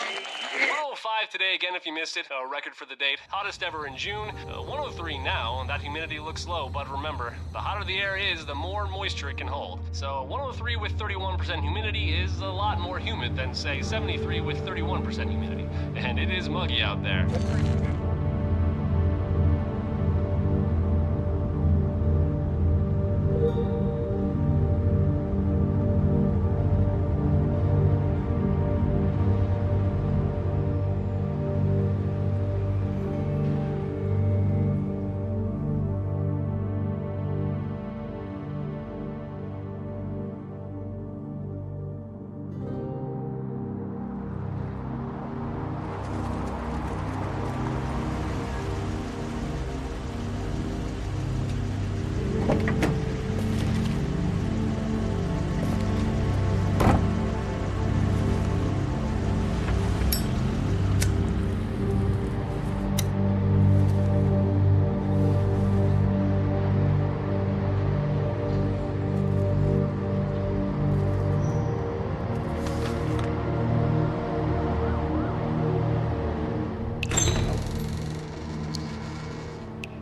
105 today again if you missed it, a record for the date. Hottest ever in June. 103 now, and that humidity looks low, but remember, the hotter the air is, the more moisture it can hold. So 103 with 31% humidity is a lot more humid than, say, 73 with 31% humidity. And it is muggy out there.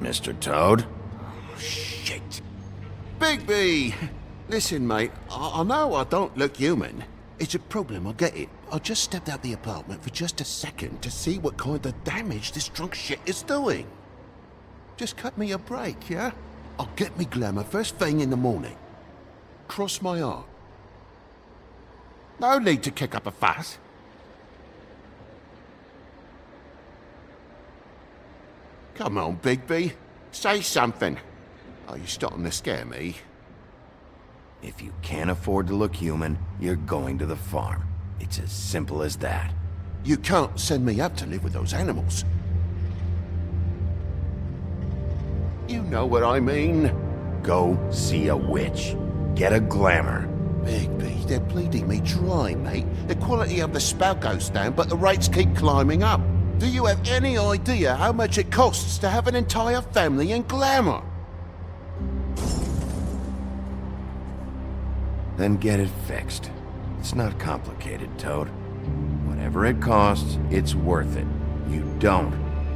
Mr. Toad? Shit. Bigby! Listen, mate, I know I don't look human. It's a problem, I get it. I just stepped out the apartment for just a second to see what kind of damage this drunk shit is doing. Just cut me a break, yeah? I'll get me glamour first thing in the morning. Cross my heart. No need to kick up a fuss. Come on, Bigby. Say something. Are you starting to scare me? If you can't afford to look human, you're going to the farm. It's as simple as that. You can't send me up to live with those animals. You know what I mean. Go see a witch. Get a glamour. Bigby, they're bleeding me dry, mate. The quality of the spout goes down, but the rates keep climbing up. Do you have any idea how much it costs to have an entire family in glamour? Then get it fixed. It's not complicated, Toad. Whatever it costs, it's worth it. You don't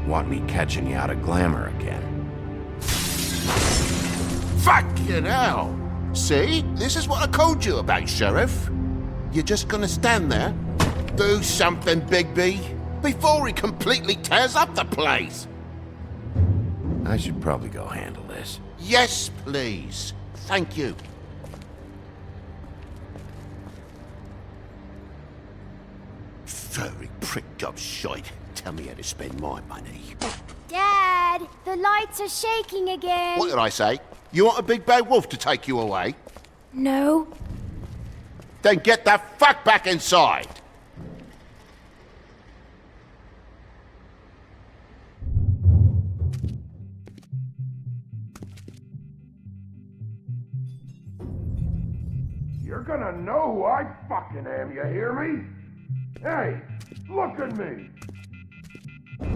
want me catching you out of glamour again. Fucking hell! See? This is what I told you about, Sheriff. You're just gonna stand there? Do something, Bigby, before he completely tears up the place! I should probably go handle this. Yes, please. Thank you. Furry pricked up shite. Tell me how to spend my money. Dad, the lights are shaking again. What did I say? You want a big bad wolf to take you away? No. Then get the fuck back inside! You're gonna know who I fucking am, you hear me? Hey, look at me!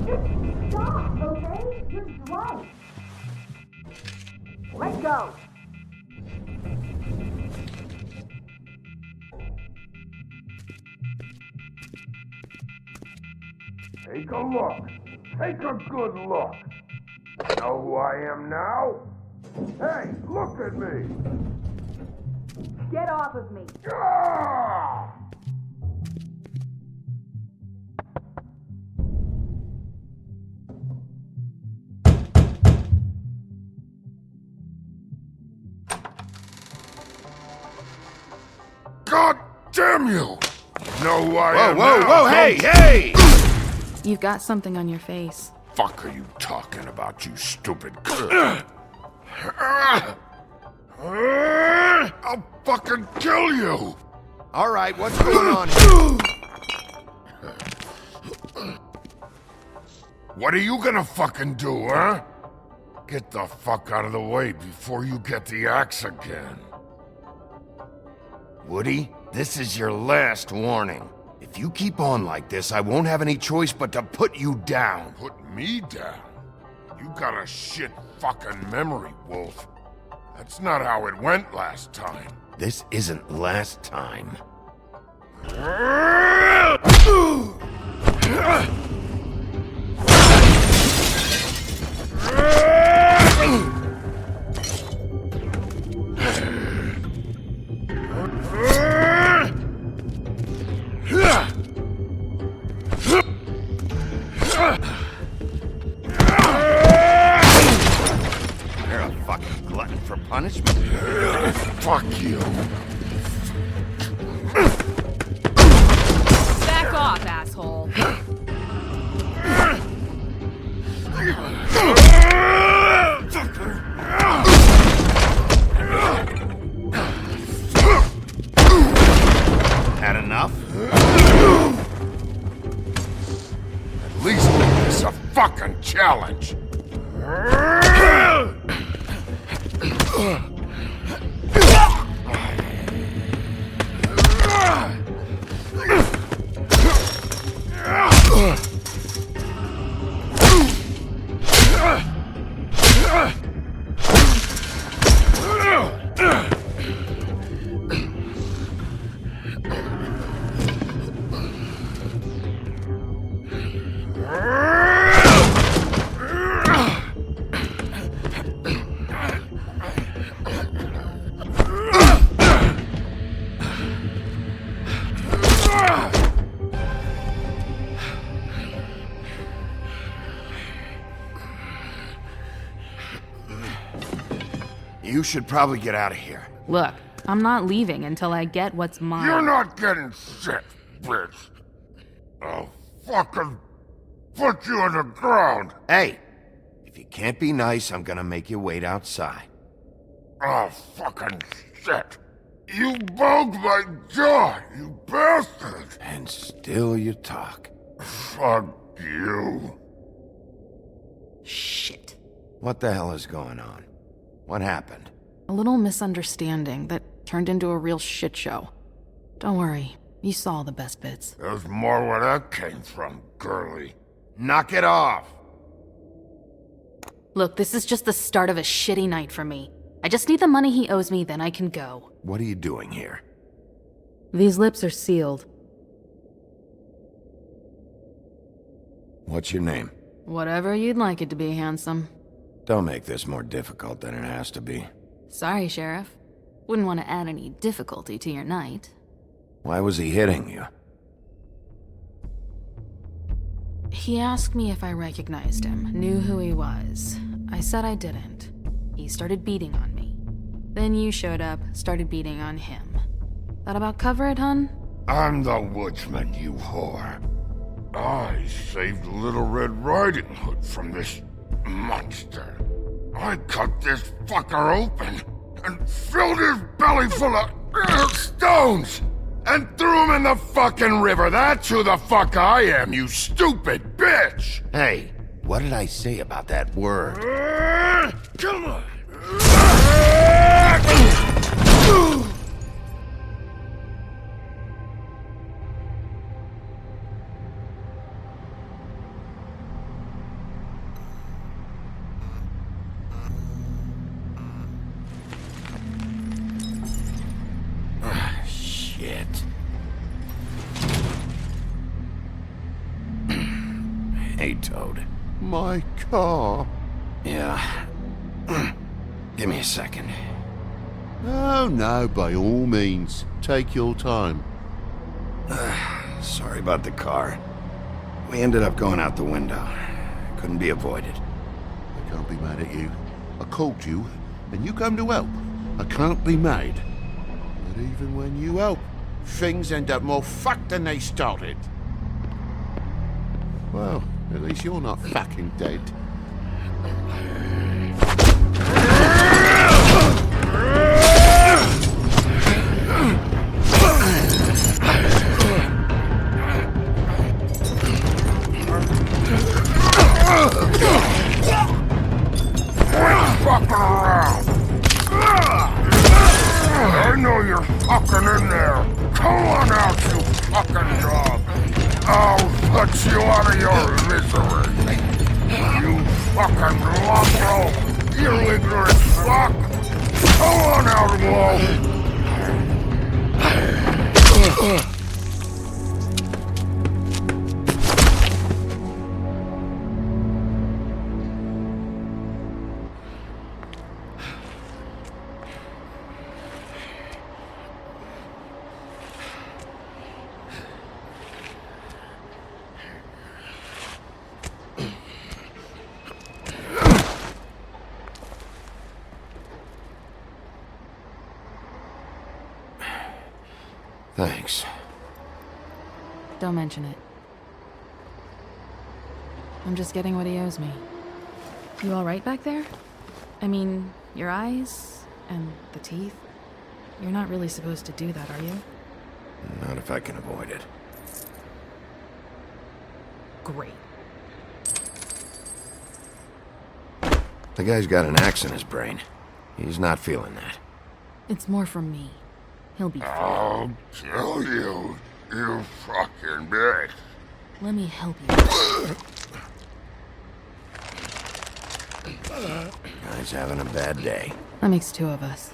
Just stop, okay? You're drunk. Let go. Take a look. Take a good look. Know who I am now? Hey, look at me! Get off of me. Ah! God damn you! Know who I am now? Whoa, hey! You've got something on your face. Fuck are you talking about, you stupid? I'll fucking kill you! All right, what's going on? What are you gonna fucking do, huh? Get the fuck out of the way before you get the axe again. Woody, this is your last warning. If you keep on like this, I won't have any choice but to put you down. Put me down? You got a shit fucking memory, Wolf. That's not how it went last time. This isn't last time. You're a fucking glutton for punishment. Fuck you. Back off, asshole. Had enough? At least make this a fucking challenge. You should probably get out of here. Look, I'm not leaving until I get what's mine. You're not getting shit, bitch. I'll fucking put you on the ground. Hey, if you can't be nice, I'm gonna make you wait outside. Oh, fucking shit. You broke my jaw, you bastard. And still you talk. Fuck you. Shit. What the hell is going on? What happened? A little misunderstanding that turned into a real shit show. Don't worry, you saw the best bits. There's more where that came from, girly. Knock it off! Look, this is just the start of a shitty night for me. I just need the money he owes me, then I can go. What are you doing here? These lips are sealed. What's your name? Whatever you'd like it to be, handsome. Don't make this more difficult than it has to be. Sorry, Sheriff. Wouldn't want to add any difficulty to your night. Why was he hitting you? He asked me if I recognized him, knew who he was. I said I didn't. He started beating on me. Then you showed up, started beating on him. That about cover it, hun? I'm the woodsman, you whore. I saved Little Red Riding Hood from this monster. I cut this fucker open and filled his belly full of stones and threw him in the fucking river. That's who the fuck I am, you stupid bitch! Hey, what did I say about that word? Come on! Shit. Hey, Toad. My car? Yeah. Give me a second. Oh, no, by all means. Take your time. Sorry about the car. We ended up going out the window. Couldn't be avoided. I can't be mad at you. I called you, and you come to help. I can't be mad. But even when you help, things end up more fucked than they started. Well, at least you're not fucking dead. Fucking around! I know you're fucking in there. Come on out, you fucking dog. I'll put you out of your misery. You fucking lumpo. You ignorant fuck. Come on out, Wolf. Thanks. Don't mention it. I'm just getting what he owes me. You alright back there? I mean, your eyes and the teeth? You're not really supposed to do that, are you? Not if I can avoid it. Great. The guy's got an axe in his brain. He's not feeling that. It's more from me. He'll be fine. I'll kill you, you fucking bitch. Let me help you. Guy's having a bad day. That makes two of us.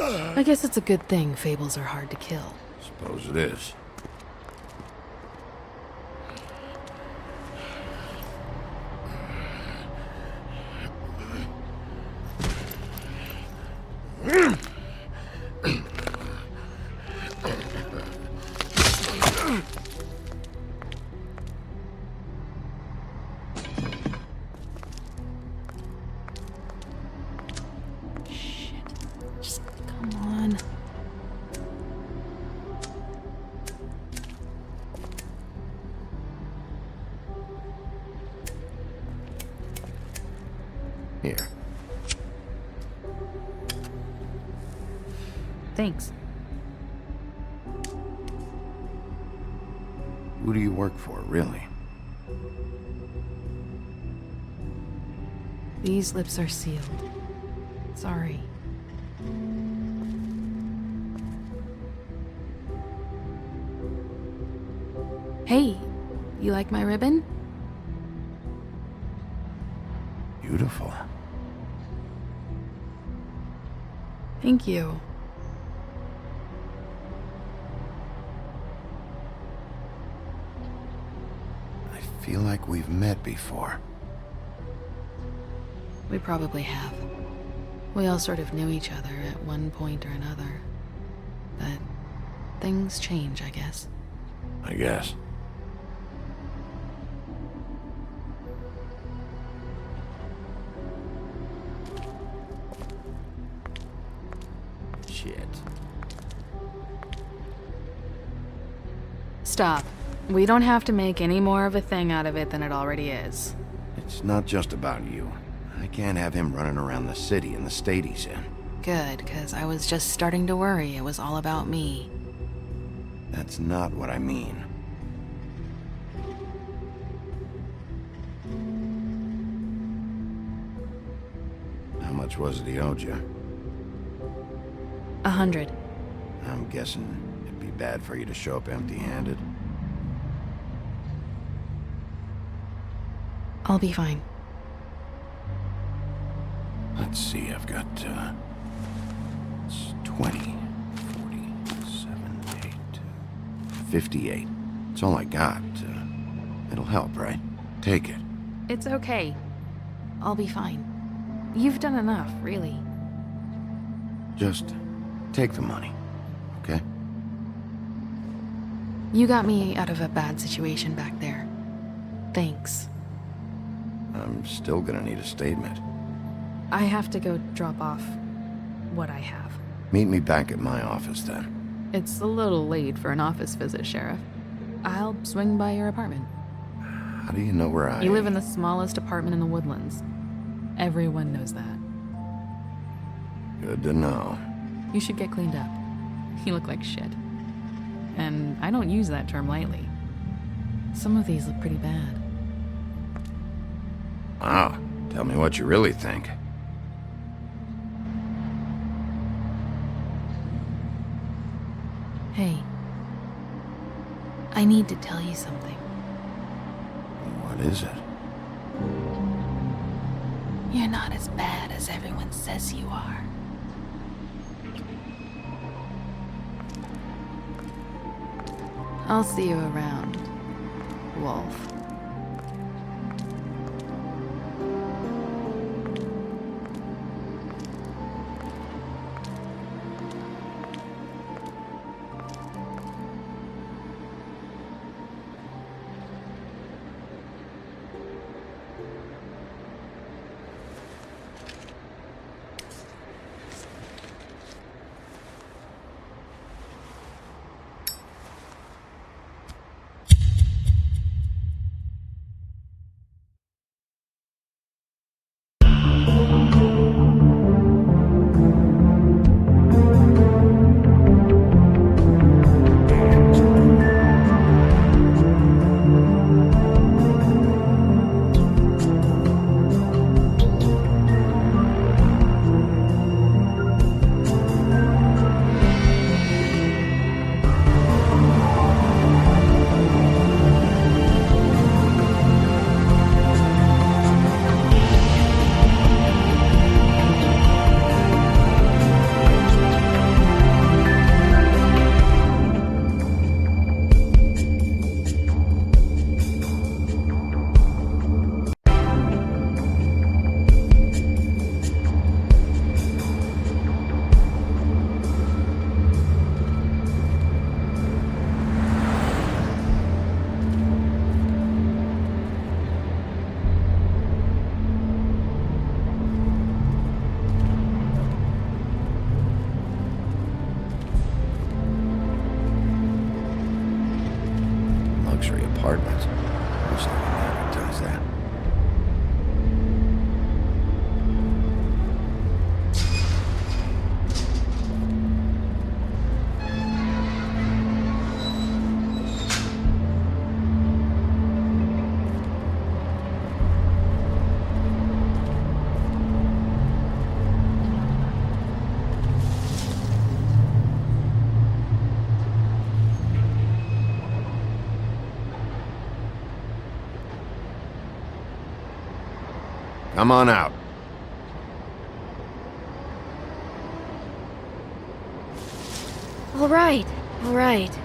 I guess it's a good thing fables are hard to kill. Suppose it is. Just come on. Here. Thanks. Who do you work for, really? These lips are sealed. Sorry. Hey, you like my ribbon? Beautiful. Thank you. I feel like we've met before. We probably have. We all sort of knew each other at one point or another. But things change, I guess. I guess. Shit. Stop. We don't have to make any more of a thing out of it than it already is. It's not just about you. I can't have him running around the city in the state he's in. Good, because I was just starting to worry it was all about me. That's not what I mean. How much was it he owed you? 100. I'm guessing it'd be bad for you to show up empty-handed. I'll be fine. Let's see, I've got, it's 20, 40, 7, 8, 58. It's all I got. It'll help, right? Take it. It's okay. I'll be fine. You've done enough, really. Just take the money, okay? You got me out of a bad situation back there. Thanks. I'm still gonna need a statement. I have to go drop off what I have. Meet me back at my office, then. It's a little late for an office visit, Sheriff. I'll swing by your apartment. How do you know where I... You live in the smallest apartment in the Woodlands. Everyone knows that. Good to know. You should get cleaned up. You look like shit. And I don't use that term lightly. Some of these look pretty bad. Wow. Tell me what you really think. Hey. I need to tell you something. What is it? You're not as bad as everyone says you are. I'll see you around, Wolf. apartments. Wish they would advertise that. Come on out. All right, all right.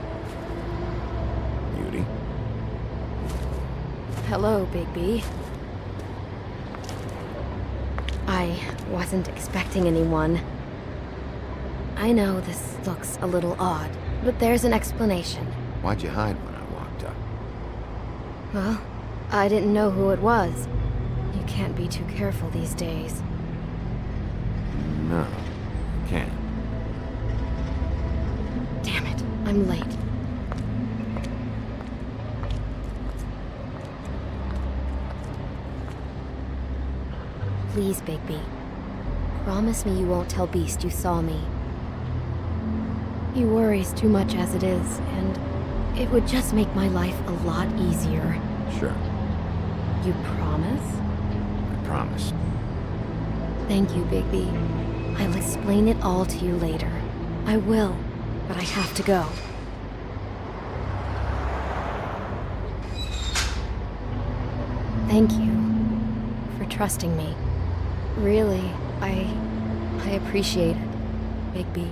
Beauty. Hello, Bigby. I wasn't expecting anyone. I know this looks a little odd, but there's an explanation. Why'd you hide when I walked up? Well, I didn't know who it was. You can't be too careful these days. No, I can't. Damn it, I'm late. Please, Bigby. Promise me you won't tell Beast you saw me. He worries too much as it is, and it would just make my life a lot easier. Sure, You promise? I promise. Thank you, Bigby. I'll explain it all to you later. I will, but I have to go. Thank you for trusting me. Really, I appreciate it, Bigby.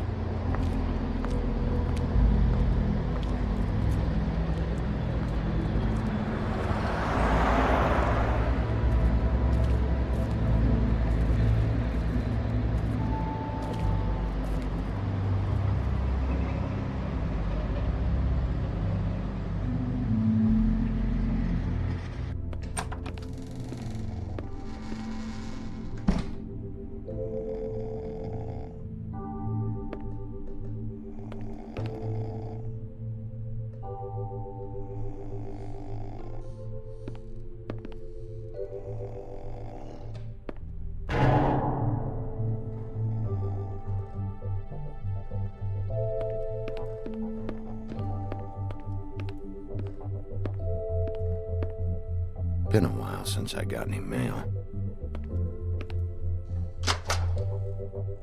Been a while since I got any mail.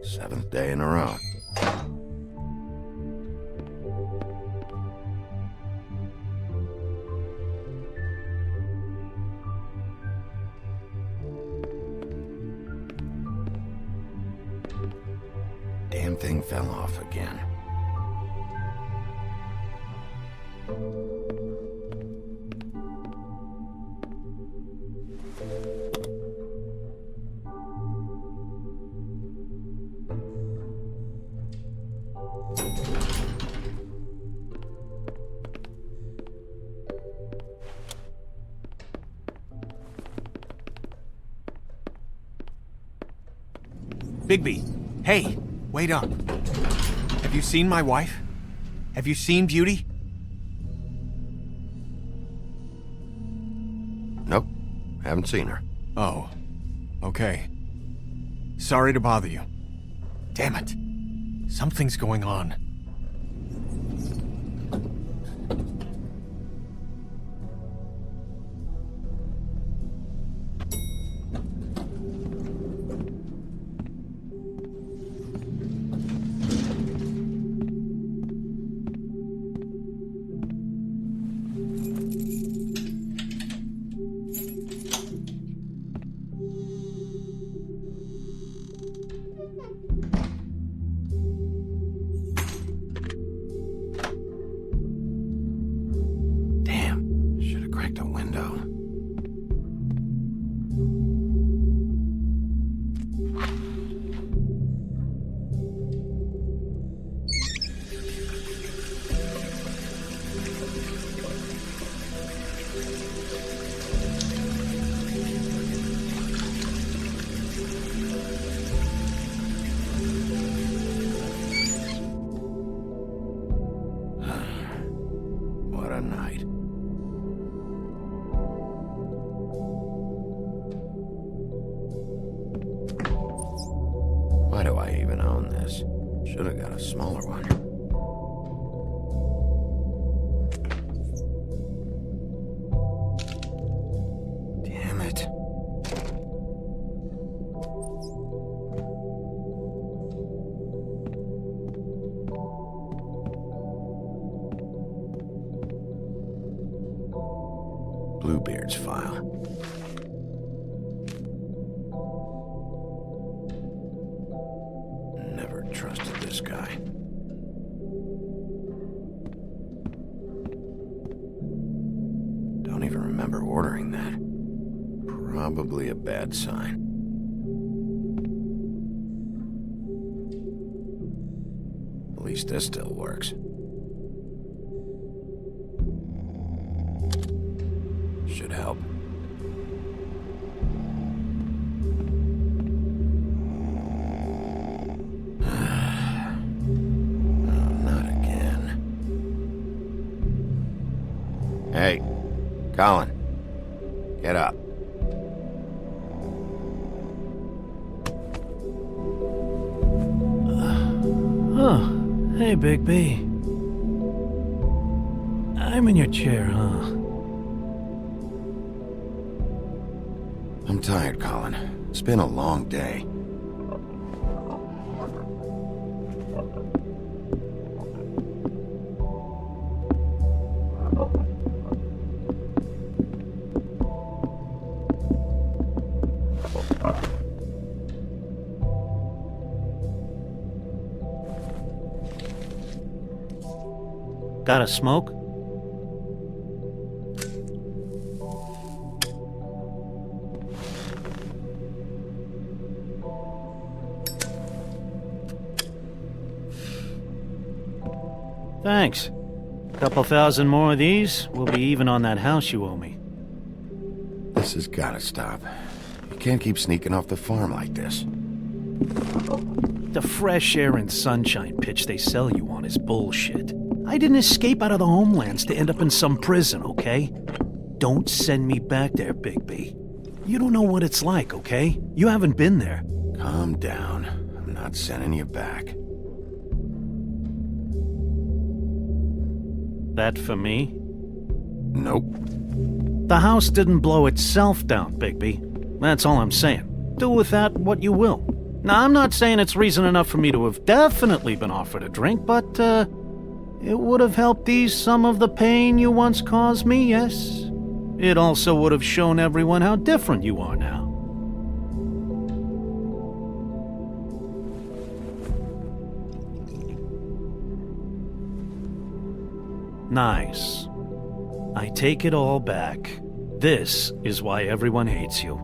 7th day in a row. Damn thing fell off again. Bigby, hey, wait up. Have you seen my wife? Have you seen Beauty? Nope, haven't seen her. Oh, okay. Sorry to bother you. Damn it. Something's going on. Why do I even own this? Should have got a smaller one. Damn it. Bluebeard's file. Never trusted this guy. Don't even remember ordering that. Probably a bad sign. At least this still works. Should help. Hey, Colin, get up. Oh, hey, Big B. I'm in your chair, huh? I'm tired, Colin. It's been a long day. Got a smoke? Thanks. Couple thousand more of these, we'll be even on that house you owe me. This has gotta stop. You can't keep sneaking off the farm like this. The fresh air and sunshine pitch they sell you on is bullshit. I didn't escape out of the homelands to end up in some prison, okay? Don't send me back there, Big B. You don't know what it's like, okay? You haven't been there. Calm down. I'm not sending you back. That for me? Nope. The house didn't blow itself down, Bigby. That's all I'm saying. Do with that what you will. Now, I'm not saying it's reason enough for me to have definitely been offered a drink, but, it would have helped ease some of the pain you once caused me, yes? It also would have shown everyone how different you are now. Nice. I take it all back. This is why everyone hates you.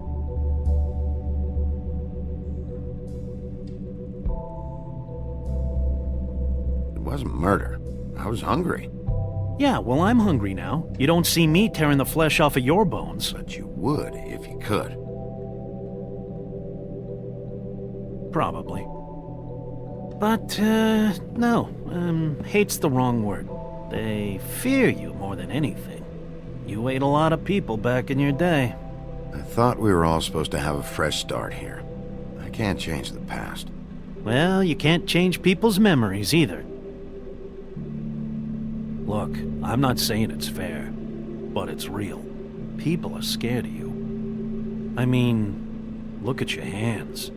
It wasn't murder. I was hungry. Yeah, well, I'm hungry now. You don't see me tearing the flesh off of your bones. But you would if you could. Probably. But, no. Hate's the wrong word. They fear you more than anything. You ate a lot of people back in your day. I thought we were all supposed to have a fresh start here. I can't change the past. Well, you can't change people's memories either. Look, I'm not saying it's fair, but it's real. People are scared of you. I mean, look at your hands.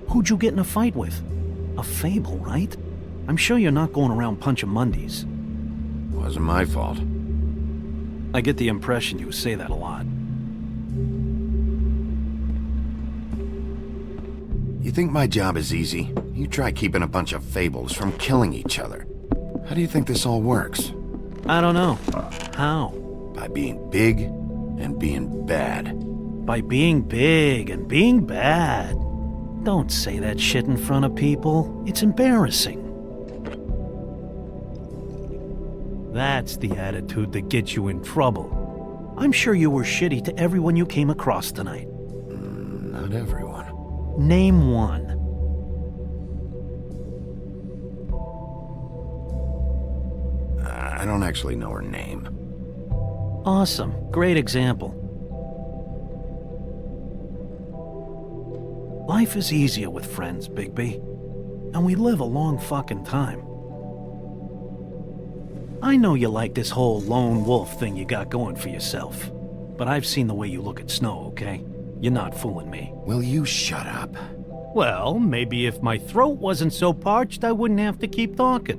Who'd you get in a fight with? A Fable, right? I'm sure you're not going around punching Mondays. Wasn't my fault. I get the impression you say that a lot. You think my job is easy? You try keeping a bunch of Fables from killing each other. How do you think this all works? I don't know. How? By being big and being bad. By being big and being bad. Don't say that shit in front of people. It's embarrassing. That's the attitude that gets you in trouble. I'm sure you were shitty to everyone you came across tonight. Not everyone. Name one. I don't actually know her name. Awesome. Great example. Life is easier with friends, Bigby. And we live a long fucking time. I know you like this whole lone wolf thing you got going for yourself. But I've seen the way you look at Snow, okay? You're not fooling me. Will you shut up? Well, maybe if my throat wasn't so parched, I wouldn't have to keep talking.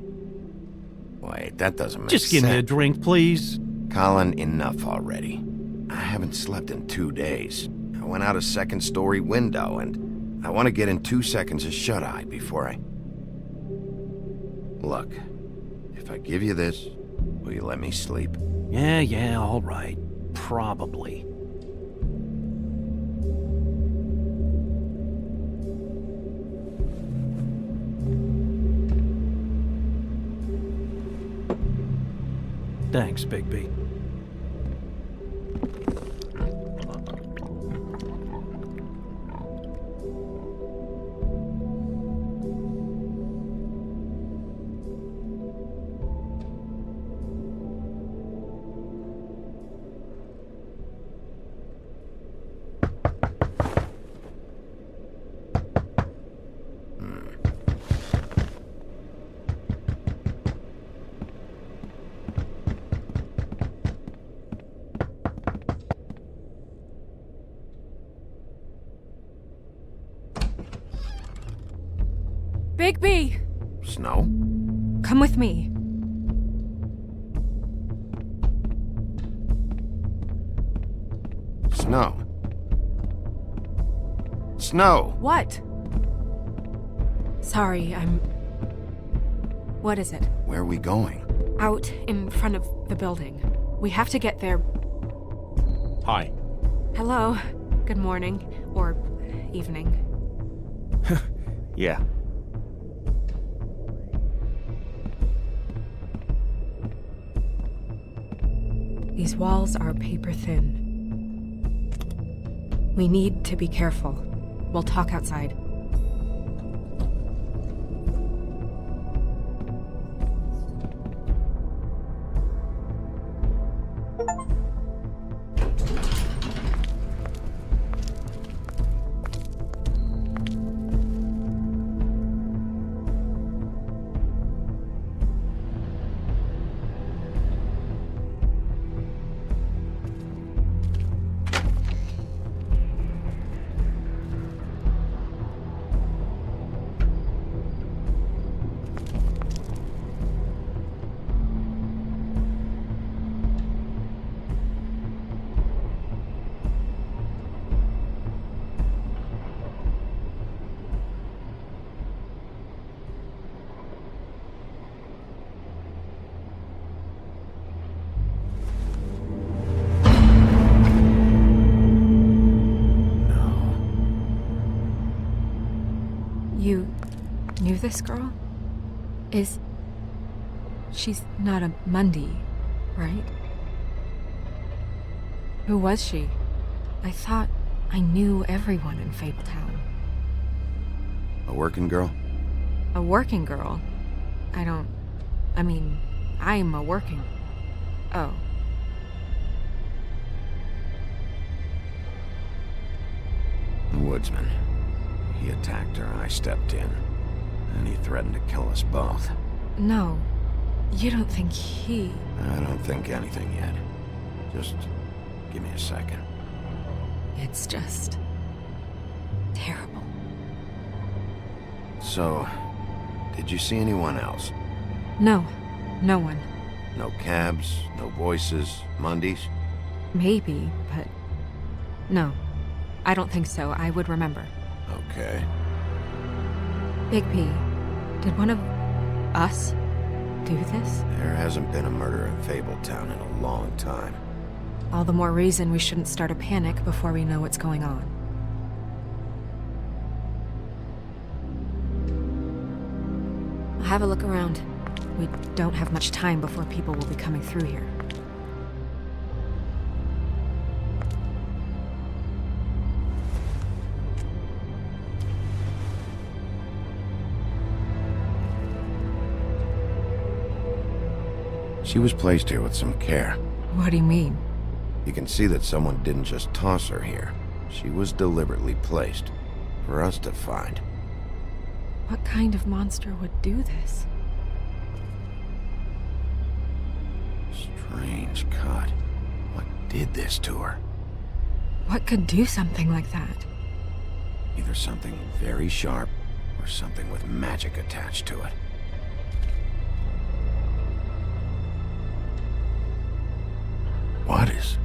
Wait, that doesn't make Just sense. give me a drink, please. Colin, enough already. I haven't slept in 2 days. I went out a second-story window, and I want to get in 2 seconds of shut-eye before I... Look, if I give you this, will you let me sleep? Yeah, all right. Probably. Thanks, Bigby. Bigby! Snow? Come with me. Snow? Snow! What? Sorry, What is it? Where are we going? Out in front of the building. We have to get there. Hi. Hello. Good morning. Or evening. Yeah. These walls are paper thin. We need to be careful. We'll talk outside. You knew this girl? She's not a Mundy, right? Who was she? I thought I knew everyone in Fabletown. A working girl? A working girl? I'm a working... Oh. The woodsman. He attacked her, I stepped in. And he threatened to kill us both. No. You don't think he... I don't think anything yet. Just give me a second. It's just... terrible. So, did you see anyone else? No. No one. No cabs, no voices, Mundies? Maybe, but... No. I don't think so. I would remember. Okay. Bigby, did one of us do this? There hasn't been a murder in Fabletown in a long time. All the more reason we shouldn't start a panic before we know what's going on. I'll have a look around. We don't have much time before people will be coming through here. She was placed here with some care. What do you mean? You can see that someone didn't just toss her here. She was deliberately placed. for us to find. What kind of monster would do this? Strange cut. What did this to her? What could do something like that? Either something very sharp, or something with magic attached to it. What is...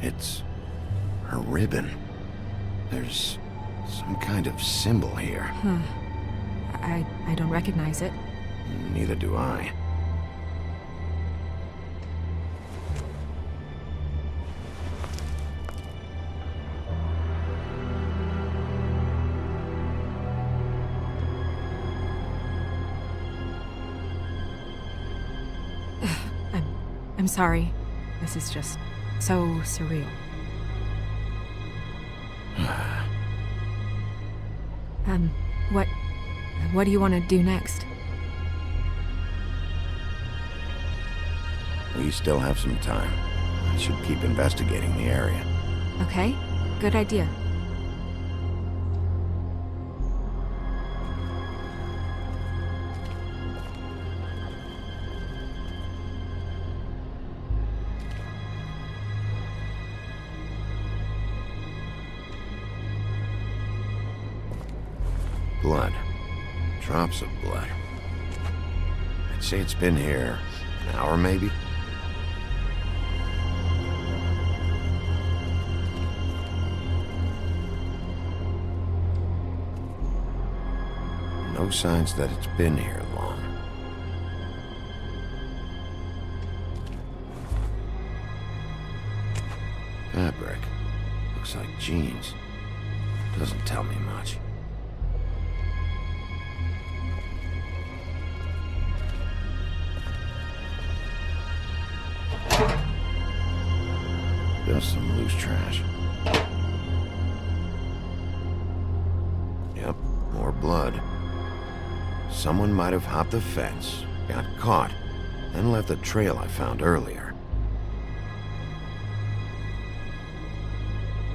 It's... her ribbon. There's some kind of symbol here. I don't recognize it. Neither do I. I'm sorry. This is just so surreal. What do you want to do next? We still have some time. I should keep investigating the area. Okay, good idea. Blood. Drops of blood. I'd say it's been here an hour, maybe? No signs that it's been here long. Fabric. Looks like jeans. Doesn't tell me much. Just some loose trash. Yep, more blood. Someone might have hopped the fence, got caught, then left the trail I found earlier.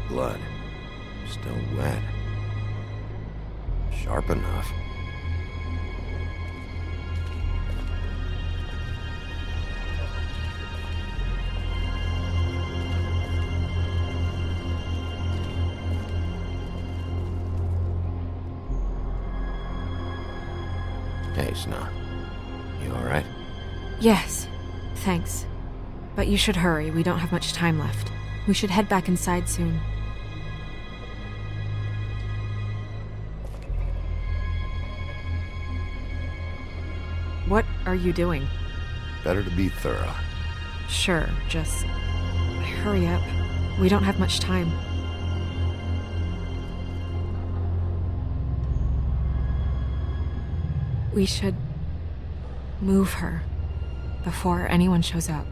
Blood. Still wet. Sharp enough. Hey, Snow. You alright? Yes, thanks. But you should hurry, we don't have much time left. We should head back inside soon. What are you doing? Better to be thorough. Sure, just hurry up. We don't have much time. We should move her before anyone shows up.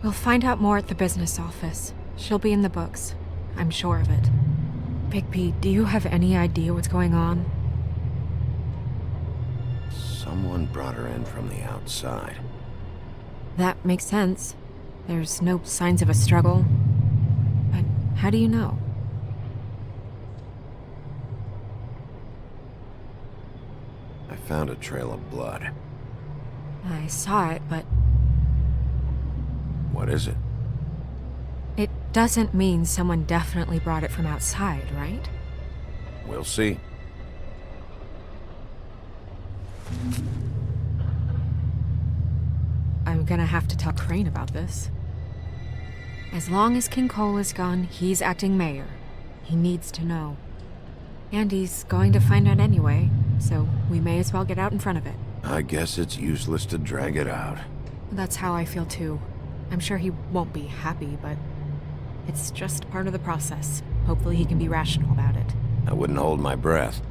We'll find out more at the business office. She'll be in the books. I'm sure of it. Bigby, do you have any idea what's going on? Someone brought her in from the outside. That makes sense. There's no signs of a struggle. But how do you know? I found a trail of blood. I saw it, but What is it? it doesn't mean someone definitely brought it from outside, right? We'll see. I'm gonna have to tell Crane about this. As long as King Cole is gone, he's acting mayor. He needs to know. And he's going to find out anyway, so we may as well get out in front of it. I guess it's useless to drag it out. That's how I feel too. I'm sure he won't be happy, but it's just part of the process. Hopefully he can be rational about it. I wouldn't hold my breath.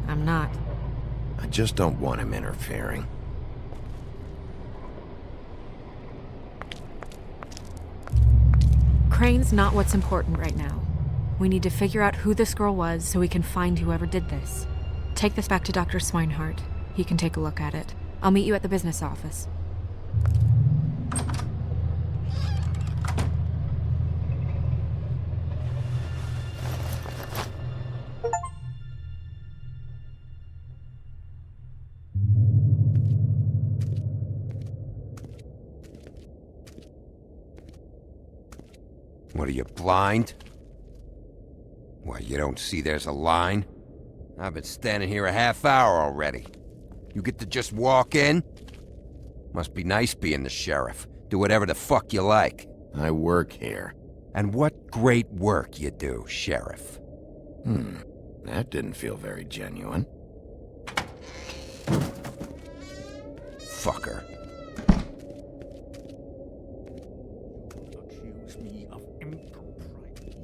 I'm not. I just don't want him interfering. Crane's not what's important right now. We need to figure out who this girl was so we can find whoever did this. Take this back to Dr. Swinehart. He can take a look at it. I'll meet you at the business office. What are you, blind? What, you don't see there's a line? I've been standing here a half hour already. You get to just walk in? Must be nice being the sheriff. Do whatever the fuck you like. I work here. And what great work you do, Sheriff. That didn't feel very genuine. Fucker. Accuse me of impropriety.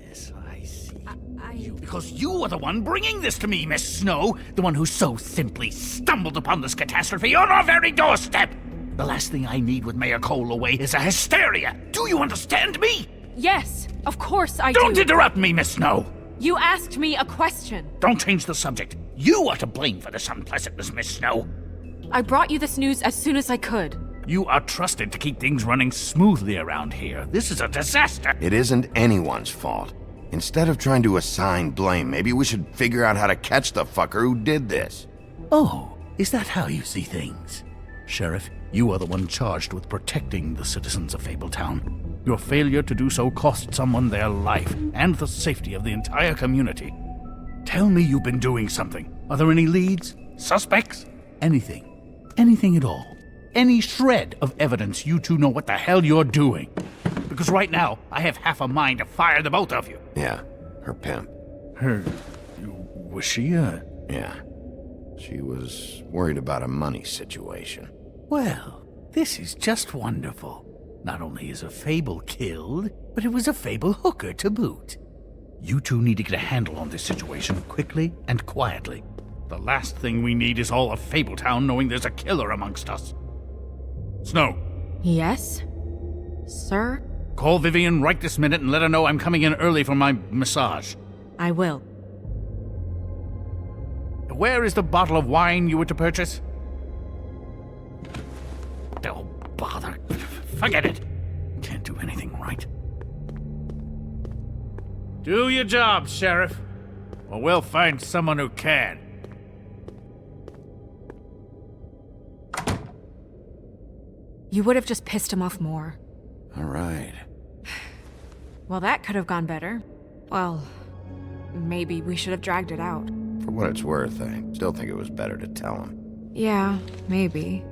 Yes, I see. Because you are the one bringing this to me, Miss Snow. The one who so simply stumbled upon this catastrophe on our very doorstep. The last thing I need with Mayor Cole away is a hysteria. Do you understand me? Yes, of course I do. Don't interrupt me, Miss Snow. You asked me a question. Don't change the subject. You are to blame for this unpleasantness, Miss Snow. I brought you this news as soon as I could. You are trusted to keep things running smoothly around here. This is a disaster. It isn't anyone's fault. Instead of trying to assign blame, maybe we should figure out how to catch the fucker who did this. Oh, is that how you see things? Sheriff, you are the one charged with protecting the citizens of Fabletown. Your failure to do so cost someone their life and the safety of the entire community. Tell me you've been doing something. Are there any leads? Suspects? Anything. Anything at all. Any shred of evidence you two know what the hell you're doing. Because right now, I have half a mind to fire the both of you. Yeah, her pimp. Was she Yeah. She was worried about a money situation. Well, this is just wonderful. Not only is a Fable killed, but it was a Fable hooker to boot. You two need to get a handle on this situation quickly and quietly. The last thing we need is all of Fabletown knowing there's a killer amongst us. Snow. Yes? Sir? Call Vivian right this minute and let her know I'm coming in early for my massage. I will. Where is the bottle of wine you were to purchase? Oh, bother. Forget it. Can't do anything right. Do your job, Sheriff, or we'll find someone who can. You would have just pissed him off more. All right. Well, that could have gone better. Well, maybe we should have dragged it out. For what it's worth, I still think it was better to tell him. Yeah, maybe.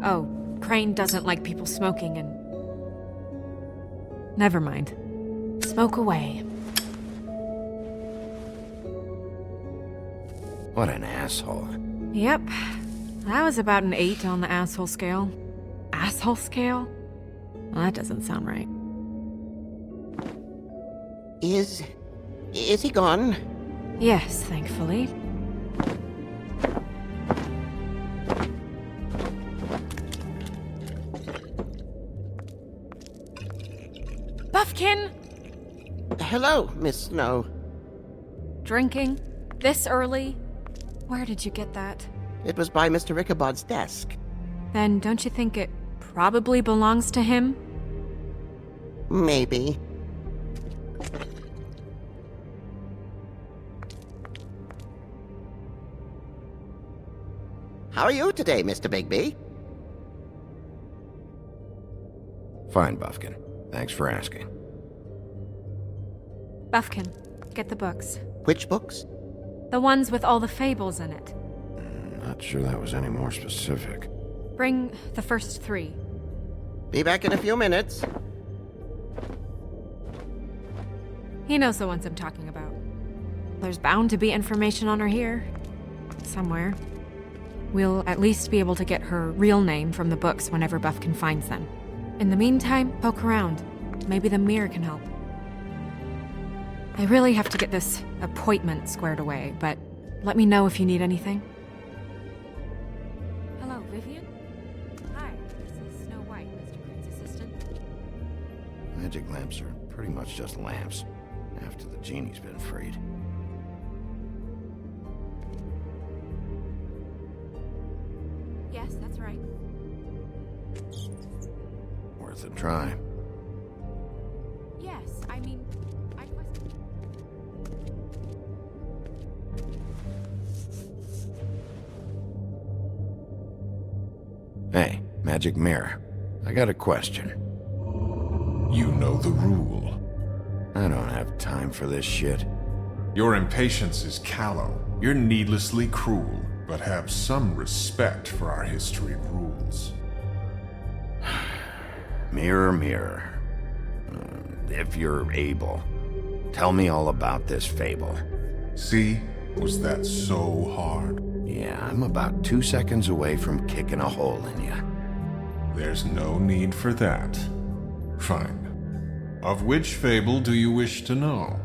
Oh, Crane doesn't like people smoking and... Never mind. Smoke away. What an asshole. Yep. That was about an 8 on the asshole scale. Asshole scale? Well, that doesn't sound right. Is he gone? Yes, thankfully. Buffkin! Hello, Miss Snow. Drinking? This early? Where did you get that? It was by Mr. Ichabod's desk. Then don't you think it probably belongs to him? Maybe. How are you today, Mr. Bigby? Fine, Buffkin. Thanks for asking. Buffkin, get the books. Which books? The ones with all the fables in it. Not sure that was any more specific. Bring the first 3. Be back in a few minutes. He knows the ones I'm talking about. There's bound to be information on her here. Somewhere. We'll at least be able to get her real name from the books whenever Buffkin finds them. In the meantime, poke around. Maybe the mirror can help. I really have to get this appointment squared away, but let me know if you need anything. Hello, Vivian? Hi, this is Snow White, Mr. Crane's assistant. Magic lamps are pretty much just lamps, after the genie's been freed. Yeah, Yes, that's right. Worth a try. Yes, I mean, I question. Hey, Magic Mirror. I got a question. You know the rule. I don't have time for this shit. Your impatience is callow. You're needlessly cruel, but have some respect for our history rules. Mirror, mirror. If you're able, tell me all about this fable. See? Was that so hard? Yeah, I'm about 2 seconds away from kicking a hole in you. There's no need for that. Fine. Of which fable do you wish to know?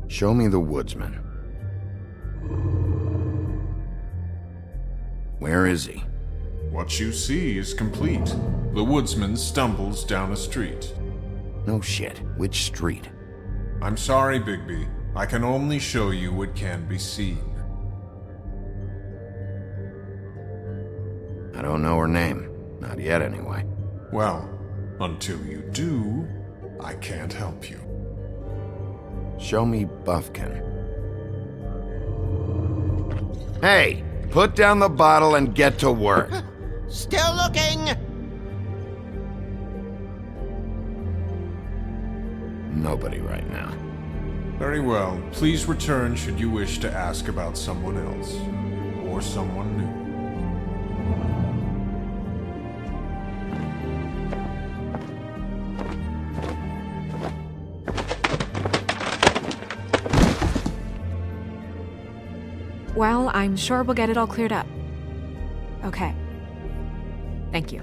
Show me the woodsman. Where is he? What you see is complete. The woodsman stumbles down a street. No shit. Which street? I'm sorry, Bigby. I can only show you what can be seen. I don't know her name. Not yet, anyway. Well, until you do, I can't help you. Show me Buffkin. Hey! Put down the bottle and get to work. Still looking! Nobody right now. Very well. Please return should you wish to ask about someone else. Or someone new. Well, I'm sure we'll get it all cleared up. Okay. Thank you.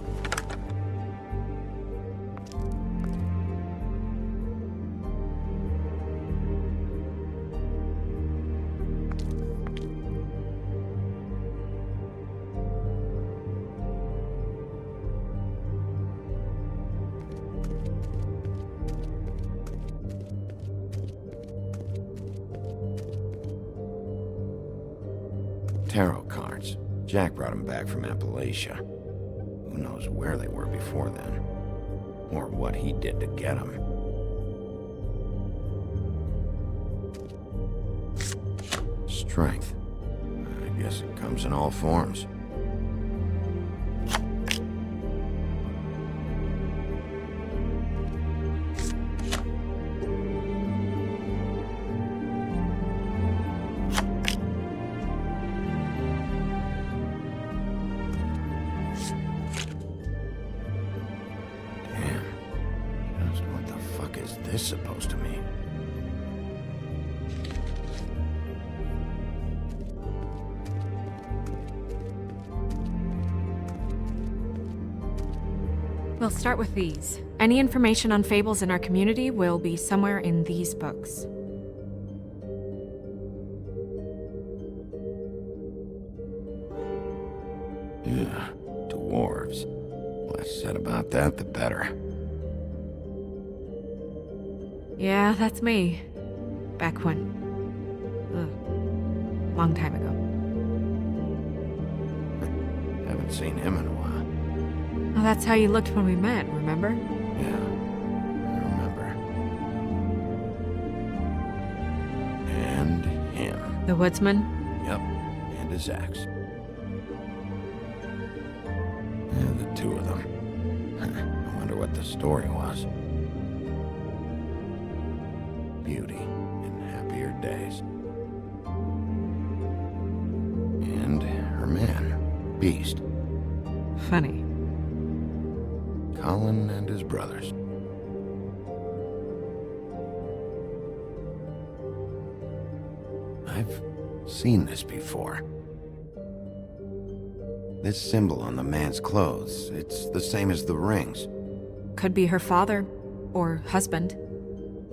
Tarot cards. Jack brought them back from Appalachia. Who knows where they were before then? Or what he did to get them. Strength. I guess it comes in all forms. This supposed to mean? We'll start with these. Any information on fables in our community will be somewhere in these books. Yeah, dwarves. Less said about that, the better. Yeah, that's me. Back when? Long time ago. Haven't seen him in a while. Oh, that's how you looked when we met, remember? Yeah, I remember. And him. The woodsman? Yep, and his axe. And the two of them. I wonder what the story was. Beauty in happier days. And her man, Beast. Funny. Colin and his brothers. I've seen this before. This symbol on the man's clothes, it's the same as the rings. Could be her father, or husband.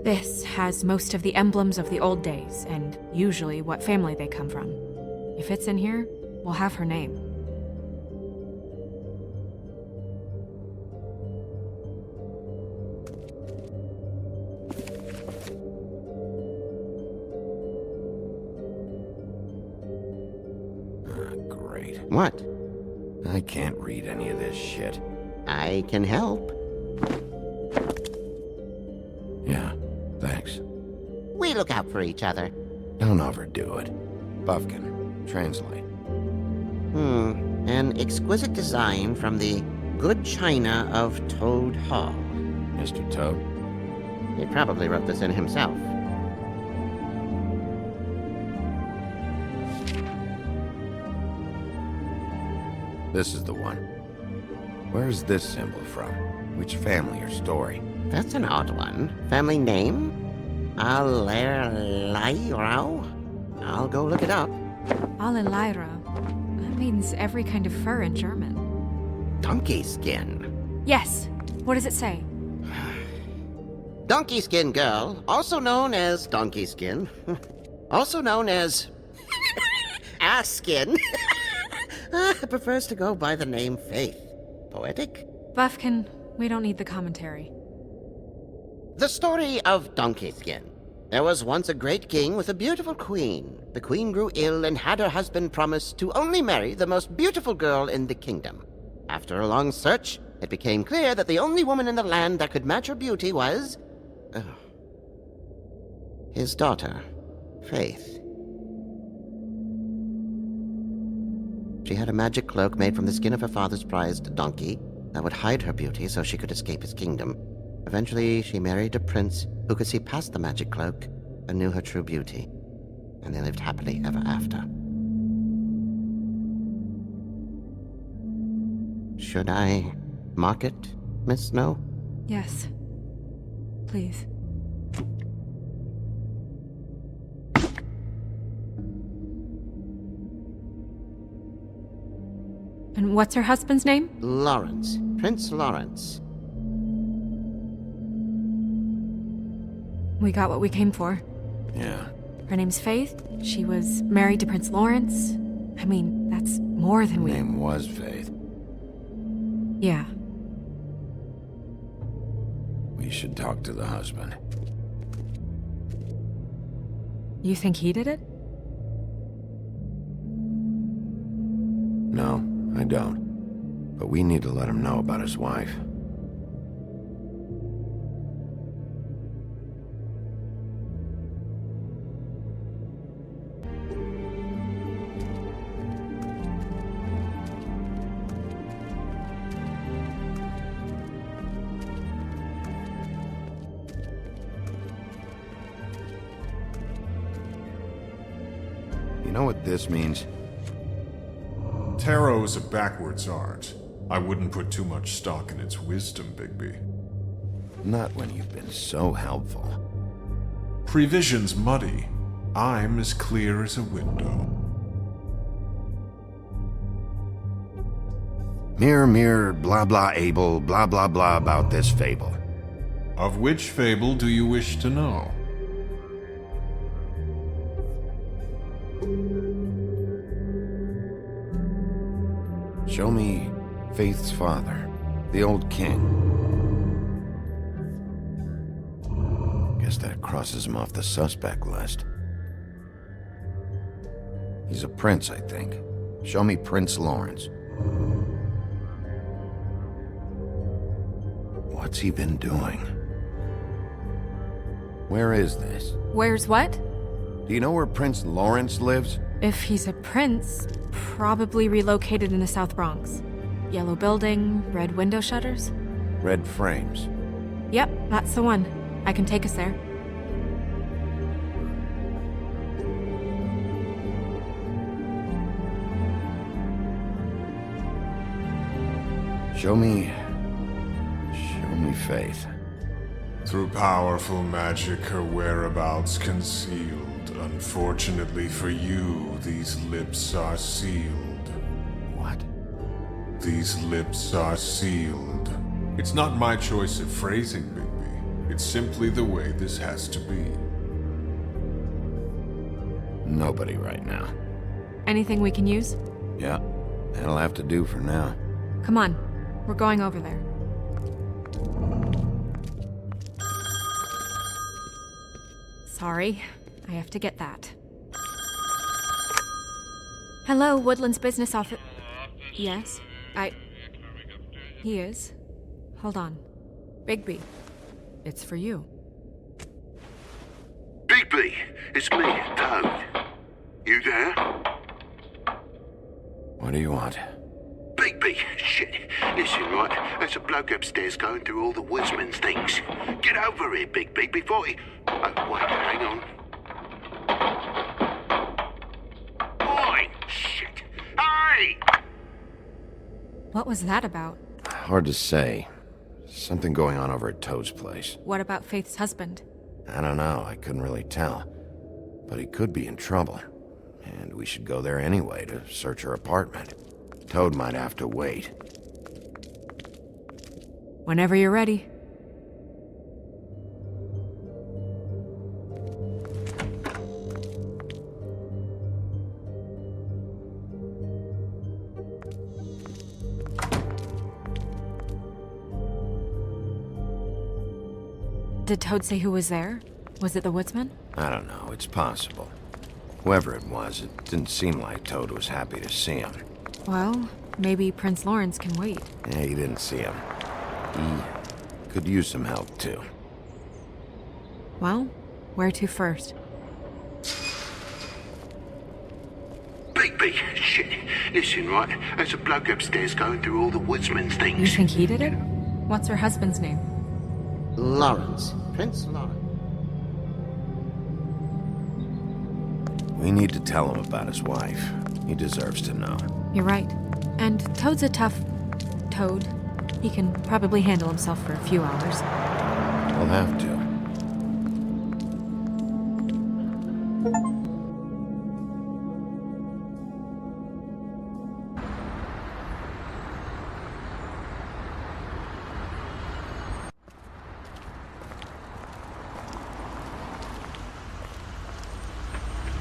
This has most of the emblems of the old days, and usually what family they come from. If it's in here, we'll have her name. What? I can't read any of this shit. I can help. Yeah, thanks. We look out for each other. Don't overdo it. Buffkin, translate. An exquisite design from the good china of Toad Hall. Mr. Toad? He probably wrote this in himself. This is the one. Where's this symbol from? Which family or story? That's an odd one. Family name? Allerleirauh? I'll go look it up. Allerleirauh. That means every kind of fur in German. Donkey skin. Yes. What does it say? Donkey skin girl, also known as donkey skin, also known as ass skin, prefers to go by the name Faith. Poetic? Buffkin, we don't need the commentary. The story of Donkey Skin. There was once a great king with a beautiful queen. The queen grew ill and had her husband promise to only marry the most beautiful girl in the kingdom. After a long search, it became clear that the only woman in the land that could match her beauty was... his daughter, Faith. She had a magic cloak made from the skin of her father's prized donkey that would hide her beauty so she could escape his kingdom. Eventually, she married a prince who could see past the magic cloak and knew her true beauty. And they lived happily ever after. Should I mark it, Miss Snow? Yes. Please. And what's her husband's name? Lawrence. Prince Lawrence. We got what we came for. Yeah. Her name's Faith. She was married to Prince Lawrence. I mean, that's more than we... Her name was Faith. Yeah. We should talk to the husband. You think he did it? No, I don't. But we need to let him know about his wife. You know what this means? Tarot is a backwards art. I wouldn't put too much stock in its wisdom, Bigby. Not when you've been so helpful. Prevision's muddy. I'm as clear as a window. Mirror, mirror, blah blah able, blah blah blah about this fable. Of which fable do you wish to know? Show me Faith's father, the old king. Guess that crosses him off the suspect list. He's a prince, I think. Show me Prince Lawrence. What's he been doing? Where is this? Where's what? Do you know where Prince Lawrence lives? If he's a prince, probably relocated in the South Bronx. Yellow building, red window shutters. Red frames. Yep, that's the one. I can take us there. Show me Faith. Through powerful magic, her whereabouts concealed. Unfortunately for you, these lips are sealed. What? These lips are sealed. It's not my choice of phrasing, Bigby. It's simply the way this has to be. Nobody right now. Anything we can use? Yeah, that'll have to do for now. Come on, we're going over there. Sorry, I have to get that. Hello, Woodland's business office. Yes, He is. Hold on. Bigby, it's for you. Bigby, it's me, Toad. You there? What do you want? Bigby, shit. Listen, right, there's a bloke upstairs going through all the woodsman's things. Get over here, Bigby, before he... Oh, wait, hang on. Oi! Shit! Hey! What was that about? Hard to say. Something going on over at Toad's place. What about Faith's husband? I don't know, I couldn't really tell. But he could be in trouble. And we should go there anyway to search her apartment. Toad might have to wait. Whenever you're ready. Did Toad say who was there? Was it the woodsman? I don't know, it's possible. Whoever it was, it didn't seem like Toad was happy to see him. Well, maybe Prince Lawrence can wait. Yeah, he didn't see him. He could use some help, too. Well, where to first? Bigby, shit. Listen, right, there's a bloke upstairs going through all the woodsman's things. You think he did it? What's her husband's name? Lawrence. Prince Lawrence. We need to tell him about his wife. He deserves to know. You're right. And Toad's a tough... Toad. He can probably handle himself for a few hours. We'll have to.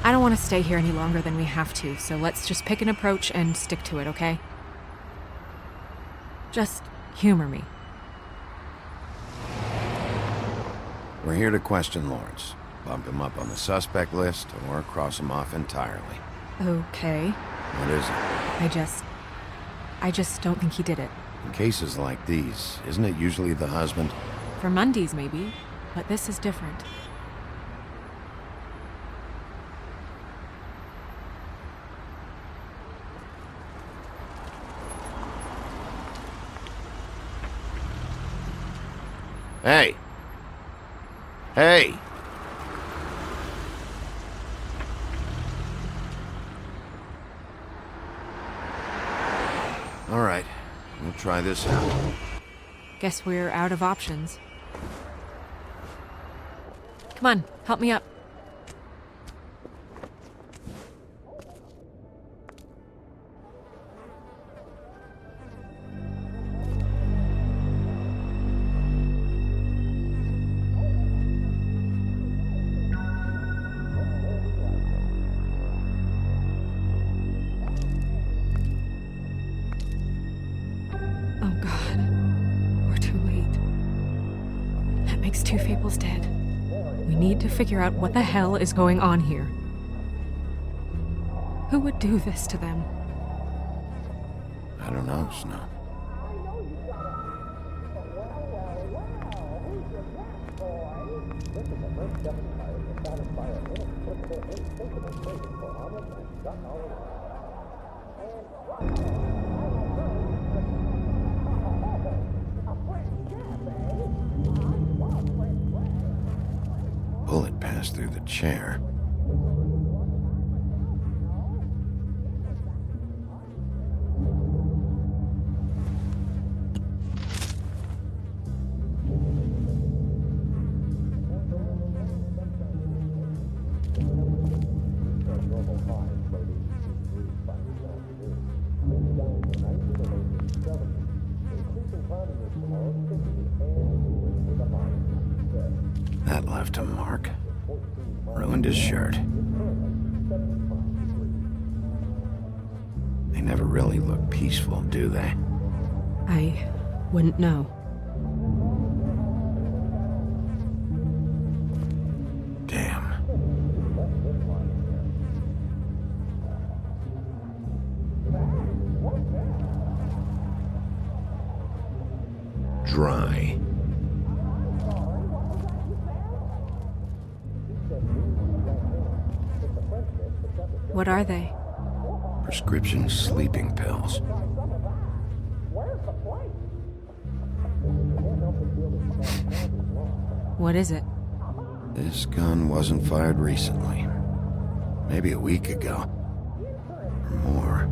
I don't want to stay here any longer than we have to, so let's just pick an approach and stick to it, okay? Just humor me. We're here to question Lawrence. Bump him up on the suspect list or cross him off entirely. Okay. What is it? I just don't think he did it. In cases like these, isn't it usually the husband? For Mundy's, maybe, but this is different. Hey! Hey! All right, we'll try this out. Guess we're out of options. Come on, help me up. Oh God, we're too late. That makes two Fables dead. We need to figure out what the hell is going on here. Who would do this to them? I don't know, Snow. Bullet passed through the chair. That left a mark. Ruined his shirt. They never really look peaceful, do they? I wouldn't know. Damn. What are they? Prescription sleeping pills. What is it? This gun wasn't fired recently. Maybe a week ago. Or more.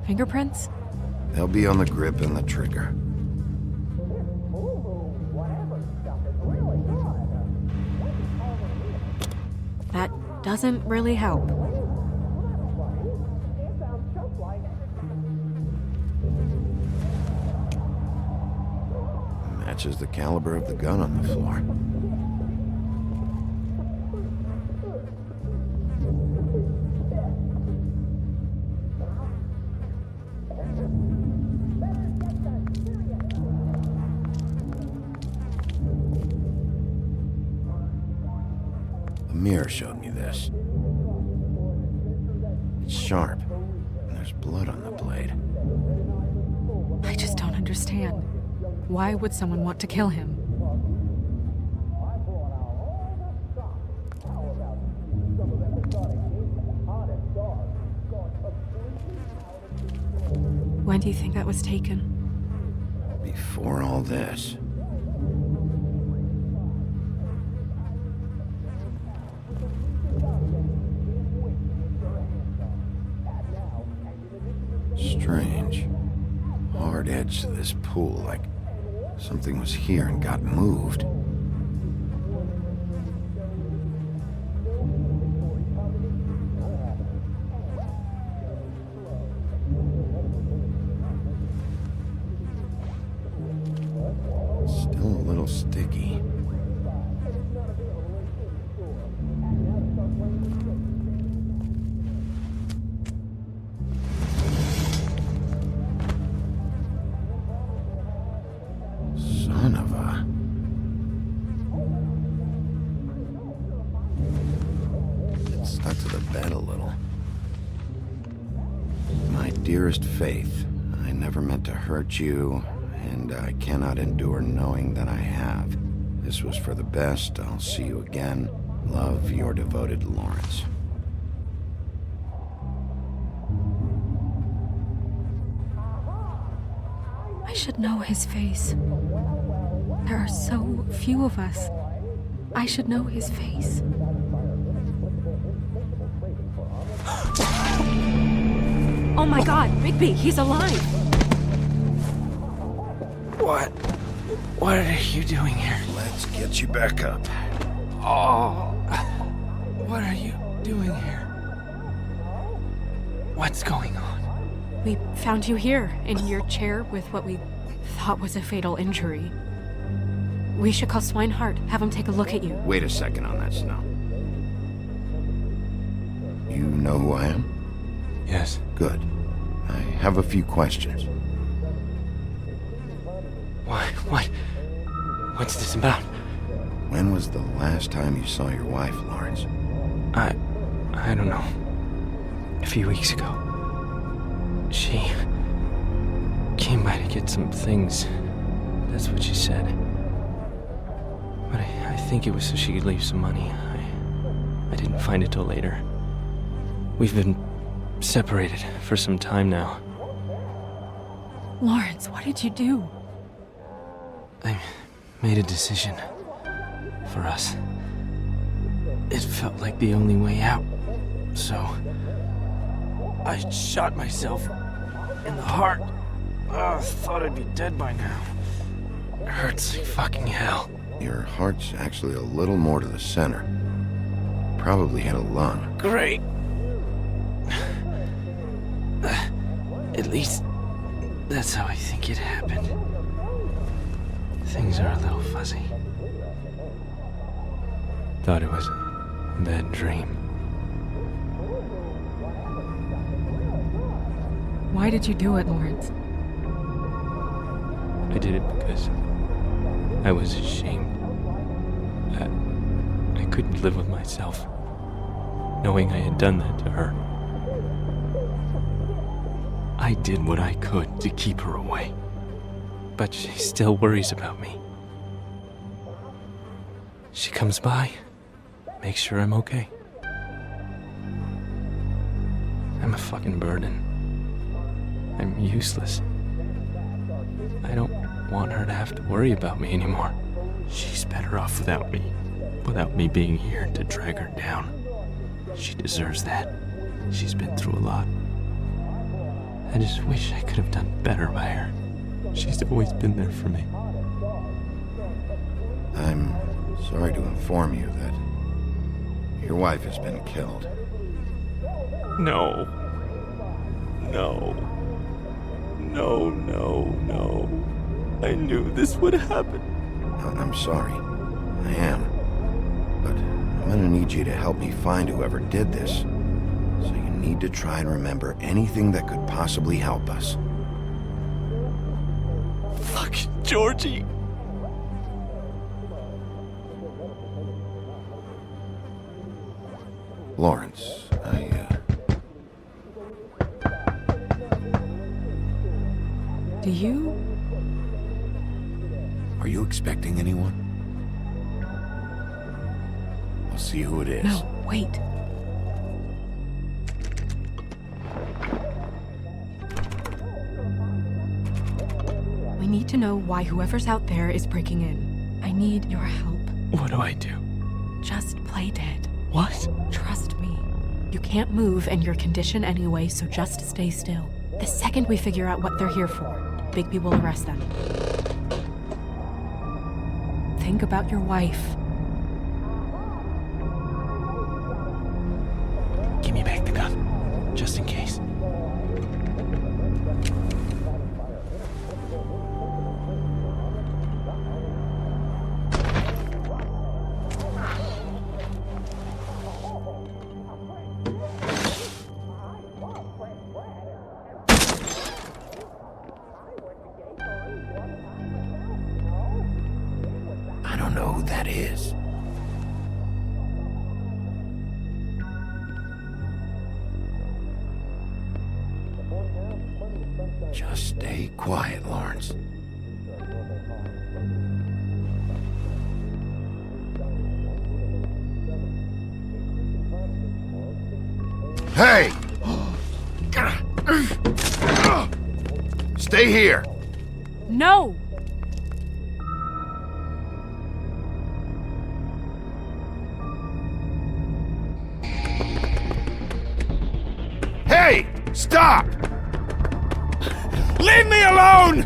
Fingerprints? They'll be on the grip and the trigger. That doesn't really help. Matches the caliber of the gun on the floor. Amir showed me this. It's sharp, and there's blood on the blade. I just don't understand. Why would someone want to kill him? When do you think that was taken? Before all this. Strange. Hard edge to this pool, like something was here and got moved. Still a little sticky. Son of a... It stuck to the bed a little. My dearest Faith, I never meant to hurt you, and I cannot endure knowing that I have. This was for the best. I'll see you again. Love, your devoted Lawrence. I should know his face. There are so few of us. I should know his face. Oh my God, Bigby, he's alive! What are you doing here? Let's get you back up. Oh, what are you doing here? What's going on? We found you here, in your chair with what we thought was a fatal injury. We should call Swinehart, have him take a look at you. Wait a second on that, Snow. You know who I am? Yes. Good. I have a few questions. What's this about? When was the last time you saw your wife, Lawrence? I don't know. A few weeks ago. She came by to get some things. That's what she said. But I think it was so she could leave some money. I didn't find it till later. We've been separated for some time now. Lawrence, what did you do? I made a decision for us. It felt like the only way out, so I shot myself in the heart. Thought I'd be dead by now. It hurts like fucking hell. Your heart's actually a little more to the center. Probably hit a lung. Great. At least that's how I think it happened. Things are a little fuzzy. Thought it was a bad dream. Why did you do it, Lawrence? I did it because I was ashamed. I couldn't live with myself, knowing I had done that to her. I did what I could to keep her away, but she still worries about me. She comes by, makes sure I'm okay. I'm a fucking burden. I'm useless. I don't want her to have to worry about me anymore. She's better off without me. Without me being here to drag her down. She deserves that. She's been through a lot. I just wish I could have done better by her. She's always been there for me. I'm sorry to inform you that your wife has been killed. No. I knew this would happen. I'm sorry. I am. But I'm gonna need you to help me find whoever did this. So you need to try and remember anything that could possibly help us. Fuck, Georgie. Lawrence, Do you? Are you expecting anyone? I'll see who it is. No, wait. We need to know why whoever's out there is breaking in. I need your help. What do I do? Just play dead. What? Trust me. You can't move in your condition anyway, so just stay still. The second we figure out what they're here for, Bigby will arrest them. Think about your wife. Give me back the gun, just in case. I don't know who that is. Just stay quiet, Lawrence. Hey! Stay here! No! Hey! Stop! Leave me alone!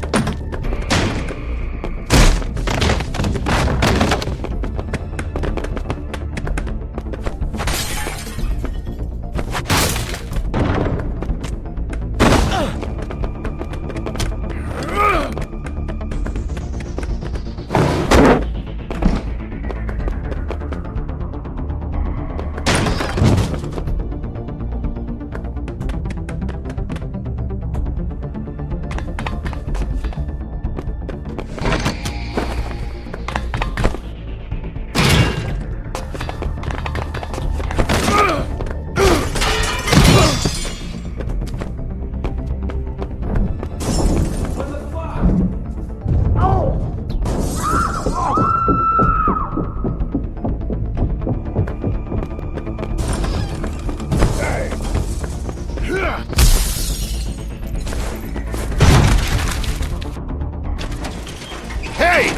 Hey!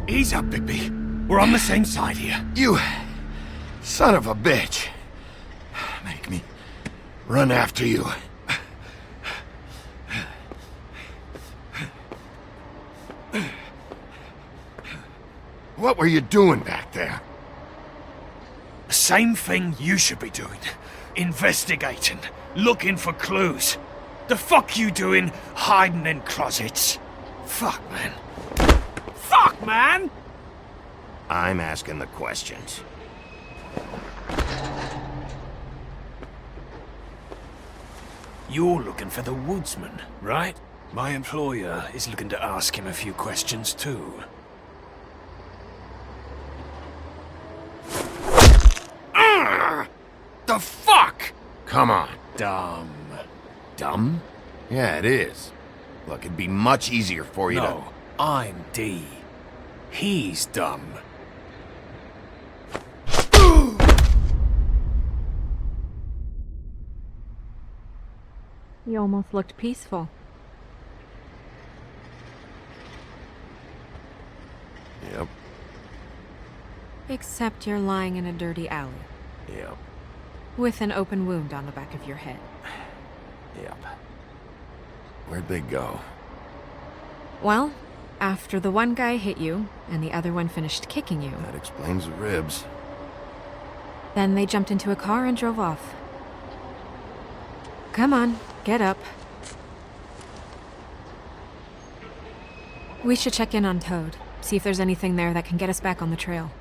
Ease up, Bigby. We're on the same side here. You son of a bitch. Make me run after you. What were you doing back there? The same thing you should be doing. Investigating. Looking for clues. The fuck you doing hiding in closets? Fuck, man. Fuck, man! I'm asking the questions. You're looking for the woodsman, right? My employer is looking to ask him a few questions too. The fuck? Come on. Dumb. Dumb? Yeah, it is. Look, it'd be much easier for you No, I'm D. He's dumb. You almost looked peaceful. to... Yep, Except you're lying in a dirty alley. yep, With an open wound on the back of your head. yep. Where'd they go? Well, after the one guy hit you, and the other one finished kicking you, That explains the ribs. then they jumped into a car and drove off. Come on, get up. We should check in on Toad, see if there's anything there that can get us back on the trail.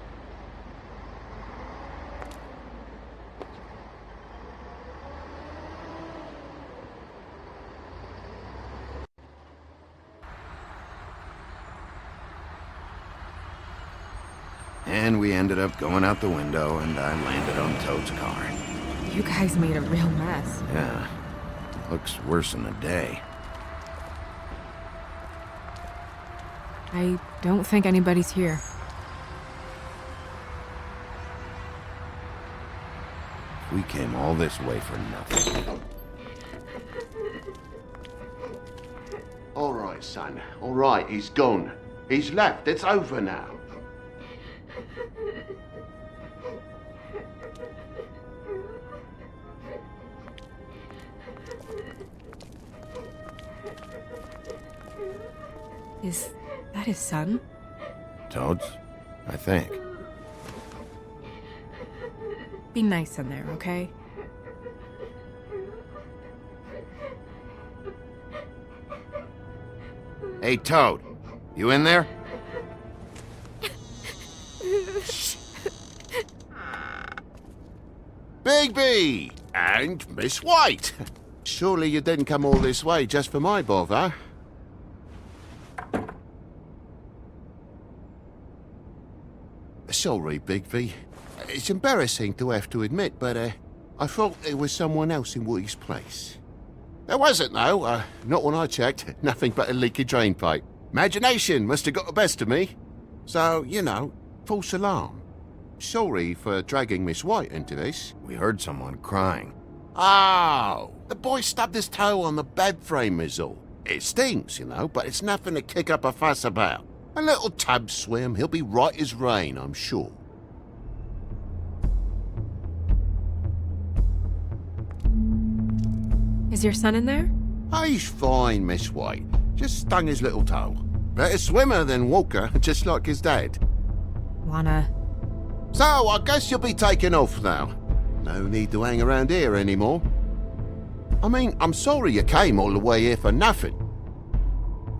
And we ended up going out the window, and I landed on Toad's car. You guys made a real mess. Yeah, looks worse than the day. I don't think anybody's here. We came all this way for nothing. All right, son. All right, he's gone. He's left. It's over now. Is that his son? Toad's? I think. Be nice in there, okay? Hey, Toad. You in there? Bigby! And Miss White! Surely you didn't come all this way just for my bother? Sorry, Bigby. It's embarrassing to have to admit, but I thought there was someone else in Woody's place. There wasn't, though. Not when I checked. Nothing but a leaky drain pipe. Imagination must have got the best of me. So, you know, false alarm. Sorry for dragging Miss White into this. We heard someone crying. Oh, the boy stubbed his toe on the bed frame is all. It stings, you know, but it's nothing to kick up a fuss about. A little tub swim, he'll be right as rain, I'm sure. Is your son in there? Oh, he's fine, Miss White. Just stung his little toe. Better swimmer than walker, just like his dad. Wanna... So, I guess you'll be taking off now. No need to hang around here anymore. I mean, I'm sorry you came all the way here for nothing.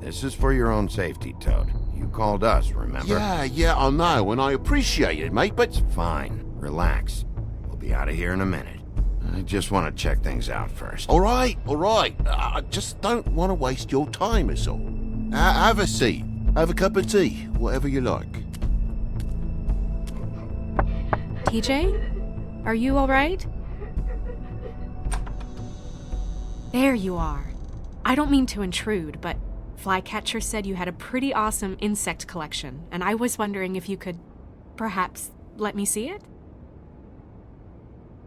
This is for your own safety, Toad. You called us, remember? Yeah, I know, and I appreciate it, mate, but... Fine. Relax. We'll be out of here in a minute. I just want to check things out first. All right. I just don't want to waste your time, is all. Have a seat. Have a cup of tea. Whatever you like. TJ? Are you alright? There you are. I don't mean to intrude, but Flycatcher said you had a pretty awesome insect collection, and I was wondering if you could, perhaps, let me see it?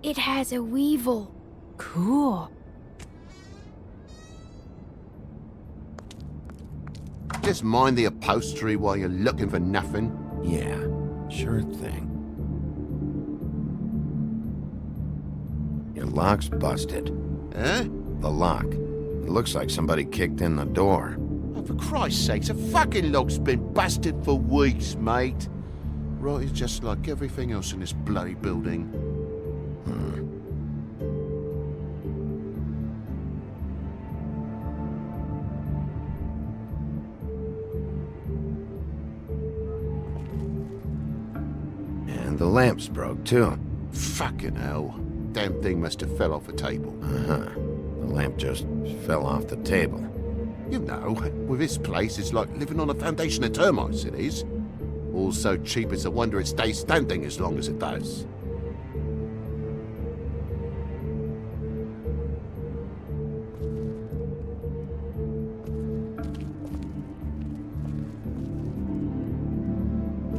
It has a weevil. Cool. Just mind the upholstery while you're looking for nothing. Yeah, sure thing. Your lock's busted. Eh? The lock. It looks like somebody kicked in the door. Oh, for Christ's sakes, a fucking lock's been busted for weeks, mate. Right, it's just like everything else in this bloody building. And the lamp's broke, too. Fucking hell. Damn thing must have fell off a table. Uh-huh. The lamp just fell off the table. You know, with this place, it's like living on a foundation of termites, it is. All so cheap it's a wonder it stays standing as long as it does.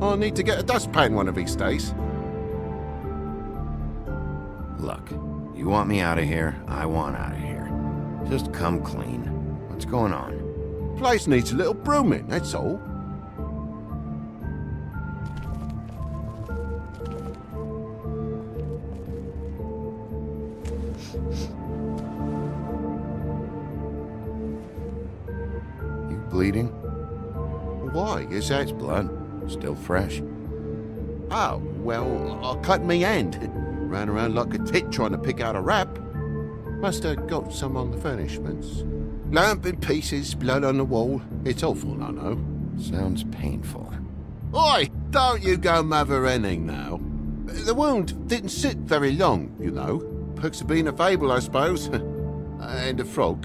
I need to get a dustpan one of these days. Look, you want me out of here, I want out of here. Just come clean. What's going on? Place needs a little brooming, that's all. You bleeding? Why? Is that... It's blood. Still fresh. Oh, well, I cut me hand. Ran around like a tit trying to pick out a wrap. Must have got some on the furnishments. Lamp in pieces, blood on the wall. It's awful, I know. Sounds painful. Oi! Don't you go mother henning now. The wound didn't sit very long, you know. Perks of being a fable, I suppose. And a frog.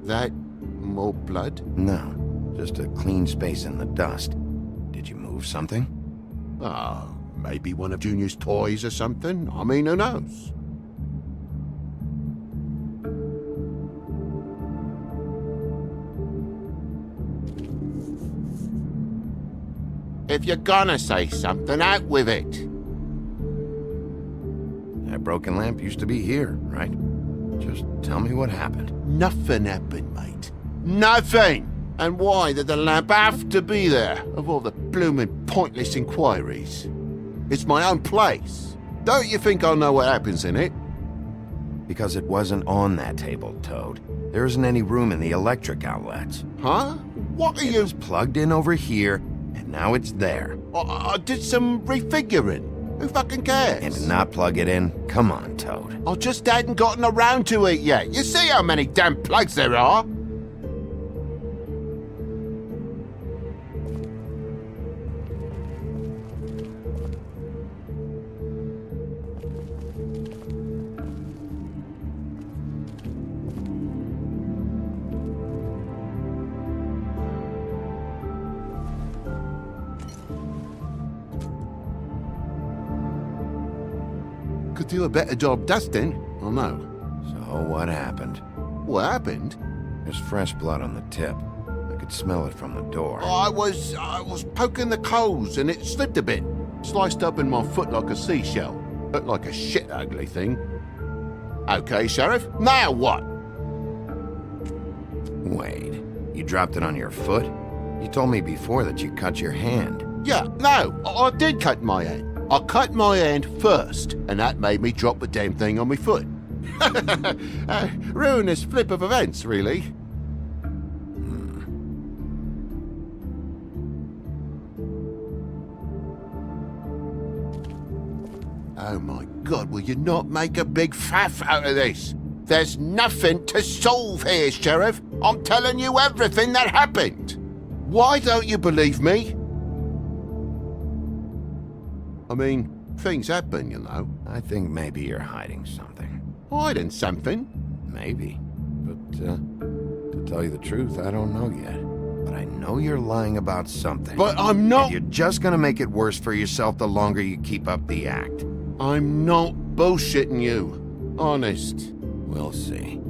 That more blood? No, just a clean space in the dust. Did you move something? Ah, maybe one of Junior's toys or something. I mean, who knows? If you're gonna say something, out with it. That broken lamp used to be here, right? Just tell me what happened. Nothing happened, mate. Nothing! And why did the lamp have to be there, of all the bloomin' pointless inquiries? It's my own place. Don't you think I'll know what happens in it? Because it wasn't on that table, Toad. There isn't any room in the electric outlets. Huh? What are you... It was plugged in over here, and now it's there. I did some refiguring. Who fucking cares? And to not plug it in? Come on, Toad. I just hadn't gotten around to it yet. You see how many damn plugs there are? Could do a better job dusting, I know. So what happened? What happened? There's fresh blood on the tip. I could smell it from the door. I was poking the coals and it slipped a bit. Sliced up in my foot like a seashell. Looked like a shit ugly thing. Okay, Sheriff, now what? Wait, you dropped it on your foot? You told me before that you cut your hand. Yeah, no, I did cut my hand. I cut my hand first, and that made me drop the damn thing on my foot. Ruinous flip of events, really. Oh my God, will you not make a big faff out of this? There's nothing to solve here, Sheriff. I'm telling you everything that happened. Why don't you believe me? I mean, things happen, you know. I think maybe you're hiding something. Hiding something? Maybe. But, to tell you the truth, I don't know yet. But I know you're lying about something. But I'm not... And you're just gonna make it worse for yourself the longer you keep up the act. I'm not bullshitting you. Honest. We'll see.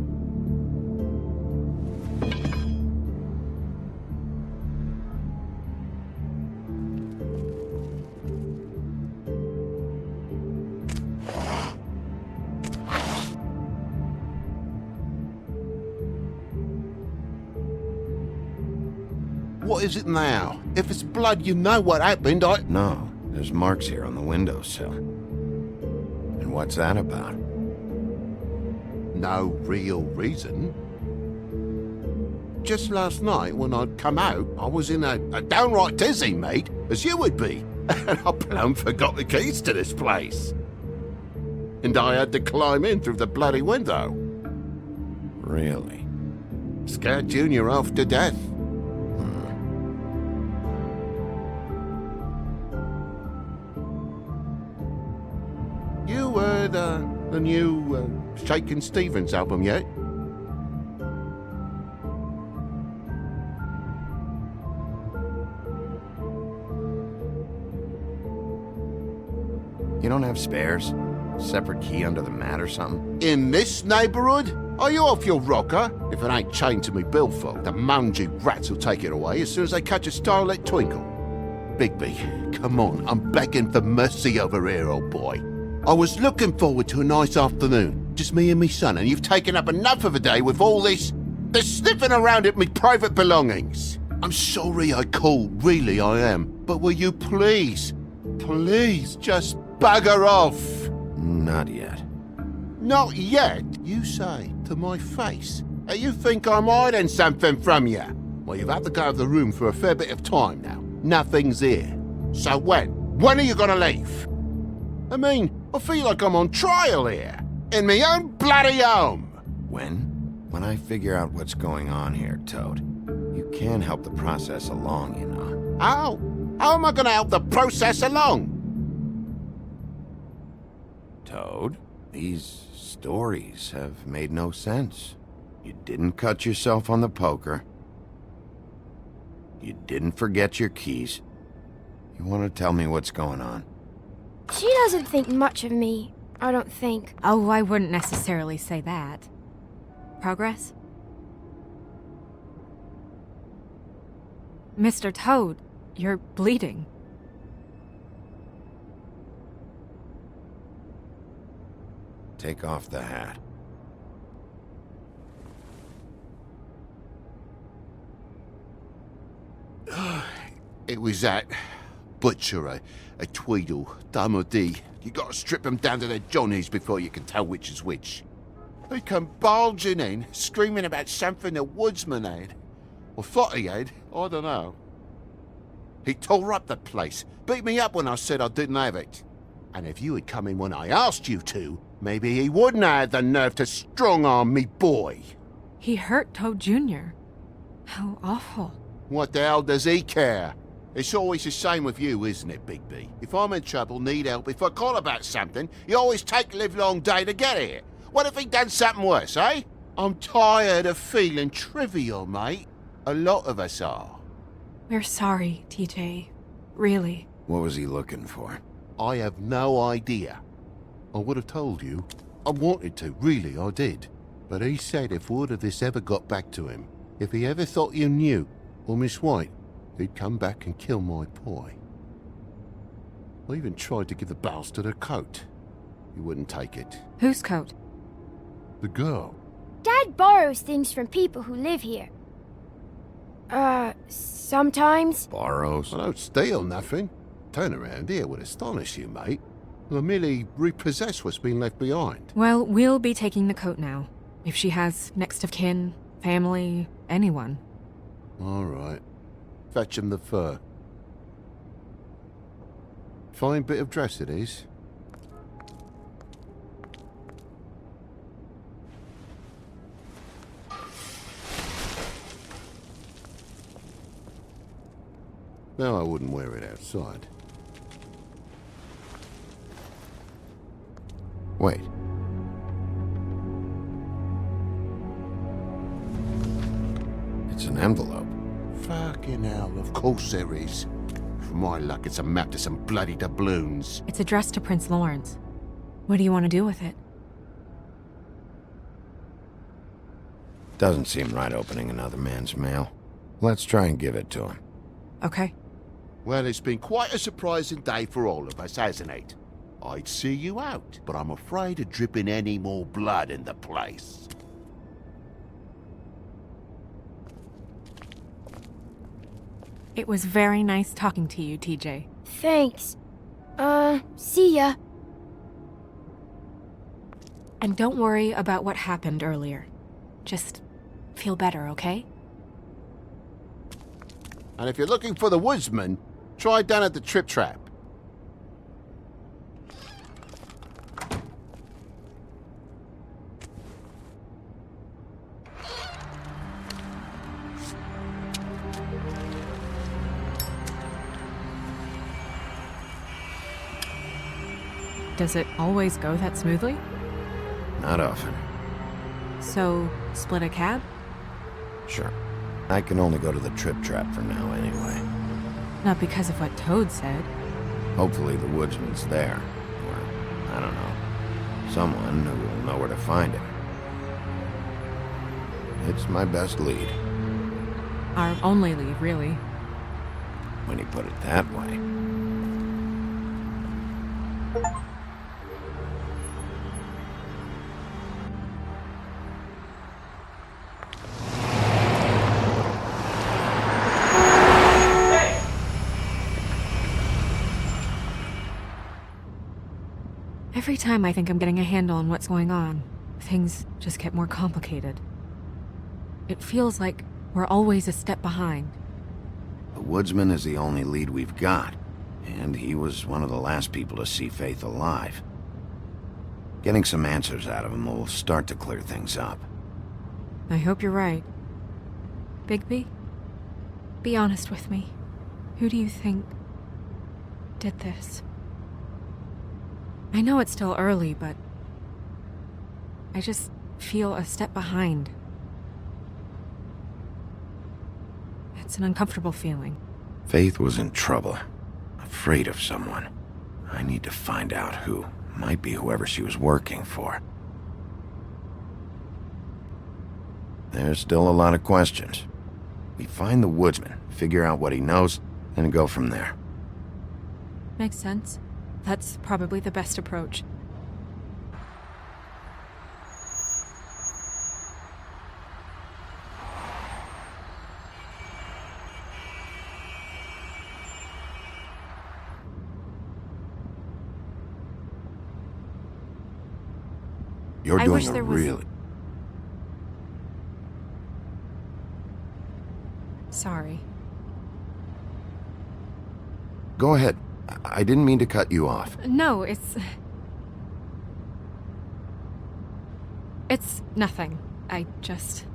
What is it now? If it's blood, you know what happened. No, there's marks here on the windowsill. And what's that about? No real reason. Just last night, when I'd come out, I was in a downright tizzy, mate, as you would be. And I plumb forgot the keys to this place. And I had to climb in through the bloody window. Really? Scared Junior off to death. You heard the new Shakin' Stevens album yet? You don't have spares? Separate key under the mat or something? In this neighborhood? Are you off your rocker? If it ain't chained to me billfold, the mangy rats will take it away as soon as they catch a starlit twinkle. Bigby, come on, I'm begging for mercy over here, old boy. I was looking forward to a nice afternoon, just me and me son, and you've taken up enough of a day with all this sniffing around at me private belongings. I'm sorry I called, really I am, but will you please just bugger off? Not yet. Not yet, you say, to my face. You think I'm hiding something from you? Well, you've had to go out of the room for a fair bit of time now. Nothing's here. So when? When are you gonna leave? I mean, I feel like I'm on trial here. In my own bloody home. When? When I figure out what's going on here, Toad. You can help the process along, you know. How? How am I gonna help the process along? Toad, these stories have made no sense. You didn't cut yourself on the poker. You didn't forget your keys. You want to tell me what's going on? She doesn't think much of me, I don't think. Oh, I wouldn't necessarily say that. Progress? Mr. Toad, you're bleeding. Take off the hat. It was that butcher, a Tweedle, Dumodee. You gotta strip 'em down to their johnnies before you can tell which is which. He come bulging in, screaming about something the woodsman had. Or thought he had, I don't know. He tore up the place, beat me up when I said I didn't have it. And if you had come in when I asked you to, maybe he wouldn't have had the nerve to strong-arm me boy. He hurt Toad Jr. How awful. What the hell does he care? It's always the same with you, isn't it, Bigby? If I'm in trouble, need help, if I call about something, you always take a livelong day to get here. What if he done something worse, eh? I'm tired of feeling trivial, mate. A lot of us are. We're sorry, TJ. Really. What was he looking for? I have no idea. I would have told you. I wanted to, really, I did. But he said if word of this ever got back to him, if he ever thought you knew, or Miss White, he'd come back and kill my boy. I even tried to give the bastard a coat. He wouldn't take it. Whose coat? The girl. Dad borrows things from people who live here. Sometimes. Borrows? I don't steal nothing. Turn around here would astonish you, mate. I merely repossess what's been left behind. Well, we'll be taking the coat now. If she has next of kin, family, anyone. All right. Fetch him the fur. Fine bit of dress it is. No, I wouldn't wear it outside. Wait. It's an envelope. Fucking hell, of course there is. For my luck, it's a map to some bloody doubloons. It's addressed to Prince Lawrence. What do you want to do with it? Doesn't seem right opening another man's mail. Let's try and give it to him. Okay. Well, it's been quite a surprising day for all of us, hasn't it? I'd see you out, but I'm afraid of dripping any more blood in the place. It was very nice talking to you, TJ. Thanks. See ya. And don't worry about what happened earlier. Just feel better, okay? And if you're looking for the woodsman, try down at the Trip Trap. Does it always go that smoothly? Not often. So, split a cab? Sure. I can only go to the Trip Trap for now anyway. Not because of what Toad said. Hopefully the woodsman's there. Or, I don't know. Someone who will know where to find him. It's my best lead. Our only lead, really. When you put it that way. Every time I think I'm getting a handle on what's going on, things just get more complicated. It feels like we're always a step behind. The woodsman is the only lead we've got, and he was one of the last people to see Faith alive. Getting some answers out of him will start to clear things up. I hope you're right. Bigby? Be honest with me. Who do you think did this? I know it's still early, but I just feel a step behind. It's an uncomfortable feeling. Faith was in trouble, afraid of someone. I need to find out who. Might be whoever she was working for. There's still a lot of questions. We find the woodsman, figure out what he knows, and go from there. Makes sense. That's probably the best approach. You're I doing wish a there was- really... Sorry. Go ahead. I didn't mean to cut you off. No, it's nothing. I just...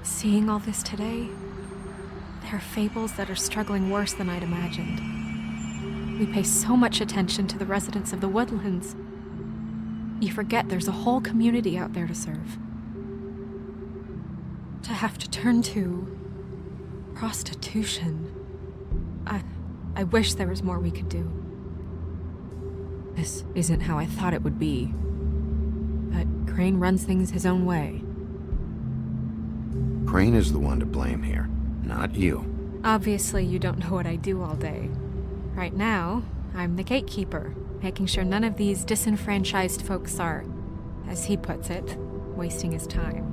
Seeing all this today, there are fables that are struggling worse than I'd imagined. We pay so much attention to the residents of the woodlands. You forget there's a whole community out there to serve. To have to turn to prostitution. I wish there was more we could do. This isn't how I thought it would be. But Crane runs things his own way. Crane is the one to blame here, not you. Obviously, you don't know what I do all day. Right now, I'm the gatekeeper, making sure none of these disenfranchised folks are, as he puts it, wasting his time.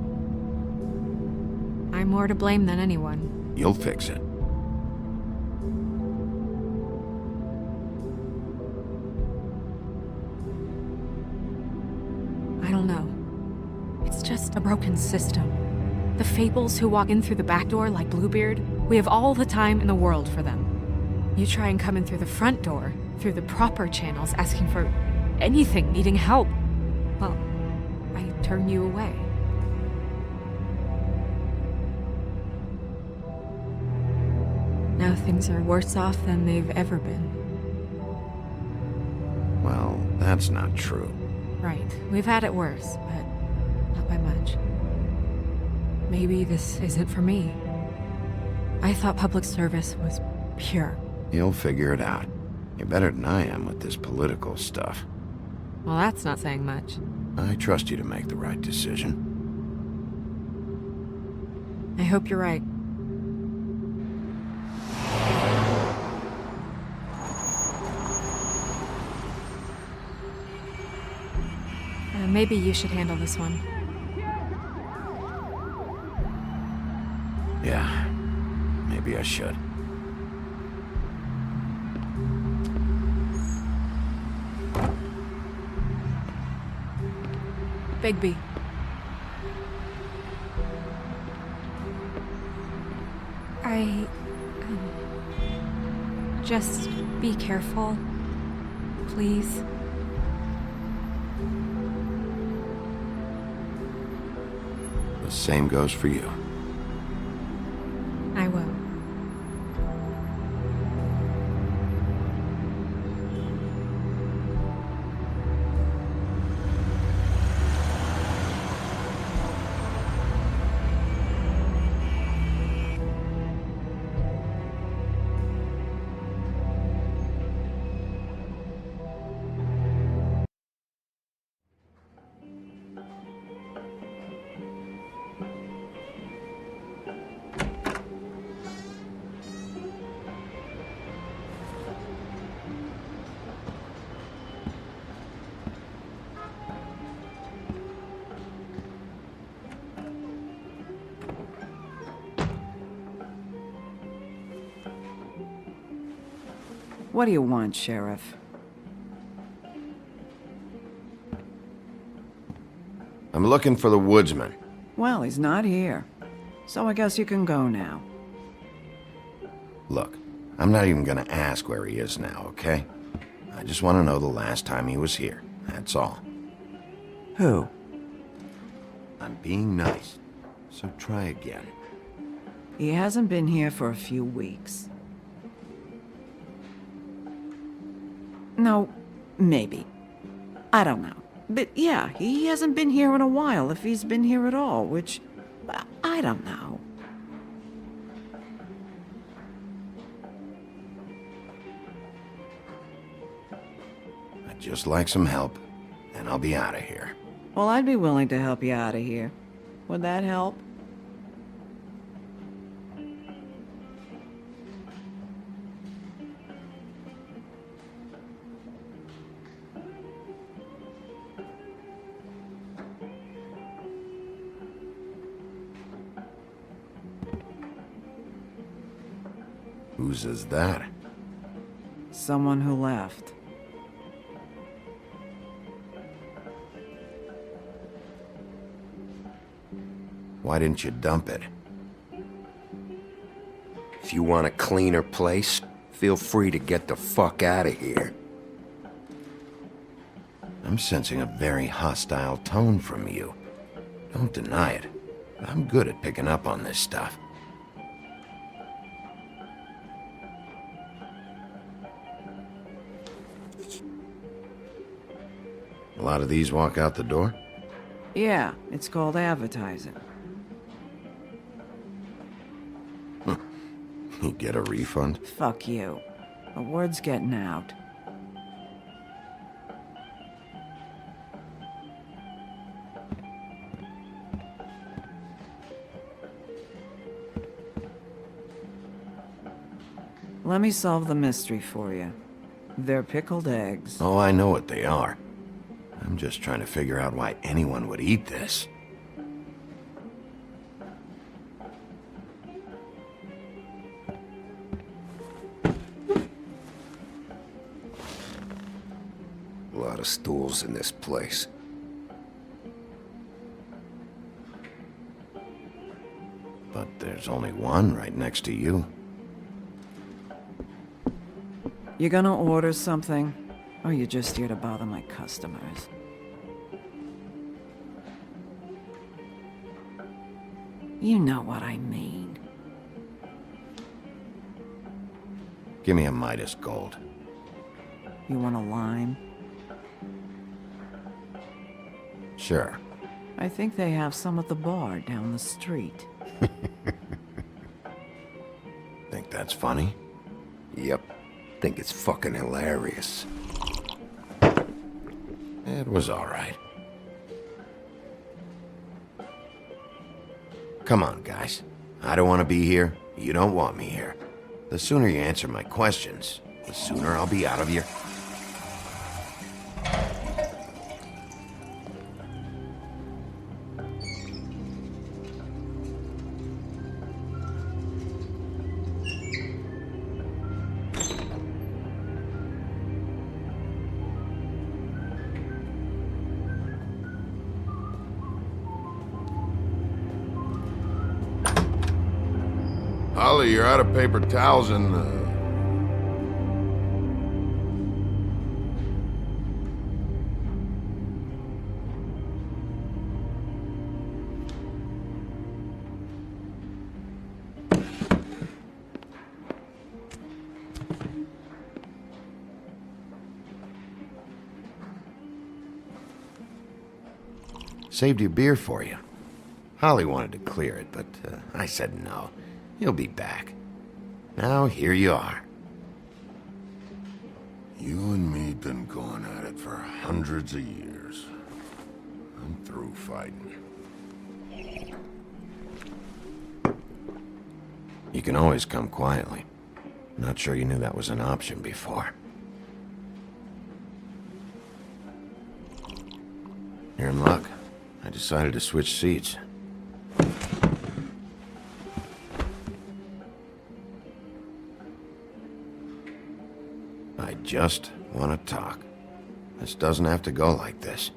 I'm more to blame than anyone. You'll fix it. I don't know. It's just a broken system. The fables who walk in through the back door like Bluebeard, we have all the time in the world for them. You try and come in through the front door, through the proper channels, asking for anything, needing help. Well, I turn you away. Now things are worse off than they've ever been. Well, that's not true. Right. We've had it worse, but not by much. Maybe this isn't for me. I thought public service was pure. You'll figure it out. You're better than I am with this political stuff. Well, that's not saying much. I trust you to make the right decision. I hope you're right. Maybe you should handle this one. Yeah, maybe I should. Bigby. Just be careful, please. The same goes for you. I will. What do you want, Sheriff? I'm looking for the woodsman. Well, he's not here. So I guess you can go now. Look, I'm not even gonna ask where he is now, okay? I just want to know the last time he was here. That's all. Who? I'm being nice, so try again. He hasn't been here for a few weeks. No, maybe. I don't know. But yeah, he hasn't been here in a while, if he's been here at all, which... I don't know. I'd just like some help, and I'll be out of here. Well, I'd be willing to help you out of here. Would that help? Whose is that? Someone who left. Why didn't you dump it? If you want a cleaner place, feel free to get the fuck out of here. I'm sensing a very hostile tone from you. Don't deny it. I'm good at picking up on this stuff. A lot of these walk out the door? Yeah, it's called advertising. You get a refund? Fuck you. The word's getting out. Let me solve the mystery for you. They're pickled eggs. Oh, I know what they are. I'm just trying to figure out why anyone would eat this. A lot of stools in this place. But there's only one right next to you. You gonna order something? Or you just here to bother my customers? You know what I mean. Give me a Midas Gold. You want a lime? Sure. I think they have some at the bar down the street. Think that's funny? Yep. Think it's fucking hilarious. It was all right. Come on, guys. I don't want to be here. You don't want me here. The sooner you answer my questions, the sooner I'll be out of your... Holly, you're out of paper towels and, Saved your beer for you. Holly wanted to clear it, but I said no. He'll be back. Now, here you are. You and me been going at it for hundreds of years. I'm through fighting. You can always come quietly. Not sure you knew that was an option before. You're in luck. I decided to switch seats. just want to talk. This doesn't have to go like this.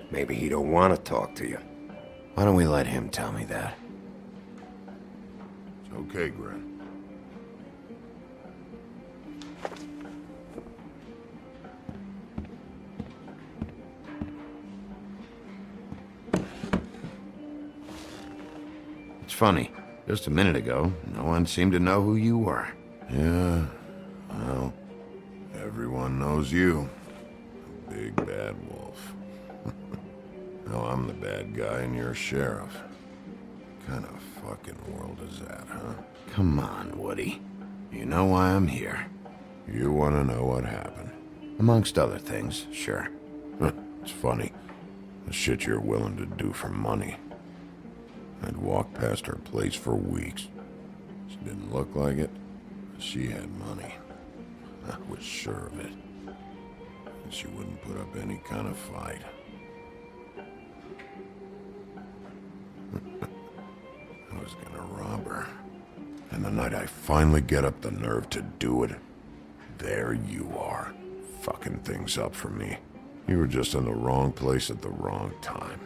Maybe he don't want to talk to you. Why don't we let him tell me that? It's okay, Gren. It's funny. Just a minute ago, no one seemed to know who you were. Yeah, well, everyone knows you. The big bad wolf. Now I'm the bad guy and you're sheriff. What kind of fucking world is that, huh? Come on, Woody. You know why I'm here. You want to know what happened? Amongst other things, sure. It's funny. The shit you're willing to do for money. I'd walked past her place for weeks. She didn't look like it, but she had money. I was sure of it. And she wouldn't put up any kind of fight. I was gonna rob her. And the night I finally get up the nerve to do it, there you are, fucking things up for me. You were just in the wrong place at the wrong time.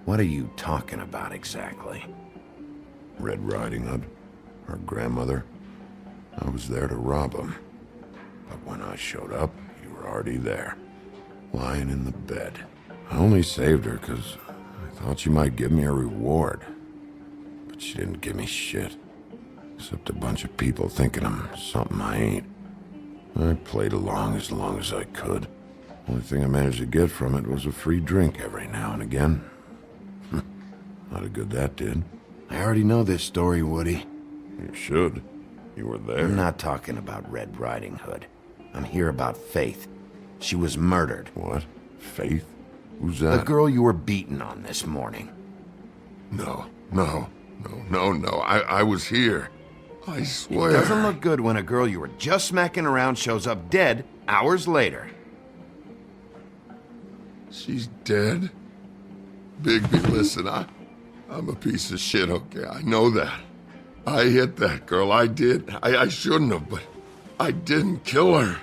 What are you talking about exactly? Red Riding Hood, her grandmother. I was there to rob him. But when I showed up, you were already there, lying in the bed. I only saved her because I thought she might give me a reward. But she didn't give me shit. Except a bunch of people thinking I'm something I ain't. I played along as I could. Only thing I managed to get from it was a free drink every now and again. Not a good that did. I already know this story, Woody. You should. You were there. I'm not talking about Red Riding Hood. I'm here about Faith. She was murdered. What? Faith? Who's that? The girl you were beating on this morning. No. I was here. I swear. It doesn't look good when a girl you were just smacking around shows up dead hours later. She's dead? Bigby, listen, I'm a piece of shit, okay? I know that. I hit that girl, I did. I shouldn't have, but I didn't kill her.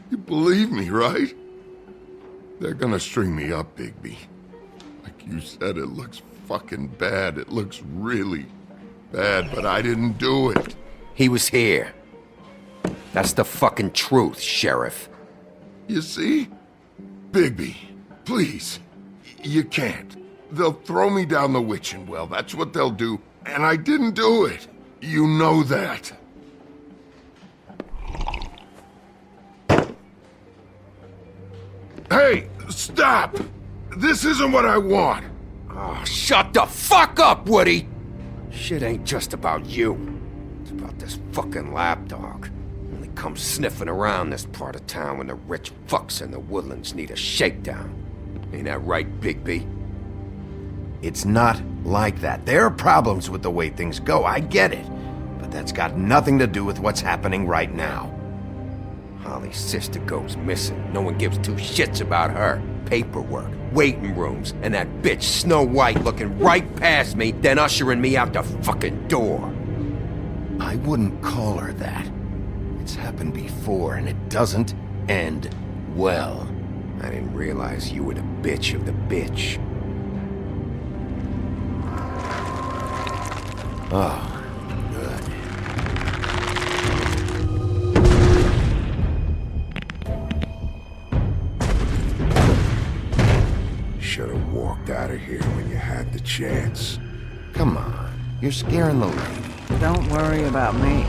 You believe me, right? They're gonna string me up, Bigby. Like you said, it looks fucking bad. It looks really bad, but I didn't do it. He was here. That's the fucking truth, Sheriff. You see? Bigby, please. You can't. They'll throw me down the witching well. That's what they'll do. And I didn't do it. You know that. Hey, stop! This isn't what I want. Oh, shut the fuck up, Woody! Shit ain't just about you. It's about this fucking lapdog. Only comes sniffing around this part of town when the rich fucks in the woodlands need a shakedown. Ain't that right, Bigby? It's not like that. There are problems with the way things go, I get it. But that's got nothing to do with what's happening right now. Holly's sister goes missing. No one gives two shits about her. Paperwork, waiting rooms, and that bitch Snow White looking right past me, then ushering me out the fucking door. I wouldn't call her that. It's happened before, and it doesn't end well. I didn't realize you were the bitch of the bitch. Oh, good. Should have walked out of here when you had the chance. Come on, you're scaring the lady. Don't worry about me.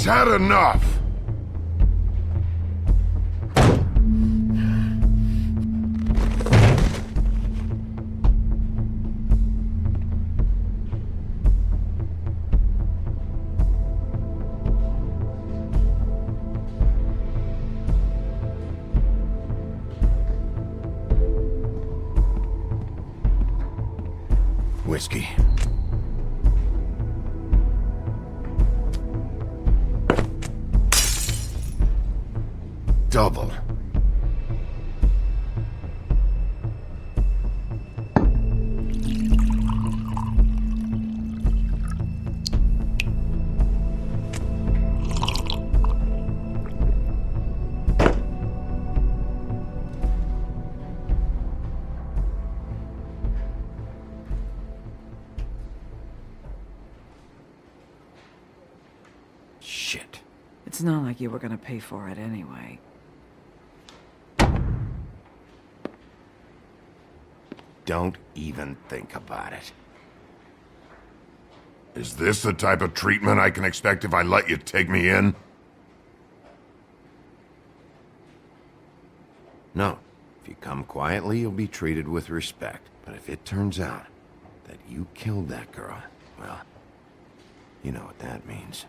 had enough! Whiskey. Double. Shit. It's not like you were gonna pay for it anyway. Don't even think about it. Is this the type of treatment I can expect if I let you take me in? No. If you come quietly, you'll be treated with respect. But if it turns out that you killed that girl, well, you know what that means.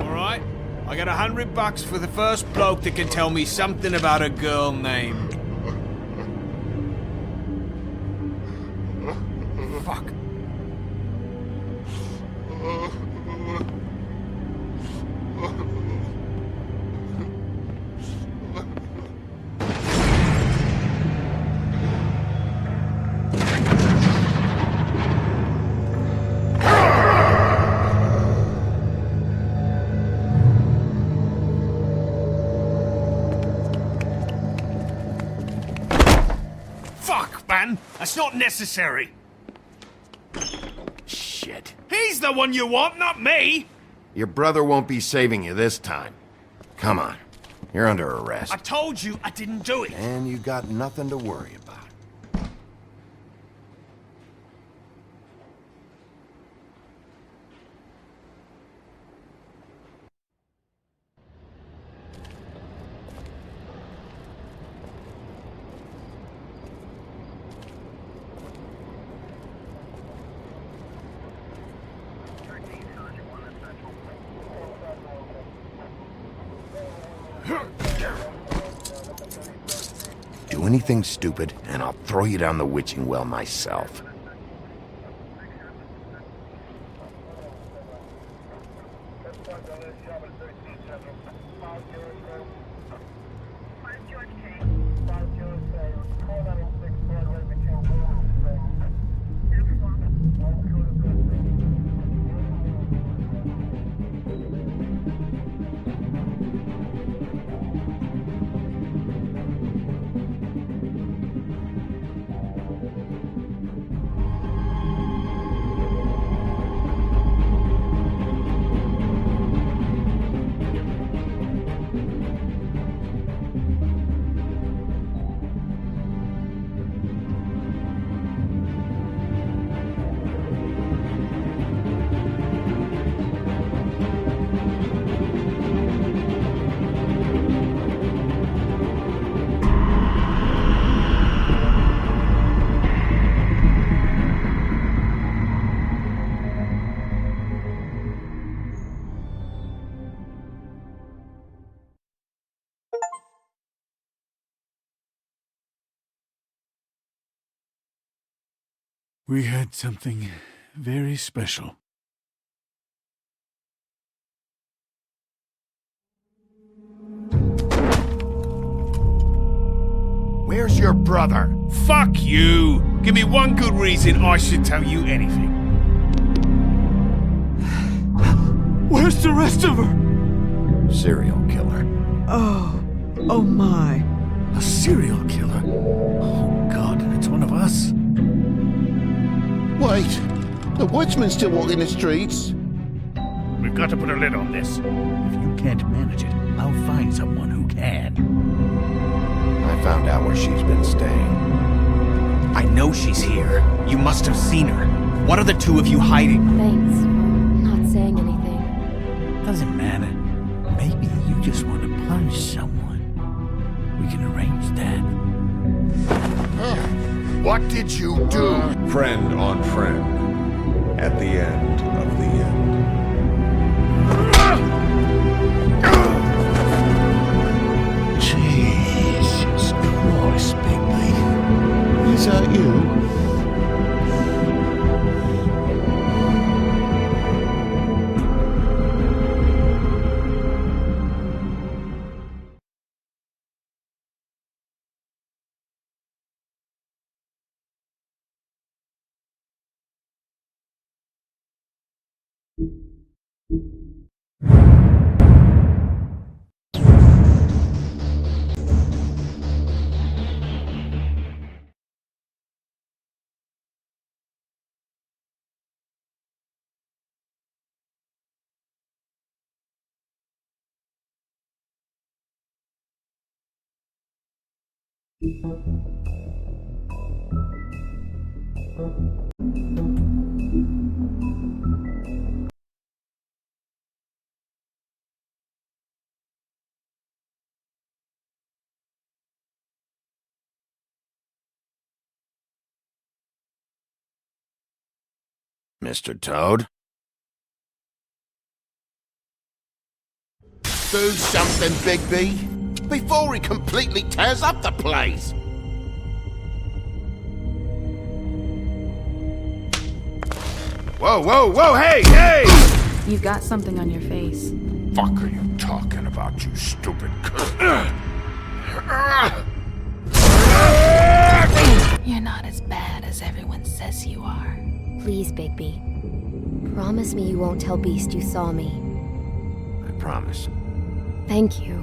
Alright, I got $100 for the first bloke that can tell me something about a girl named... Fuck. Fuck, man! That's not necessary! Shit. He's the one you want, not me! Your brother won't be saving you this time. Come on. You're under arrest. I told you I didn't do it! And you got nothing to worry about. Do anything stupid, and I'll throw you down the witching well myself. We had something very special. Where's your brother? Fuck you! Give me one good reason I should tell you anything. Where's the rest of her? Serial killer. Oh my. A serial killer? Oh God, it's one of us. Wait, the woodsman's still walking the streets. We've got to put a lid on this. If you can't manage it, I'll find someone who can. I found out where she's been staying. I know she's here. You must have seen her. What are the two of you hiding? Thanks for not saying anything. Doesn't matter. Maybe you just want to punish someone. We can arrange that. What did you do? Friend on friend. At the end of the end. Jesus Christ, Bigby. Is that you? Mr. Toad? Do something, Bigby, before he completely tears up the place. Whoa, whoa, whoa, hey, hey! You've got something on your face. Fuck are you talking about, you stupid You're not as bad as everyone says you are. Please, Bigby. Promise me you won't tell Beast you saw me. I promise. Thank you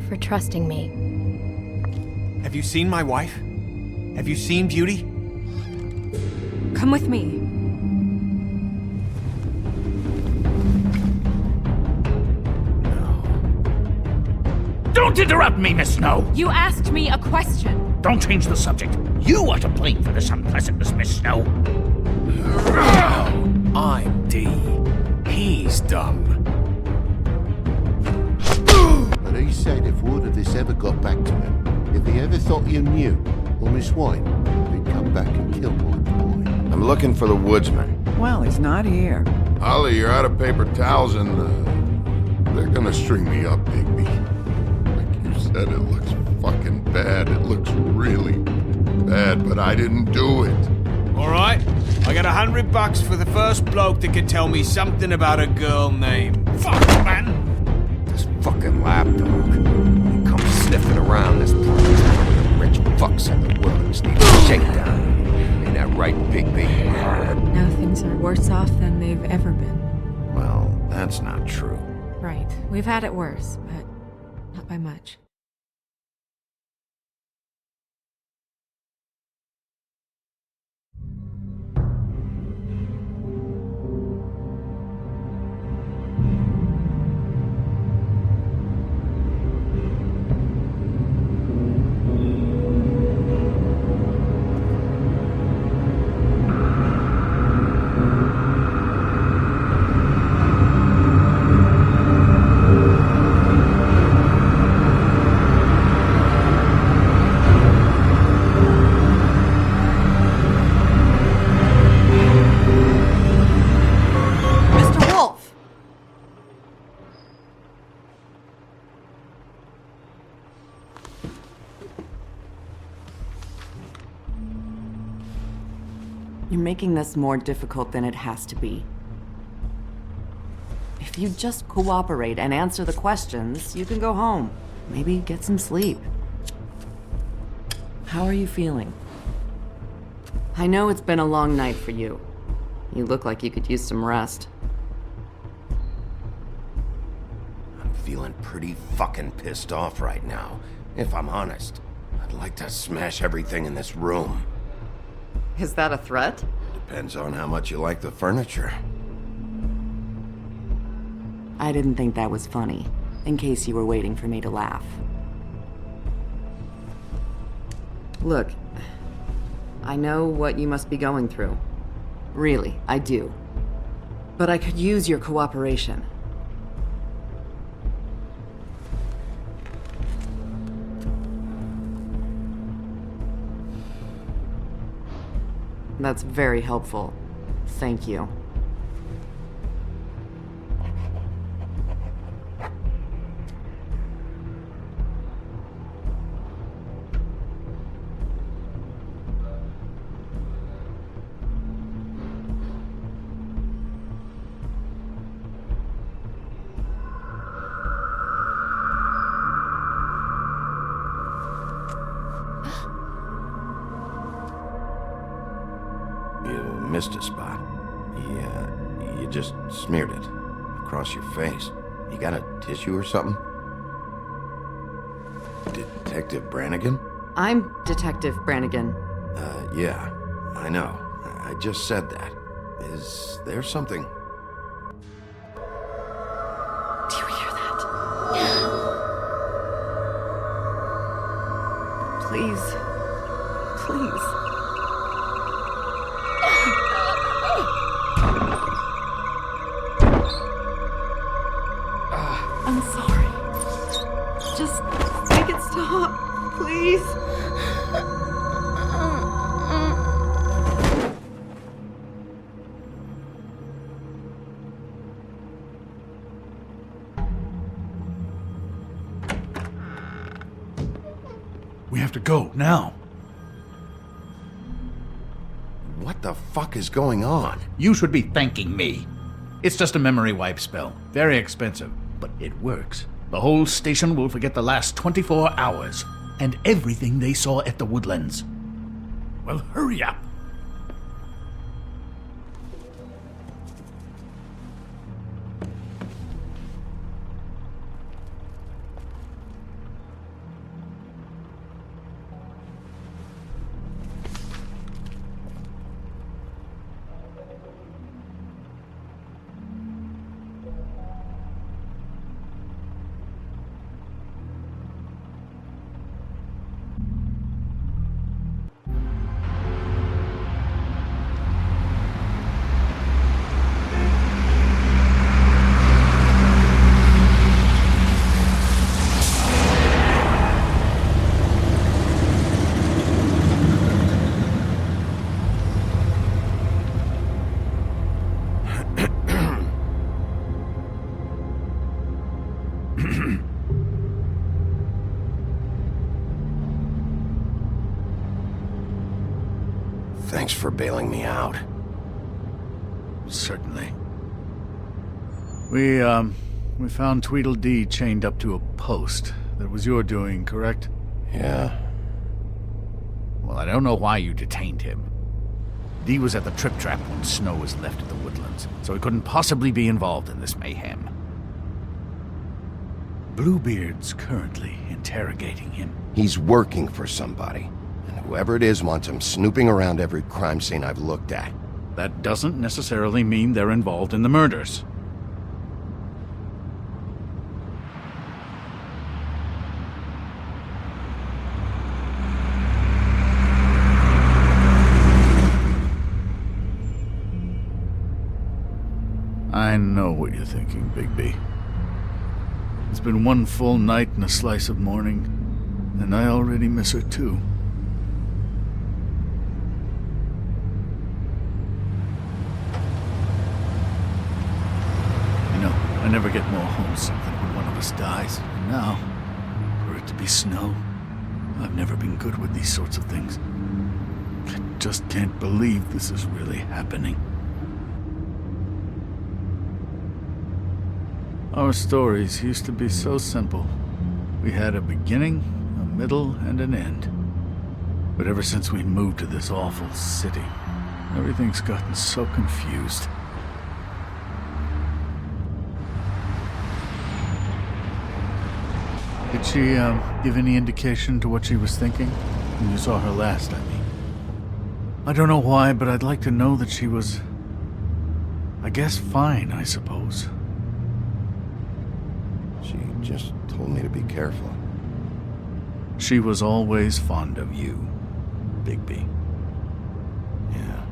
for trusting me. Have you seen my wife? Have you seen Beauty? Come with me. Don't interrupt me, Miss Snow! You asked me a question. Don't change the subject. You are to blame for this unpleasantness, Miss Snow. I'm D. He's dumb. But he said if word of this ever got back to him, if he ever thought you knew, or Miss White, he'd come back and kill my boy. I'm looking for the woodsman. Well, he's not here. Holly, you're out of paper towels and, they're gonna string me up, Bigby. Like you said, it looks fucking bad. It looks really bad, but I didn't do it. Alright, I got $100 for the first bloke that can tell me something about a girl named. Fuck, man! This fucking lapdog. He comes sniffing around this part of town with the rich fucks in the world just need a shakedown. Ain't that right, Bigby? Now things are worse off than they've ever been. Well, that's not true. Right. We've had it worse, but not by much. You're making this more difficult than it has to be. If you just cooperate and answer the questions, you can go home. Maybe get some sleep. How are you feeling? I know it's been a long night for you. You look like you could use some rest. I'm feeling pretty fucking pissed off right now, if I'm honest. I'd like to smash everything in this room. Is that a threat? Depends on how much you like the furniture. I didn't think that was funny, in case you were waiting for me to laugh. Look, I know what you must be going through. really, I do. But I could use your cooperation. That's very helpful. Thank you. You missed a spot. You just smeared it across your face. You got a tissue or something? Detective Brannigan? I'm Detective Brannigan. Yeah, I know. I just said that. Is there something? Do you hear that? Please. Please. I'm sorry. Just make it stop, please. We have to go, now. What the fuck is going on? You should be thanking me. It's just a memory wipe spell. Very expensive, but it works. The whole station will forget the last 24 hours, and everything they saw at the Woodlands. Well, hurry up. Thanks for bailing me out. Certainly. We found Tweedledee chained up to a post. That was your doing, correct? Yeah. Well, I don't know why you detained him. Dee was at the Trip Trap when Snow was left at the Woodlands, so he couldn't possibly be involved in this mayhem. Bluebeard's currently interrogating him. He's working for somebody. And whoever it is wants him snooping around every crime scene I've looked at. That doesn't necessarily mean they're involved in the murders. I know what you're thinking, Bigby. It's been one full night and a slice of morning, and I already miss her too. You know, I never get more homesick than when one of us dies. And now, for it to be Snow, I've never been good with these sorts of things. I just can't believe this is really happening. Our stories used to be so simple. We had a beginning, a middle, and an end. But ever since we moved to this awful city, everything's gotten so confused. Did she, give any indication to what she was thinking? When you saw her last, I mean. I don't know why, but I'd like to know that she was... I guess fine, I suppose. She just told me to be careful. She was always fond of you, Bigby. Yeah.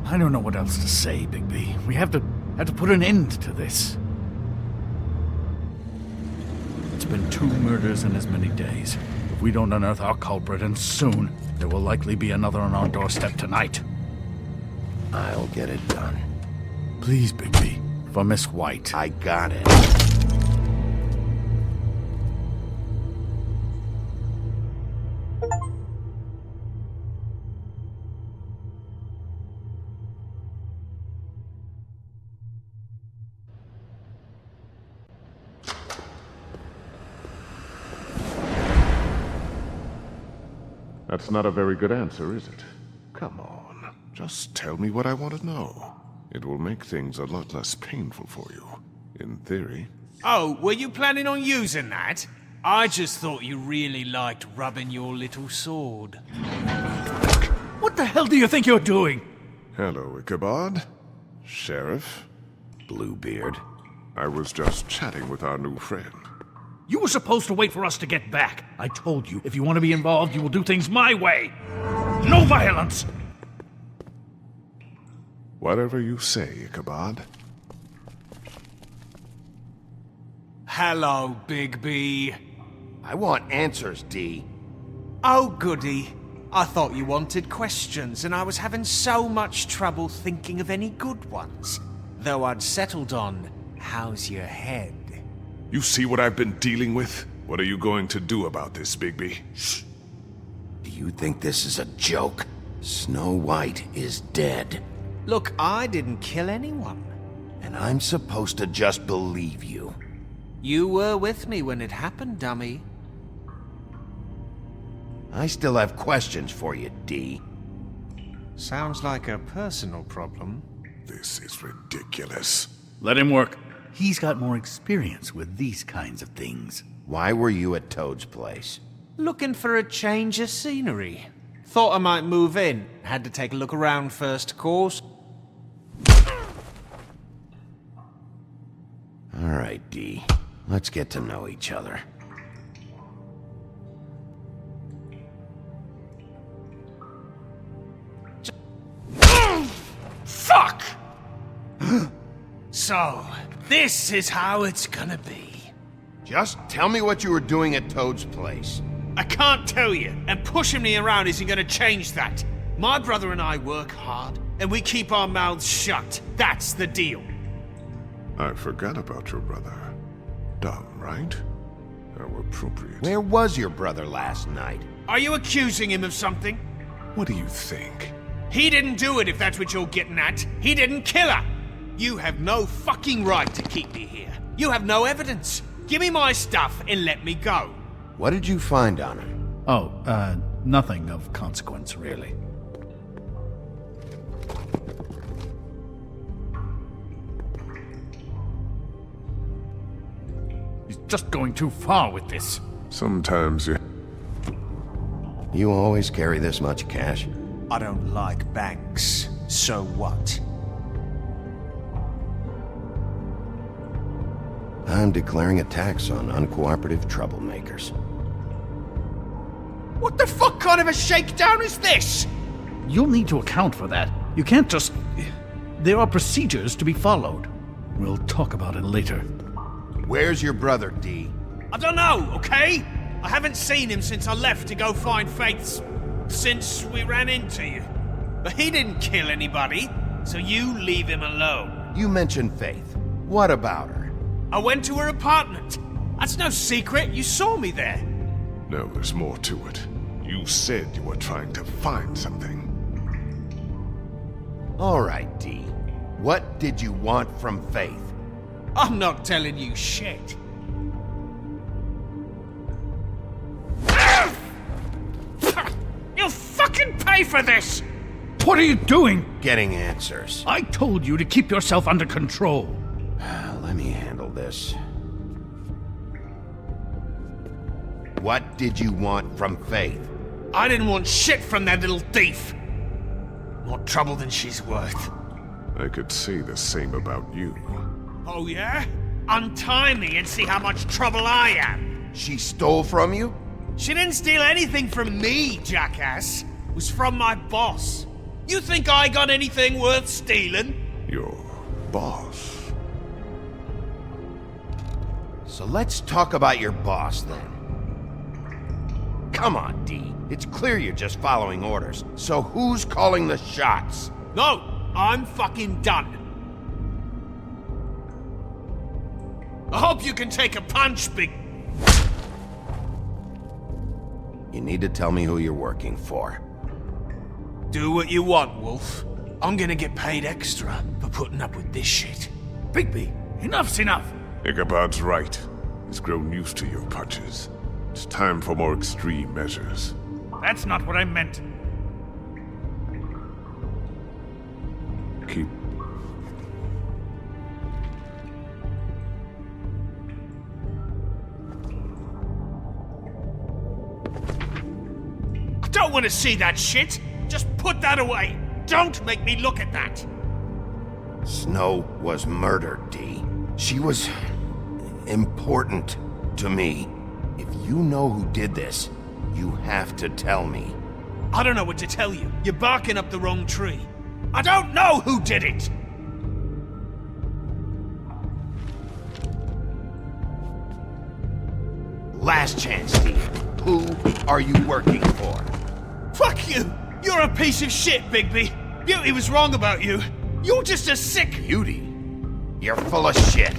I don't know what else to say, Bigby. We have to put an end to this. It's been 2 murders in as many days. If we don't unearth our culprit, and soon, there will likely be another on our doorstep tonight. I'll get it done. Please, Bigby. For Miss White. I got it. That's not a very good answer, is it? Come on, just tell me what I want to know. It will make things a lot less painful for you, in theory. Oh, were you planning on using that? I just thought you really liked rubbing your little sword. What the hell do you think you're doing? Hello, Ichabod. Sheriff. Bluebeard. I was just chatting with our new friend. You were supposed to wait for us to get back. I told you, if you want to be involved, you will do things my way. No violence! Whatever you say, Ichabod. Hello, Bigby. I want answers, D. Oh, goody. I thought you wanted questions, and I was having so much trouble thinking of any good ones. Though I'd settled on, how's your head? You see what I've been dealing with? What are you going to do about this, Bigby? Shh. Do you think this is a joke? Snow White is dead. Look, I didn't kill anyone. And I'm supposed to just believe you. You were with me when it happened, dummy. I still have questions for you, D. Sounds like a personal problem. This is ridiculous. Let him work. He's got more experience with these kinds of things. Why were you at Toad's place? Looking for a change of scenery. Thought I might move in. Had to take a look around first, of course. All right, D. Let's get to know each other. Fuck! So, this is how it's gonna be. Just tell me what you were doing at Toad's place. I can't tell you, and pushing me around isn't gonna change that. My brother and I work hard, and we keep our mouths shut. That's the deal. I forgot about your brother. Dumb, right? How appropriate. Where was your brother last night? Are you accusing him of something? What do you think? He didn't do it, if that's what you're getting at. He didn't kill her. You have no fucking right to keep me here. You have no evidence. Give me my stuff and let me go. What did you find on her? Oh, nothing of consequence, really. He's just going too far with this. Sometimes you... You always carry this much cash? I don't like banks. So what? I'm declaring a tax on uncooperative troublemakers. What the fuck kind of a shakedown is this? You'll need to account for that. You can't just... There are procedures to be followed. We'll talk about it later. Where's your brother, D? I don't know, okay? I haven't seen him since I left to go find Faith's... since we ran into you. But he didn't kill anybody, so you leave him alone. You mentioned Faith. What about her? I went to her apartment. That's no secret. You saw me there. No, there's more to it. You said you were trying to find something. All right, D. What did you want from Faith? I'm not telling you shit. You'll fucking pay for this! What are you doing? Getting answers. I told you to keep yourself under control. Let me handle this. What did you want from Faith? I didn't want shit from that little thief. More trouble than she's worth. I could say the same about you. Oh yeah? Untie me and see how much trouble I am. She stole from you? She didn't steal anything from me, jackass. It was from my boss. You think I got anything worth stealing? Your boss. So let's talk about your boss, then. Come on, D. It's clear you're just following orders. So who's calling the shots? No, I'm fucking done. I hope you can take a punch, big... You need to tell me who you're working for. Do what you want, Wolf. I'm gonna get paid extra for putting up with this shit. Bigby, enough's enough. Ichabod's right. He's grown used to your punches. It's time for more extreme measures. That's not what I meant. Keep... I don't want to see that shit! Just put that away! Don't make me look at that! Snow was murdered, D. She was... important to me. If you know who did this, you have to tell me. I don't know what to tell you. You're barking up the wrong tree. I don't know who did it! Last chance, Steve. Who are you working for? Fuck you! You're a piece of shit, Bigby! Beauty was wrong about you. You're just a sick... Beauty? You're full of shit.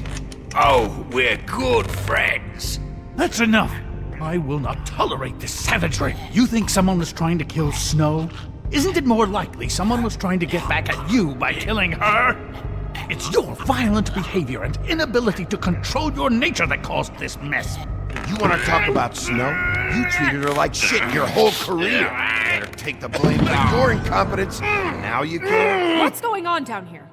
Oh, we're good friends. That's enough. I will not tolerate this savagery. You think someone was trying to kill Snow? Isn't it more likely someone was trying to get back at you by killing her? It's your violent behavior and inability to control your nature that caused this mess. You want to talk about Snow? You treated her like shit your whole career. Better take the blame for your incompetence. Now you can. What's going on down here?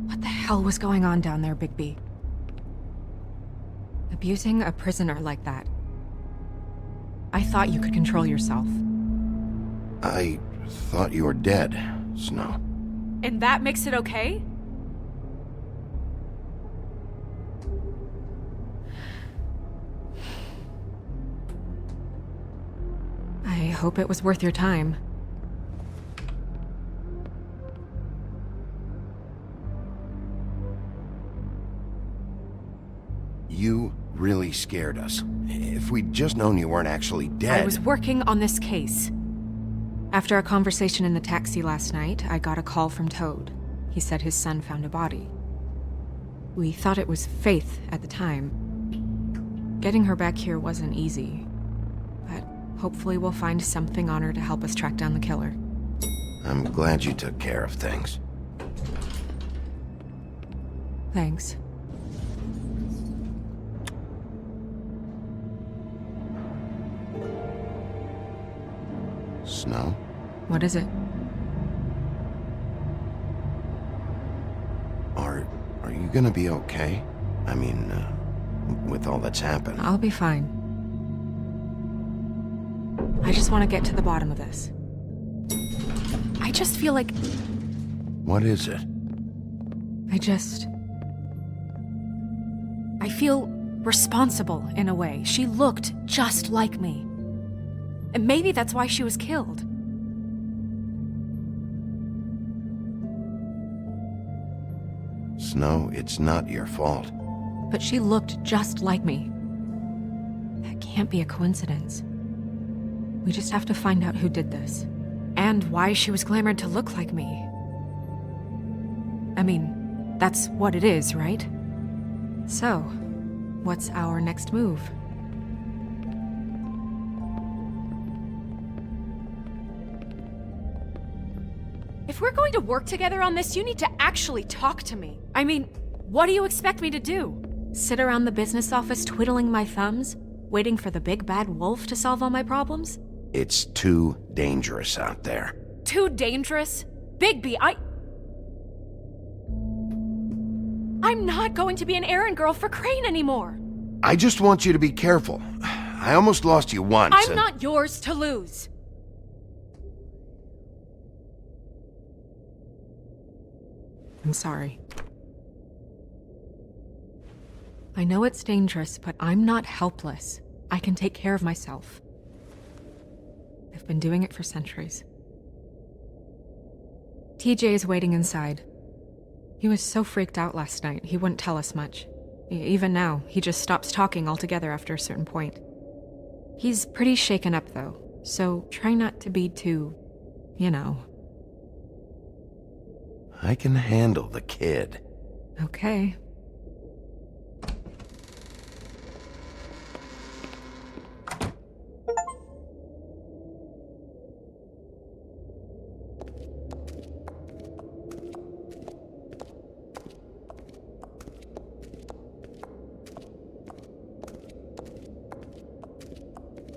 What the hell was going on down there, Bigby? Abusing a prisoner like that. I thought you could control yourself. I thought you were dead, Snow. And that makes it okay? I hope it was worth your time. You really scared us. If we'd just known you weren't actually dead... I was working on this case. After a conversation in the taxi last night, I got a call from Toad. He said his son found a body. We thought it was Faith at the time. Getting her back here wasn't easy. But hopefully we'll find something on her to help us track down the killer. I'm glad you took care of things. Thanks. Snow? What is it? Are you gonna be okay? I mean, with all that's happened. I'll be fine. I just want to get to the bottom of this. I just feel like... What is it? I feel responsible in a way. She looked just like me. And maybe that's why she was killed. Snow, it's not your fault. But she looked just like me. That can't be a coincidence. We just have to find out who did this. And why she was glamored to look like me. I mean, that's what it is, right? So, what's our next move? If we're going to work together on this, you need to actually talk to me. I mean, what do you expect me to do? Sit around the business office twiddling my thumbs, waiting for the big bad wolf to solve all my problems? It's too dangerous out there. Too dangerous? Bigby, I'm not going to be an errand girl for Crane anymore. I just want you to be careful. I almost lost you once. I'm not yours to lose. I'm sorry. I know it's dangerous, but I'm not helpless. I can take care of myself. I've been doing it for centuries. TJ is waiting inside. He was so freaked out last night, he wouldn't tell us much. Even now, he just stops talking altogether after a certain point. He's pretty shaken up, though, so try not to be too, you know. I can handle the kid. Okay.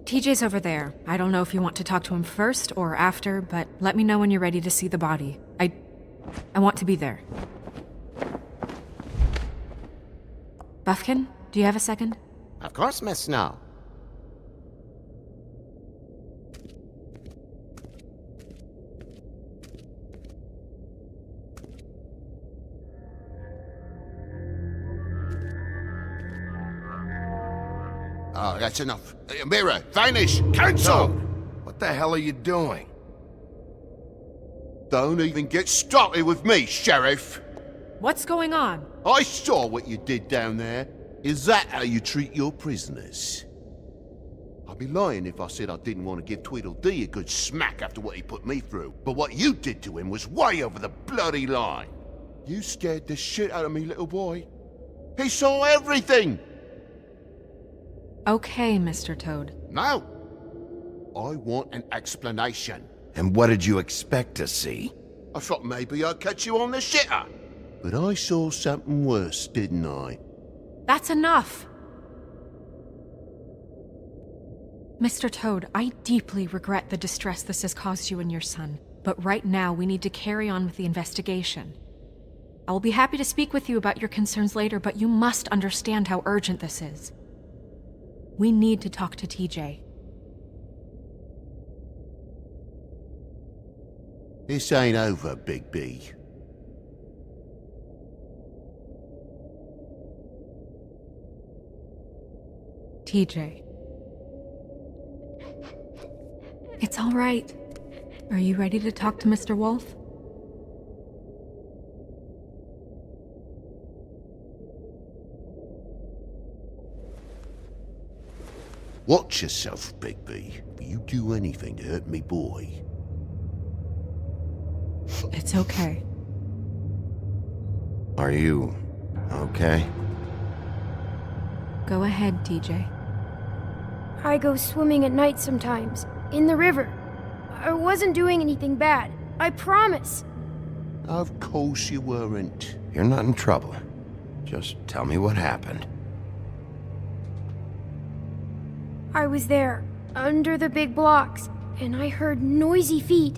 TJ's over there. I don't know if you want to talk to him first or after, but let me know when you're ready to see the body. I want to be there. Buffkin, do you have a second? Of course, Miss Snow. Oh, that's enough. Mira, vanish! Cancel! What the hell are you doing? Don't even get started with me, Sheriff! What's going on? I saw what you did down there. Is that how you treat your prisoners? I'd be lying if I said I didn't want to give Tweedledee a good smack after what he put me through. But what you did to him was way over the bloody line. You scared the shit out of me, little boy. He saw everything! Okay, Mr. Toad. No! I want an explanation. And what did you expect to see? I thought maybe I'd catch you on the shitter. But I saw something worse, didn't I? That's enough. Mr. Toad, I deeply regret the distress this has caused you and your son. But right now, we need to carry on with the investigation. I will be happy to speak with you about your concerns later, but you must understand how urgent this is. We need to talk to TJ. This ain't over, Bigby. TJ. It's all right. Are you ready to talk to Mr. Wolf? Watch yourself, Bigby. If you do anything to hurt me, boy. It's okay. Are you okay? Go ahead, TJ. I go swimming at night sometimes, in the river. I wasn't doing anything bad, I promise. Of course you weren't. You're not in trouble. Just tell me what happened. I was there, under the big blocks, and I heard noisy feet.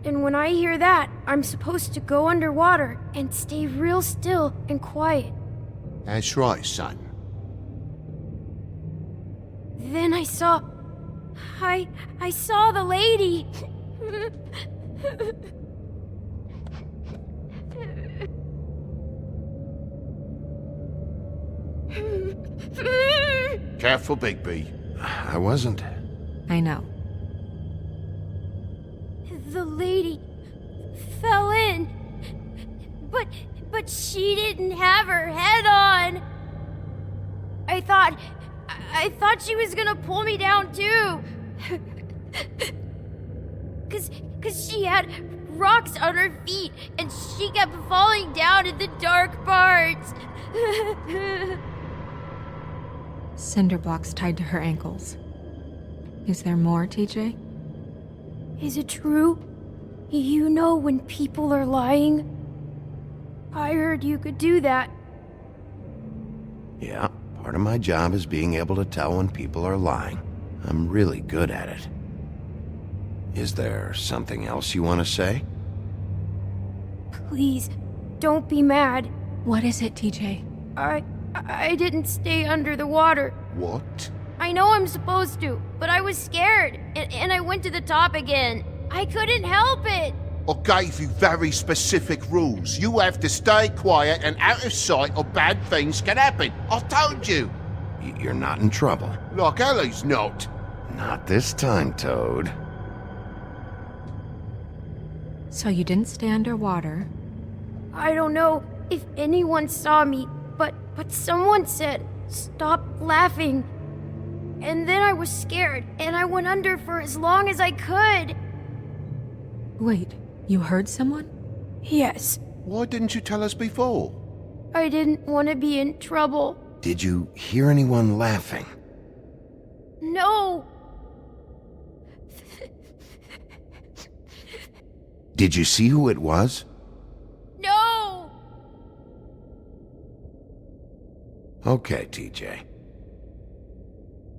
And when I hear that, I'm supposed to go underwater and stay real still and quiet. That's right, son. Then I saw... I saw the lady. Careful, Bigby. I wasn't. I know. The lady fell in. But But she didn't have her head on. I thought she was gonna pull me down too. Cause she had rocks on her feet and she kept falling down in the dark parts. Cinder blocks tied to her ankles. Is there more, TJ? Is it true? You know when people are lying? I heard you could do that. Yeah, part of my job is being able to tell when people are lying. I'm really good at it. Is there something else you want to say? Please, don't be mad. What is it, TJ? I didn't stay under the water. What? I know I'm supposed to, but I was scared, and I went to the top again. I couldn't help it. I gave you very specific rules. You have to stay quiet and out of sight or bad things can happen. I told you. You're not in trouble. Like Ellie's not. Not this time, Toad. So you didn't stay underwater? I don't know if anyone saw me, but someone said, "Stop laughing." And then I was scared, and I went under for as long as I could. Wait, you heard someone? Yes. Why didn't you tell us before? I didn't want to be in trouble. Did you hear anyone laughing? No. Did you see who it was? No. Okay, TJ.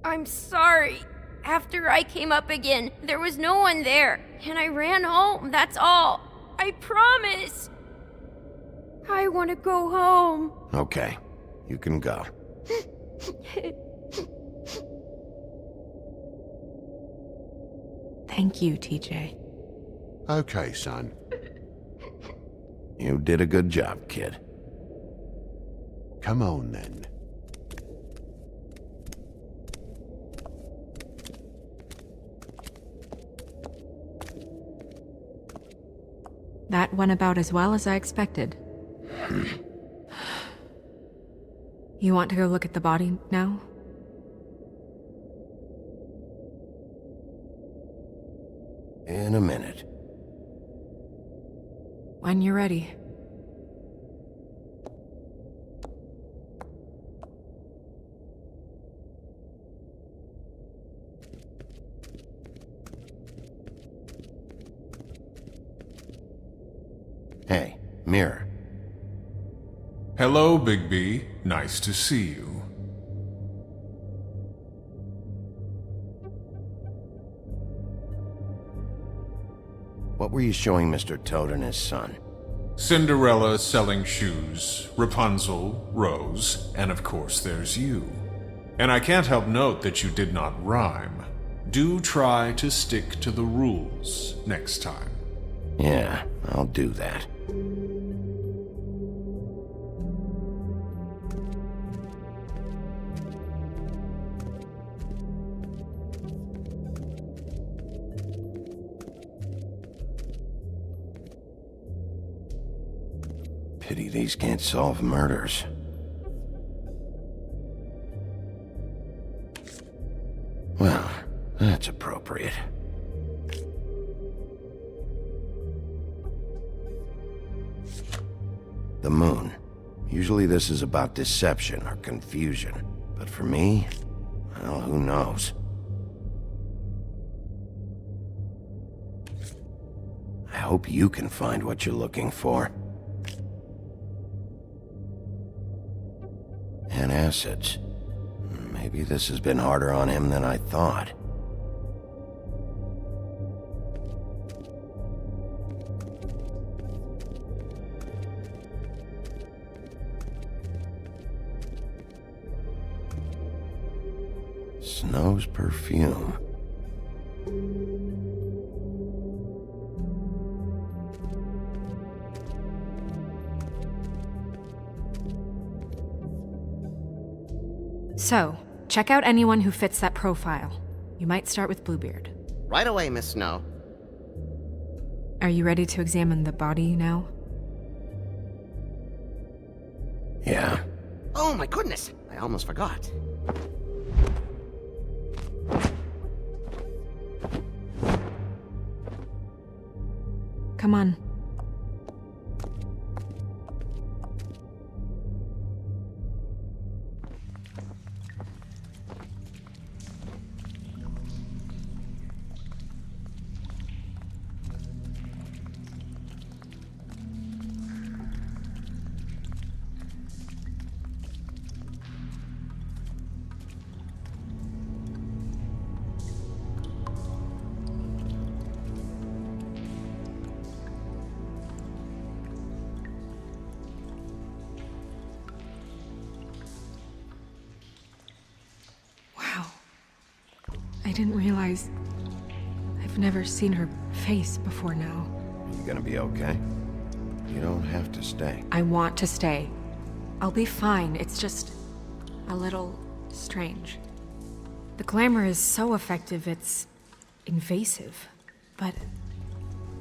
I'm sorry. After I came up again, there was no one there, and I ran home, that's all. I promise. I want to go home. Okay, you can go. Thank you, TJ. Okay, son. You did a good job, kid. Come on, then. That went about as well as I expected. You want to go look at the body now? In a minute. When you're ready. Hey, Mirror. Hello, Bigby. Nice to see you. What were you showing Mr. Toad and his son? Cinderella selling shoes, Rapunzel, Rose, and of course there's you. And I can't help note that you did not rhyme. Do try to stick to the rules next time. Yeah, I'll do that. Pity these can't solve murders. Well, that's appropriate. The moon. Usually this is about deception or confusion. But for me, well, who knows? I hope you can find what you're looking for. And acids. Maybe this has been harder on him than I thought. Snow's perfume. So, check out anyone who fits that profile. You might start with Bluebeard. Right away, Miss Snow. Are you ready to examine the body now? Oh my goodness, I almost forgot. Come on. I didn't realize I've never seen her face before now. You gonna be okay? You don't have to stay. I want to stay. I'll be fine. It's just a little strange. The glamour is so effective, it's invasive. But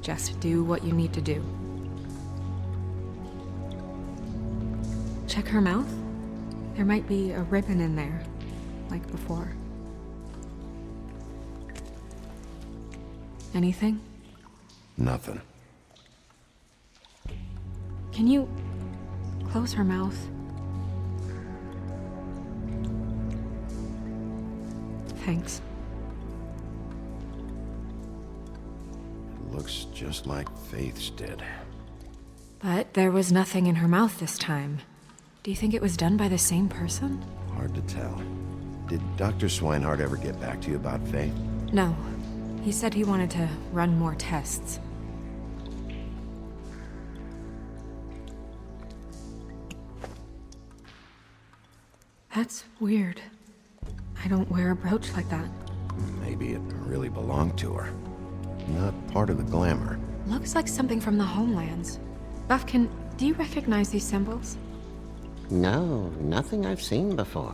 just do what you need to do. Check her mouth. There might be a ribbon in there, like before. Anything? Nothing. Can you close her mouth? Thanks. It looks just like Faith's did. But there was nothing in her mouth this time. Do you think it was done by the same person? Hard to tell. Did Dr. Swinehart ever get back to you about Faith? No. He said he wanted to run more tests. That's weird. I don't wear a brooch like that. Maybe it really belonged to her. Not part of the glamour. Looks like something from the homelands. Buffkin, do you recognize these symbols? No, nothing I've seen before.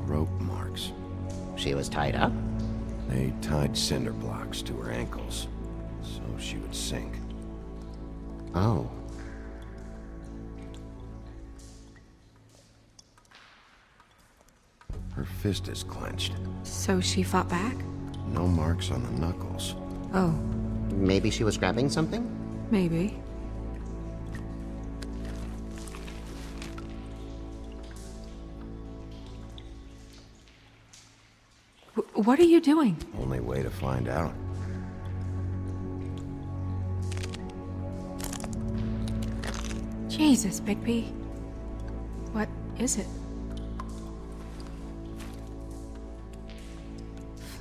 Rope marks. She was tied up? They tied cinder blocks to her ankles, so she would sink. Oh. Her fist is clenched. So she fought back? No marks on the knuckles. Oh. Maybe she was grabbing something? Maybe. What are you doing? Only way to find out. Jesus, Bigby. What is it?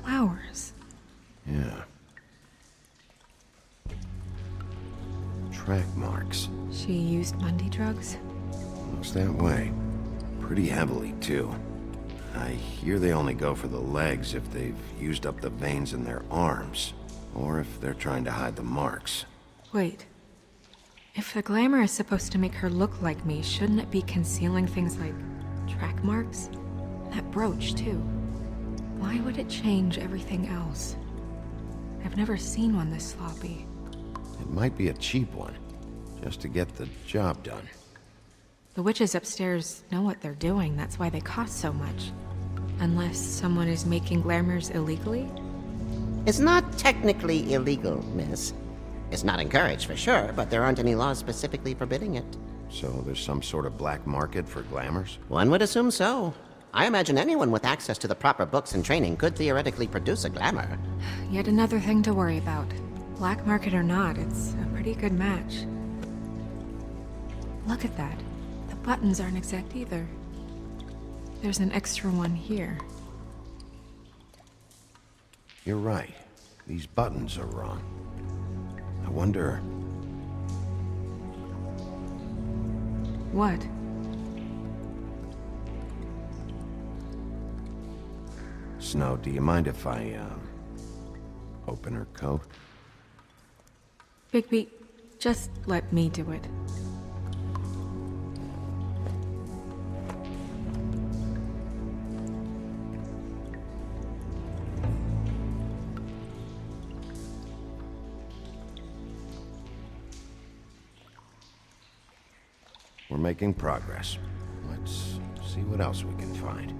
Flowers. Yeah. Track marks. She used Mundy drugs? Looks that way. Pretty heavily, too. I hear they only go for the legs if they've used up the veins in their arms, or if they're trying to hide the marks. Wait. If the glamour is supposed to make her look like me, shouldn't it be concealing things like track marks? That brooch, too. Why would it change everything else? I've never seen one this sloppy. It might be a cheap one, just to get the job done. The witches upstairs know what they're doing, that's why they cost so much. Unless someone is making glamours illegally? It's not technically illegal, miss. It's not encouraged for sure, but there aren't any laws specifically forbidding it. So there's some sort of black market for glamours? One would assume so. I imagine anyone with access to the proper books and training could theoretically produce a glamour. Yet another thing to worry about. Black market or not, it's a pretty good match. Look at that. The buttons aren't exact either. There's an extra one here. You're right. These buttons are wrong. I wonder... What? Snow, do you mind if I, open her coat? Bigby, just let me do it. We're making progress. Let's see what else we can find.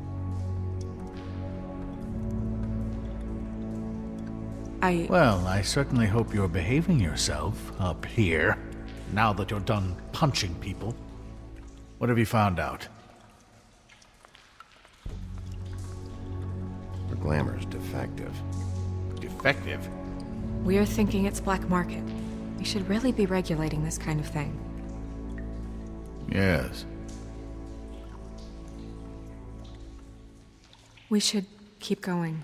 Well, I certainly hope you're behaving yourself up here, now that you're done punching people. What have you found out? The glamour's defective. Defective? We're thinking it's black market. We should really be regulating this kind of thing. Yes. We should keep going.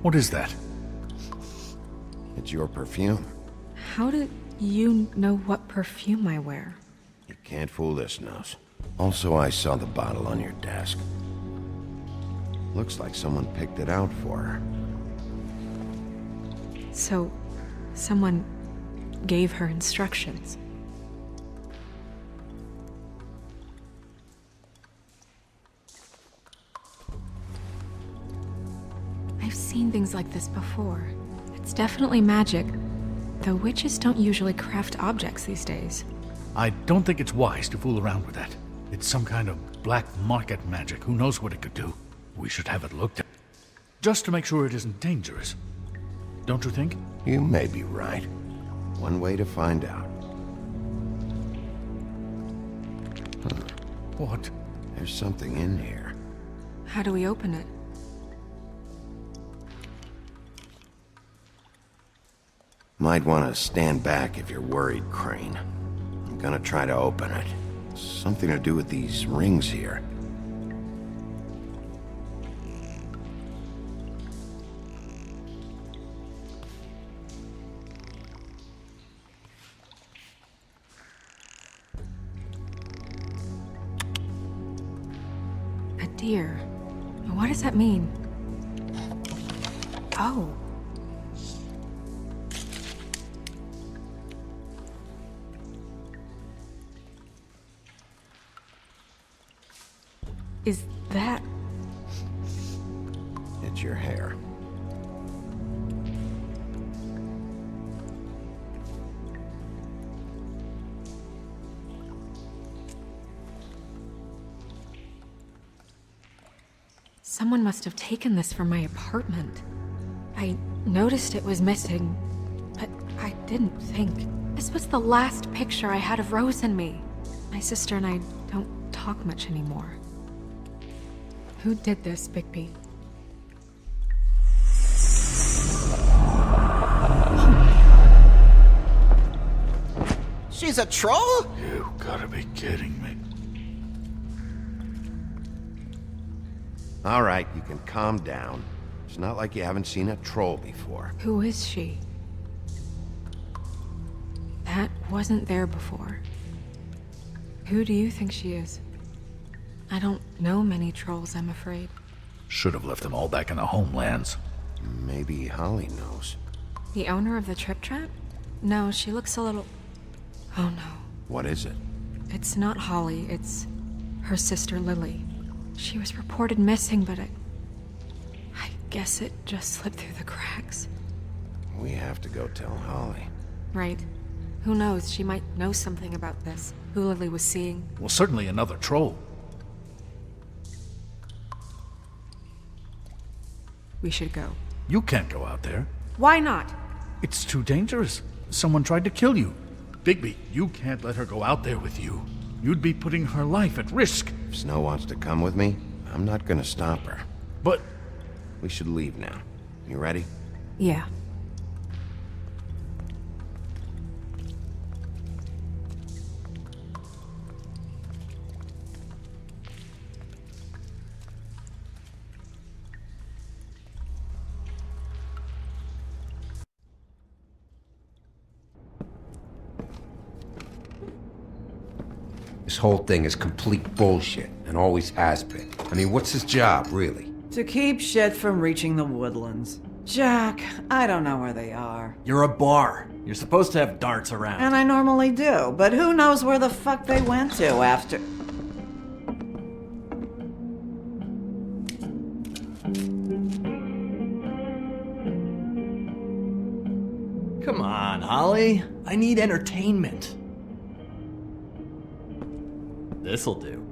What is that? It's your perfume. How do you know what perfume I wear? You can't fool this nose. Also, I saw the bottle on your desk. Looks like someone picked it out for her. So, someone gave her instructions. I've seen things like this before. It's definitely magic, though witches don't usually craft objects these days. I don't think it's wise to fool around with that. It's some kind of black market magic. Who knows what it could do? We should have it looked at. Just to make sure it isn't dangerous. Don't you think? You may be right. One way to find out. What? There's something in here. How do we open it? Might want to stand back if you're worried, Crane. I'm gonna try to open it. Something to do with these rings here. A deer. What does that mean? Oh. Is that... It's your hair. Someone must have taken this from my apartment. I noticed it was missing, but I didn't think. This was the last picture I had of Rose and me. My sister and I don't talk much anymore. Who did this, Bigby? She's a troll? You gotta be kidding me. All right, you can calm down. It's not like you haven't seen a troll before. Who is she? That wasn't there before. Who do you think she is? I don't know many trolls, I'm afraid. Should have left them all back in the homelands. Maybe Holly knows. The owner of the Trip Trap? No, she looks a little... Oh no. What is it? It's not Holly, it's her sister Lily. She was reported missing, but I guess it just slipped through the cracks. We have to go tell Holly. Right. Who knows, she might know something about this. Who Lily was seeing. Well, certainly another troll. We should go. You can't go out there. Why not? It's too dangerous. Someone tried to kill you. Bigby, you can't let her go out there with you. You'd be putting her life at risk. If Snow wants to come with me, I'm not gonna stop her. But... We should leave now. You ready? Yeah. This whole thing is complete bullshit, and always has been. I mean, what's his job, really? To keep shit from reaching the woodlands. Jack, I don't know where they are. You're a bar. You're supposed to have darts around. And I normally do, but who knows where the fuck they went to after... Holly. I need entertainment. This'll do.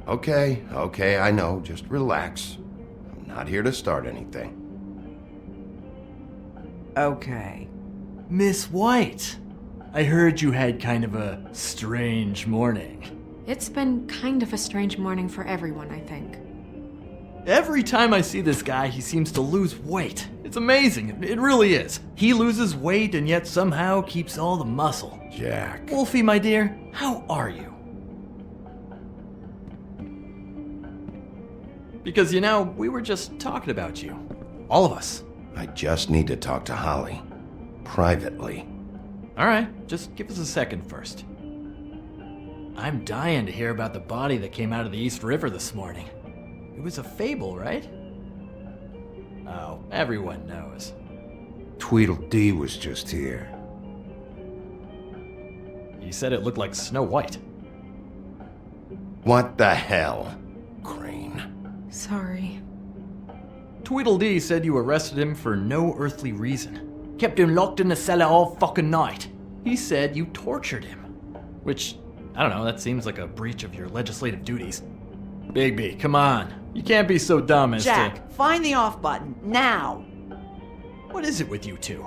Okay, I know. Just relax. I'm not here to start anything. Okay. Miss White, I heard you had kind of a strange morning. It's been kind of a strange morning for everyone, I think. Every time I see this guy, he seems to lose weight. It's amazing. It really is. He loses weight and yet somehow keeps all the muscle. Jack. Wolfie, my dear, how are you? Because, you know, we were just talking about you. All of us. I just need to talk to Holly. Privately. All right, just give us a second first. I'm dying to hear about the body that came out of the East River this morning. It was a fable, right? Oh, everyone knows. Tweedledee was just here. He said it looked like Snow White. What the hell, Crane? Sorry. Tweedledee said you arrested him for no earthly reason. Kept him locked in the cellar all fucking night. He said you tortured him. Which, I don't know, that seems like a breach of your legislative duties. Bigby, come on. You can't be so dumb as Jack, find the off button, now! What is it with you two?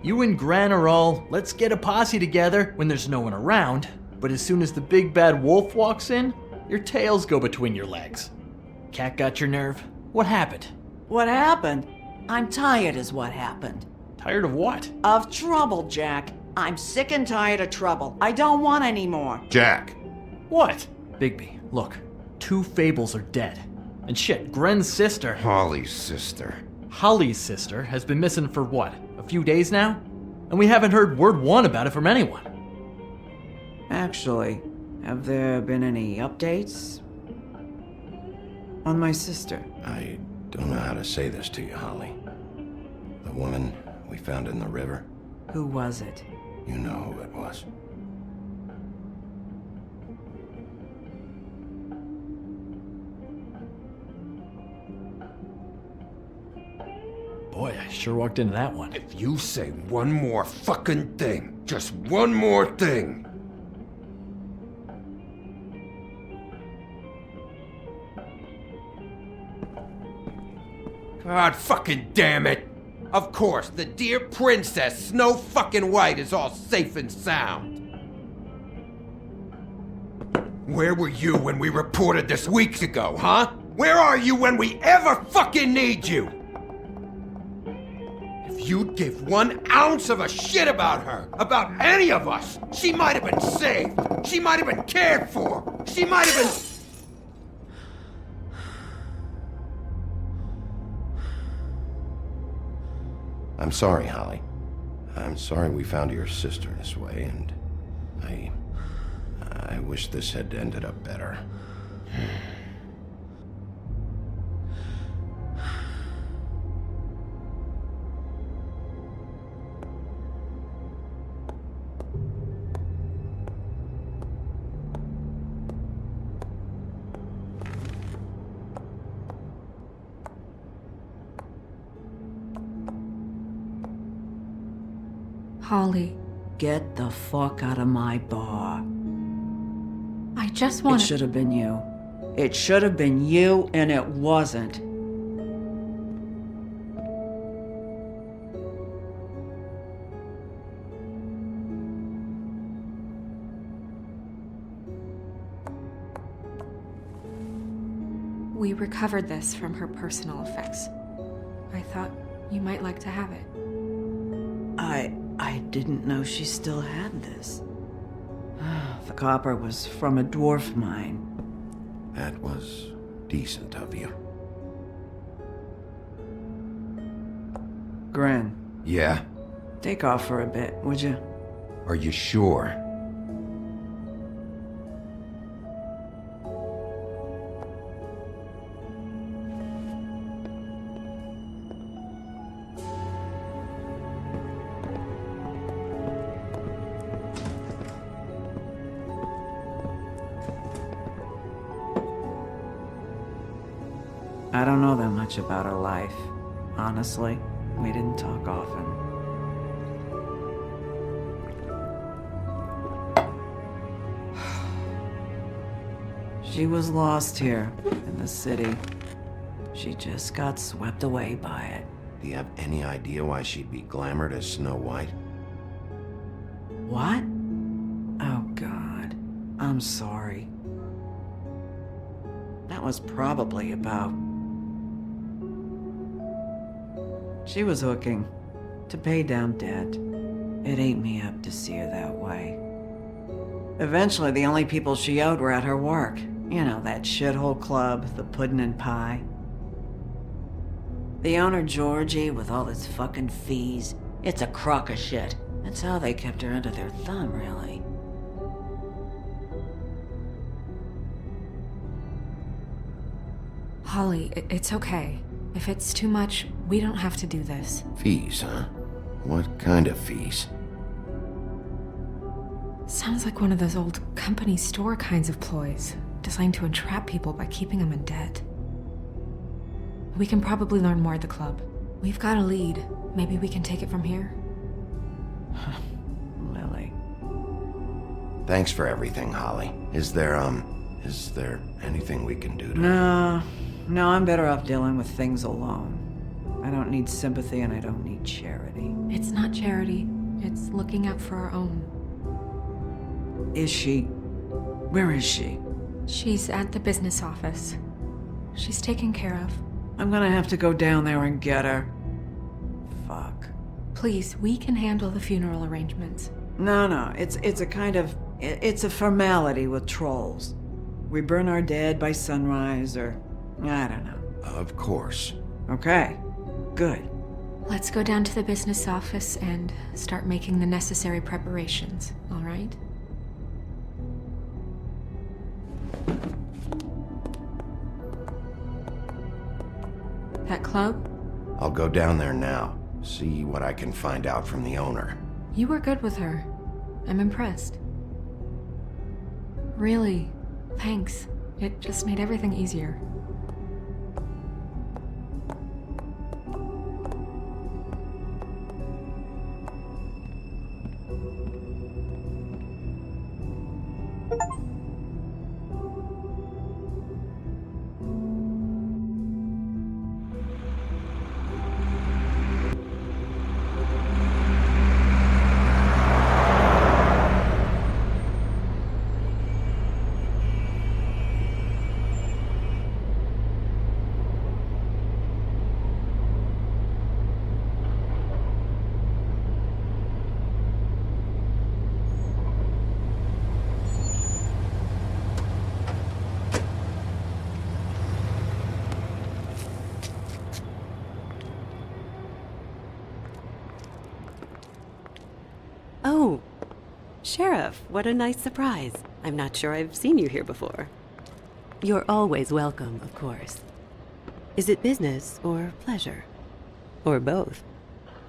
You and Gran are all, let's get a posse together when there's no one around, but as soon as the big bad wolf walks in, your tails go between your legs. Cat got your nerve? What happened? What happened? I'm tired is what happened. Tired of what? Of trouble, Jack. I'm sick and tired of trouble. I don't want any more. Jack. What? Bigby, look. 2 fables are dead. And shit, Gren's sister... Holly's sister. Holly's sister has been missing for what? A few days now? And we haven't heard word one about it from anyone. Actually, have there been any updates? On my sister? I don't know how to say this to you, Holly. The woman we found in the river. Who was it? You know who it was. Boy, I sure walked into that one. If you say one more fucking thing, just one more thing. God fucking damn it! Of course, the dear princess Snow fucking White is all safe and sound. Where were you when we reported this weeks ago, huh? Where are you when we ever fucking need you? If you'd give 1 ounce of a shit about her, about any of us, she might have been saved. She might have been cared for. She might have been... I'm sorry, Holly. I'm sorry we found your sister this way, and I wish this had ended up better. Holly. Get the fuck out of my bar. I just want It should have been you. It should have been you, and it wasn't. We recovered this from her personal effects. I thought you might like to have it. I didn't know she still had this. The copper was from a dwarf mine. That was decent of you. Gren, Yeah? take off for a bit, would you? Are you sure? I don't know that much about her life. Honestly, we didn't talk often. She was lost here, in the city. She just got swept away by it. Do you have any idea why she'd be glamored as Snow White? What? Oh, God. I'm sorry. That was probably about... She was hooking to pay down debt. It ate me up to see her that way. Eventually, the only people she owed were at her work. You know, that shithole club, the Puddin' and Pie. The owner, Georgie, with all his fucking fees, it's a crock of shit. That's how they kept her under their thumb, really. Holly, it's okay. If it's too much, we don't have to do this. Fees, huh? What kind of fees? Sounds like one of those old company store kinds of ploys, designed to entrap people by keeping them in debt. We can probably learn more at the club. We've got a lead. Maybe we can take it from here? Lily. Thanks for everything, Holly. Is there anything we can do to... No, I'm better off dealing with things alone. I don't need sympathy and I don't need charity. It's not charity. It's looking out for our own. Is she? Where is she? She's at the business office. She's taken care of. I'm gonna have to go down there and get her. Fuck. Please, we can handle the funeral arrangements. No, it's a kind of... It's a formality with trolls. We burn our dead by sunrise, or... I don't know. Of course. Okay. Good. Let's go down to the business office and start making the necessary preparations, all right? That club? I'll go down there now. See what I can find out from the owner. You were good with her. I'm impressed. Really, thanks. It just made everything easier. Oh, Sheriff, what a nice surprise. I'm not sure I've seen you here before. You're always welcome, of course. Is it business or pleasure? Or both?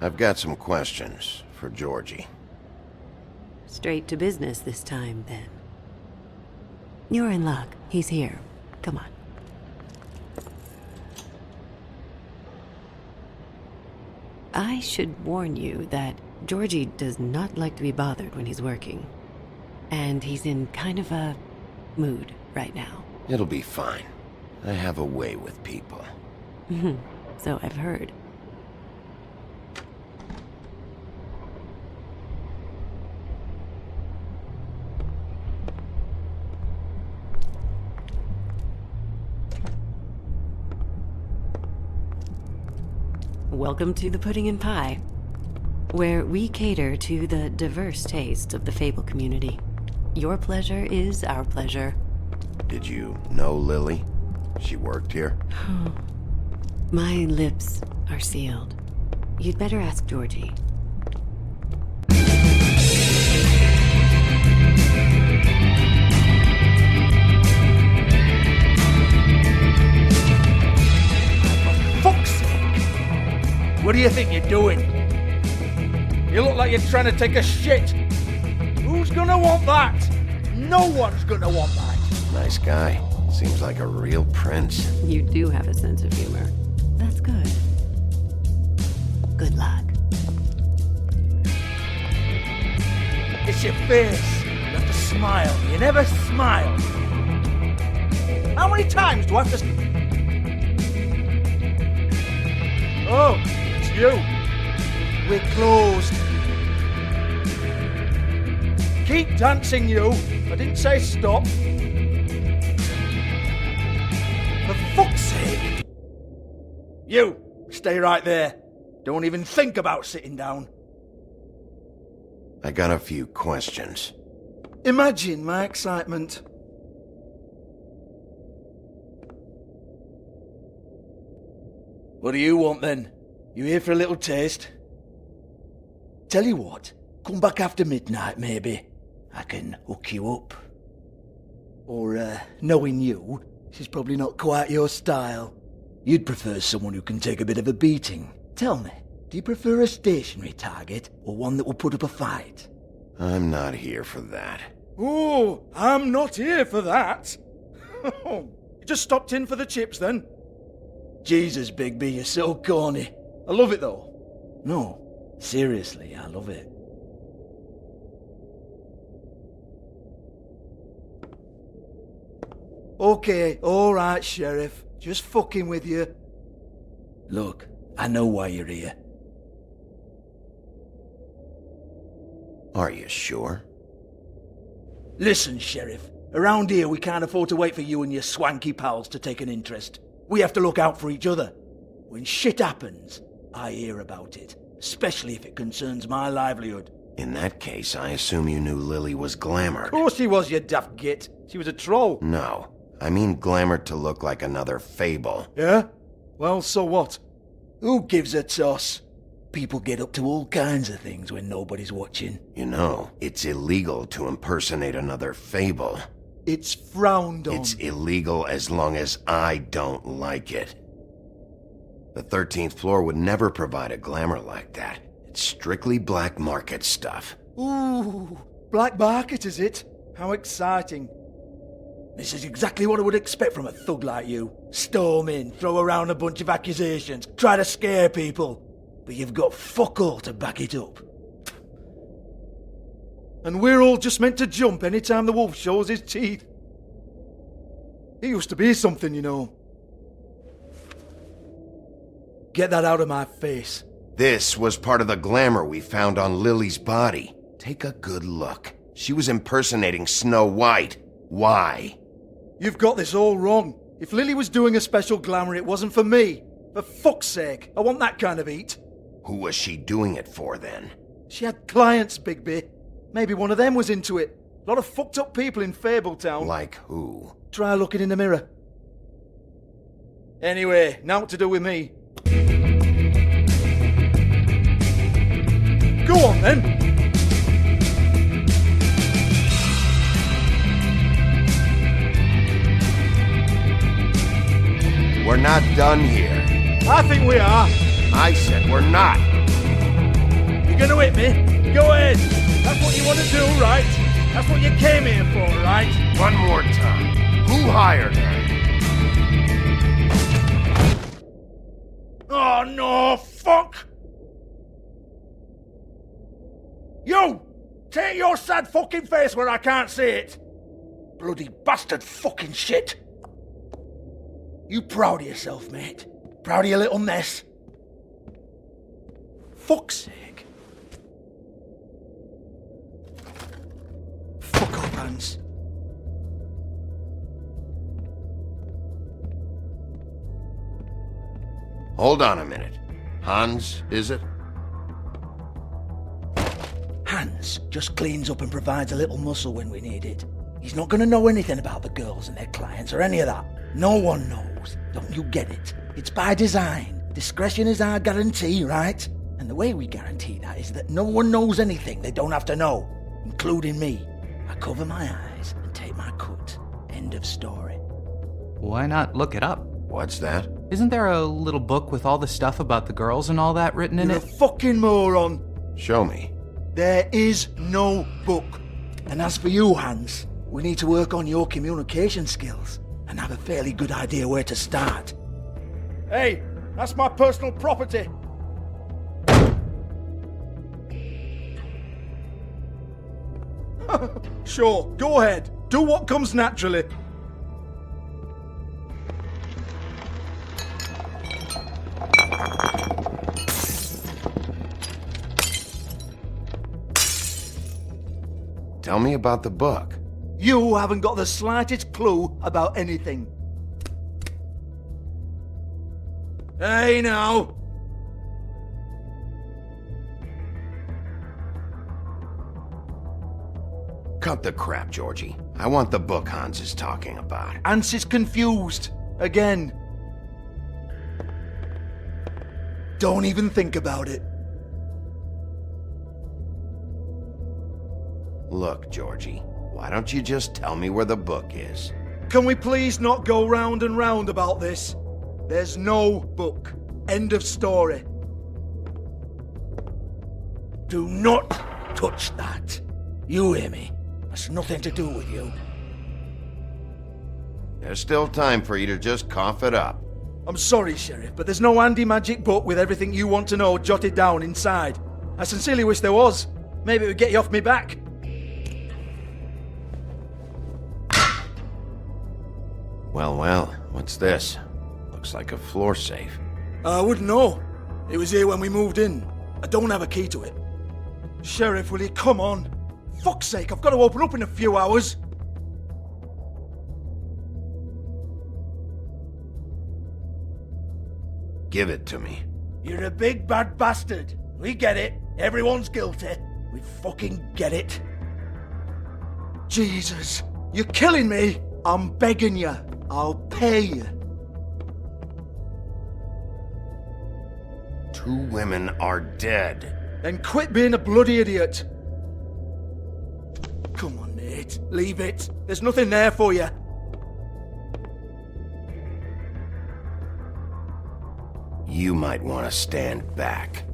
I've got some questions for Georgie. Straight to business this time, then. You're in luck. He's here. Come on. I should warn you that Georgie does not like to be bothered when he's working. And he's in kind of a mood right now. It'll be fine. I have a way with people. So I've heard. Welcome to the Pudding and Pie, where we cater to the diverse tastes of the Fable community. Your pleasure is our pleasure. Did you know Lily? She worked here? My lips are sealed. You'd better ask Georgie. Fuck's sake! What do you think you're doing? You look like you're trying to take a shit. Who's gonna want that? No one's gonna want that. Nice guy. Seems like a real prince. You do have a sense of humor. That's good. Good luck. It's your face. You have to smile. You never smile. How many times do I have to... Oh, it's you. We're closed. Keep dancing, you. I didn't say stop. For fuck's sake. You, stay right there. Don't even think about sitting down. I got a few questions. Imagine my excitement. What do you want then? You here for a little taste? Tell you what, come back after midnight maybe. I can hook you up. Or, knowing you, she's probably not quite your style. You'd prefer someone who can take a bit of a beating. Tell me, do you prefer a stationary target or one that will put up a fight? I'm not here for that. Oh, I'm not here for that. You just stopped in for the chips then? Jesus, Bigby, you're so corny. I love it though. No, seriously, I love it. Okay, alright, Sheriff. Just fucking with you. Look, I know why you're here. Are you sure? Listen, Sheriff. Around here, we can't afford to wait for you and your swanky pals to take an interest. We have to look out for each other. When shit happens, I hear about it. Especially if it concerns my livelihood. In that case, I assume you knew Lily was glamored. Of course she was, you daft git. She was a troll. No. I mean glamored to look like another fable. Yeah? Well, so what? Who gives a toss? People get up to all kinds of things when nobody's watching. You know, it's illegal to impersonate another fable. It's frowned on. It's illegal as long as I don't like it. The 13th floor would never provide a glamour like that. It's strictly black market stuff. Ooh, black market is it? How exciting. This is exactly what I would expect from a thug like you. Storm in, throw around a bunch of accusations, try to scare people. But you've got fuck all to back it up. And we're all just meant to jump any time the wolf shows his teeth. It used to be something, you know. Get that out of my face. This was part of the glamour we found on Lily's body. Take a good look. She was impersonating Snow White. Why? You've got this all wrong. If Lily was doing a special glamour, it wasn't for me. For fuck's sake, I want that kind of eat. Who was she doing it for, then? She had clients, Bigby. Maybe one of them was into it. A lot of fucked up people in Fabletown. Like who? Try looking in the mirror. Anyway, now what to do with me? Go on, then. We're not done here. I think we are. I said we're not. You're gonna hit me? Go ahead. That's what you want to do, right? That's what you came here for, right? One more time. Who hired her? Oh, no, fuck! You! Take your sad fucking face where I can't see it! Bloody bastard fucking shit! You proud of yourself, mate? Proud of your little mess? Fuck's sake. Fuck off, Hans. Hold on a minute. Hans, is it? Hans just cleans up and provides a little muscle when we need it. He's not going to know anything about the girls and their clients or any of that. No one knows. Don't you get it? It's by design. Discretion is our guarantee, right? And the way we guarantee that is that no one knows anything they don't have to know, including me. I cover my eyes and take my cut. End of story. Why not look it up? What's that? Isn't there a little book with all the stuff about the girls and all that written in You're it? a fucking moron. Show me. There is no book. And as for you, Hans, we need to work on your communication skills. and have a fairly good idea where to start. Hey, that's my personal property. Sure, go ahead. Do what comes naturally. Tell me about the book. You haven't got the slightest clue about anything. Hey now! Cut the crap, Georgie. I want the book Hans is talking about. Hans is confused. Again. Don't even think about it. Look, Georgie, why don't you just tell me where the book is? Can we please not go round and round about this? There's no book. End of story. Do not touch that. You hear me? That's nothing to do with you. There's still time for you to just cough it up. I'm sorry, Sheriff, but there's no handy magic book with everything you want to know jotted down inside. I sincerely wish there was. Maybe it would get you off me back. Well, what's this? Looks like a floor safe. I wouldn't know. It was here when we moved in. I don't have a key to it. Sheriff, will you come on? Fuck's sake, I've got to open up in a few hours. Give it to me. You're a big bad bastard. We get it. Everyone's guilty. We fucking get it. Jesus, you're killing me. I'm begging you. I'll pay you. 2 women are dead. Then quit being a bloody idiot. Come on, Nate. Leave it. There's nothing there for you. You might want to stand back.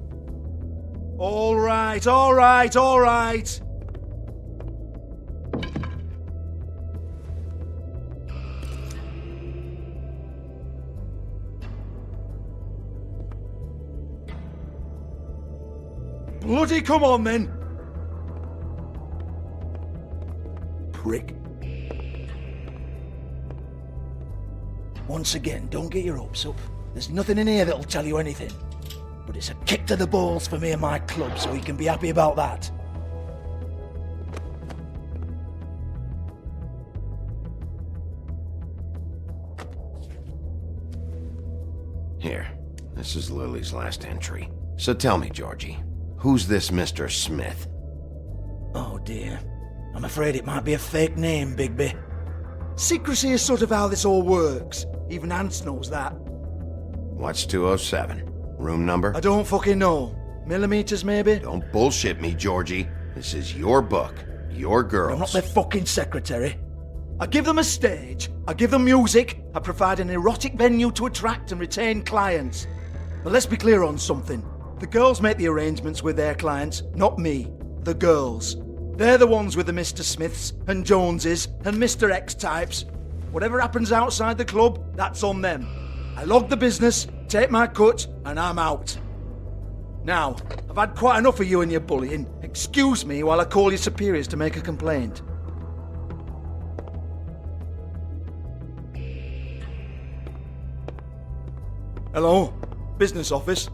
All right, all right, all right. Bloody come on, then. Prick. Once again, don't get your hopes up. There's nothing in here that'll tell you anything. But it's a kick to the balls for me and my club, so we can be happy about that. Here, this is Lily's last entry. So tell me, Georgie, who's this Mr. Smith? Oh dear. I'm afraid it might be a fake name, Bigby. Secrecy is sort of how this all works. Even Hans knows that. What's 207? Room number? I don't fucking know. Millimeters, maybe? Don't bullshit me, Georgie. This is your book. Your girls. I'm not their fucking secretary. I give them a stage. I give them music. I provide an erotic venue to attract and retain clients. But let's be clear on something. The girls make the arrangements with their clients, not me. The girls. They're the ones with the Mr. Smiths and Joneses and Mr. X types. Whatever happens outside the club, that's on them. I log the business, take my cut, and I'm out. Now, I've had quite enough of you and your bullying. Excuse me while I call your superiors to make a complaint. Hello? Business office?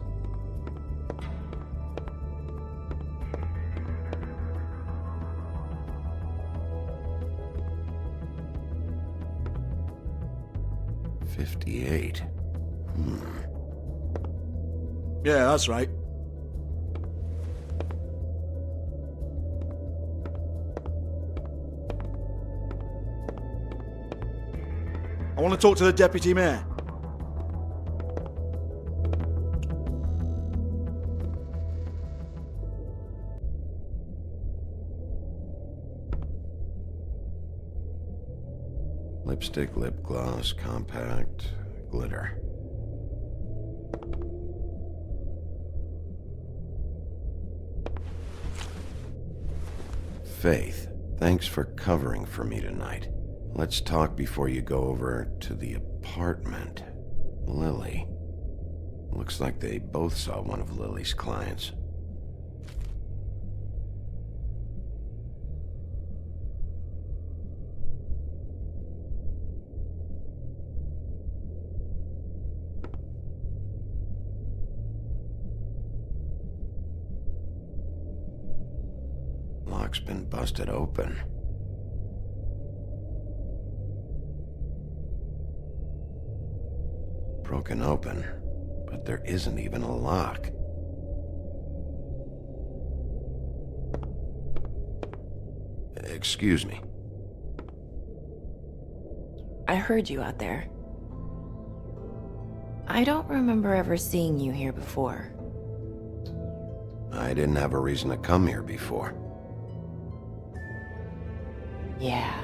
$58. Yeah, that's right. I want to talk to the deputy mayor. Lipstick, lip gloss, compact, glitter. Faith, thanks for covering for me tonight. Let's talk before you go over to the apartment. Lily. Looks like they both saw one of Lily's clients. Lock's been busted open. Broken open, but there isn't even a lock. Excuse me. I heard you out there. I don't remember ever seeing you here before. I didn't have a reason to come here before. Yeah.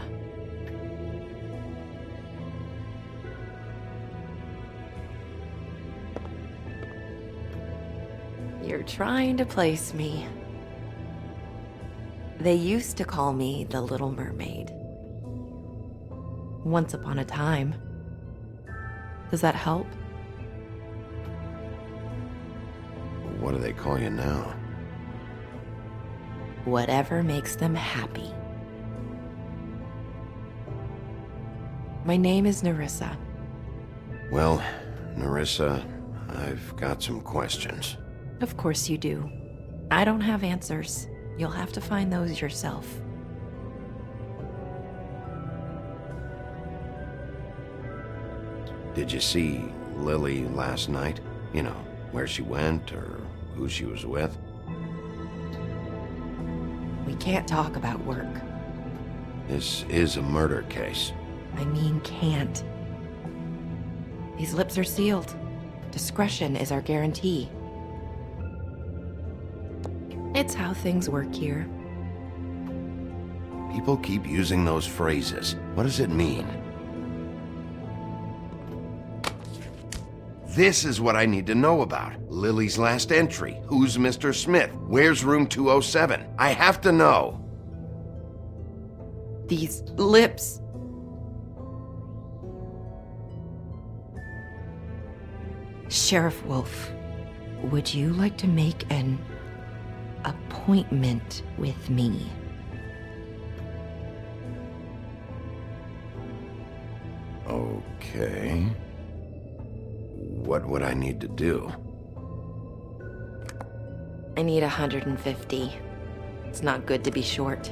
You're trying to place me. They used to call me the Little Mermaid. Once upon a time. Does that help? What do they call you now? Whatever makes them happy. My name is Nerissa. Well, Nerissa, I've got some questions. Of course you do. I don't have answers. You'll have to find those yourself. Did you see Lily last night? You know, where she went or who she was with? We can't talk about work. This is a murder case. I mean can't. These lips are sealed. Discretion is our guarantee. It's how things work here. People keep using those phrases. What does it mean? This is what I need to know about. Lily's last entry. Who's Mr. Smith? Where's room 207? I have to know. These lips. Sheriff Wolf, would you like to make an appointment with me? Okay. What would I need to do? I need 150. It's not good to be short.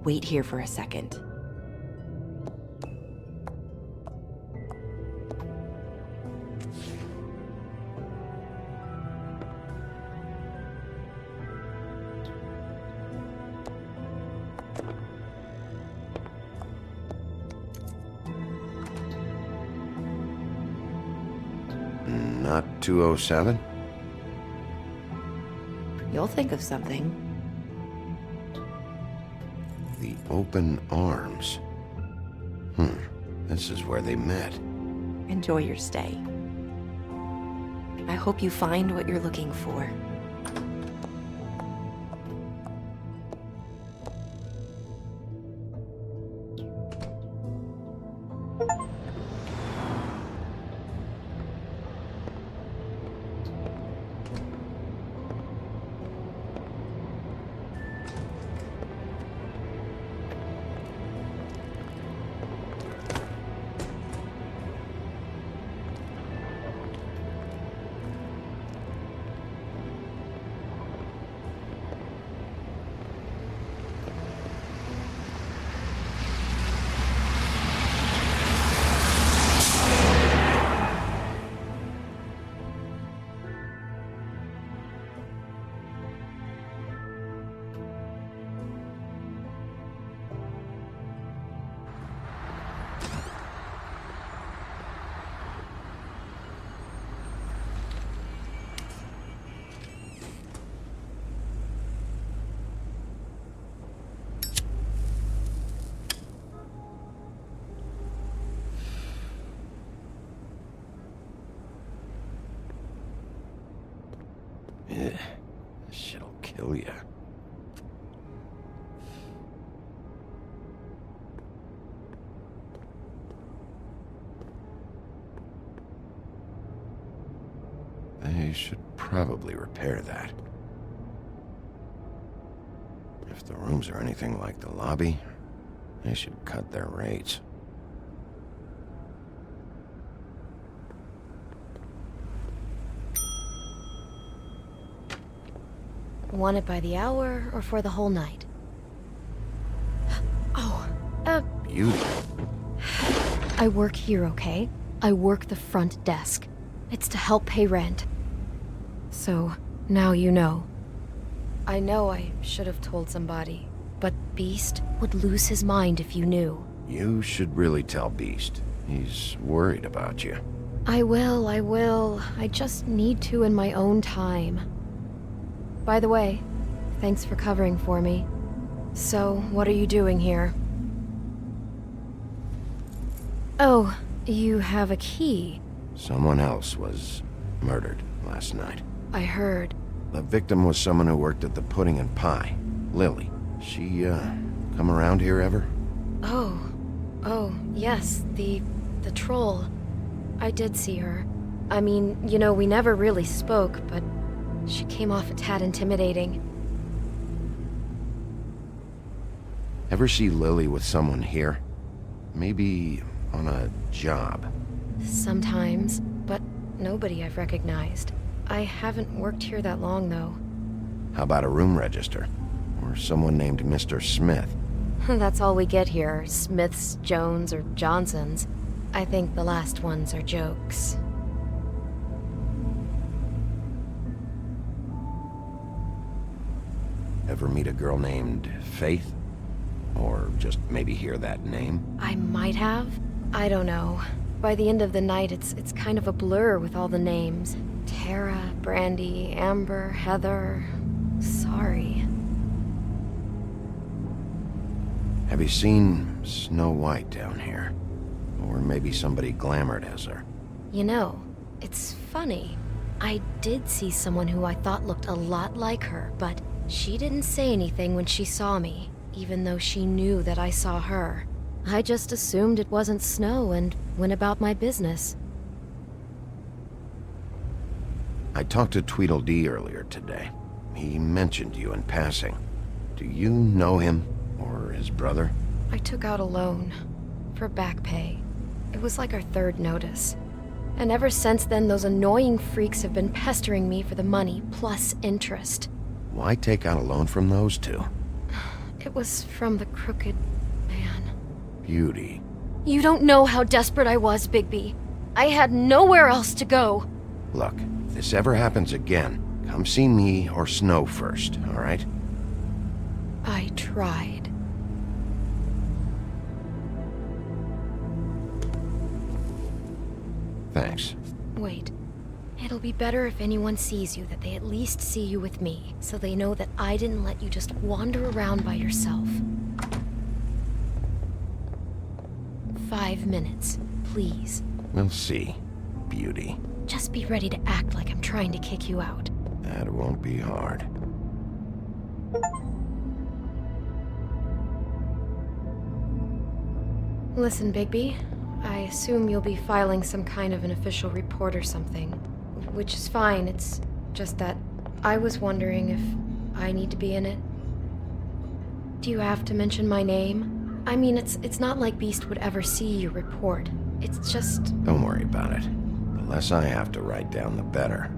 Wait here for a second. Not 207? You'll think of something. The Open Arms. This is where they met. Enjoy your stay. I hope you find what you're looking for. This shit'll kill you. They should probably repair that. If the rooms are anything like the lobby, they should cut their rates. Want it by the hour or for the whole night? Oh, Beauty. I work here, okay? I work the front desk. It's to help pay rent. So, now you know. I know I should have told somebody, but Beast would lose his mind if you knew. You should really tell Beast. He's worried about you. I will. I just need to in my own time. By the way, thanks for covering for me. So, what are you doing here? Oh, you have a key. Someone else was murdered last night. I heard. The victim was someone who worked at the Pudding and Pie. Lily. She, come around here ever? Oh, yes, the troll. I did see her. I mean, you know, we never really spoke, but she came off a tad intimidating. Ever see Lily with someone here? Maybe on a job. Sometimes, but nobody I've recognized. I haven't worked here that long, though. How about a room register? Or someone named Mr. Smith? That's all we get here, Smiths, Jones, or Johnsons. I think the last ones are jokes. Ever meet a girl named Faith? Or just maybe hear that name? I might have. I don't know. By the end of the night, it's kind of a blur with all the names. Tara, Brandy, Amber, Heather... Sorry. Have you seen Snow White down here? Or maybe somebody glamored as her? You know, it's funny. I did see someone who I thought looked a lot like her, but she didn't say anything when she saw me, even though she knew that I saw her. I just assumed it wasn't Snow and went about my business. I talked to Tweedledee earlier today. He mentioned you in passing. Do you know him, or his brother? I took out a loan for back pay. It was like our third notice. And ever since then, those annoying freaks have been pestering me for the money, plus interest. Why take out a loan from those two? It was from the Crooked Man. Beauty. You don't know how desperate I was, Bigby. I had nowhere else to go. Look, if this ever happens again, come see me or Snow first, all right? I tried. Thanks. Wait. It'll be better if anyone sees you that they at least see you with me, so they know that I didn't let you just wander around by yourself. 5 minutes, please. We'll see, Beauty. Just be ready to act like I'm trying to kick you out. That won't be hard. Listen, Bigby. I assume you'll be filing some kind of an official report or something. Which is fine, it's just that I was wondering if I need to be in it. Do you have to mention my name? I mean, it's not like Beast would ever see your report. It's just... Don't worry about it. The less I have to write down, the better.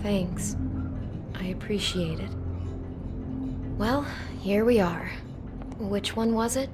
Thanks. I appreciate it. Well, here we are. Which one was it?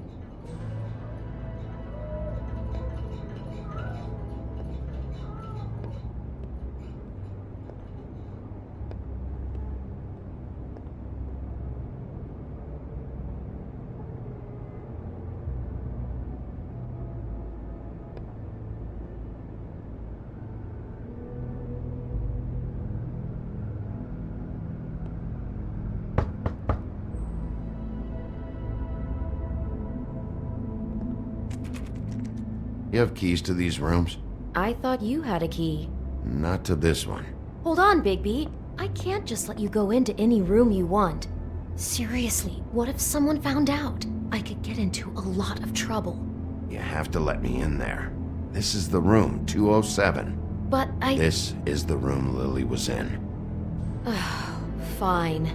You have keys to these rooms? I thought you had a key. Not to this one. Hold on, Bigby. I can't just let you go into any room you want. Seriously, what if someone found out? I could get into a lot of trouble. You have to let me in there. This is the room, 207. But This is the room Lily was in. Fine.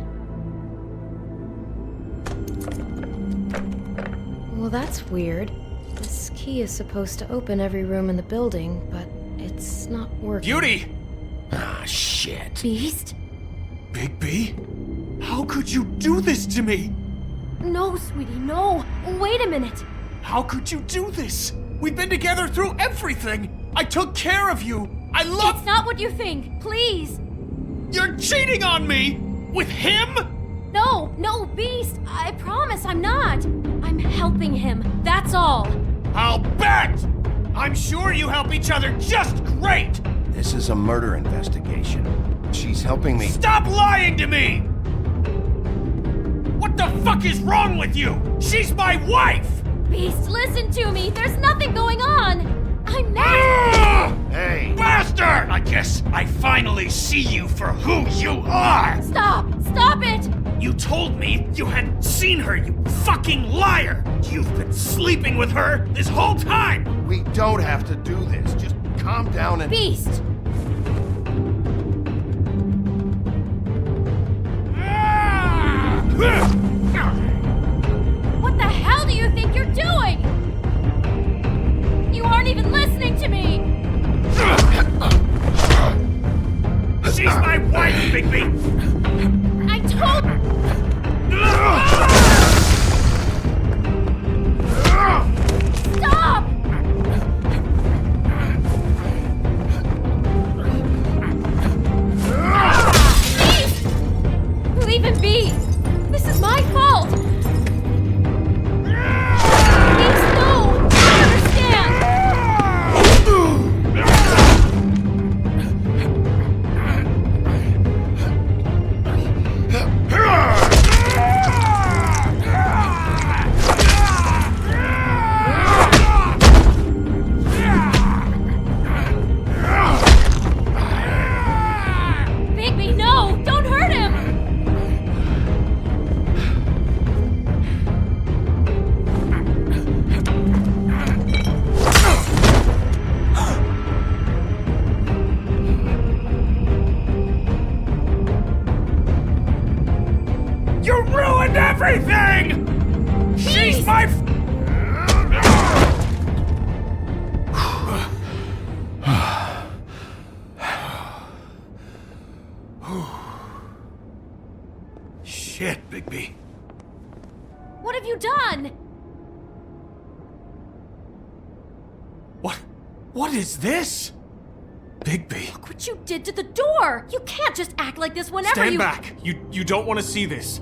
Well, that's weird. This key is supposed to open every room in the building, but it's not working. Beauty! Ah, shit. Beast? Bigby? How could you do this to me? No, sweetie, no. Wait a minute. How could you do this? We've been together through everything. I took care of you. I love— It's not what you think. Please. You're cheating on me! With him? No, Beast. I promise I'm not. I'm helping him. That's all. I'll bet! I'm sure you help each other just great! This is a murder investigation. She's helping me— Stop lying to me! What the fuck is wrong with you? She's my wife! Beast, listen to me. There's nothing going on. I'm not— Hey! Bastard! I guess I finally see you for who you are! Stop! Stop it! You told me you hadn't seen her, you fucking liar! You've been sleeping with her this whole time! We don't have to do this. Just calm down and— Beast! What the hell do you think you're doing? You aren't even listening to me! She's my wife, Bigby! I told— Stop! Please! Leave him be! This is my fault! Please, no! I understand! Bigby, no! Don't hurt him! You ruined everything! She's my— Shit, Bigby. What have you done? What is this? Bigby. Look what you did to the door! You can't just act like this whenever Stand you— back! You don't want to see this.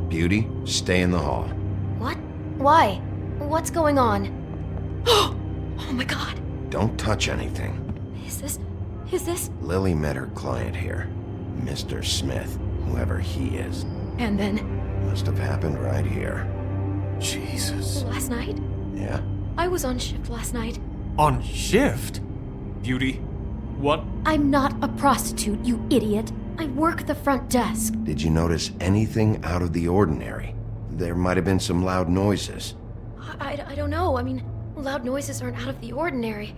Beauty, stay in the hall. What? Why? What's going on? Oh my god. Don't touch anything. Is this? Lily met her client here, Mr. Smith, whoever he is. And then? Must have happened right here. Jesus. Last night? Yeah? I was on shift last night. On shift? Beauty, what? I'm not a prostitute, you idiot. I work the front desk. Did you notice anything out of the ordinary? There might have been some loud noises. I don't know. I mean, loud noises aren't out of the ordinary.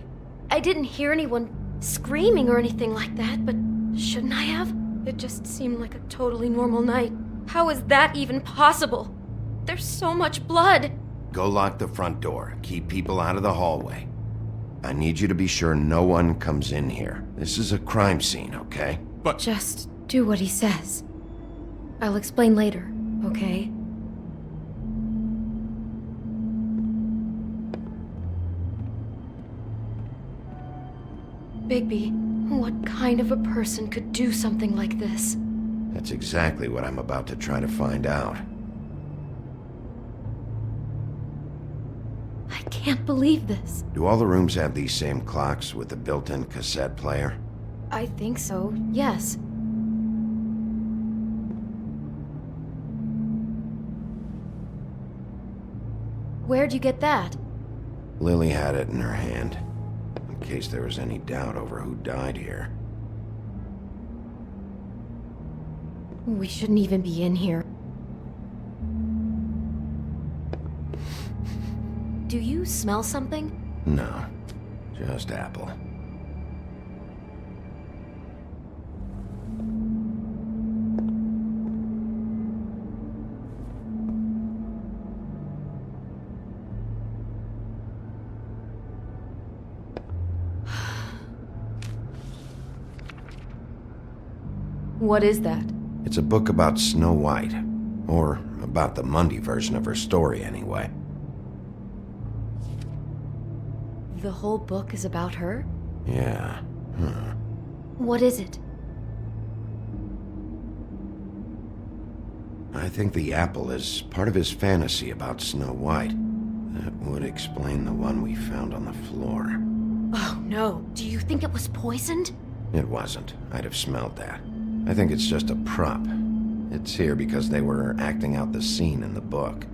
I didn't hear anyone screaming or anything like that, but shouldn't I have? It just seemed like a totally normal night. How is that even possible? There's so much blood. Go lock the front door. Keep people out of the hallway. I need you to be sure no one comes in here. This is a crime scene, okay? But just do what he says. I'll explain later, okay? Bigby, what kind of a person could do something like this? That's exactly what I'm about to try to find out. I can't believe this. Do all the rooms have these same clocks with a built-in cassette player? I think so, yes. Where'd you get that? Lily had it in her hand, in case there was any doubt over who died here. We shouldn't even be in here. Do you smell something? No, just apple. What is that? It's a book about Snow White. Or about the Mundy version of her story, anyway. The whole book is about her? Yeah. What is it? I think the apple is part of his fantasy about Snow White. That would explain the one we found on the floor. Oh no, do you think it was poisoned? It wasn't. I'd have smelled that. I think it's just a prop. It's here because they were acting out the scene in the book.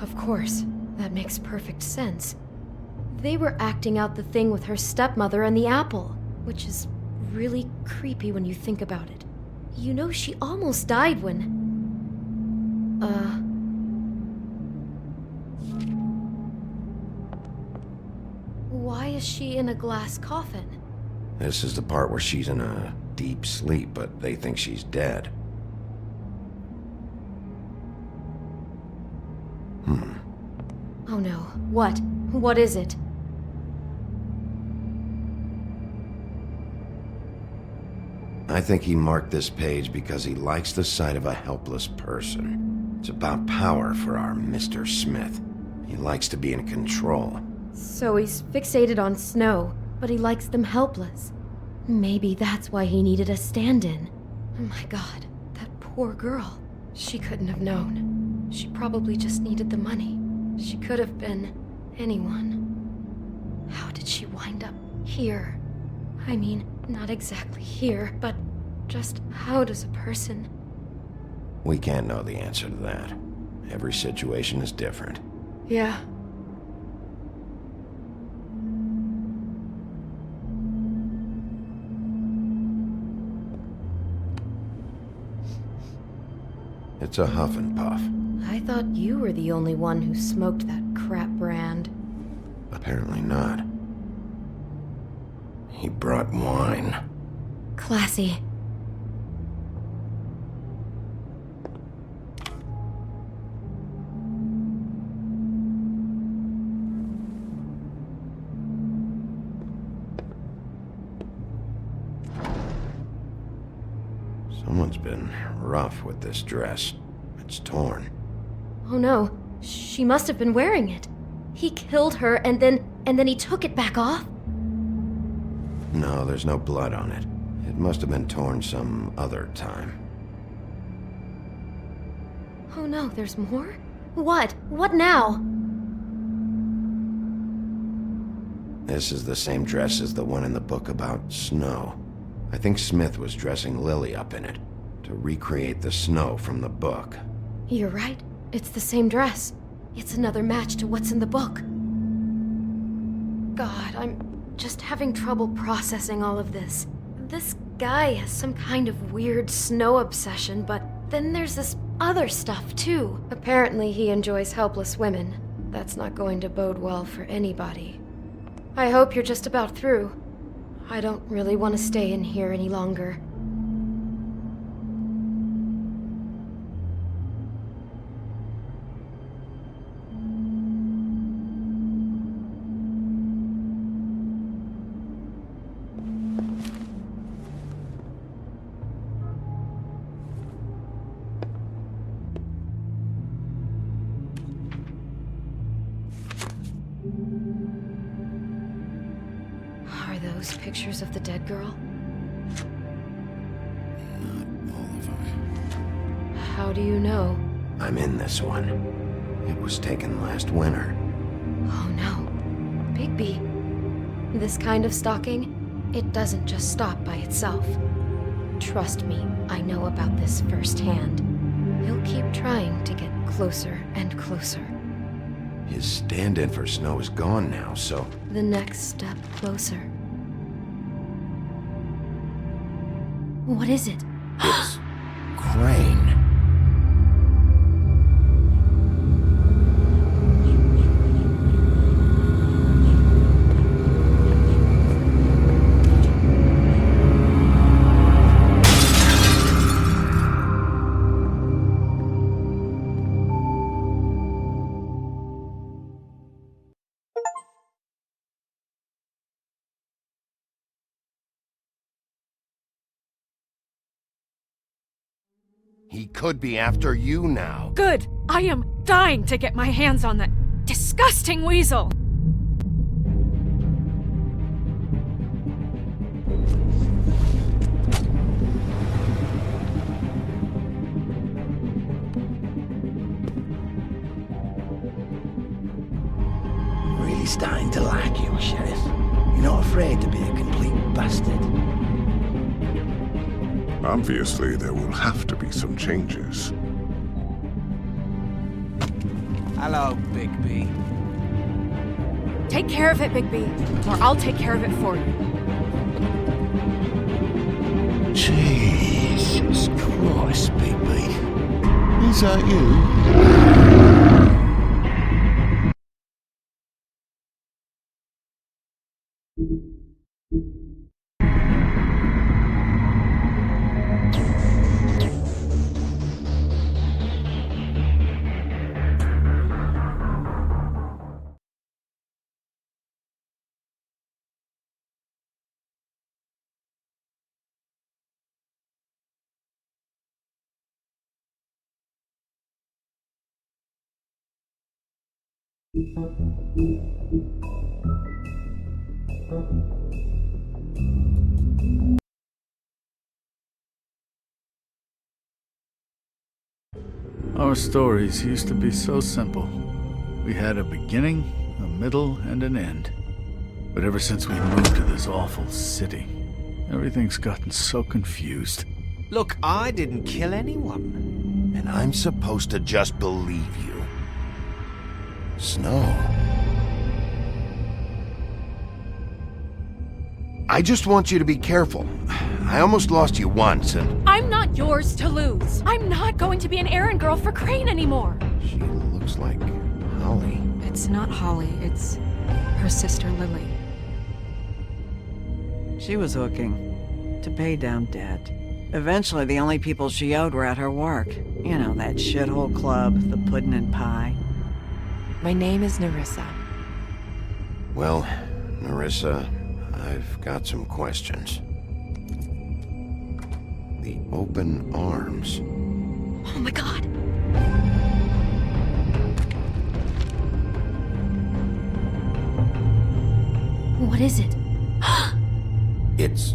Of course. That makes perfect sense. They were acting out the thing with her stepmother and the apple, which is really creepy when you think about it. You know, she almost died when... Why is she in a glass coffin? This is the part where she's in a deep sleep, but they think she's dead. Oh no. What? What is it? I think he marked this page because he likes the sight of a helpless person. It's about power for our Mr. Smith. He likes to be in control. So he's fixated on Snow, but he likes them helpless. Maybe that's why he needed a stand-in. Oh my god, that poor girl. She couldn't have known. She probably just needed the money. She could have been anyone. How did she wind up here? I mean, not exactly here, but just how does a person... We can't know the answer to that. Every situation is different. Yeah. It's a huff and puff. I thought you were the only one who smoked that crap brand. Apparently not. He brought wine. Classy. Someone's been rough with this dress. It's torn. Oh no, she must have been wearing it. He killed her and then he took it back off? No, there's no blood on it. It must have been torn some other time. Oh no, there's more? What? What now? This is the same dress as the one in the book about Snow. I think Smith was dressing Lily up in it, to recreate the Snow from the book. You're right. It's the same dress. It's another match to what's in the book. God, I'm just having trouble processing all of this. This guy has some kind of weird Snow obsession, but then there's this other stuff too. Apparently he enjoys helpless women. That's not going to bode well for anybody. I hope you're just about through. I don't really want to stay in here any longer. Are those pictures of the dead girl? Not all of them. How do you know? I'm in this one. It was taken last winter. Oh no. Bigby. This kind of stalking, it doesn't just stop by itself. Trust me, I know about this firsthand. He'll keep trying to get closer and closer. His stand-in for Snow is gone now, so... The next step closer. What is it? It's Crane. He could be after you now. Good! I am dying to get my hands on that disgusting weasel! Really starting to like you, Sheriff. You're not afraid to be a complete bastard. Obviously, there will have to be some changes. Hello, Bigby. Take care of it, Bigby, or I'll take care of it for you. Jesus Christ, Bigby. Is that you? Our stories used to be so simple. We had a beginning, a middle, and an end. But ever since we moved to this awful city, everything's gotten so confused. Look, I didn't kill anyone. And I'm supposed to just believe you. Snow. I just want you to be careful. I almost lost you once, and... I'm not yours to lose. I'm not going to be an errand girl for Crane anymore. She looks like Holly. It's not Holly, it's her sister Lily. She was hooking to pay down debt. Eventually, the only people she owed were at her work. You know, that shithole club, the Puddin' and Pie. My name is Nerissa. Well, Nerissa, I've got some questions. The open arms. Oh my god! What is it? It's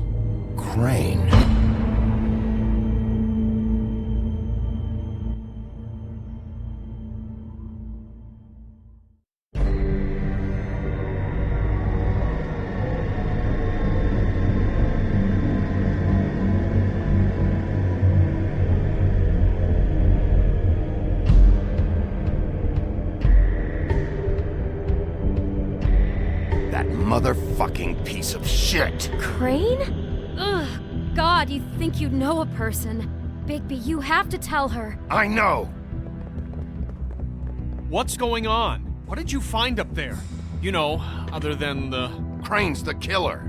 Crane. Motherfucking piece of shit! Crane? Ugh, God, you'd think you'd know a person. Bigby, you have to tell her. I know! What's going on? What did you find up there? You know, other than the... Crane's the killer.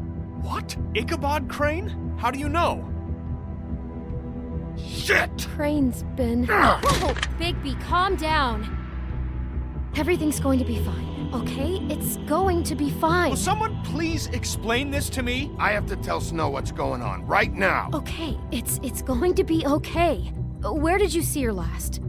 What? Ichabod Crane? How do you know? Shit! Crane's been... Whoa, Bigby, calm down. Everything's going to be fine, okay? It's going to be fine. Will someone please explain this to me? I have to tell Snow what's going on, right now. Okay, it's going to be okay. Where did you see her last?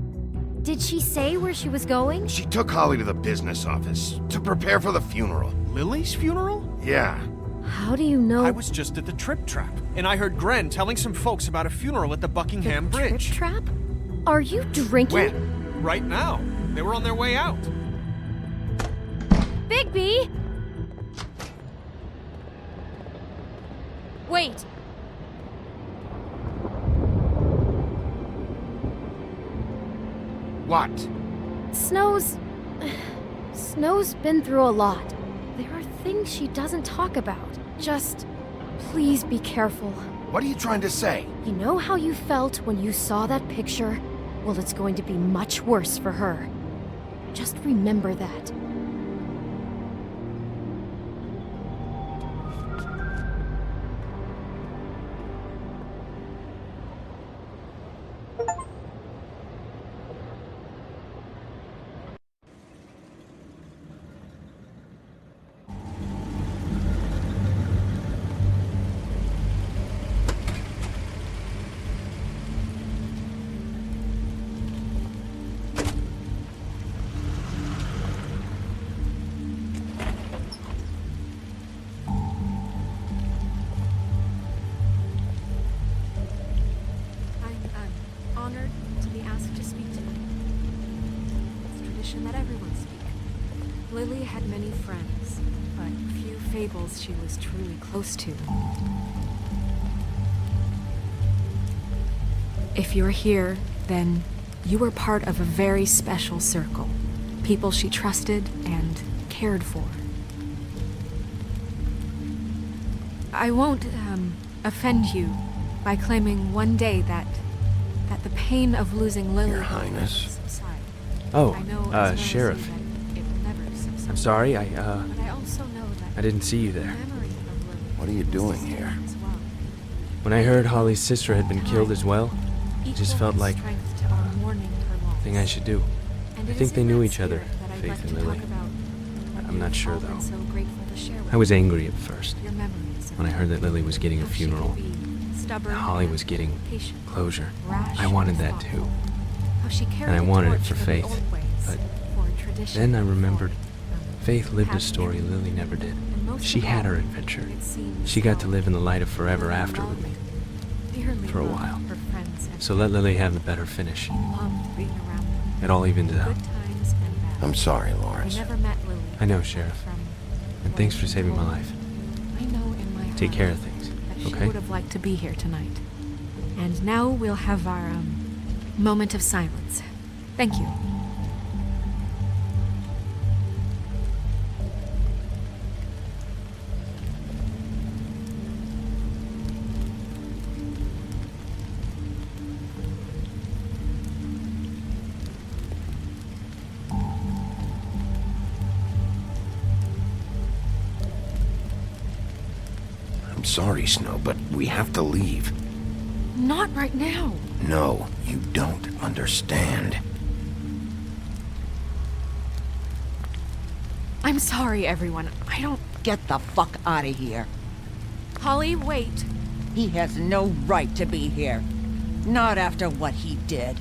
Did she say where she was going? She took Holly to the business office to prepare for the funeral. Lily's funeral? Yeah. How do you know? I was just at the Trip Trap, and I heard Gren telling some folks about a funeral at the Buckingham Bridge. Trip Trap? Are you drinking? When? Right now. They were on their way out. Bigby! Wait. What? Snow's... Snow's been through a lot. There are things she doesn't talk about. Just, please be careful. What are you trying to say? You know how you felt when you saw that picture? Well, it's going to be much worse for her. Just remember that. Honored to be asked to speak tonight. It's tradition that everyone speak. Lily had many friends, but few fables she was truly close to. If you're here, then you were part of a very special circle. People she trusted and cared for. I won't, offend you by claiming one day that the pain of losing Lily... Your Highness. Subside. Oh, I know Sheriff. It will never subside. I'm sorry, But I also know that I didn't see you there. What are you doing here? When I heard Holly's sister had been killed as well, it just felt like strength to our mourning her the loss. thing I should do. And I it think is they in knew that each other, spirit that I'd Faith like and to Lily. talk about what I'm you've not sure all been though. so grateful to share with I was me. angry at first Your memories of when I heard that Lily was getting a how she could funeral. be stubborn That Holly and was getting patient, closure. rash I wanted and that thoughtful. too. How she carried And I the wanted it torch for the Faith. old ways, But for tradition then I and remembered Faith lived a past story years. Lily never did. And most She of had all, her adventure. it seems She got to how live in the light of forever Lily after with loved, me. dearly For a loved while. her friends and So let Lily have the better finish. she loved being around them. It all evened out. Good times and bad. I'm sorry, I Lawrence. never met Lily. I know, Sheriff. And thanks for saving my life. I know in my Take heart care of things, that she okay? would have liked to be here tonight. And now we'll have our moment of silence. Thank you. I'm sorry, Snow, but we have to leave. Not right now. No, you don't understand. I'm sorry, everyone. I don't... Get the fuck out of here. Holly, wait. He has no right to be here. Not after what he did.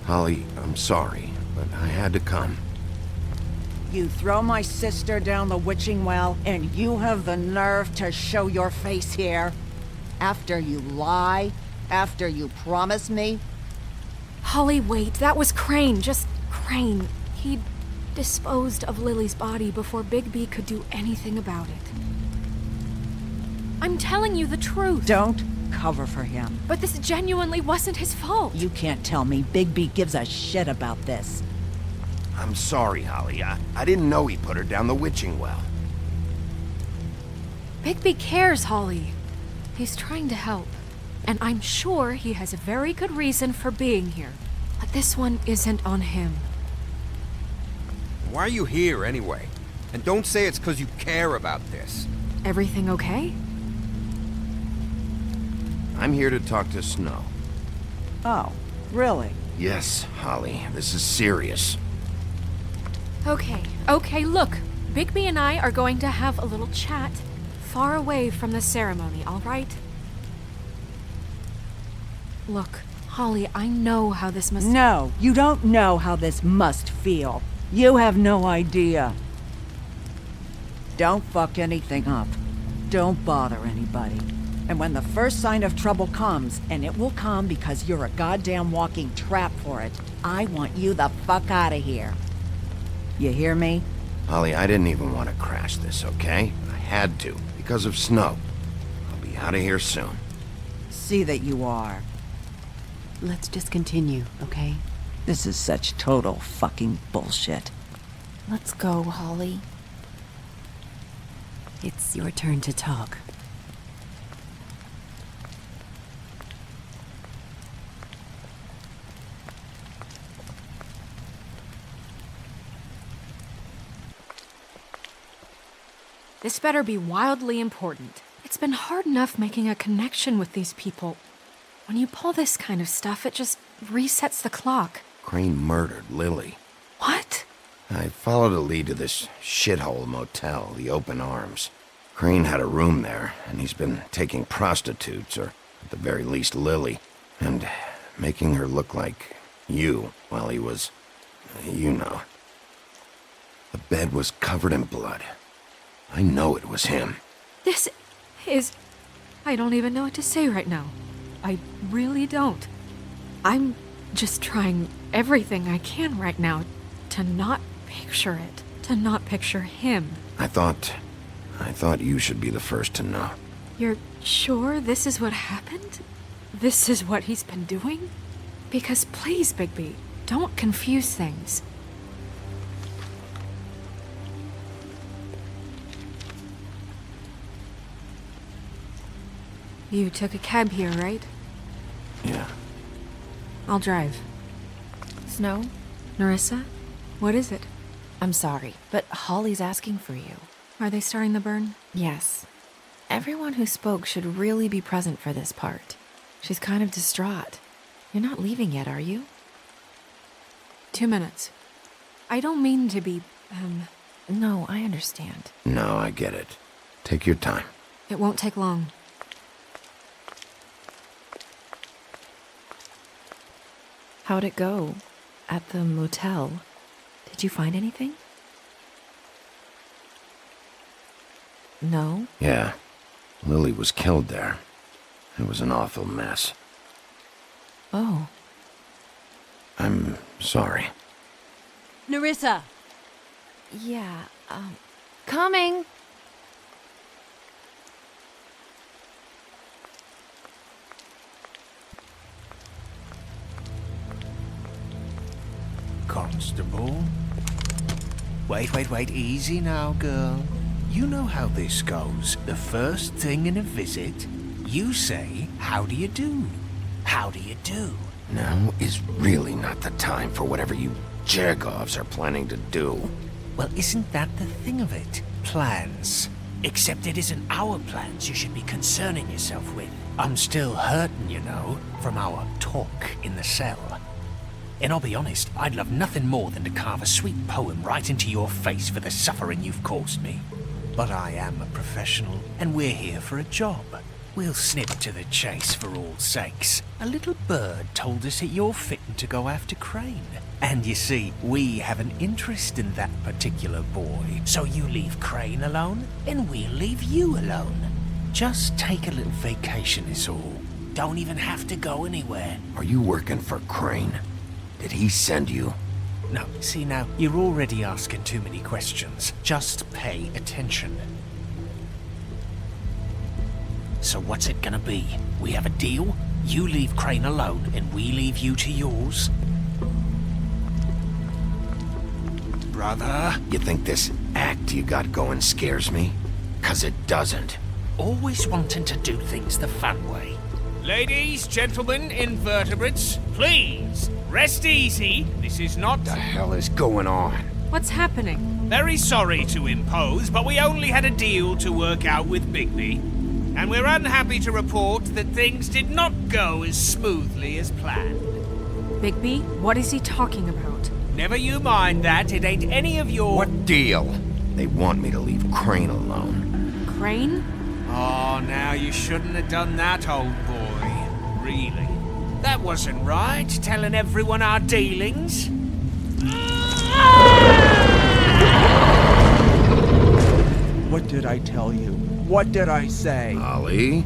Holly, I'm sorry, but I had to come. You throw my sister down the witching well, and you have the nerve to show your face here? After you lie? After you promise me? Holly, wait. That was Crane. Just Crane. He disposed of Lily's body before Bigby could do anything about it. I'm telling you the truth. Don't cover for him. But this genuinely wasn't his fault. You can't tell me Bigby gives a shit about this. I'm sorry, Holly. I didn't know he put her down the witching well. Bigby cares, Holly. He's trying to help. And I'm sure he has a very good reason for being here. But this one isn't on him. Why are you here, anyway? And don't say it's because you care about this. Everything okay? I'm here to talk to Snow. Oh, really? Yes, Holly, this is serious. Okay, look. Bigby and I are going to have a little chat far away from the ceremony, all right? Look, Holly, I know how this must... No, you don't know how this must feel. You have no idea. Don't fuck anything up. Don't bother anybody. And when the first sign of trouble comes, and it will come because you're a goddamn walking trap for it, I want you the fuck out of here. You hear me? Holly, I didn't even want to crash this, okay? I had to, because of Snow. I'll be out of here soon. See that you are. Let's just continue, okay? This is such total fucking bullshit. Let's go, Holly. It's your turn to talk. This better be wildly important. It's been hard enough making a connection with these people. When you pull this kind of stuff, it just resets the clock. Crane murdered Lily. What? I followed a lead to this shithole motel, the Open Arms. Crane had a room there, and he's been taking prostitutes, or at the very least Lily, and making her look like you while he was, you know. The bed was covered in blood. I know it was him. This is... I don't even know what to say right now. I really don't. I'm just trying everything I can right now to not picture it. To not picture him. I thought you should be the first to know. You're sure this is what happened? This is what he's been doing? Because please, Bigby, don't confuse things. You took a cab here, right? Yeah. I'll drive. Snow? Nerissa? What is it? I'm sorry, but Holly's asking for you. Are they starting the burn? Yes. Everyone who spoke should really be present for this part. She's kind of distraught. You're not leaving yet, are you? 2 minutes. I don't mean to be, No, I understand. No, I get it. Take your time. It won't take long. How'd it go? At the motel? Did you find anything? No? Yeah. Lily was killed there. It was an awful mess. Oh. I'm sorry. Nerissa! Yeah, Coming! Constable? Wait, easy now, girl. You know how this goes. The first thing in a visit, you say, how do you do? How do you do? Now is really not the time for whatever you Jergovs are planning to do. Well, isn't that the thing of it? Plans. Except it isn't our plans you should be concerning yourself with. I'm still hurting, you know, from our talk in the cell. And I'll be honest, I'd love nothing more than to carve a sweet poem right into your face for the suffering you've caused me. But I am a professional, and we're here for a job. We'll snip to the chase for all sakes. A little bird told us that you're fitting to go after Crane. And you see, we have an interest in that particular boy. So you leave Crane alone, and we'll leave you alone. Just take a little vacation is all. Don't even have to go anywhere. Are you working for Crane? Did he send you? No, see now, you're already asking too many questions. Just pay attention. So what's it gonna be? We have a deal? You leave Crane alone, and we leave you to yours? Brother? You think this act you got going scares me? 'Cause it doesn't. Always wanting to do things the fun way. Ladies, gentlemen, invertebrates, please, rest easy. This is not... What the hell is going on? What's happening? Very sorry to impose, but we only had a deal to work out with Bigby. And we're unhappy to report that things did not go as smoothly as planned. Bigby, what is he talking about? Never you mind that, it ain't any of your... What deal? They want me to leave Crane alone. Crane? Oh, now you shouldn't have done that, old boy. Really. That wasn't right, telling everyone our dealings. What did I tell you? What did I say? Holly? You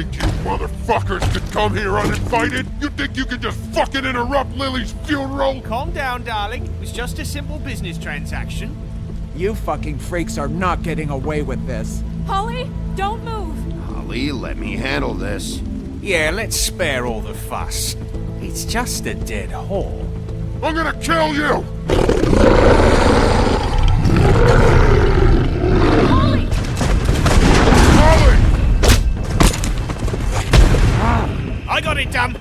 think you motherfuckers could come here uninvited? You think you could just fucking interrupt Lily's funeral? Calm down, darling. It was just a simple business transaction. You fucking freaks are not getting away with this. Holly, don't move! Holly, let me handle this. Yeah, let's spare all the fuss. It's just a dead hole. I'm gonna kill you! Holly! I got it done!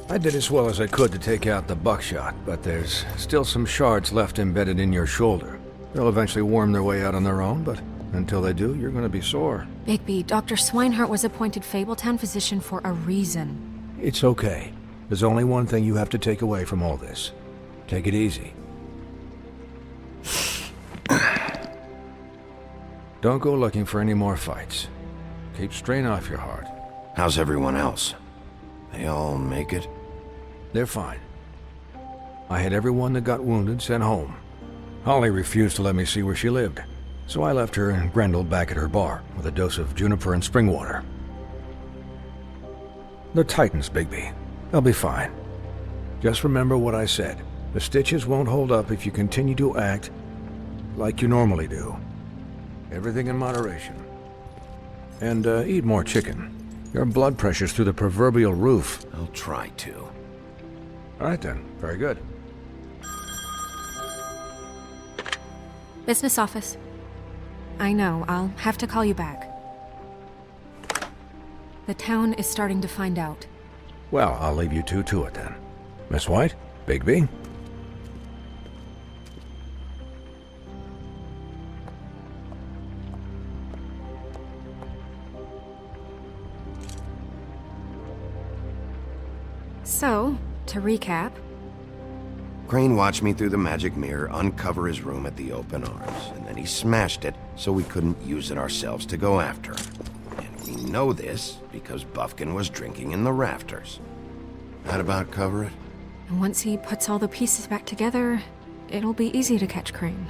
I did as well as I could to take out the buckshot, but there's still some shards left embedded in your shoulder. They'll eventually worm their way out on their own, but until they do, you're gonna be sore. Bigby, Dr. Swinehart was appointed Fabletown physician for a reason. It's okay. There's only one thing you have to take away from all this. Take it easy. Don't go looking for any more fights. Keep strain off your heart. How's everyone else? They all make it? They're fine. I had everyone that got wounded sent home. Holly refused to let me see where she lived, so I left her and Grendel back at her bar with a dose of juniper and spring water. They're Titans, Bigby. They'll be fine. Just remember what I said. The stitches won't hold up if you continue to act like you normally do. Everything in moderation. And eat more chicken. Your blood pressure's through the proverbial roof. I'll try to. All right then. Very good. Business office. I know, I'll have to call you back. The town is starting to find out. Well, I'll leave you two to it then. Miss White, Bigby. So, to recap, Crane watched me through the magic mirror uncover his room at the open arms, and then he smashed it so we couldn't use it ourselves to go after him. And we know this because Buffkin was drinking in the rafters. That about cover it? once he puts all the pieces back together, it'll be easy to catch Crane.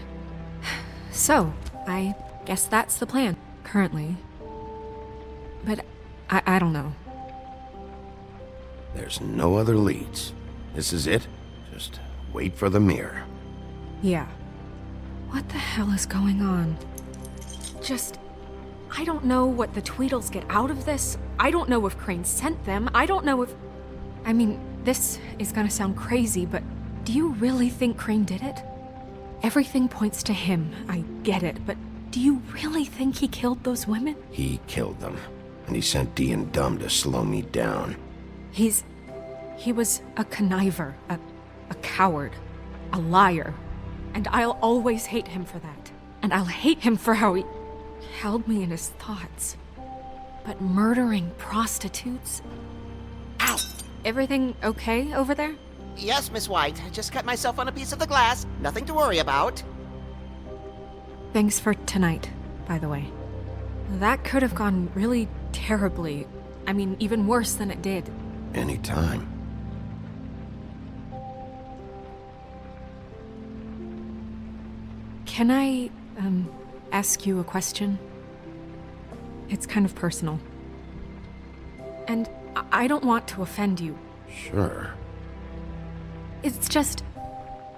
So, I guess that's the plan, currently. But I don't know. There's no other leads. This is it. Just wait for the mirror. Yeah. What the hell is going on? I don't know what the Tweedles get out of this. I don't know if Crane sent them. I don't know if... I mean, this is gonna sound crazy, but do you really think Crane did it? Everything points to him, I get it, but do you really think he killed those women? He killed them, and he sent Dee and Dumb to slow me down. He was a conniver, a coward, a liar, and I'll always hate him for that. And I'll hate him for how he held me in his thoughts. But murdering prostitutes? Ow! Everything okay over there? Yes, Miss White. Just cut myself on a piece of the glass. Nothing to worry about. Thanks for tonight, by the way. That could have gone really terribly. I mean, even worse than it did. Anytime. Can I, ask you a question? It's kind of personal. And I don't want to offend you. Sure. It's just,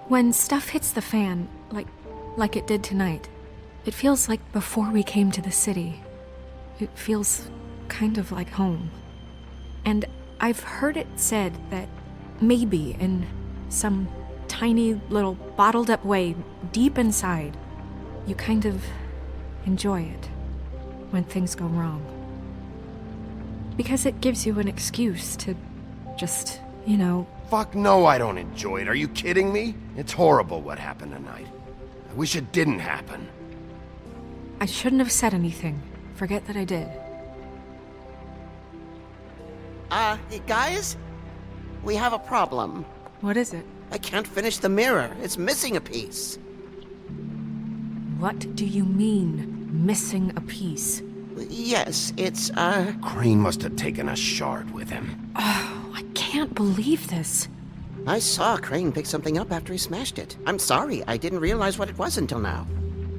when stuff hits the fan, like it did tonight, it feels like before we came to the city. It feels kind of like home. And I've heard it said that maybe in some tiny little bottled up way deep inside, you kind of enjoy it when things go wrong. Because it gives you an excuse to just, you know... Fuck no, I don't enjoy it. Are you kidding me? It's horrible what happened tonight. I wish it didn't happen. I shouldn't have said anything. Forget that I did. Hey guys? We have a problem. What is it? I can't finish the mirror. It's missing a piece. What do you mean, missing a piece? Yes, it's, Crane must have taken a shard with him. Oh, I can't believe this. I saw Crane pick something up after he smashed it. I'm sorry, I didn't realize what it was until now.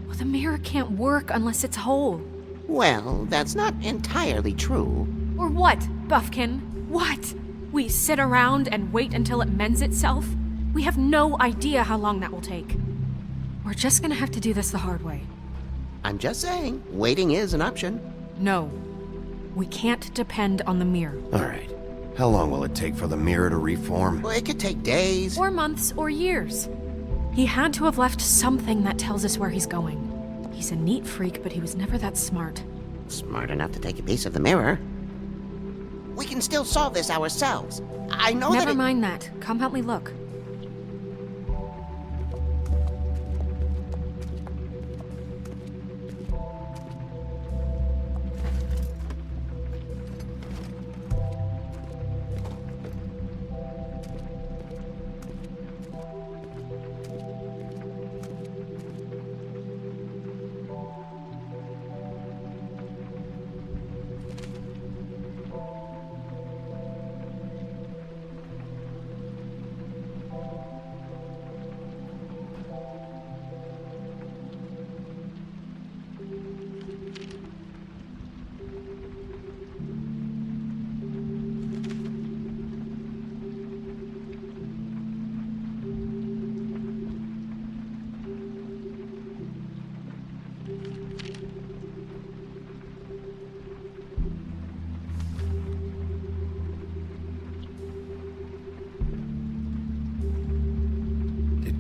Well, the mirror can't work unless it's whole. Well, that's not entirely true. Or what, Buffkin? What? We sit around and wait until it mends itself? We have no idea how long that will take. We're just gonna have to do this the hard way. I'm just saying, waiting is an option. No. We can't depend on the mirror. All right. How long will it take for the mirror to reform? Well, it could take days. Or months, or years. He had to have left something that tells us where he's going. He's a neat freak, but he was never that smart. Smart enough to take a piece of the mirror. We can still solve this ourselves. I know Never mind that. Come help me look.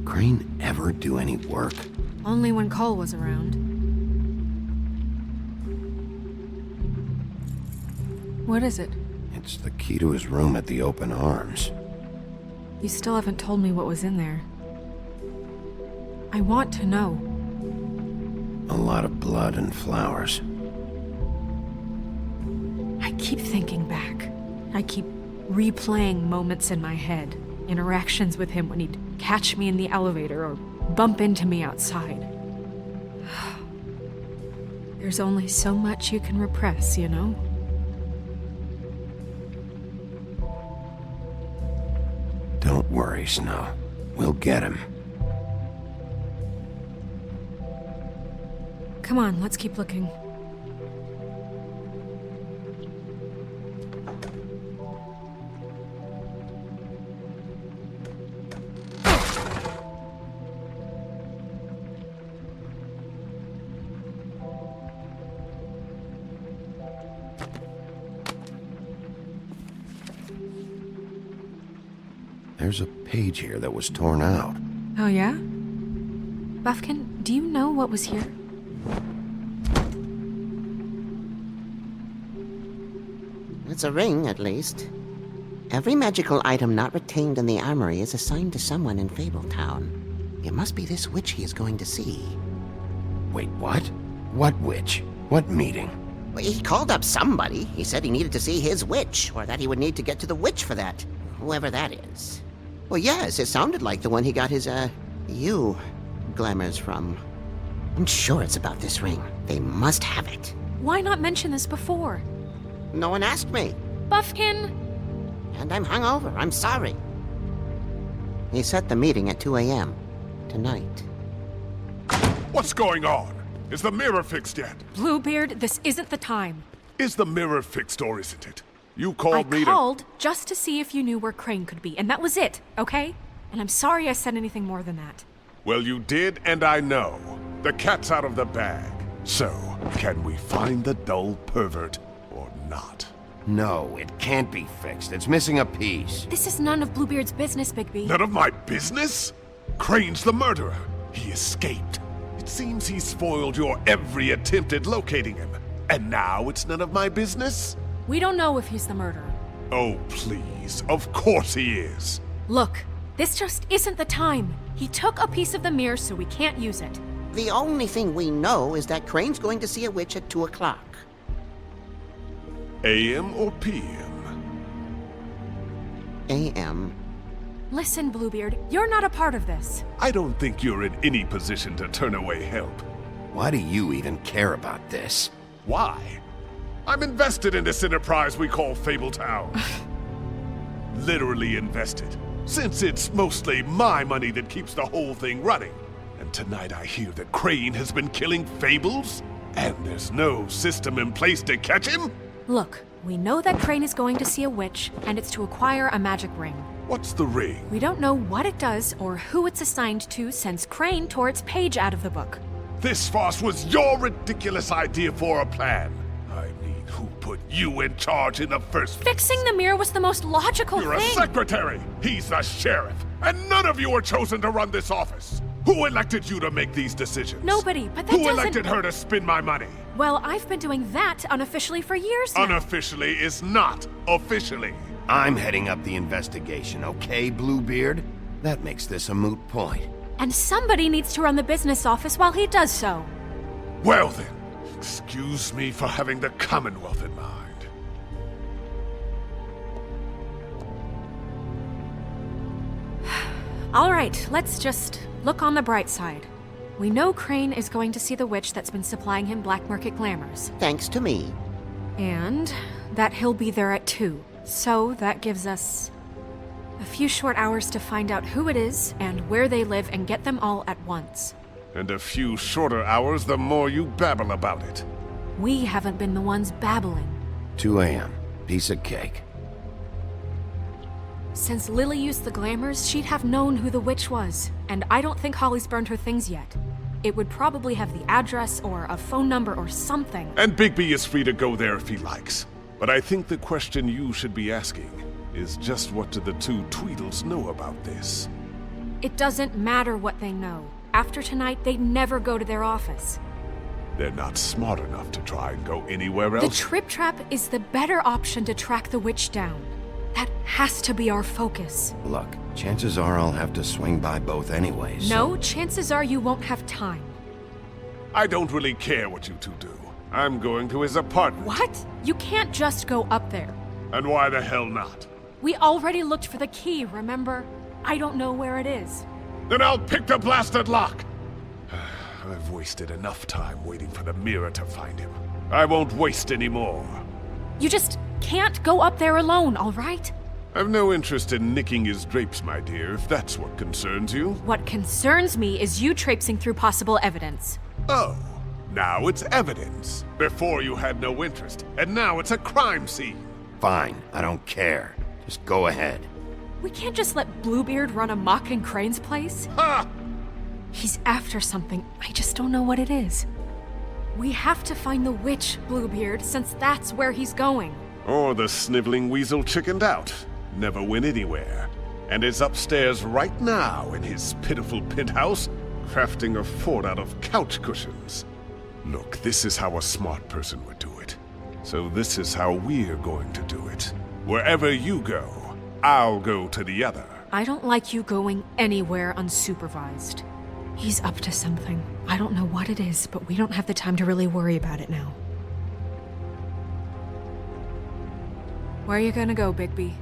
Crane ever do any work? Only when Cole was around. What is it? It's the key to his room at the Open Arms. You still haven't told me what was in there. I want to know. A lot of blood and flowers. I keep thinking back. I keep replaying moments in my head. Interactions with him when he'd catch me in the elevator or bump into me outside. There's only so much you can repress, you know? Don't worry, Snow. We'll get him. Come on, let's keep looking. There's a page here that was torn out. Oh, yeah? Buffkin, do you know what was here? It's a ring, at least. Every magical item not retained in the armory is assigned to someone in Fabletown. It must be this witch he is going to see. Wait, what? What witch? What meeting? Well, he called up somebody. He said he needed to see his witch, or that he would need to get to the witch for that. Whoever that is. Well, yes, it sounded like the one he got his, glamours from. I'm sure it's about this ring. They must have it. Why not mention this before? No one asked me. Buffkin! And I'm hungover. I'm sorry. He set the meeting at 2 a.m. tonight. What's going on? Is the mirror fixed yet? Bluebeard, this isn't the time. Is the mirror fixed or isn't it? You called I me called just to see if you knew where Crane could be, and that was it, okay? And I'm sorry I said anything more than that. Well, you did, and I know. The cat's out of the bag. So, can we find the dull pervert or not? No, it can't be fixed. It's missing a piece. This is none of Bluebeard's business, Bigby. None of my business? Crane's the murderer. He escaped. It seems he spoiled your every attempt at locating him. And now it's none of my business? We don't know if he's the murderer. Oh, please. Of course he is. Look, this just isn't the time. He took a piece of the mirror, so we can't use it. The only thing we know is that Crane's going to see a witch at 2 o'clock. AM or PM? AM. Listen, Bluebeard, you're not a part of this. I don't think you're in any position to turn away help. Why do you even care about this? Why? I'm invested in this enterprise we call Fabletown. Literally invested. Since it's mostly my money that keeps the whole thing running. And tonight I hear that Crane has been killing Fables? And there's no system in place to catch him? Look, we know that Crane is going to see a witch, and it's to acquire a magic ring. What's the ring? We don't know what it does or who it's assigned to since Crane tore its page out of the book. This farce was your ridiculous idea for a plan. I mean, who put you in charge in the first place? Fixing the mirror was the most logical You're thing. a secretary! He's the sheriff! And none of you were chosen to run this office! Who elected you to make these decisions? Nobody, but that Who doesn't... elected her to spend my money? Well, I've been doing that unofficially for years now. Unofficially is not officially. I'm heading up the investigation, okay, Bluebeard? That makes this a moot point. And somebody needs to run the business office while he does so. Well then, excuse me for having the Commonwealth in mind. All right, let's just look on the bright side. We know Crane is going to see the witch that's been supplying him black market glamours. Thanks to me. And that he'll be there at 2. So that gives us a few short hours to find out who it is and where they live and get them all at once. And a few shorter hours the more you babble about it. We haven't been the ones babbling. 2 a.m. Piece of cake. Since Lily used the glamours, she'd have known who the witch was. And I don't think Holly's burned her things yet. It would probably have the address or a phone number or something. And Bigby is free to go there if he likes. But I think the question you should be asking is just what do the 2 Tweedles know about this? It doesn't matter what they know. After tonight, they'd never go to their office. They're not smart enough to try and go anywhere else. The Trip Trap is the better option to track the witch down. That has to be our focus. Look, chances are I'll have to swing by both anyways. No, chances are you won't have time. I don't really care what you 2 do. I'm going to his apartment. What? You can't just go up there. And why the hell not? We already looked for the key, remember? I don't know where it is. Then I'll pick the blasted lock! I've wasted enough time waiting for the mirror to find him. I won't waste any more. You just can't go up there alone, all right? I've no interest in nicking his drapes, my dear, if that's what concerns you. What concerns me is you traipsing through possible evidence. Oh, now it's evidence. Before you had no interest, and now it's a crime scene. Fine, I don't care. Just go ahead. We can't just let Bluebeard run amok in Crane's place. Ha! He's after something. I just don't know what it is. We have to find the witch, Bluebeard, since that's where he's going. Or the sniveling weasel chickened out. Never went anywhere. And is upstairs right now in his pitiful penthouse, crafting a fort out of couch cushions. Look, this is how a smart person would do it. So this is how we're going to do it. Wherever you go, I'll go to the other. I don't like you going anywhere unsupervised. He's up to something. I don't know what it is, but we don't have the time to really worry about it now. Where are you gonna go, Bigby?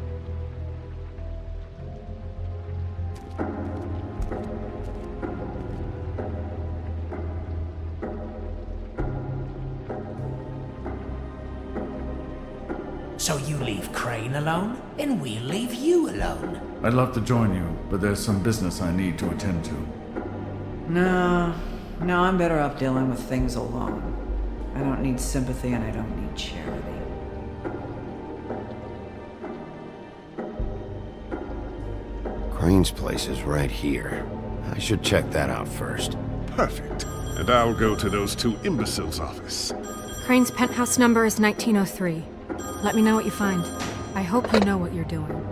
So you leave Crane alone, and we'll leave you alone. I'd love to join you, but there's some business I need to attend to. No, No, I'm better off dealing with things alone. I don't need sympathy and I don't need charity. Crane's place is right here. I should check that out first. Perfect. And I'll go to those two imbeciles' office. Crane's penthouse number is 1903. Let me know what you find. I hope you know what you're doing.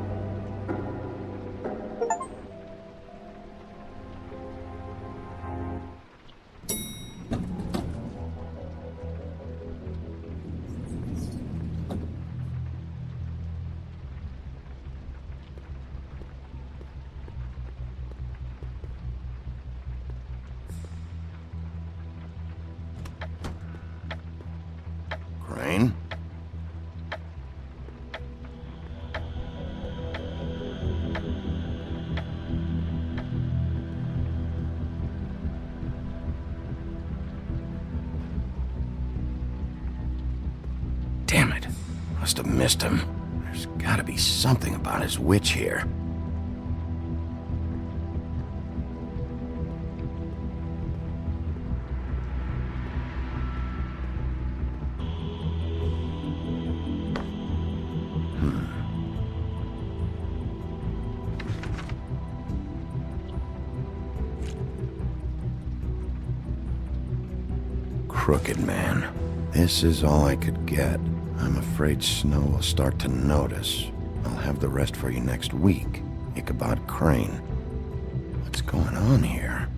Crane? Damn it. Must have missed him. There's gotta be something about his witch here. Crooked man. This is all I could get. I'm afraid Snow will start to notice. I'll have the rest for you next week. Ichabod Crane. What's going on here?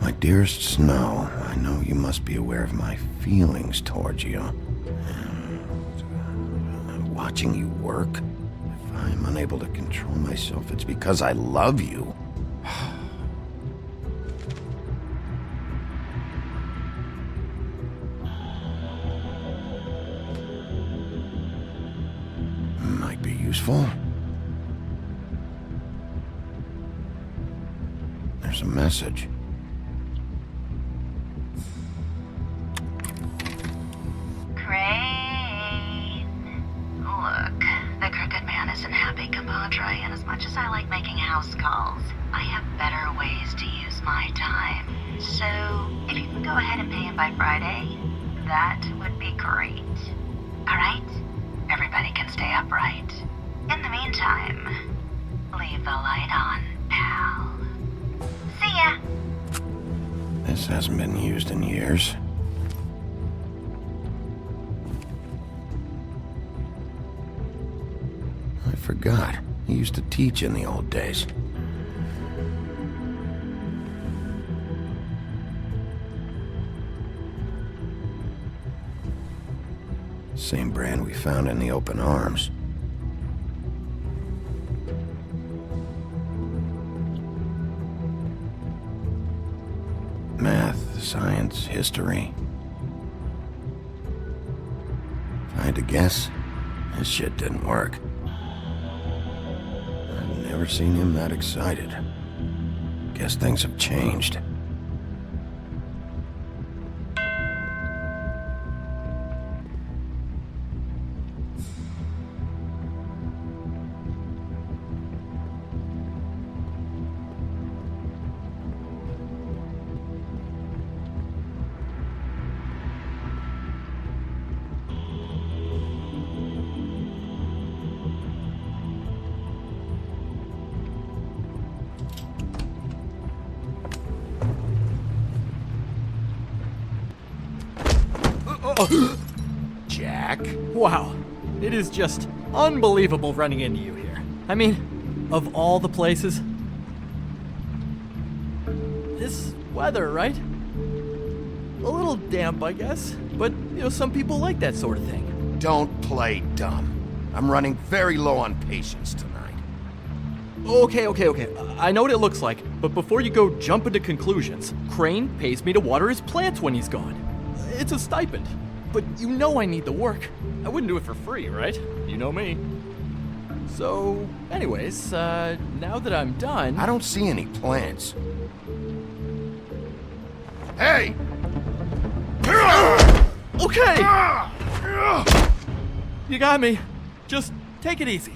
My dearest Snow, I know you must be aware of my feelings towards you. Watching you work, if I'm unable to control myself, it's because I love you. Might be useful. There's a message. And as much as I like making house calls, I have better ways to use my time. So, if you can go ahead and pay him by Friday, that would be great. Alright? Everybody can stay upright. In the meantime, leave the light on, pal. See ya! This hasn't been used in years. I forgot. He used to teach in the old days. Same brand we found in the open arms. Math, science, history. If I had to guess, this shit didn't work. Never seen him that excited. Guess things have changed. Jack? Wow. It is just unbelievable running into you here. I mean, of all the places. This weather, right? A little damp, I guess. But, some people like that sort of thing. Don't play dumb. I'm running very low on patience tonight. Okay. I know what it looks like, but before you go jump into conclusions, Crane pays me to water his plants when he's gone. It's a stipend. But I need the work. I wouldn't do it for free, right? You know me. So, anyways, now that I'm done... I don't see any plants. Hey! Okay! You got me. Just take it easy.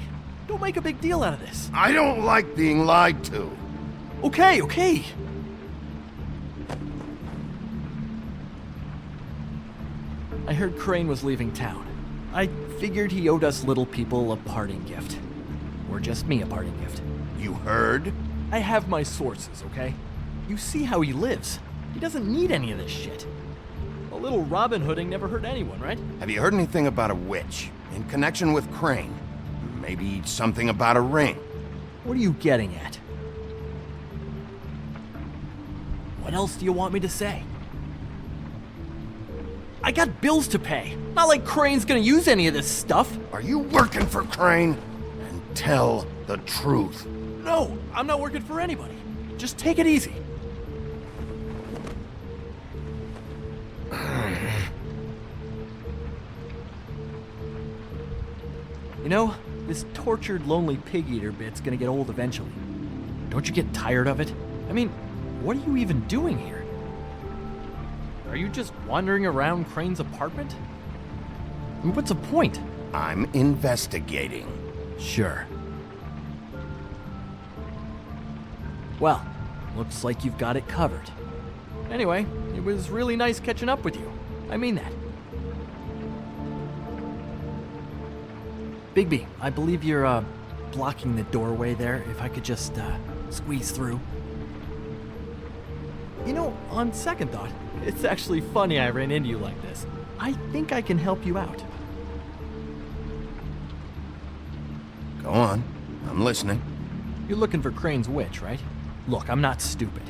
Don't make a big deal out of this. I don't like being lied to. Okay. I heard Crane was leaving town. I figured he owed us little people a parting gift. Or just me a parting gift. You heard? I have my sources, okay? You see how he lives. He doesn't need any of this shit. A little Robin Hooding never hurt anyone, right? Have you heard anything about a witch in connection with Crane? Maybe something about a ring. What are you getting at? What else do you want me to say? I got bills to pay. Not like Crane's gonna use any of this stuff. Are you working for Crane? And tell the truth. No, I'm not working for anybody. Just take it easy. You know, this tortured, lonely pig-eater bit's gonna get old eventually. Don't you get tired of it? I mean, what are you even doing here? Are you just wandering around Crane's apartment? I mean, what's the point? I'm investigating. Sure. Well, looks like you've got it covered. Anyway, it was really nice catching up with you. I mean that. Bigby, I believe you're, blocking the doorway there. If I could just, squeeze through. You know, on second thought, it's actually funny I ran into you like this. I think I can help you out. Go on. I'm listening. You're looking for Crane's witch, right? Look, I'm not stupid.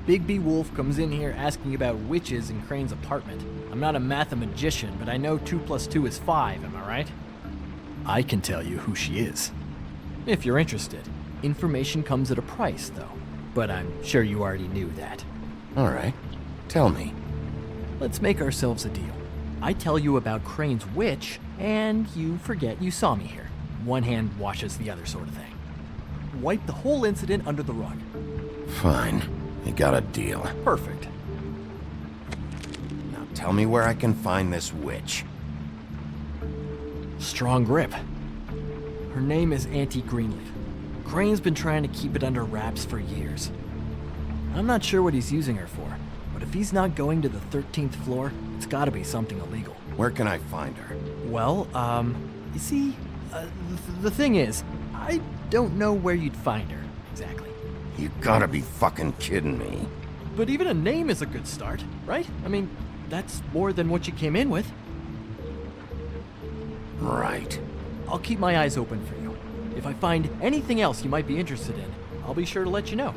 Bigby Wolf comes in here asking about witches in Crane's apartment. I'm not a mathematician, but I know 2 + 2 is 5, am I right? I can tell you who she is. If you're interested. Information comes at a price, though. But I'm sure you already knew that. All right. Tell me. Let's make ourselves a deal. I tell you about Crane's witch, and you forget you saw me here. One hand washes the other sort of thing. Wipe the whole incident under the rug. Fine. You got a deal. Perfect. Now tell me where I can find this witch. Strong grip. Her name is Auntie Greenleaf. Crane's been trying to keep it under wraps for years. I'm not sure what he's using her for, but if he's not going to the 13th floor, it's gotta be something illegal. Where can I find her? Well, you see, the thing is, I don't know where you'd find her, exactly. You gotta be fucking kidding me. But even a name is a good start, right? I mean, that's more than what you came in with. Right. I'll keep my eyes open for you. If I find anything else you might be interested in, I'll be sure to let you know.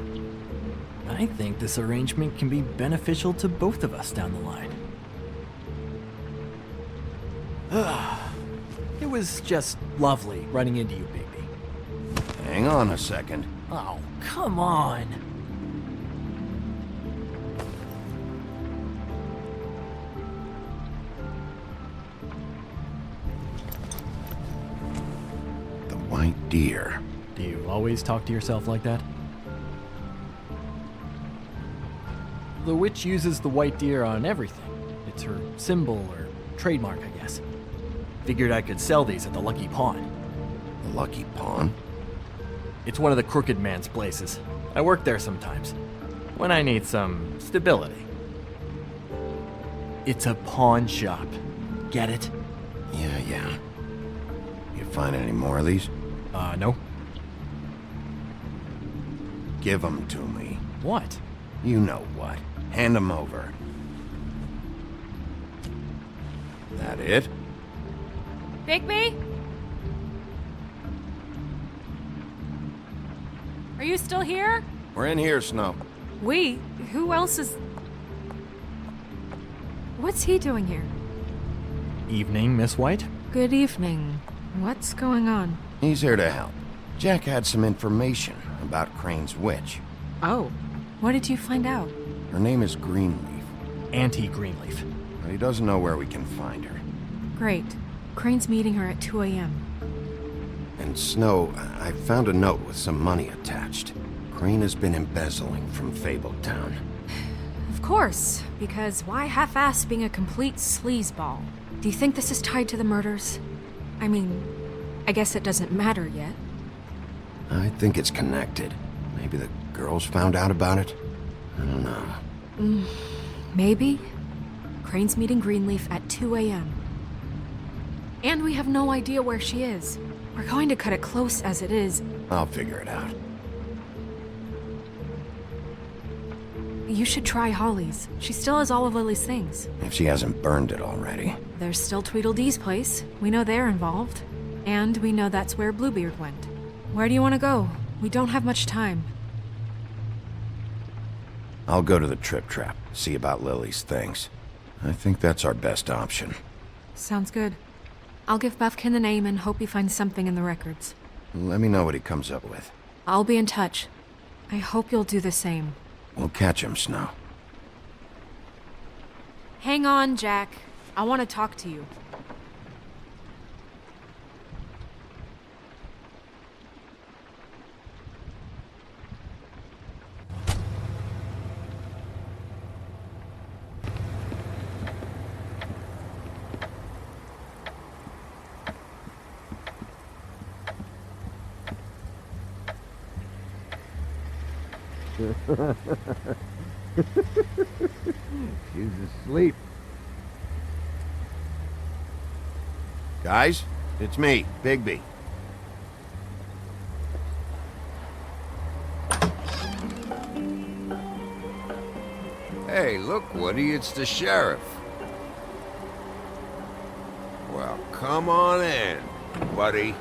I think this arrangement can be beneficial to both of us down the line. It was just lovely running into you, Bigby. Hang on a second. Oh, come on. The white deer. Do you always talk to yourself like that? The witch uses the white deer on everything. It's her symbol or trademark, I guess. Figured I could sell these at the Lucky Pawn. The Lucky Pawn? It's one of the crooked man's places. I work there sometimes, when I need some stability. It's a pawn shop. Get it? Yeah. You find any more of these? No. Give them to me. What? You know what. Hand them over. That it? Bigby? Are you still here? We're in here, Snow. We? Who else is... What's he doing here? Evening, Miss White. Good evening. What's going on? He's here to help. Jack had some information about Crane's witch. Oh. What did you find out? Her name is Greenleaf. Auntie Greenleaf. But he doesn't know where we can find her. Great. Crane's meeting her at 2 a.m. And Snow, I found a note with some money attached. Crane has been embezzling from Fabletown. Of course, because why half-ass being a complete sleazeball? Do you think this is tied to the murders? I mean, I guess it doesn't matter yet. I think it's connected. Maybe the girls found out about it? I don't know. Maybe. Crane's meeting Greenleaf at 2 a.m. And we have no idea where she is. We're going to cut it close as it is. I'll figure it out. You should try Holly's. She still has all of Lily's things. If she hasn't burned it already. There's still Tweedledee's place. We know they're involved. And we know that's where Bluebeard went. Where do you want to go? We don't have much time. I'll go to the Trip Trap, see about Lily's things. I think that's our best option. Sounds good. I'll give Buffkin the name and hope he finds something in the records. Let me know what he comes up with. I'll be in touch. I hope you'll do the same. We'll catch him, Snow. Hang on, Jack. I want to talk to you. She's asleep. Guys, it's me, Bigby. Hey, look, Woody, it's the sheriff. Well, come on in, buddy.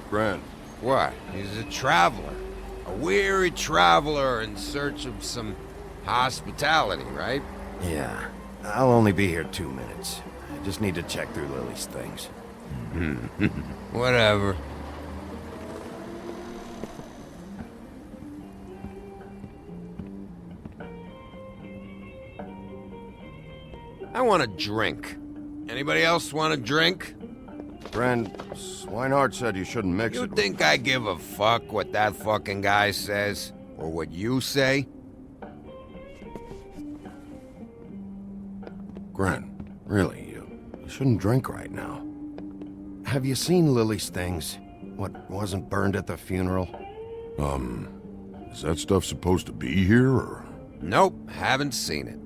Brent. What? He's a traveler. A weary traveler in search of some hospitality, right? Yeah. I'll only be here 2 minutes. I just need to check through Lily's things. Whatever. I want a drink. Anybody else want a drink? Friend, Swinehart said you shouldn't mix it. You think I give a fuck what that fucking guy says? Or what you say? Gren, really, you shouldn't drink right now. Have you seen Lily's things? What wasn't burned at the funeral? Is that stuff supposed to be here, or? Nope, haven't seen it.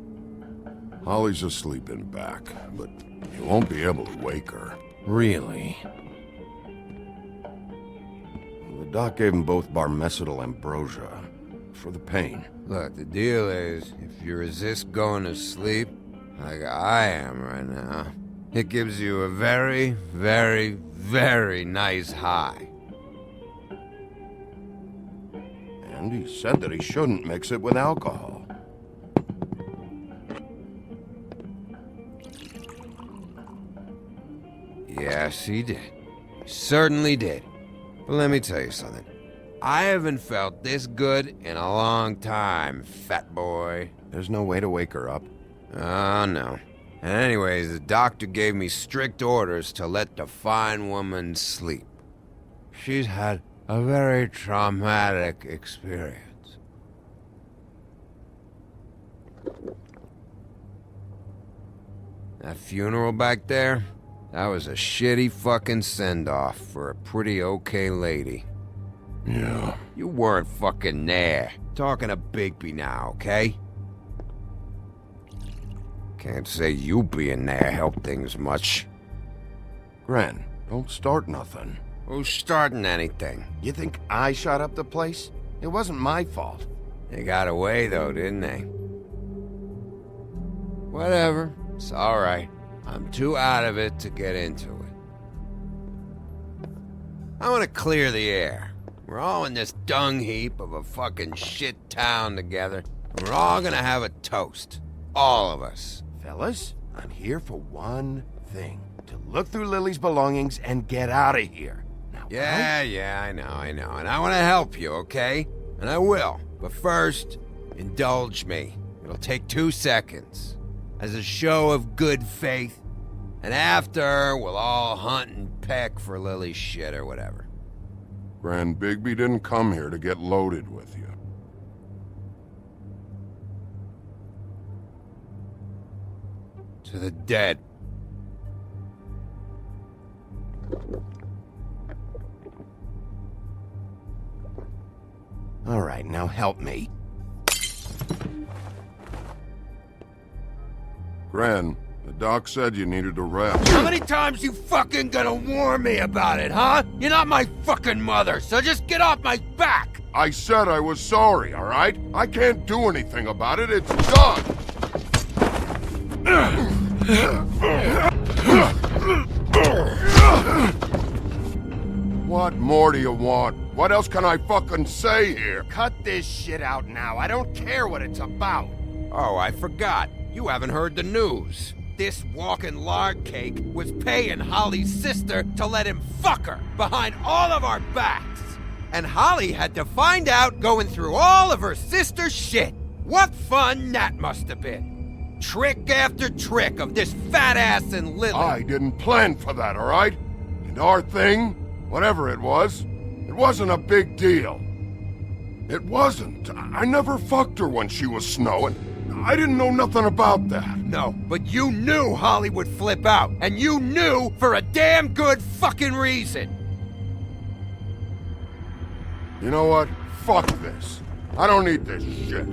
Holly's asleep in back, but you won't be able to wake her. Really? The doc gave them both Barmecidal ambrosia for the pain. Look, the deal is, if you resist going to sleep, like I am right now, it gives you a very, very, very nice high. And he said that he shouldn't mix it with alcohol. Yes, he did. He certainly did. But let me tell you something. I haven't felt this good in a long time, fat boy. There's no way to wake her up? Oh, no. And anyways, the doctor gave me strict orders to let the fine woman sleep. She's had a very traumatic experience. That funeral back there? That was a shitty fucking send-off for a pretty okay lady. Yeah. You weren't fucking there. Talking to Bigby now, okay? Can't say you being there helped things much. Gren, don't start nothing. Who's starting anything? You think I shot up the place? It wasn't my fault. They got away though, didn't they? Whatever. It's alright. I'm too out of it to get into it. I want to clear the air. We're all in this dung heap of a fucking shit town together, and we're all gonna have a toast. All of us. Fellas, I'm here for one thing. To look through Lily's belongings and get out of here. Now, Yeah, I know. And I want to help you, okay? And I will. But first, indulge me. It'll take 2 seconds. As a show of good faith. And after, we'll all hunt and peck for Lily's shit or whatever. Grand Bigby didn't come here to get loaded with you. To the dead. All right, now help me. Gren, the doc said you needed a rest. How many times you fucking gonna warn me about it, huh? You're not my fucking mother, so just get off my back! I said I was sorry, all right? I can't do anything about it. It's done. What more do you want? What else can I fucking say here? Cut this shit out now. I don't care what it's about. Oh, I forgot. You haven't heard the news. This walking lard cake was paying Holly's sister to let him fuck her behind all of our backs. And Holly had to find out going through all of her sister's shit. What fun that must have been. Trick after trick of this fat ass and Lily. I didn't plan for that, all right? And our thing, whatever it wasn't a big deal. It wasn't. I never fucked her when she was snowing. I didn't know nothing about that. No, but you knew Holly would flip out. And you knew for a damn good fucking reason. You know what? Fuck this. I don't need this shit.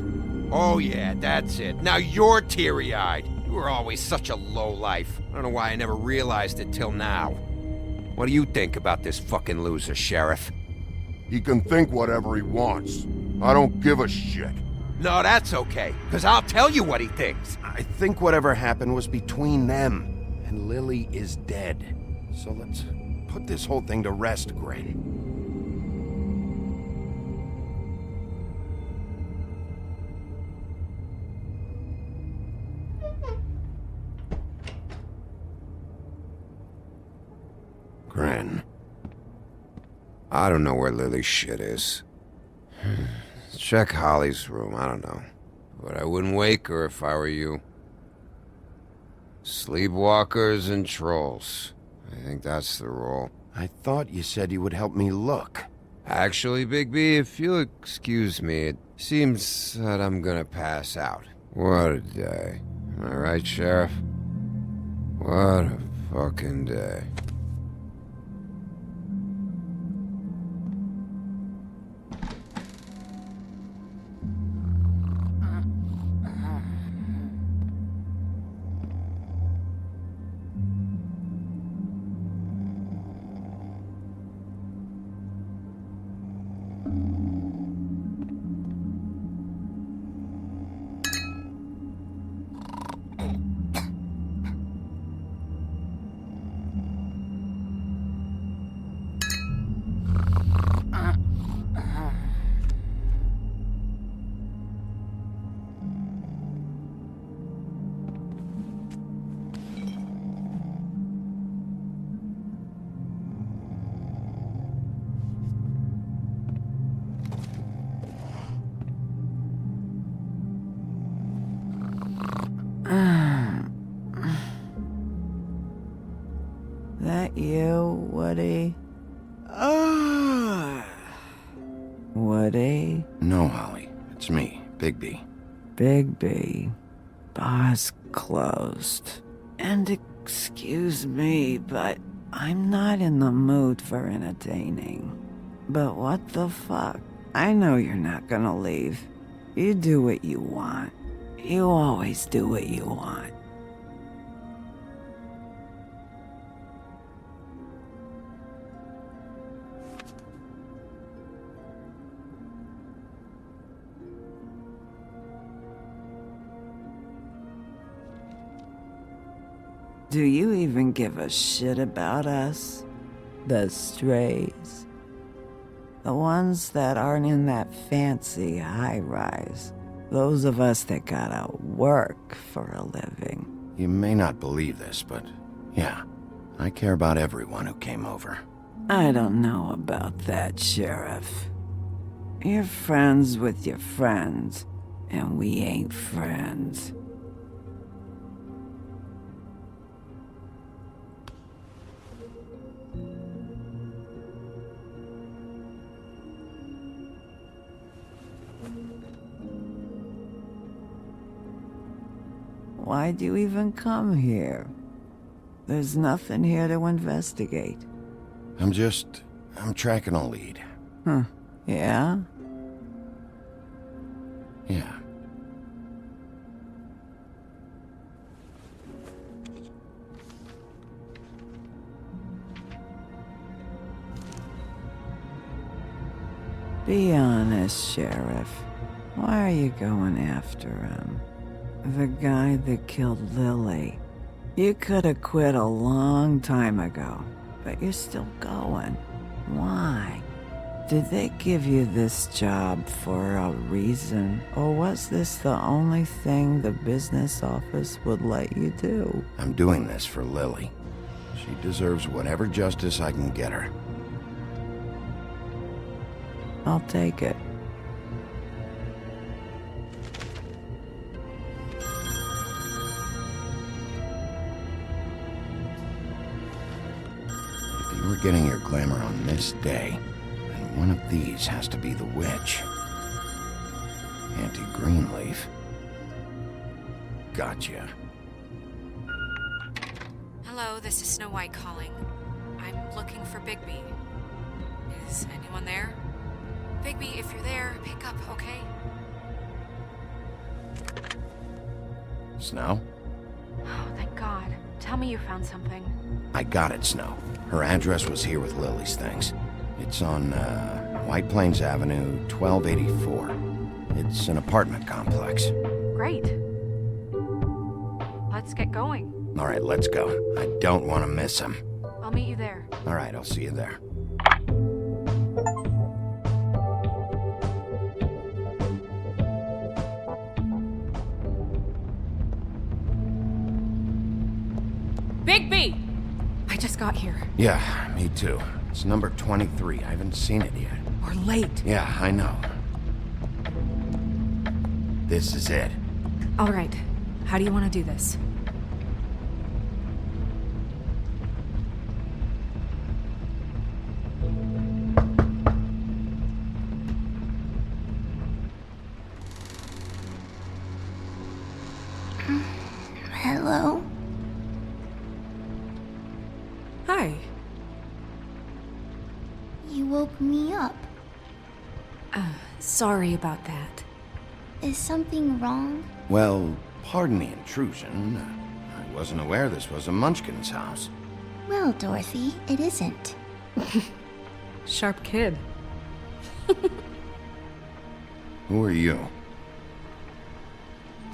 Oh yeah, that's it. Now you're teary-eyed. You were always such a lowlife. I don't know why I never realized it till now. What do you think about this fucking loser, Sheriff? He can think whatever he wants. I don't give a shit. No, that's okay, because I'll tell you what he thinks. I think whatever happened was between them, and Lily is dead. So let's put this whole thing to rest, Gren. Gren. I don't know where Lily's shit is. Check Holly's room, I don't know. But I wouldn't wake her if I were you. Sleepwalkers and trolls. I think that's the rule. I thought you said you would help me look. Actually, Big B, if you'll excuse me, it seems that I'm gonna pass out. What a day. Am I right, Sheriff? What a fucking day. That you, Woody? Woody? No, Holly. It's me, Bigby. Bigby. Bar's closed. And excuse me, but I'm not in the mood for entertaining. But what the fuck? I know you're not gonna leave. You do what you want. You always do what you want. Do you even give a shit about us? The strays? The ones that aren't in that fancy high-rise. Those of us that gotta work for a living. You may not believe this, but yeah, I care about everyone who came over. I don't know about that, Sheriff. You're friends with your friends, and we ain't friends. Why'd you even come here? There's nothing here to investigate. I'm tracking a lead. Yeah? Yeah. Be honest, Sheriff. Why are you going after him? The guy that killed Lily. You could have quit a long time ago, but you're still going. Why? Did they give you this job for a reason, or was this the only thing the business office would let you do? I'm doing this for Lily. She deserves whatever justice I can get her. I'll take it. If you were getting your glamour on this day, then one of these has to be the witch. Auntie Greenleaf. Gotcha. Hello, this is Snow White calling. I'm looking for Bigby. Is anyone there? Bigby, if you're there, pick up, okay? Snow? Oh, thank God. Tell me you found something. I got it, Snow. Her address was here with Lily's things. It's on, White Plains Avenue, 1284. It's an apartment complex. Great. Let's get going. All right, let's go. I don't want to miss him. I'll meet you there. All right, I'll see you there. Bigby! I just got here. Yeah, me too. It's number 23. I haven't seen it yet. We're late. Yeah, I know. This is it. All right. How do you want to do this? Hello? Hi. You woke me up. Sorry about that. Is something wrong? Well, pardon the intrusion. I wasn't aware this was a Munchkin's house. Well, Dorothy, it isn't. Sharp kid. Who are you?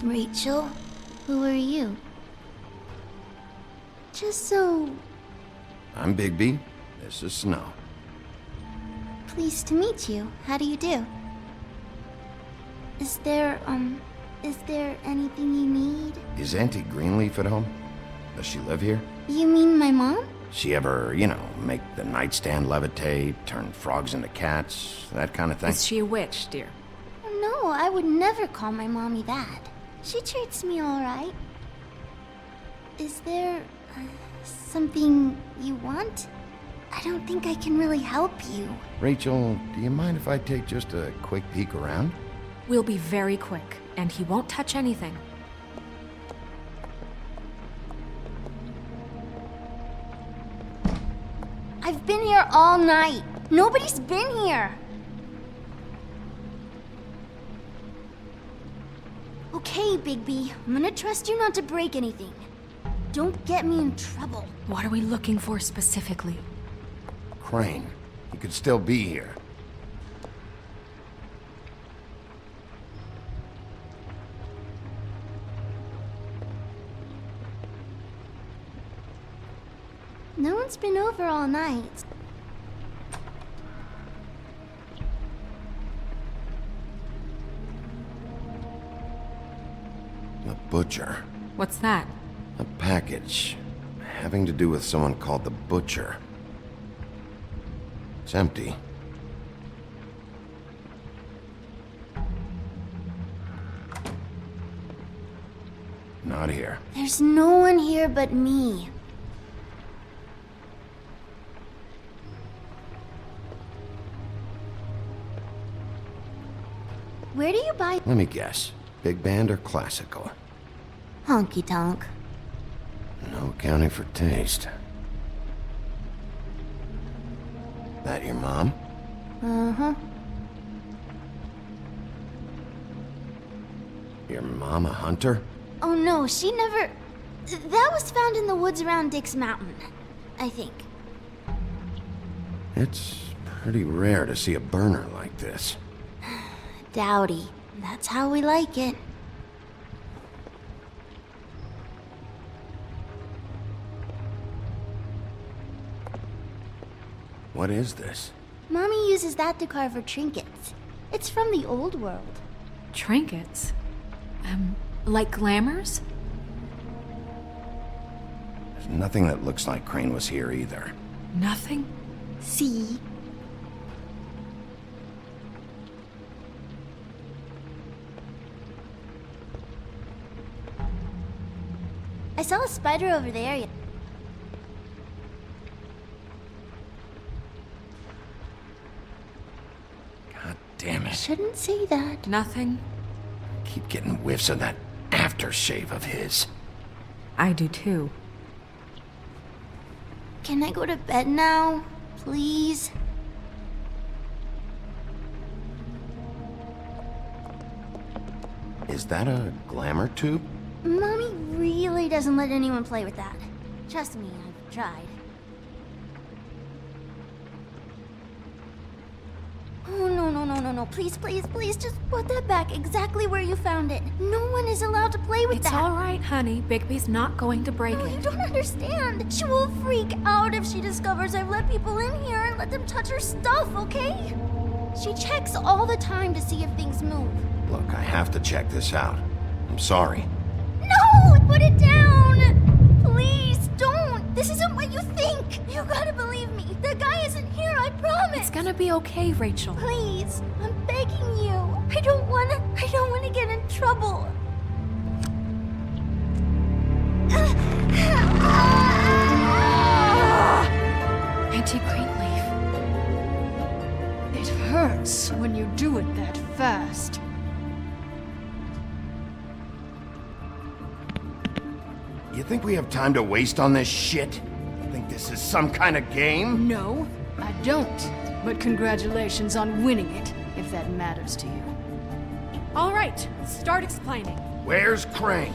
Rachel, who are you? Just so... I'm Bigby. This is Snow. Pleased to meet you. How do you do? Is there anything you need? Is Auntie Greenleaf at home? Does she live here? You mean my mom? She ever, make the nightstand levitate, turn frogs into cats, that kind of thing? Is she a witch, dear? No, I would never call my mommy that. She treats me all right. Is there something you want? I don't think I can really help you. Rachel, do you mind if I take just a quick peek around? We'll be very quick, and he won't touch anything. I've been here all night. Nobody's been here. Okay, Bigby. I'm gonna trust you not to break anything. Don't get me in trouble. What are we looking for specifically? Crane. He could still be here. No one's been over all night. The Butcher. What's that? A package. Having to do with someone called the Butcher. It's empty. Not here. There's no one here but me. Where do you buy... Let me guess. Big band or classical? Honky tonk. No accounting for taste. That your mom? Uh-huh. Your mom a hunter? Oh no, she never... That was found in the woods around Dick's Mountain, I think. It's pretty rare to see a burner like this. Dowdy. That's how we like it. What is this? Mommy uses that to carve her trinkets. It's from the old world. Trinkets? Like glamours? There's nothing that looks like Crane was here either. Nothing? See? I saw a spider over there. God damn it. Shouldn't say that. Nothing? Keep getting whiffs of that aftershave of his. I do too. Can I go to bed now? Please? Is that a glamour tube? Mommy really doesn't let anyone play with that. Trust me, I've tried. Oh, no. Please, just put that back exactly where you found it. No one is allowed to play with that. It's all right, honey. Bigby's not going to break it. You don't understand. She will freak out if she discovers I've let people in here and let them touch her stuff, okay? She checks all the time to see if things move. Look, I have to check this out. I'm sorry. No! Put it down! Please, don't! This isn't what you think! You gotta believe me. The guy isn't here, I promise! It's gonna be okay, Rachel. Please, I'm begging you. I don't wanna get in trouble. Auntie Greenleaf. It hurts when you do it that fast. You think we have time to waste on this shit? You think this is some kind of game? No, I don't. But congratulations on winning it, if that matters to you. All right, start explaining. Where's Crane?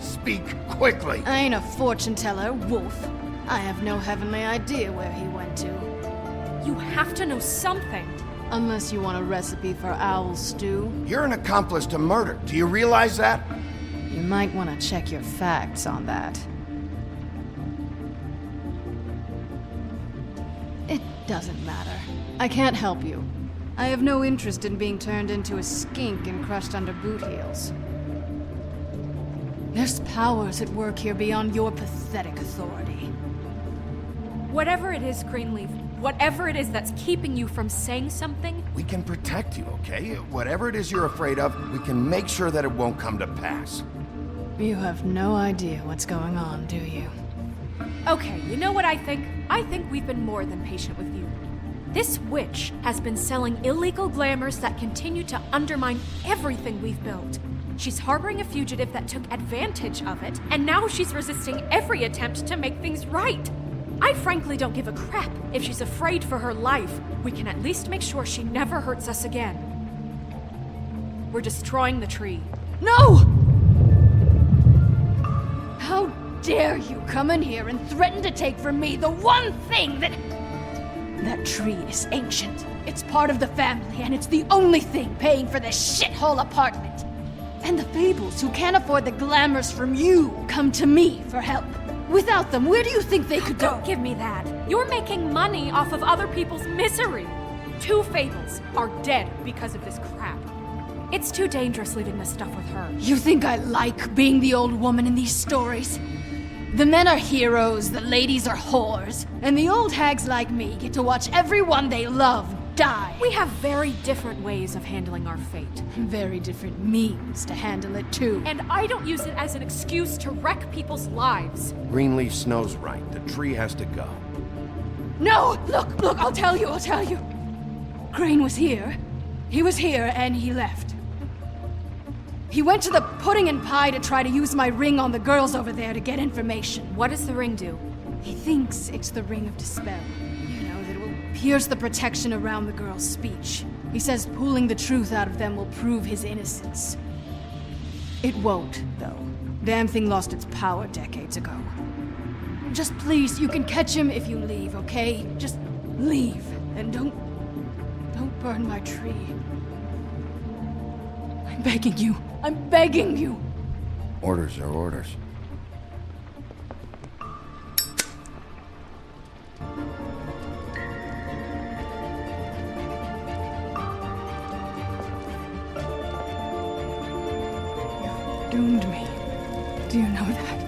Speak quickly. I ain't a fortune teller, Wolf. I have no heavenly idea where he went to. You have to know something. Unless you want a recipe for owl stew. You're an accomplice to murder. Do you realize that? You might want to check your facts on that. It doesn't matter. I can't help you. I have no interest in being turned into a skink and crushed under boot heels. There's powers at work here beyond your pathetic authority. Whatever it is, Greenleaf, whatever it is that's keeping you from saying something... We can protect you, okay? Whatever it is you're afraid of, we can make sure that it won't come to pass. You have no idea what's going on, do you? Okay, you know what I think? I think we've been more than patient with you. This witch has been selling illegal glamours that continue to undermine everything we've built. She's harboring a fugitive that took advantage of it, and now she's resisting every attempt to make things right. I frankly don't give a crap if she's afraid for her life. We can at least make sure she never hurts us again. We're destroying the tree. No! How dare you come in here and threaten to take from me the one thing that... That tree is ancient. It's part of the family, and it's the only thing paying for this shithole apartment. And the Fables, who can't afford the glamours from you, come to me for help. Without them, where do you think they could go? Don't give me that. You're making money off of other people's misery. 2 Fables are dead because of this crap. It's too dangerous leaving this stuff with her. You think I like being the old woman in these stories? The men are heroes, the ladies are whores, and the old hags like me get to watch everyone they love die. We have very different ways of handling our fate. Very different means to handle it, too. And I don't use it as an excuse to wreck people's lives. Greenleaf Snow's right. The tree has to go. No! Look, I'll tell you. Crane was here. He was here, and he left. He went to the pudding and pie to try to use my ring on the girls over there to get information. What does the ring do? He thinks it's the Ring of Dispel. You know, that will Pierce the protection around the girl's speech. He says pulling the truth out of them will prove his innocence. It won't, though. Damn thing lost its power decades ago. Just please, you can catch him if you leave, okay? Just leave, and don't burn my tree. I'm begging you. I'm begging you. Orders are orders. Doomed me. Do you know that?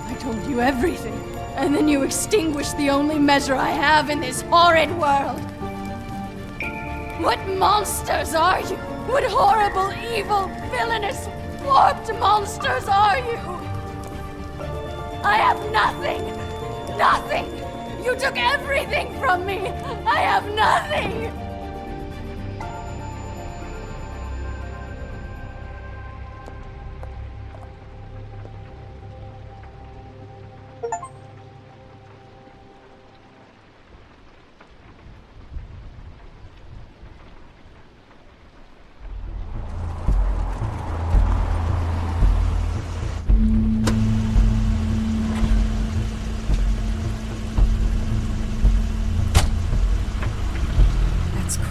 I told you everything, and then you extinguished the only measure I have in this horrid world. What monsters are you? What horrible, evil, villainous, warped monsters are you? I have nothing! Nothing! You took everything from me! I have nothing!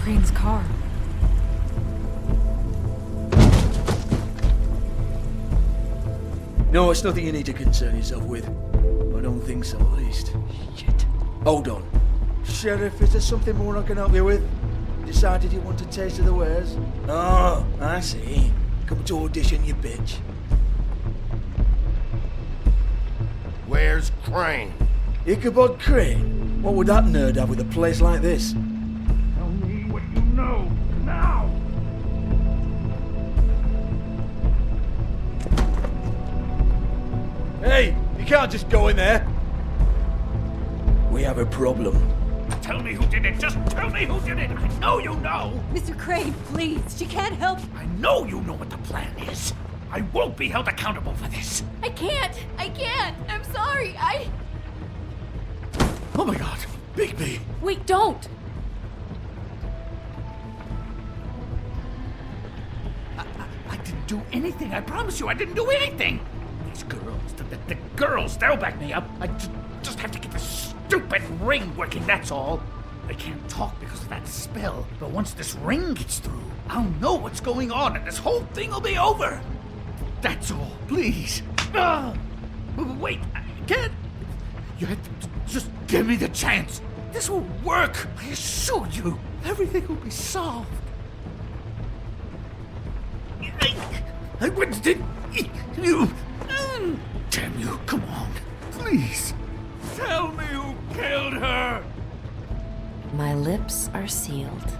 Crane's car. No, it's nothing you need to concern yourself with. I don't think so, at least. Shit. Hold on. Sheriff, is there something more I can help you with? Decided you want a taste of the wares? Oh, I see. Come to audition, you bitch. Where's Crane? Ichabod Crane? What would that nerd have with a place like this? No, now! Hey, you can't just go in there. We have a problem. Tell me who did it. Just tell me who did it. I know you know. Mr. Crane, please. She can't help. I know you know what the plan is. I won't be held accountable for this. I can't. I'm sorry. Oh my God, Bigby. Wait, don't. I didn't do anything. I promise you, I didn't do anything. These girls, the girls, they'll back me up. I just have to get this stupid ring working, that's all. I can't talk because of that spell, but once this ring gets through, I'll know what's going on and this whole thing will be over. That's all, please. Wait, I can't. You have to just give me the chance. This will work. I assure you, everything will be solved. I wouldn't you. Damn you, come on. Please. Tell me who killed her. My lips are sealed.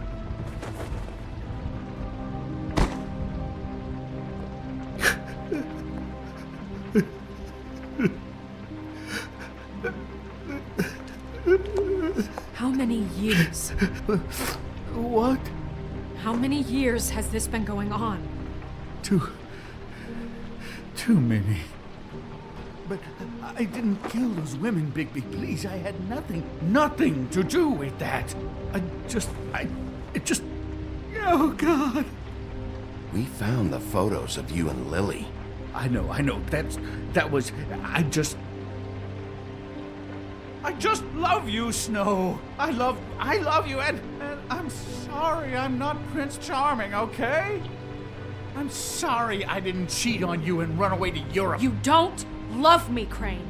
How many years? What? How many years has this been going on? Too many. But I didn't kill those women, Bigby. Please, I had nothing to do with that. Oh, God. We found the photos of you and Lily. I know. I just love you, Snow. I love you, and I'm sorry I'm not Prince Charming, okay? I'm sorry I didn't cheat on you and run away to Europe. You don't love me, Crane.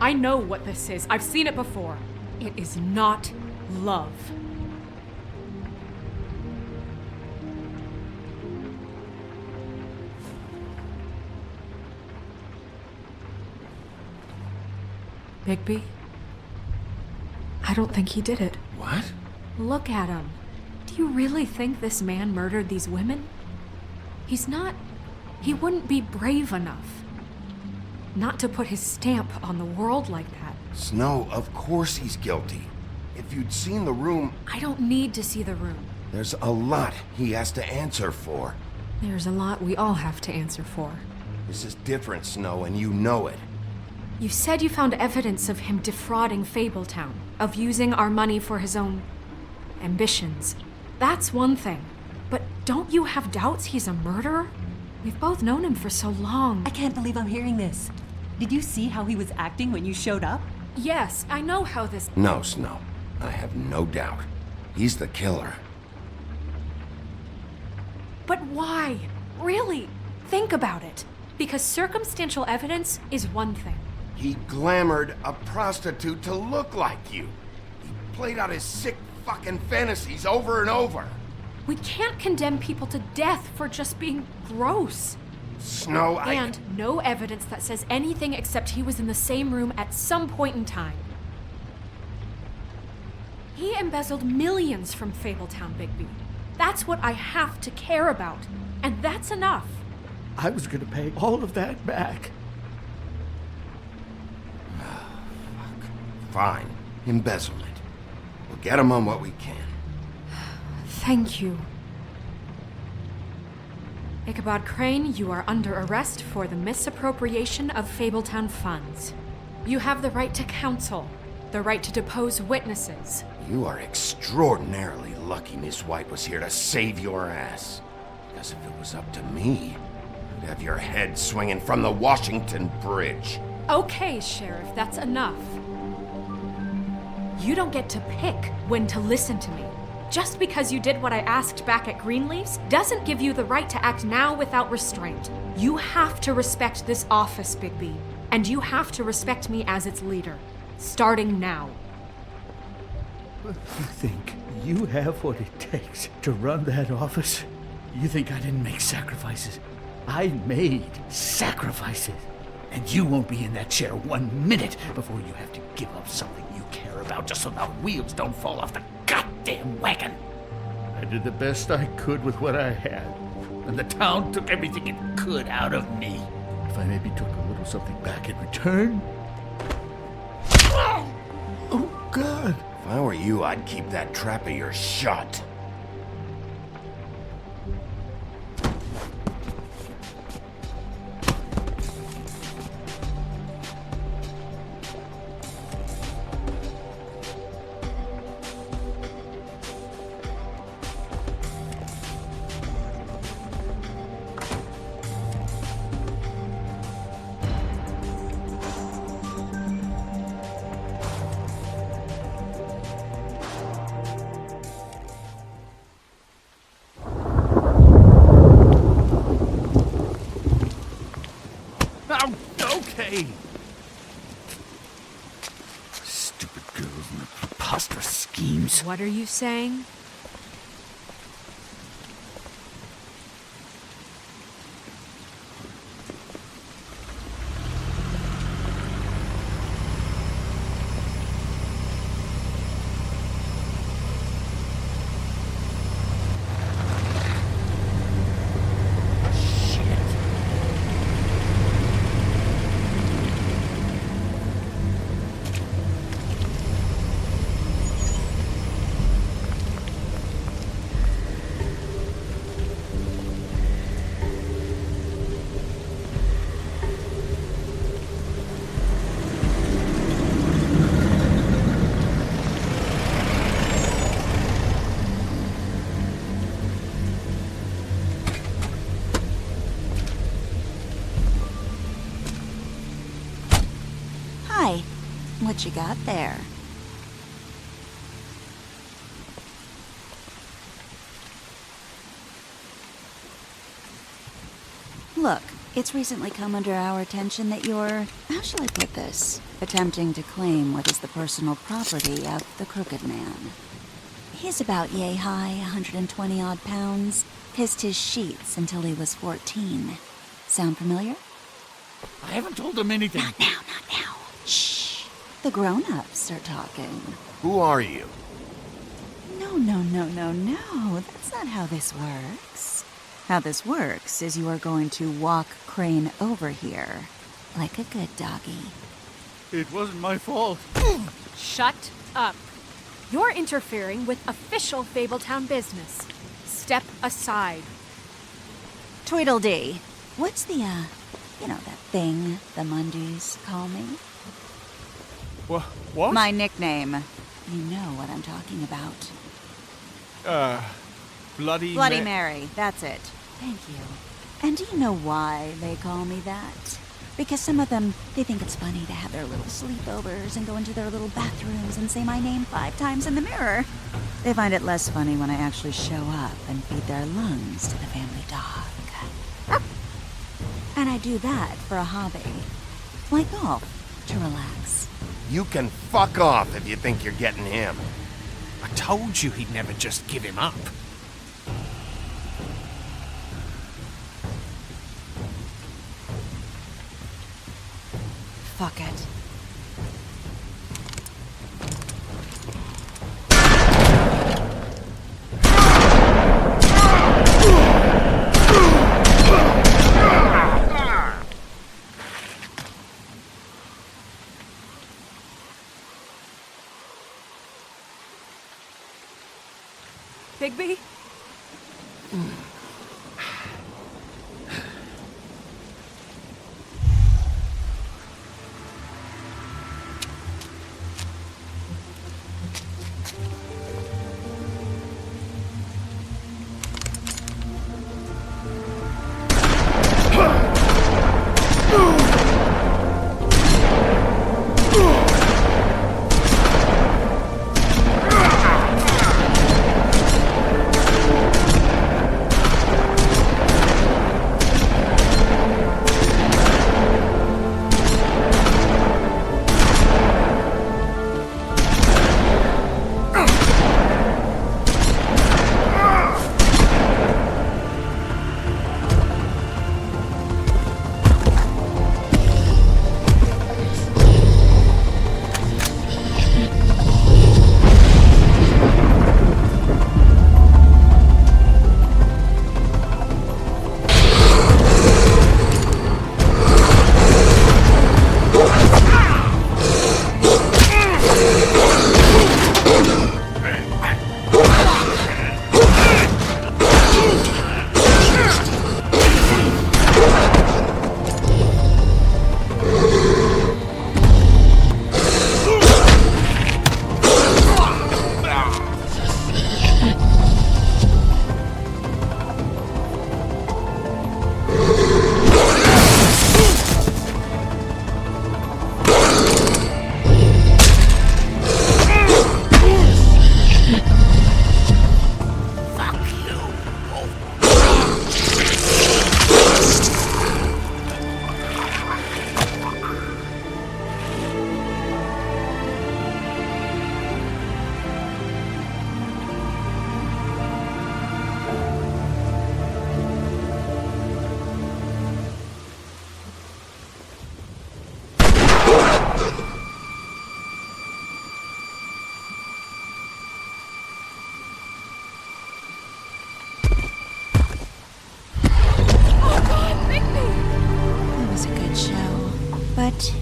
I know what this is. I've seen it before. It is not love. Bigby? I don't think he did it. What? Look at him. Do you really think this man murdered these women? He wouldn't be brave enough. Not to put his stamp on the world like that. Snow, of course he's guilty. If you'd seen the room... I don't need to see the room. There's a lot he has to answer for. There's a lot we all have to answer for. This is different, Snow, and you know it. You said you found evidence of him defrauding Fabletown, of using our money for his own ambitions. That's one thing. But don't you have doubts he's a murderer? We've both known him for so long. I can't believe I'm hearing this. Did you see how he was acting when you showed up? Yes, I know how this... No, Snow. I have no doubt. He's the killer. But why? Really? Think about it. Because circumstantial evidence is one thing. He glamored a prostitute to look like you. He played out his sick fucking fantasies over and over. We can't condemn people to death for just being gross. Snow, And no evidence that says anything except he was in the same room at some point in time. He embezzled millions from Fabletown, Bigby. That's what I have to care about. And that's enough. I was gonna pay all of that back. Fine. Embezzlement. We'll get him on what we can. Thank you. Ichabod Crane, you are under arrest for the misappropriation of Fabletown funds. You have the right to counsel, the right to depose witnesses. You are extraordinarily lucky Miss White was here to save your ass. Because if it was up to me, I'd have your head swinging from the Washington Bridge. Okay, Sheriff, that's enough. You don't get to pick when to listen to me. Just because you did what I asked back at Greenleaf's doesn't give you the right to act now without restraint. You have to respect this office, Bigby. And you have to respect me as its leader. Starting now. You think you have what it takes to run that office? You think I didn't make sacrifices? I made sacrifices. And you won't be in that chair 1 minute before you have to give up something you care about just so the wheels don't fall off the goddamn wagon. I did the best I could with what I had, and the town took everything it could out of me. If I maybe took a little something back in return... Oh, God! If I were you, I'd keep that trap of yours shut. Okay. Stupid girls and their preposterous schemes. What are you saying? Hi. What you got there? Look, it's recently come under our attention that you're, how shall I put this, attempting to claim what is the personal property of the Crooked Man. He's about yay high, 120 odd pounds, pissed his sheets until he was 14. Sound familiar? I haven't told him anything. Not now, not now. Shh. The grown-ups are talking. Who are you? No. That's not how this works. How this works is you are going to walk Crane over here. Like a good doggy. It wasn't my fault. Shut up. You're interfering with official Fabletown business. Step aside. Tweedledee. What's the, that thing the Mundys call me? What? My nickname. You know what I'm talking about. Bloody Mary, that's it. Thank you. And do you know why they call me that? Because some of them, they think it's funny to have their little sleepovers and go into their little bathrooms and say my name 5 times in the mirror. They find it less funny when I actually show up and feed their lungs to the family dog. And I do that for a hobby. Like golf, to relax. You can fuck off if you think you're getting him. I told you he'd never just give him up. Fuck it. Bigby? But,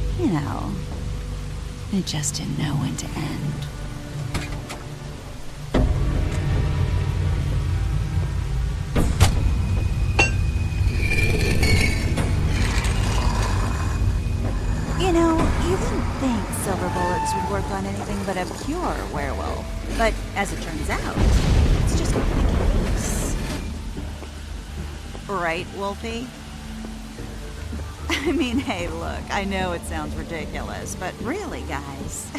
it just didn't know when to end. You wouldn't think silver bullets would work on anything but a pure werewolf. But as it turns out, it's just not the case. Right, Wolfie? I mean, hey, look, I know it sounds ridiculous, but really, guys,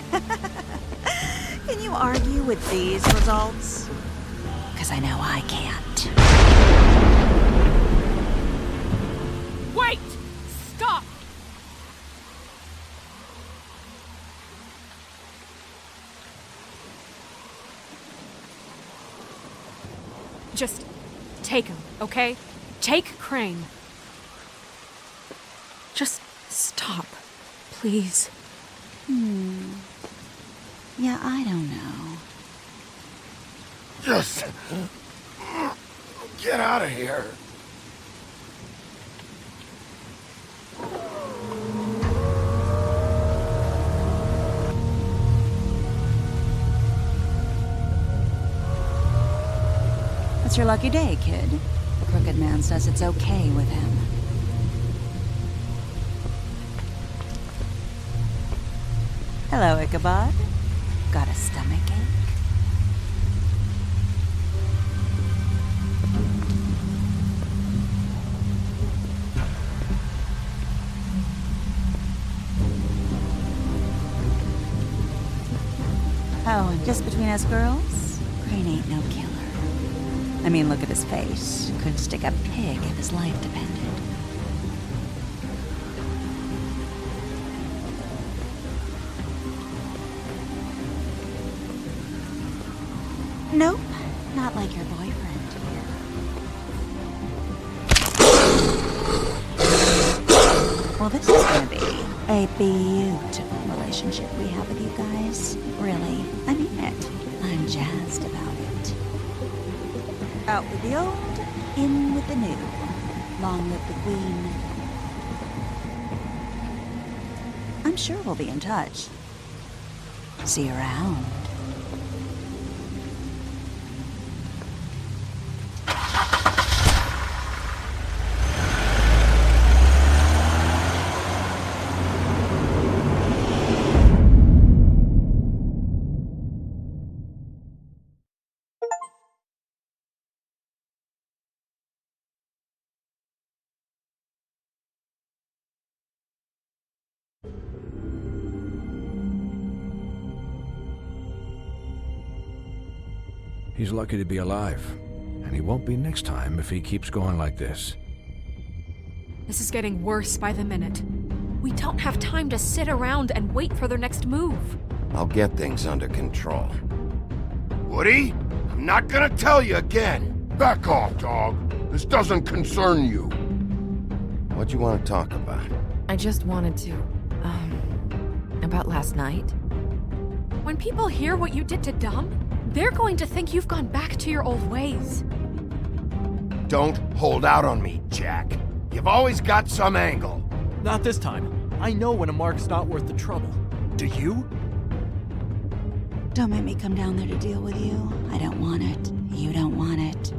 can you argue with these results? Because I know I can't. Wait! Stop! Just take him, okay? Take Crane. Just stop, please. Yeah, I don't know. Just get out of here. It's your lucky day, kid. The Crooked Man says it's okay with him. Hello, Ichabod. Got a stomachache? Oh, and just between us girls, Crane ain't no killer. I mean, look at his face. Could stick a pig if his life depended. Nope, not like your boyfriend here. Well, this is gonna be a beautiful relationship we have with you guys. Really, I mean it. I'm jazzed about it. Out with the old, in with the new. Long live the Queen. I'm sure we'll be in touch. See you around. He's lucky to be alive, and he won't be next time if he keeps going like this. This is getting worse by the minute. We don't have time to sit around and wait for their next move. I'll get things under control. Woody, I'm not gonna tell you again. Back off, dog. This doesn't concern you. What you want to talk about? I just wanted to, about last night. When people hear what you did to Dom, they're going to think you've gone back to your old ways. Don't hold out on me, Jack. You've always got some angle. Not this time. I know when a mark's not worth the trouble. Do you? Don't make me come down there to deal with you. I don't want it. You don't want it.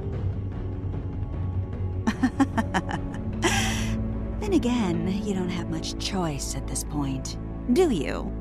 Then again, you don't have much choice at this point, do you?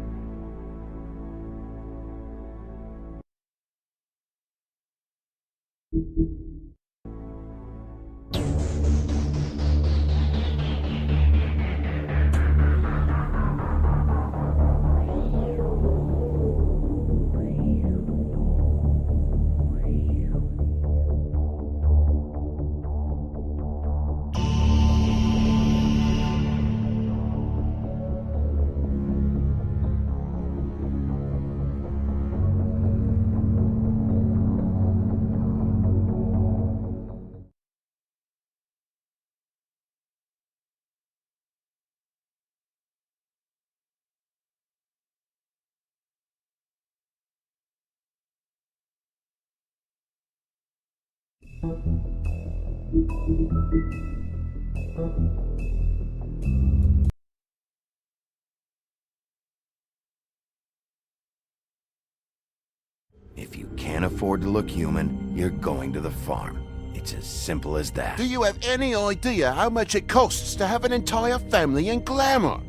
If you can't afford to look human, you're going to the farm. It's as simple as that. Do you have any idea how much it costs to have an entire family in Glamour?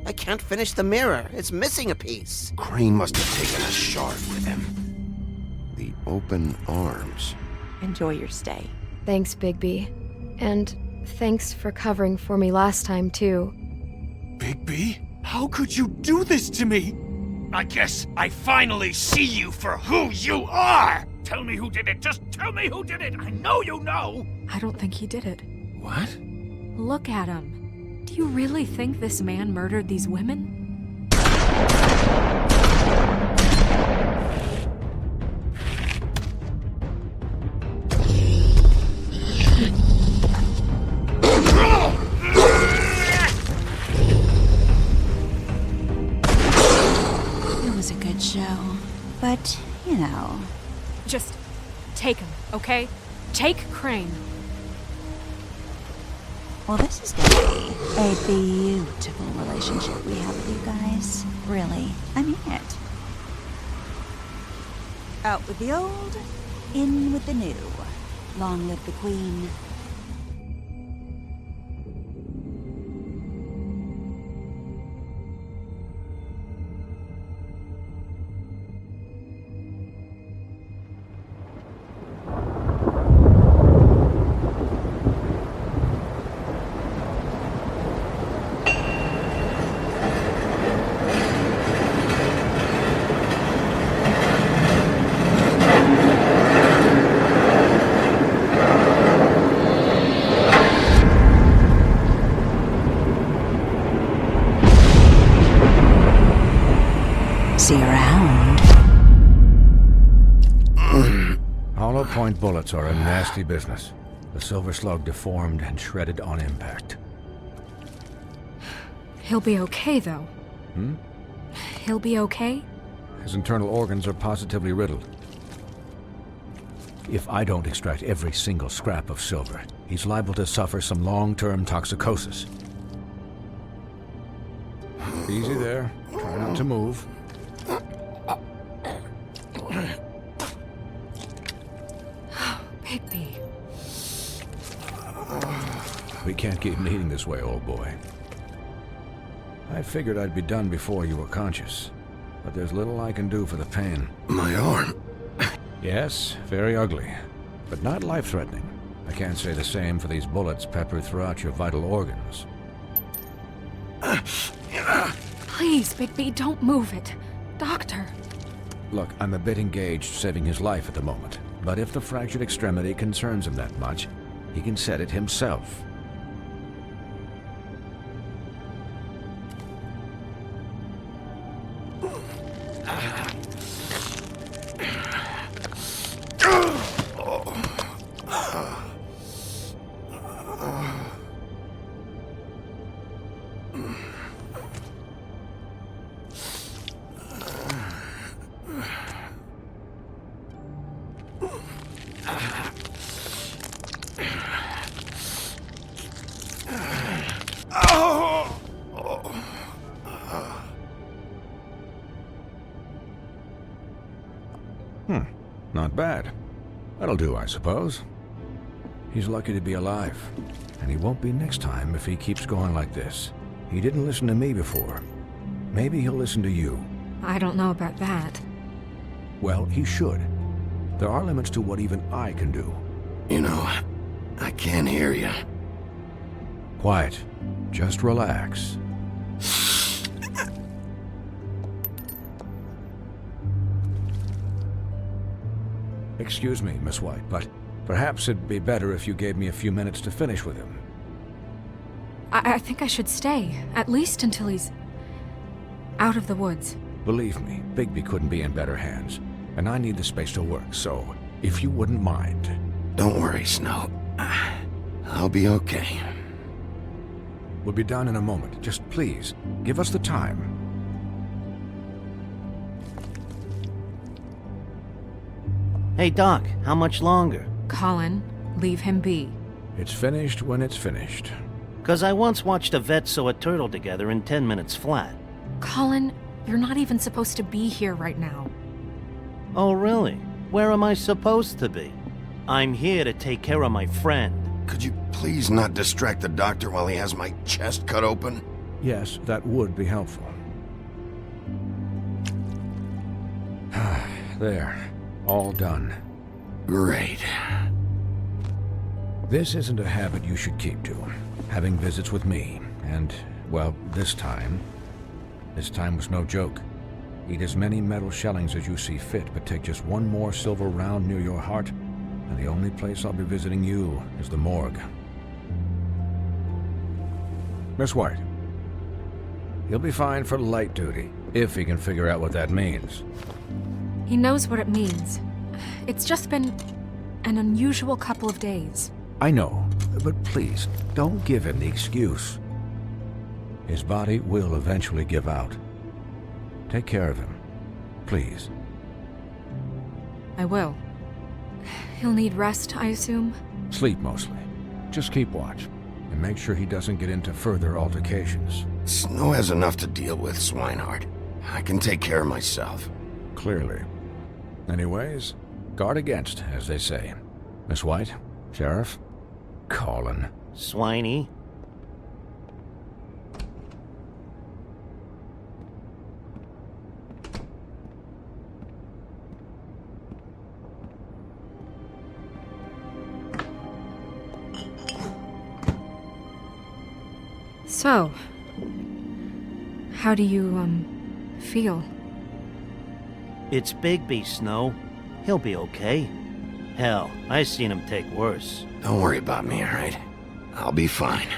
I can't finish the mirror. It's missing a piece. Crane must have taken a shard with him. The open arms. Enjoy your stay. Thanks, Bigby. And thanks for covering for me last time, too. Bigby? How could you do this to me? I guess I finally see you for who you are! Tell me who did it! Just tell me who did it! I know you know! I don't think he did it. What? Look at him. Do you really think this man murdered these women? Show. But, you know. Just take him, okay? Take Crane. Well, this is gonna be a beautiful relationship we have with you guys. Really, I mean it. Out with the old, in with the new. Long live the Queen. See you around. Hollow point bullets are a nasty business. The Silver Slug deformed and shredded on impact. He'll be okay, though. He'll be okay? His internal organs are positively riddled. If I don't extract every single scrap of silver, he's liable to suffer some long-term toxicosis. Easy there. Try not to move. Bigby. We can't keep meeting this way, old boy. I figured I'd be done before you were conscious, but there's little I can do for the pain. My arm. Yes, very ugly, but not life-threatening. I can't say the same for these bullets peppered throughout your vital organs. Please, Bigby, don't move it. Doctor. Look, I'm a bit engaged saving his life at the moment, but if the fractured extremity concerns him that much, he can set it himself. Not bad. That'll do, I suppose. He's lucky to be alive, and he won't be next time if he keeps going like this. He didn't listen to me before. Maybe he'll listen to you. I don't know about that. Well, he should. There are limits to what even I can do. You know, I can't hear you. Quiet. Just relax. Excuse me, Miss White, but perhaps it'd be better if you gave me a few minutes to finish with him. I think I should stay, at least until he's out of the woods. Believe me, Bigby couldn't be in better hands, and I need the space to work, so if you wouldn't mind. Don't worry, Snow. I'll be okay. We'll be done in a moment. Just please, give us the time. Hey, Doc, how much longer? Colin, leave him be. It's finished when it's finished. 'Cause I once watched a vet sew a turtle together in 10 minutes flat. Colin, you're not even supposed to be here right now. Oh, really? Where am I supposed to be? I'm here to take care of my friend. Could you please not distract the doctor while he has my chest cut open? Yes, that would be helpful. There. All done. Great. This isn't a habit you should keep to. Having visits with me, and, well, this time was no joke. Eat as many metal shellings as you see fit, but take just one more silver round near your heart, and the only place I'll be visiting you is the morgue. Miss White. He'll be fine for light duty, if he can figure out what that means. He knows what it means. It's just been an unusual couple of days. I know, but please, don't give him the excuse. His body will eventually give out. Take care of him, please. I will. He'll need rest, I assume? Sleep mostly. Just keep watch, and make sure he doesn't get into further altercations. Snow has enough to deal with, Swinehart. I can take care of myself. Clearly. Anyways, guard against, as they say. Miss White, Sheriff, Colin. Swiney. So, how do you, feel? It's Bigby, Snow. He'll be okay. Hell, I seen him take worse. Don't worry about me, alright? I'll be fine.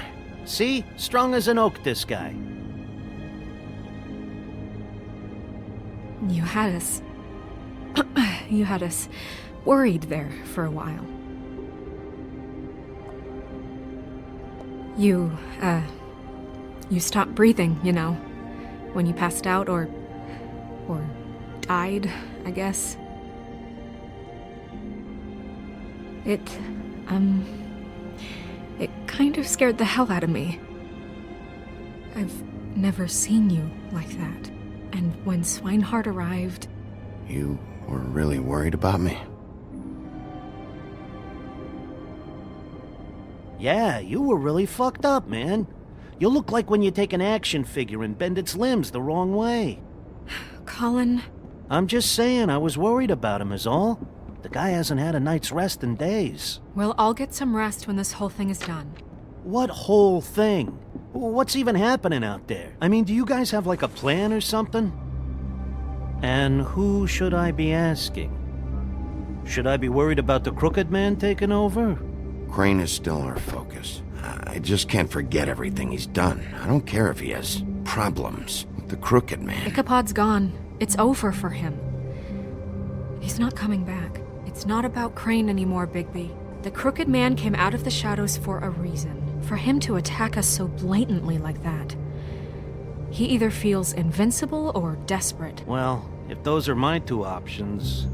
See? Strong as an oak, this guy. You had us... you had us worried there for a while. You stopped breathing, you know, when you passed out or died, I guess. It kind of scared the hell out of me. I've never seen you like that. And when Swinehart arrived... You were really worried about me? Yeah, you were really fucked up, man. You look like when you take an action figure and bend its limbs the wrong way. Colin... I'm just saying I was worried about him is all. The guy hasn't had a night's rest in days. We'll all get some rest when this whole thing is done. What whole thing? What's even happening out there? I mean, do you guys have like a plan or something? And who should I be asking? Should I be worried about the Crooked Man taking over? Crane is still our focus. I just can't forget everything he's done. I don't care if he has problems with the Crooked Man. Ichabod's gone. It's over for him. He's not coming back. It's not about Crane anymore, Bigby. The Crooked Man came out of the shadows for a reason. For him to attack us so blatantly like that. He either feels invincible or desperate. Well, if those are my two options,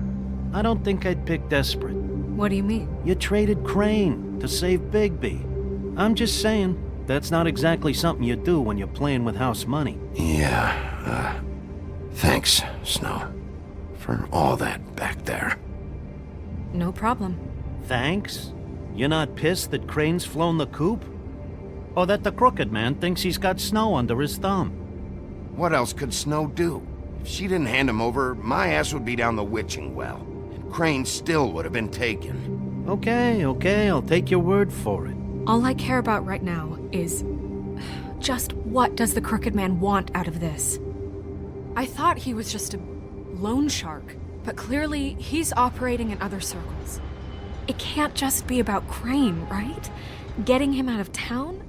I don't think I'd pick desperate. What do you mean? You traded Crane to save Bigby. I'm just saying, that's not exactly something you do when you're playing with house money. Yeah, thanks, Snow, for all that back there. No problem. Thanks? You're not pissed that Crane's flown the coop? Or that the Crooked Man thinks he's got Snow under his thumb? What else could Snow do? If she didn't hand him over, my ass would be down the witching well. And Crane still would have been taken. Okay, I'll take your word for it. All I care about right now is... just what does the Crooked Man want out of this? I thought he was just a loan shark, but clearly he's operating in other circles. It can't just be about Crane, right? Getting him out of town?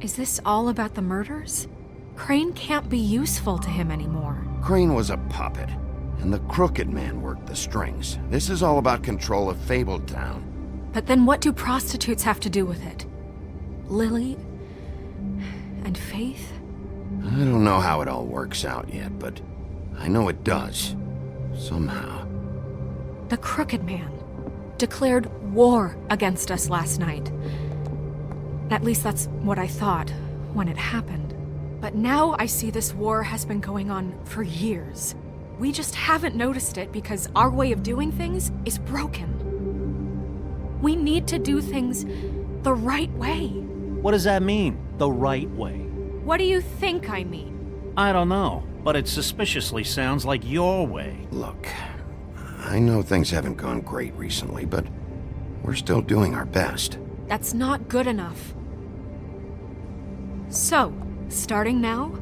Is this all about the murders? Crane can't be useful to him anymore. Crane was a puppet, and the Crooked Man worked the strings. This is all about control of Fabletown. But then what do prostitutes have to do with it? Lily? And Faith? I don't know how it all works out yet, but I know it does. Somehow. The Crooked Man declared war against us last night. At least that's what I thought when it happened. But now I see this war has been going on for years. We just haven't noticed it because our way of doing things is broken. We need to do things the right way. What does that mean, the right way? What do you think I mean? I don't know, but it suspiciously sounds like your way. Look, I know things haven't gone great recently, but we're still doing our best. That's not good enough. So, starting now,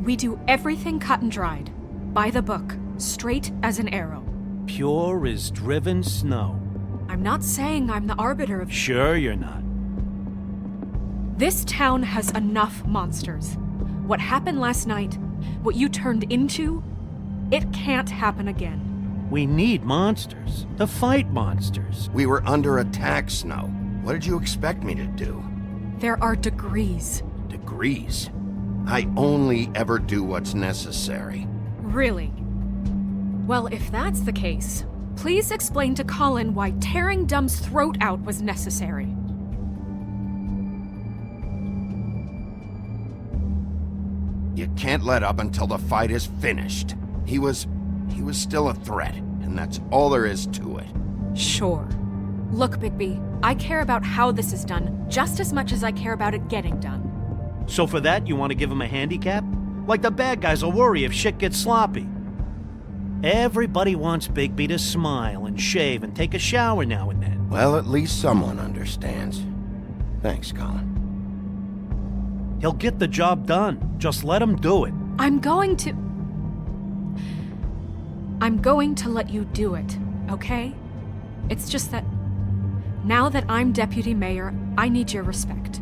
we do everything cut and dried. By the book, straight as an arrow. Pure as driven snow. I'm not saying I'm the arbiter of... Sure you're not. This town has enough monsters. What happened last night, what you turned into, it can't happen again. We need monsters. To fight monsters. We were under attack, Snow. What did you expect me to do? There are degrees. Degrees? I only ever do what's necessary. Really? Well, if that's the case, please explain to Colin why tearing Dumb's throat out was necessary. You can't let up until the fight is finished. He was still a threat, and that's all there is to it. Sure. Look, Bigby, I care about how this is done just as much as I care about it getting done. So for that, you want to give him a handicap? Like the bad guys will worry if shit gets sloppy. Everybody wants Bigby to smile and shave and take a shower now and then. Well, at least someone understands. Thanks, Colin. He'll get the job done. Just let him do it. I'm going to let you do it, okay? It's just that now that I'm deputy mayor, I need your respect.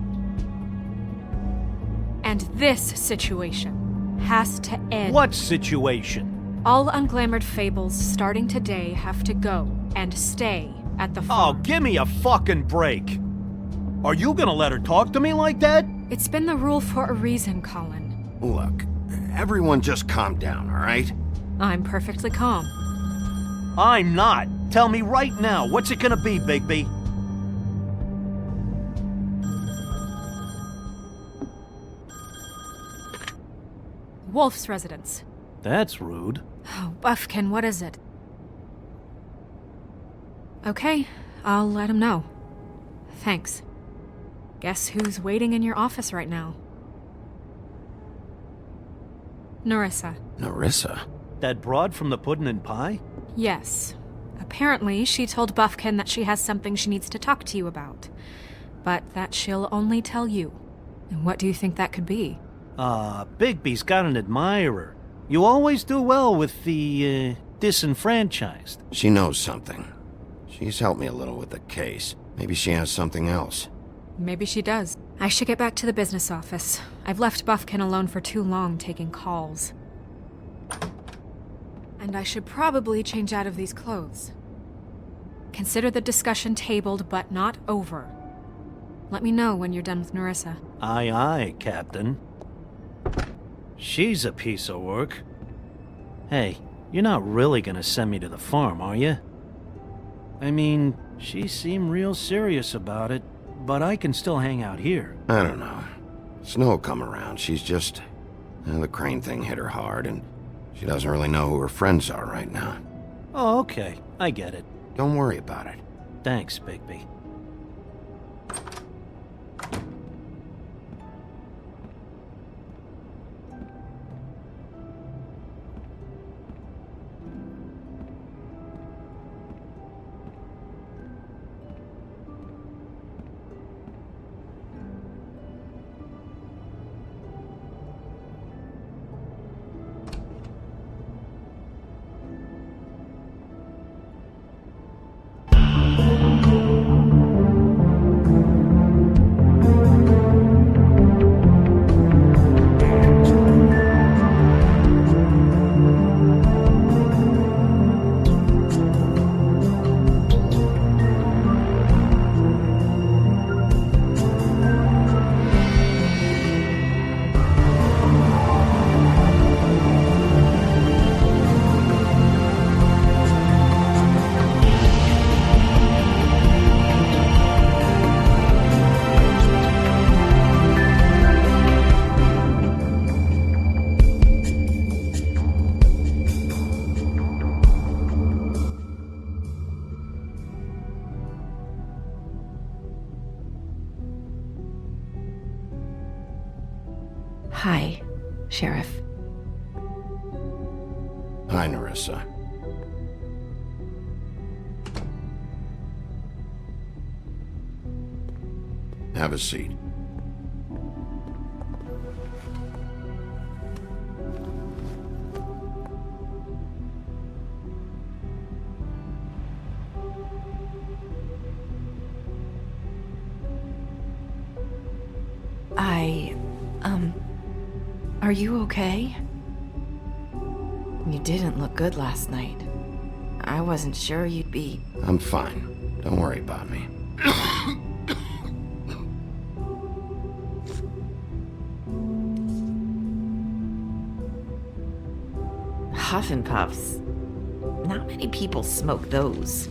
And this situation has to end. What situation? All unglamored fables starting today have to go and stay at the farm. Oh, give me a fucking break. Are you gonna let her talk to me like that? It's been the rule for a reason, Colin. Look, everyone just calm down, all right? I'm perfectly calm. I'm not. Tell me right now, what's it gonna be, Bigby? Wolf's residence. That's rude. Oh, Buffkin, what is it? Okay, I'll let him know. Thanks. Guess who's waiting in your office right now? Nerissa. Nerissa? That broad from the Puddin' and Pie? Yes. Apparently, she told Buffkin that she has something she needs to talk to you about. But that she'll only tell you. And what do you think that could be? Bigby's got an admirer. You always do well with the, disenfranchised. She knows something. She's helped me a little with the case. Maybe she has something else. Maybe she does. I should get back to the business office. I've left Buffkin alone for too long taking calls. And I should probably change out of these clothes. Consider the discussion tabled but not over. Let me know when you're done with Nerissa. Aye, aye, Captain. She's a piece of work. Hey, you're not really gonna send me to the farm, are you? I mean, she seemed real serious about it, but I can still hang out here. I don't know. Snow will come around. She's just... the Crane thing hit her hard, and she doesn't really know who her friends are right now. Oh, okay. I get it. Don't worry about it. Thanks, Bigby. Hi, Sheriff. Hi, Nerissa. Have a seat. Are you okay? You didn't look good last night. I wasn't sure you'd be... I'm fine. Don't worry about me. Huff and Puffs. Not many people smoke those.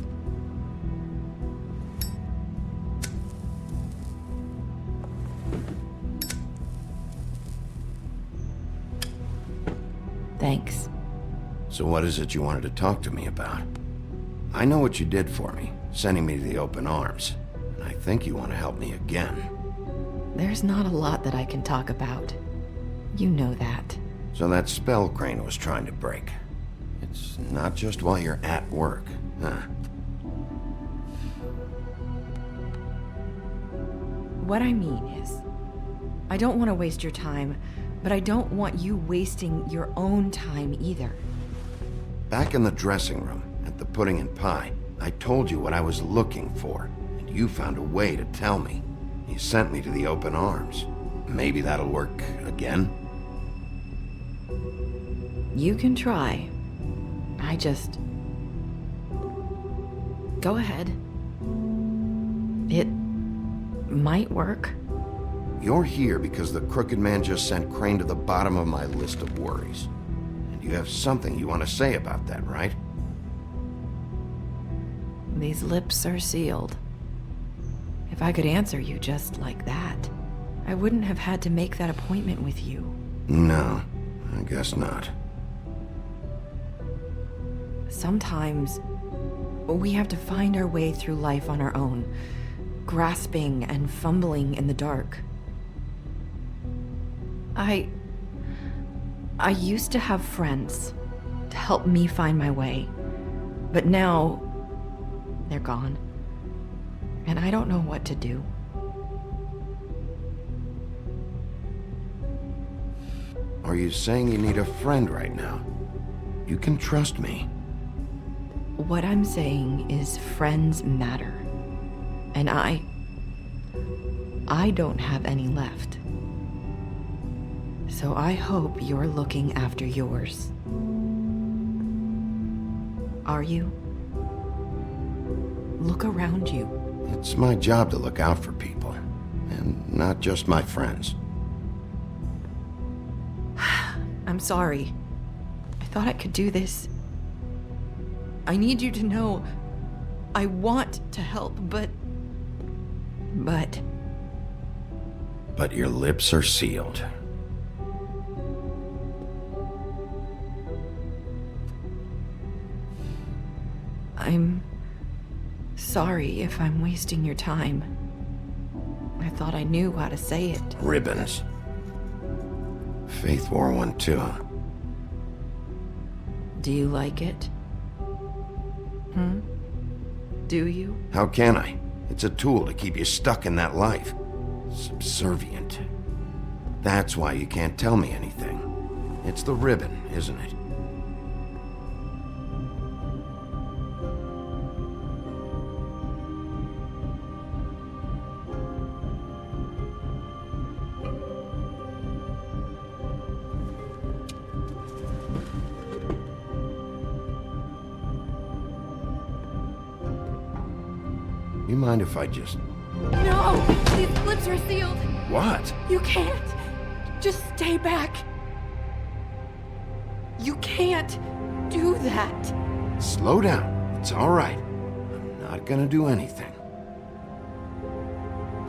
Thanks. So what is it you wanted to talk to me about? I know what you did for me, sending me to the open arms. And I think you want to help me again. There's not a lot that I can talk about. You know that. So that spell Crane was trying to break. It's not just while you're at work, huh? What I mean is, I don't want to waste your time, but I don't want you wasting your own time either. Back in the dressing room, at the Pudding and Pie, I told you what I was looking for, and you found a way to tell me. You sent me to the open arms. Maybe that'll work again? You can try, I just... Go ahead. It might work. You're here because the Crooked Man just sent Crane to the bottom of my list of worries. And you have something you want to say about that, right? These lips are sealed. If I could answer you just like that, I wouldn't have had to make that appointment with you. No, I guess not. Sometimes we have to find our way through life on our own, grasping and fumbling in the dark. I used to have friends to help me find my way, but now they're gone, and I don't know what to do. Are you saying you need a friend right now? You can trust me. What I'm saying is friends matter, and I don't have any left. So I hope you're looking after yours. Are you? Look around you. It's my job to look out for people, and not just my friends. I'm sorry. I thought I could do this. I need you to know I want to help, but your lips are sealed. I'm sorry if I'm wasting your time. I thought I knew how to say it. Ribbons. Faith wore one too. Do you like it? Do you? How can I? It's a tool to keep you stuck in that life. Subservient. That's why you can't tell me anything. It's the ribbon, isn't it? You mind if I just... No! These lips are sealed! What? You can't! Just stay back! You can't do that! Slow down. It's all right. I'm not gonna do anything.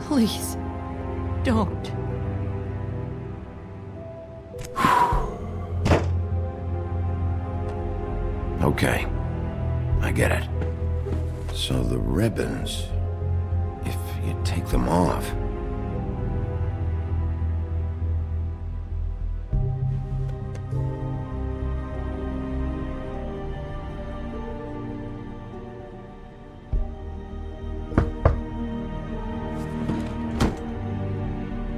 Please, don't. Okay. I get it. So the ribbons, if you take them off...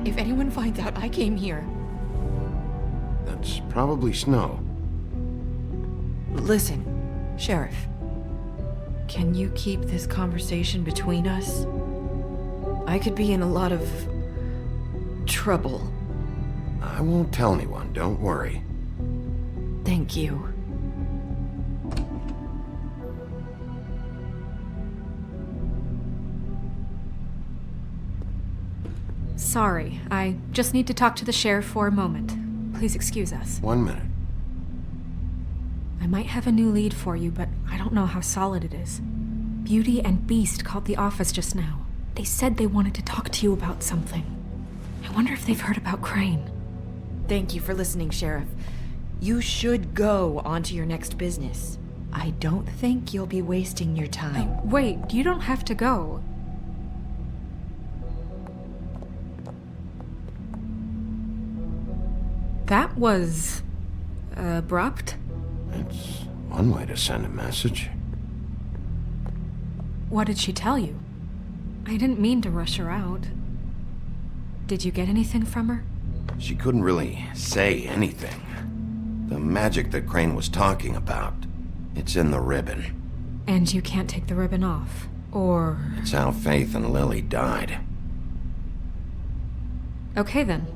If anyone finds out I came here... That's probably Snow. Listen, Sheriff. Can you keep this conversation between us? I could be in a lot of... trouble. I won't tell anyone, don't worry. Thank you. Sorry, I just need to talk to the sheriff for a moment. Please excuse us. 1 minute. I might have a new lead for you, but I don't know how solid it is. Beauty and Beast called the office just now. They said they wanted to talk to you about something. I wonder if they've heard about Crane. Thank you for listening, Sheriff. You should go on to your next business. I don't think you'll be wasting your time. Wait, you don't have to go. That was... abrupt? It's one way to send a message. What did she tell you? I didn't mean to rush her out. Did you get anything from her? She couldn't really say anything. The magic that Crane was talking about, it's in the ribbon. And you can't take the ribbon off, or... It's how Faith and Lily died. Okay then.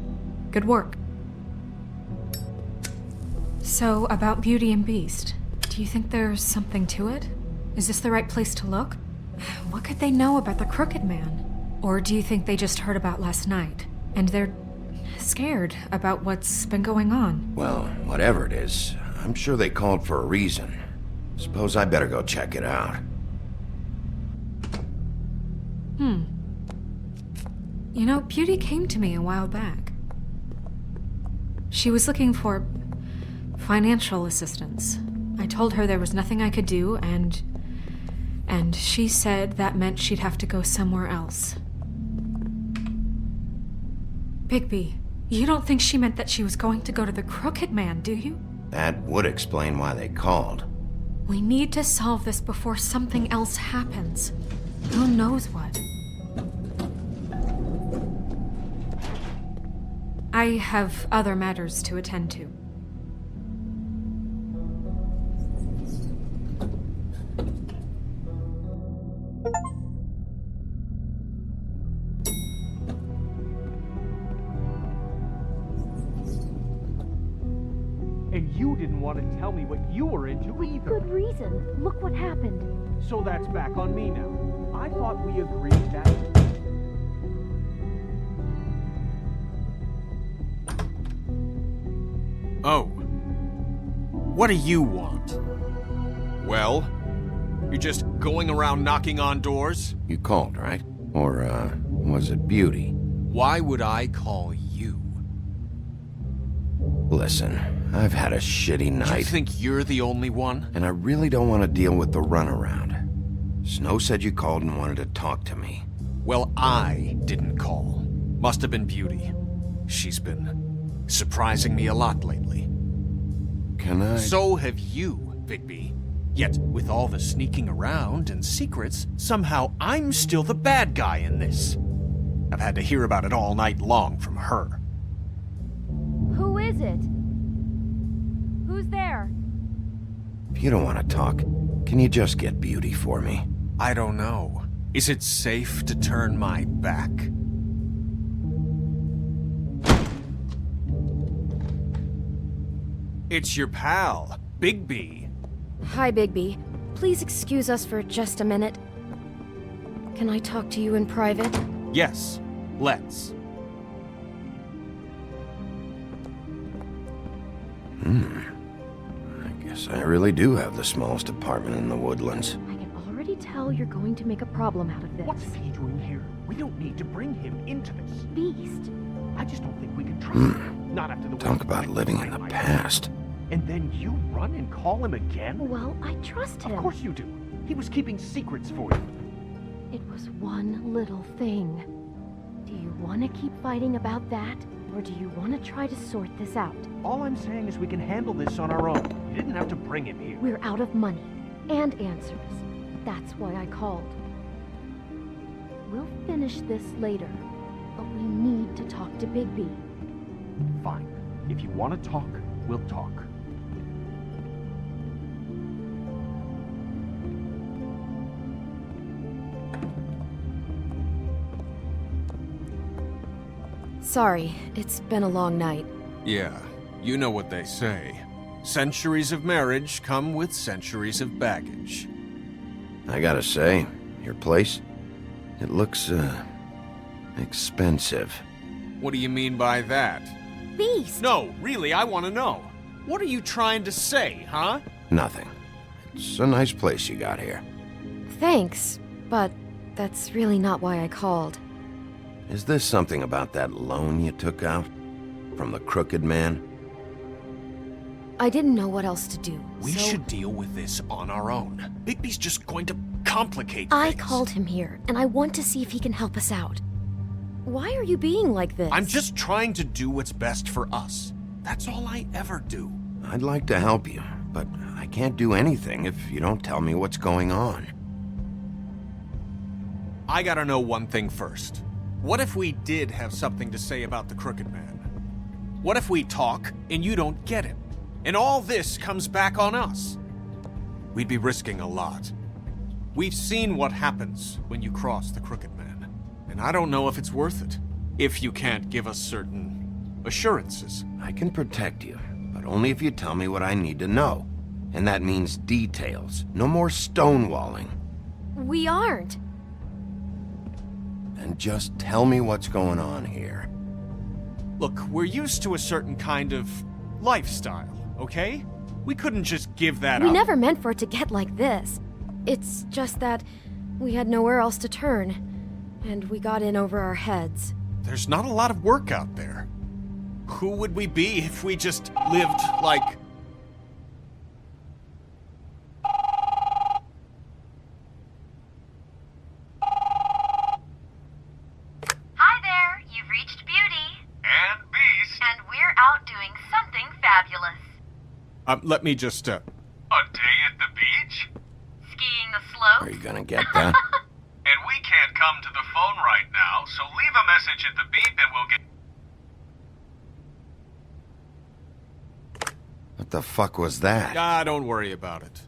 Good work. So, about Beauty and Beast. Do you think there's something to it? Is this the right place to look? What could they know about the Crooked Man? Or do you think they just heard about last night, and they're scared about what's been going on? Well, whatever it is, I'm sure they called for a reason. Suppose I better go check it out. You know, Beauty came to me a while back. She was looking for financial assistance. I told her there was nothing I could do, and she said that meant she'd have to go somewhere else. Bigby, you don't think she meant that she was going to go to the Crooked Man, do you? That would explain why they called. We need to solve this before something else happens. Who knows what? I have other matters to attend to. And you didn't want to tell me what you were into either. Good reason. Look what happened. So that's back on me now. I thought we agreed that... Oh. What do you want? Well, you're just going around knocking on doors? You called, right? Or, was it Beauty? Why would I call you? Listen, I've had a shitty night. You think you're the only one? And I really don't want to deal with the runaround. Snow said you called and wanted to talk to me. Well, I didn't call. Must have been Beauty. She's been surprising me a lot lately. Can I? So have you, Bigby. Yet, with all the sneaking around and secrets, somehow I'm still the bad guy in this. I've had to hear about it all night long from her. Who is it? Who's there? If you don't want to talk, can you just get Beauty for me? I don't know. Is it safe to turn my back? It's your pal, Bigby. Hi, Bigby. Please excuse us for just a minute. Can I talk to you in private? Yes, let's. I guess I really do have the smallest apartment in the Woodlands. I can already tell you're going to make a problem out of this. What's he doing here? We don't need to bring him into this. Beast. I just don't think we can trust him. Not after the Talk about living in the past. And then you run and call him again? Well, I trust him. Of course you do. He was keeping secrets for you. It was one little thing. Do you want to keep fighting about that? Or do you want to try to sort this out? All I'm saying is we can handle this on our own. You didn't have to bring him here. We're out of money and answers. That's why I called. We'll finish this later, but we need to talk to Bigby. Fine. If you want to talk, we'll talk. Sorry, it's been a long night. Yeah, you know what they say. Centuries of marriage come with centuries of baggage. I gotta say, your place, it looks, expensive. What do you mean by that? Beast! No, really, I want to know. What are you trying to say, huh? Nothing. It's a nice place you got here. Thanks, but that's really not why I called. Is this something about that loan you took out? From the Crooked Man? I didn't know what else to do, We should deal with this on our own. Bigby's just going to complicate I things. called him here, and I want to see if he can help us out. Why are you being like this? I'm just trying to do what's best for us. That's all I ever do. I'd like to help you, but I can't do anything if you don't tell me what's going on. I gotta know one thing first. What if we did have something to say about the Crooked Man? What if we talk and you don't get him? And all this comes back on us? We'd be risking a lot. We've seen what happens when you cross the Crooked Man. And I don't know if it's worth it. If you can't give us certain assurances. I can protect you, but only if you tell me what I need to know. And that means details. No more stonewalling. We aren't. And just tell me what's going on here. Look, we're used to a certain kind of lifestyle, okay? We couldn't just give that up. We never meant for it to get like this. It's just that we had nowhere else to turn, and we got in over our heads. There's not a lot of work out there. Who would we be if we just lived like... Hi there, you've reached Beauty. And Beast. And we're out doing something fabulous. Let me just, A day at the beach? Skiing the slopes? Are you gonna get that? And we can't come to the phone right now, so leave a message at the beep and we'll get... What the fuck was that? Don't worry about it.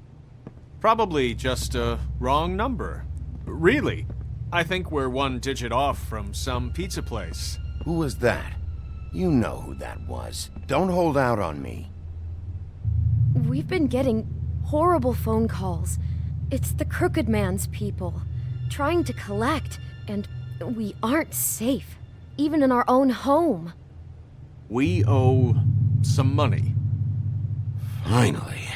Probably just a wrong number. Really, I think we're one digit off from some pizza place. Who was that? You know who that was. Don't hold out on me. We've been getting horrible phone calls. It's the Crooked Man's people, trying to collect, and we aren't safe, even in our own home. We owe some money. Finally.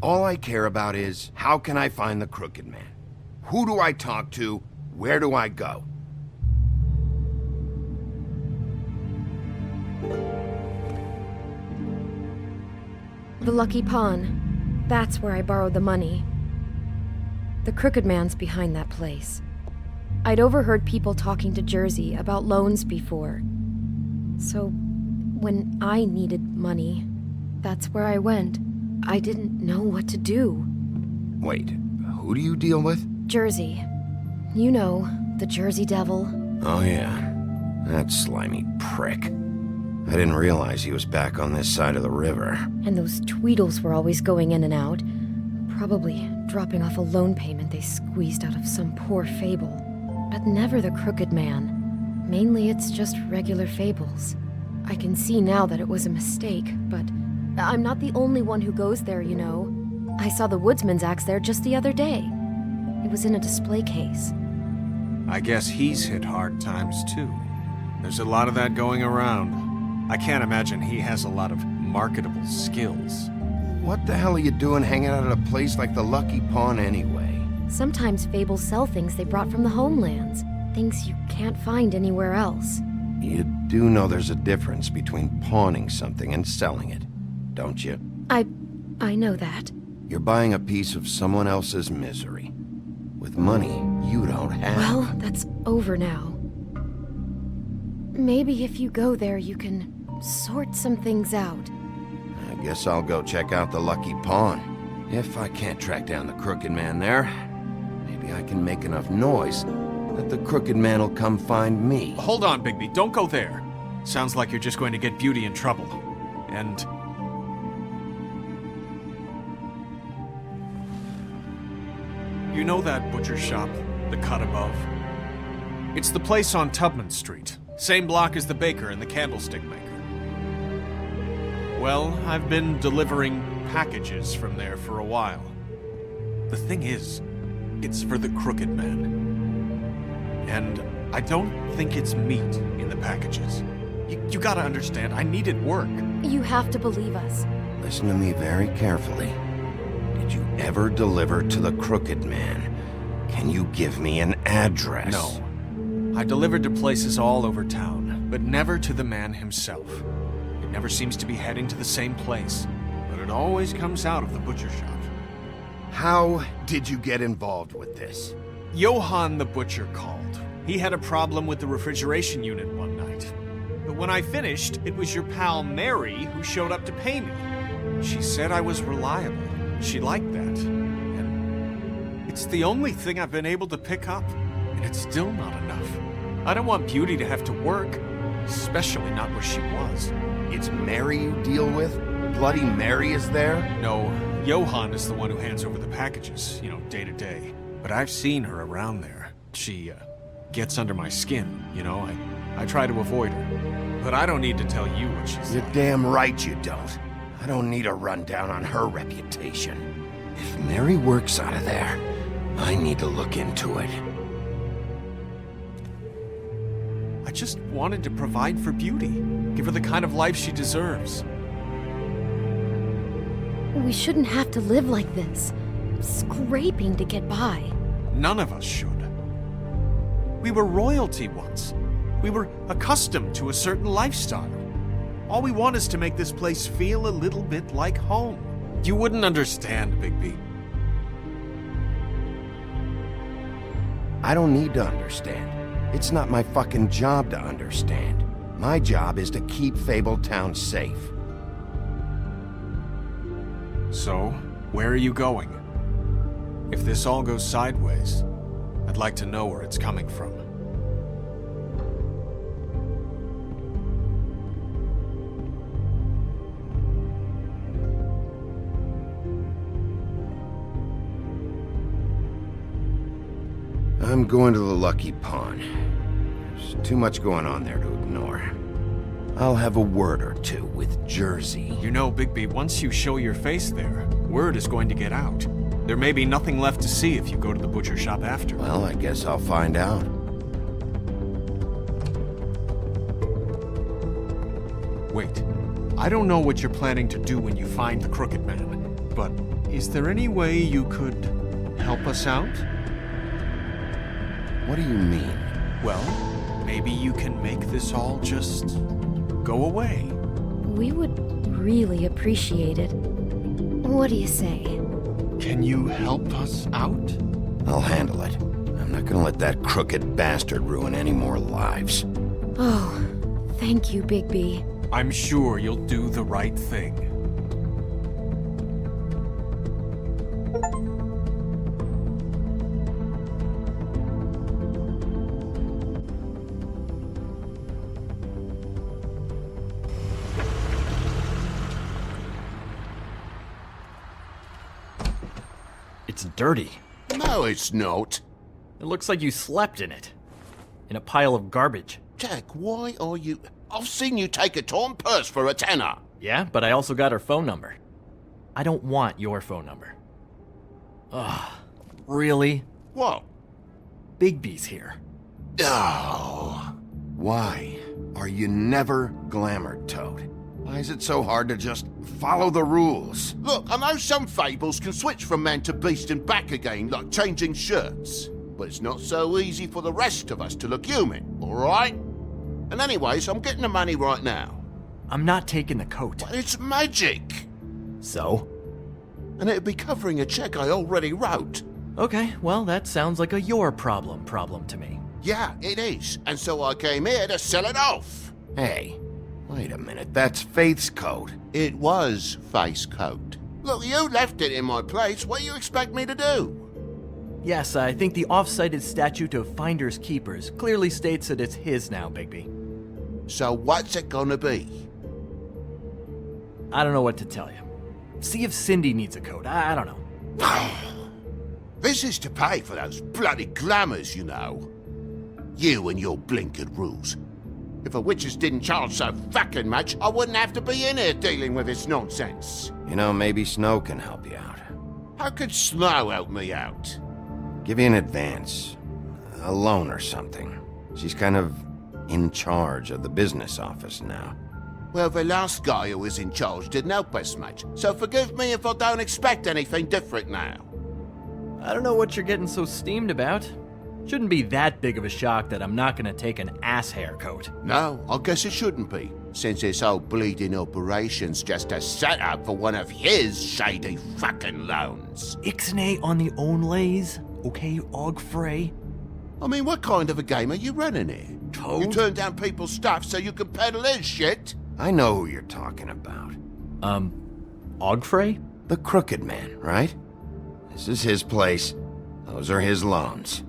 All I care about is, how can I find the Crooked Man? Who do I talk to? Where do I go? The Lucky Pawn. That's where I borrowed the money. The Crooked Man's behind that place. I'd overheard people talking to Jersey about loans before. So, when I needed money, that's where I went. I didn't know what to do. Wait, who do you deal with? Jersey. You know, the Jersey Devil. Oh yeah, that slimy prick. I didn't realize he was back on this side of the river. And those Tweedles were always going in and out. Probably dropping off a loan payment they squeezed out of some poor fable. But never the Crooked Man. Mainly it's just regular fables. I can see now that it was a mistake, but I'm not the only one who goes there, you know. I saw the Woodsman's axe there just the other day. It was in a display case. I guess he's hit hard times too. There's a lot of that going around. I can't imagine he has a lot of marketable skills. What the hell are you doing hanging out at a place like the Lucky Pawn anyway? Sometimes fables sell things they brought from the homelands. Things you can't find anywhere else. You do know there's a difference between pawning something and selling it, don't you? I know that. You're buying a piece of someone else's misery. With money you don't have. Well, that's over now. Maybe if you go there, you can sort some things out. I guess I'll go check out the Lucky Pawn. If I can't track down the Crooked Man there, maybe I can make enough noise that the Crooked Man will come find me. Hold on, Bigby. Don't go there. Sounds like you're just going to get Beauty in trouble. And... you know that butcher shop, the cut above? It's the place on Tubman Street. Same block as the baker and the candlestick maker. Well, I've been delivering packages from there for a while. The thing is, it's for the Crooked Man. And I don't think it's meat in the packages. You gotta understand, I needed work. You have to believe us. Listen to me very carefully. Did you ever deliver to the Crooked Man? Can you give me an address? No. I delivered to places all over town, but never to the man himself. It never seems to be heading to the same place, but it always comes out of the butcher shop. How did you get involved with this? Johann the butcher called. He had a problem with the refrigeration unit one night. But when I finished, it was your pal Mary who showed up to pay me. She said I was reliable. She liked that. And it's the only thing I've been able to pick up, and it's still not enough. I don't want Beauty to have to work, especially not where she was. It's Mary you deal with? Bloody Mary is there? No, Johann is the one who hands over the packages, you know, day to day. But I've seen her around there. She, gets under my skin, you know? I try to avoid her. But I don't need to tell you what she's You're like. damn right you don't. I don't need a rundown on her reputation. If Mary works out of there, I need to look into it. I just wanted to provide for Beauty. Give her the kind of life she deserves. We shouldn't have to live like this, scraping to get by. None of us should. We were royalty once. We were accustomed to a certain lifestyle. All we want is to make this place feel a little bit like home. You wouldn't understand, Bigby. I don't need to understand. It's not my fucking job to understand. My job is to keep Fabletown safe. So, where are you going? If this all goes sideways, I'd like to know where it's coming from. I'm going to the Lucky Pawn. There's too much going on there to ignore. I'll have a word or two with Jersey. You know, Bigby, once you show your face there, word is going to get out. There may be nothing left to see if you go to the butcher shop after. Well, I guess I'll find out. Wait, I don't know what you're planning to do when you find the Crooked Man, but is there any way you could help us out? What do you mean? Well, maybe you can make this all just go away. We would really appreciate it. What do you say? Can you help us out? I'll handle it. I'm not gonna let that crooked bastard ruin any more lives. Oh, thank you, Bigby. I'm sure you'll do the right thing. It's dirty. No, it's not. It looks like you slept in it. In a pile of garbage. Jack, why are you... I've seen you take a torn purse for a tenner. Yeah, but I also got her phone number. I don't want your phone number. Ugh. Really? What? Bigby's here. Oh. Why are you never glamored, Toad? Why is it so hard to just follow the rules? Look, I know some fables can switch from man to beast and back again, like changing shirts. But it's not so easy for the rest of us to look human, alright? And anyways, I'm getting the money right now. I'm not taking the coat. But it's magic! So? And it'd be covering a check I already wrote. Okay, well, that sounds like a your problem to me. Yeah, it is. And so I came here to sell it off. Hey, wait a minute. That's Faith's coat. It was Faith's coat. Look, you left it in my place. What do you expect me to do? Yes, I think the off-cited statute of Finders Keepers clearly states that it's his now, Bigby. So what's it gonna be? I don't know what to tell you. See if Cindy needs a coat. I don't know. This is to pay for those bloody glamours, you know. You and your blinkered rules. If the witches didn't charge so fucking much, I wouldn't have to be in here dealing with this nonsense. You know, maybe Snow can help you out. How could Snow help me out? Give you an advance. A loan or something. She's kind of in charge of the business office now. Well, the last guy who was in charge didn't help us much, so forgive me if I don't expect anything different now. I don't know what you're getting so steamed about. Shouldn't be that big of a shock that I'm not gonna take an ass haircoat. No, I guess it shouldn't be, since this whole bleeding operation's just a setup for one of his shady fucking loans. Ixnay on the own lays, okay, Ogfrey? I mean, what kind of a game are you running here? Toad? You turn down people's stuff so you can peddle his shit? I know who you're talking about. Ogfrey? The Crooked Man, right? This is his place. Those are his loans.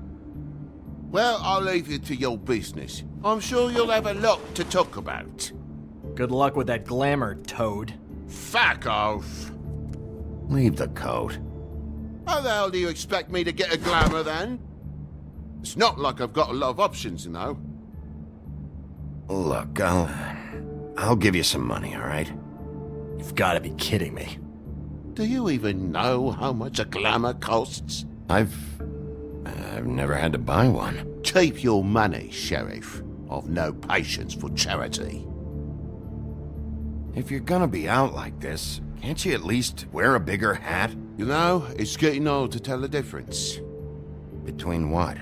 Well, I'll leave you to your business. I'm sure you'll have a lot to talk about. Good luck with that glamour, Toad. Fuck off. Leave the coat. How the hell do you expect me to get a glamour then? It's not like I've got a lot of options, you know. Look, I'll give you some money, all right? You've got to be kidding me. Do you even know how much a glamour costs? I've never had to buy one. Keep your money, Sheriff. I've no patience for charity. If you're gonna be out like this, can't you at least wear a bigger hat? You know, it's getting old to tell the difference. Between what?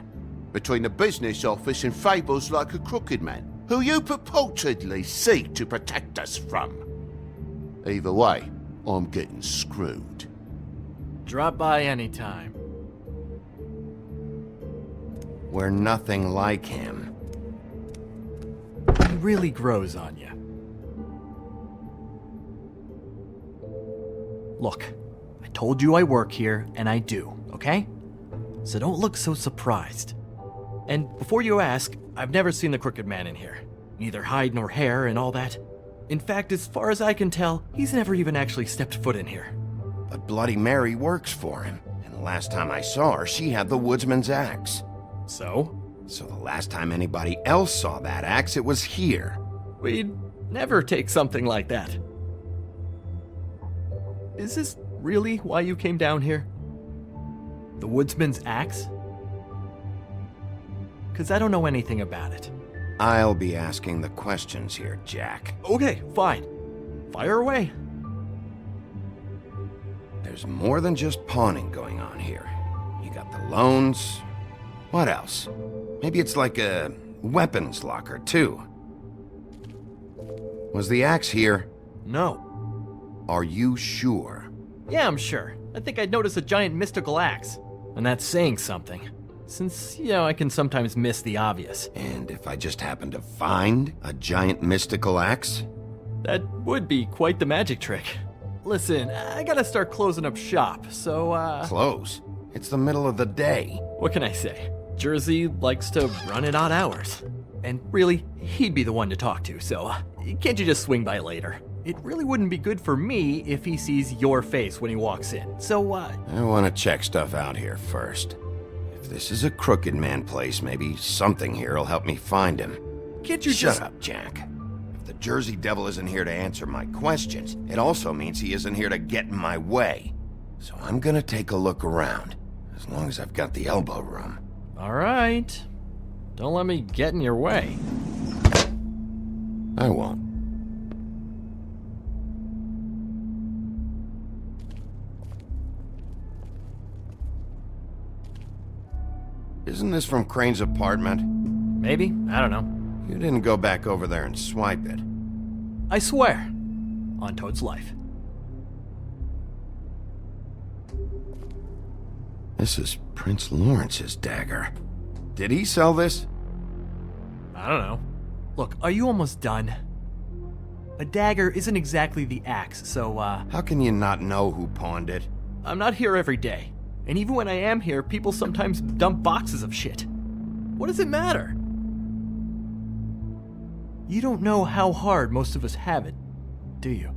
Between the business office and fables like a crooked man, who you purportedly seek to protect us from. Either way, I'm getting screwed. Drop by anytime. We're nothing like him. He really grows on you. Look, I told you I work here, and I do, okay? So don't look so surprised. And before you ask, I've never seen the Crooked Man in here. Neither hide nor hair and all that. In fact, as far as I can tell, he's never even actually stepped foot in here. But Bloody Mary works for him, and the last time I saw her, she had the woodsman's axe. So? So the last time anybody else saw that axe, it was here. We'd never take something like that. Is this really why you came down here? The woodsman's axe? 'Cause I don't know anything about it. I'll be asking the questions here, Jack. Okay, fine. Fire away. There's more than just pawning going on here. You got the loans. What else? Maybe it's like a weapons locker, too. Was the axe here? No. Are you sure? Yeah, I'm sure. I think I'd noticed a giant mystical axe. And that's saying something. Since, I can sometimes miss the obvious. And if I just happen to find a giant mystical axe? That would be quite the magic trick. Listen, I gotta start closing up shop, so, Close? It's the middle of the day. What can I say? Jersey likes to run at odd hours. And really, he'd be the one to talk to, so can't you just swing by later? It really wouldn't be good for me if he sees your face when he walks in, so, I want to check stuff out here first. If this is a Crooked Man place, maybe something here will help me find him. Can't you Shut up, Jack. If the Jersey Devil isn't here to answer my questions, it also means he isn't here to get in my way. So I'm gonna take a look around, as long as I've got the elbow room. All right. Don't let me get in your way. I won't. Isn't this from Crane's apartment? Maybe. I don't know. You didn't go back over there and swipe it. I swear. On Toad's life. This is Prince Lawrence's dagger. Did he sell this? I don't know. Look, are you almost done? A dagger isn't exactly the axe, so, How can you not know who pawned it? I'm not here every day. And even when I am here, people sometimes dump boxes of shit. What does it matter? You don't know how hard most of us have it, do you?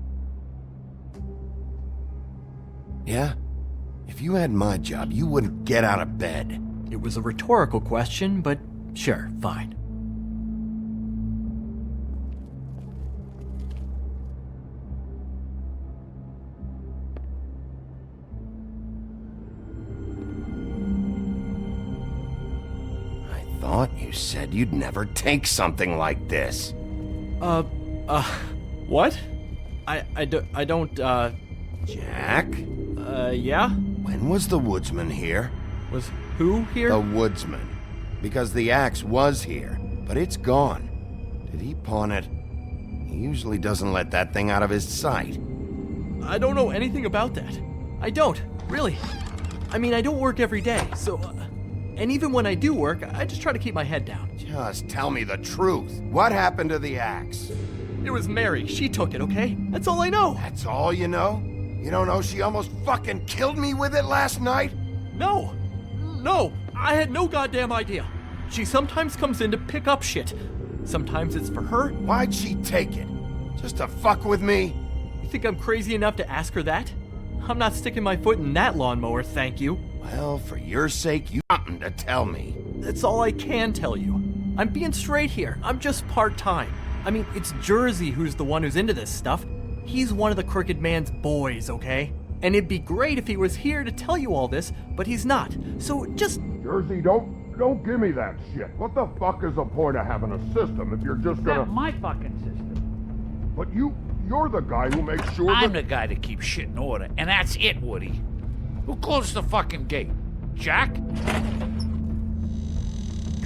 Yeah? If you had my job, you wouldn't get out of bed. It was a rhetorical question, but sure, fine. Thought you said you'd never take something like this. What? I don't, Jack? Yeah? When was the woodsman here? Was who here? The woodsman. Because the axe was here, but it's gone. Did he pawn it? He usually doesn't let that thing out of his sight. I don't know anything about that. I don't, really. I mean, I don't work every day, so... and even when I do work, I just try to keep my head down. Just tell me the truth. What happened to the axe? It was Mary. She took it, okay? That's all I know. That's all you know? You don't know she almost fucking killed me with it last night? No. No. I had no goddamn idea. She sometimes comes in to pick up shit. Sometimes it's for her. Why'd she take it? Just to fuck with me? You think I'm crazy enough to ask her that? I'm not sticking my foot in that lawnmower, thank you. Well, for your sake, you something to tell me. That's all I can tell you. I'm being straight here. I'm just part-time. I mean, it's Jersey who's the one who's into this stuff. He's one of the Crooked Man's boys, okay? And it'd be great if he was here to tell you all this, but he's not. So just... Jersey, don't give me that shit. What the fuck is the point of having a system if you're just gonna... Not my fucking system. But you're the guy who makes sure I'm the guy that keeps shit in order, and that's it, Woody. Who closed the fucking gate? Jack?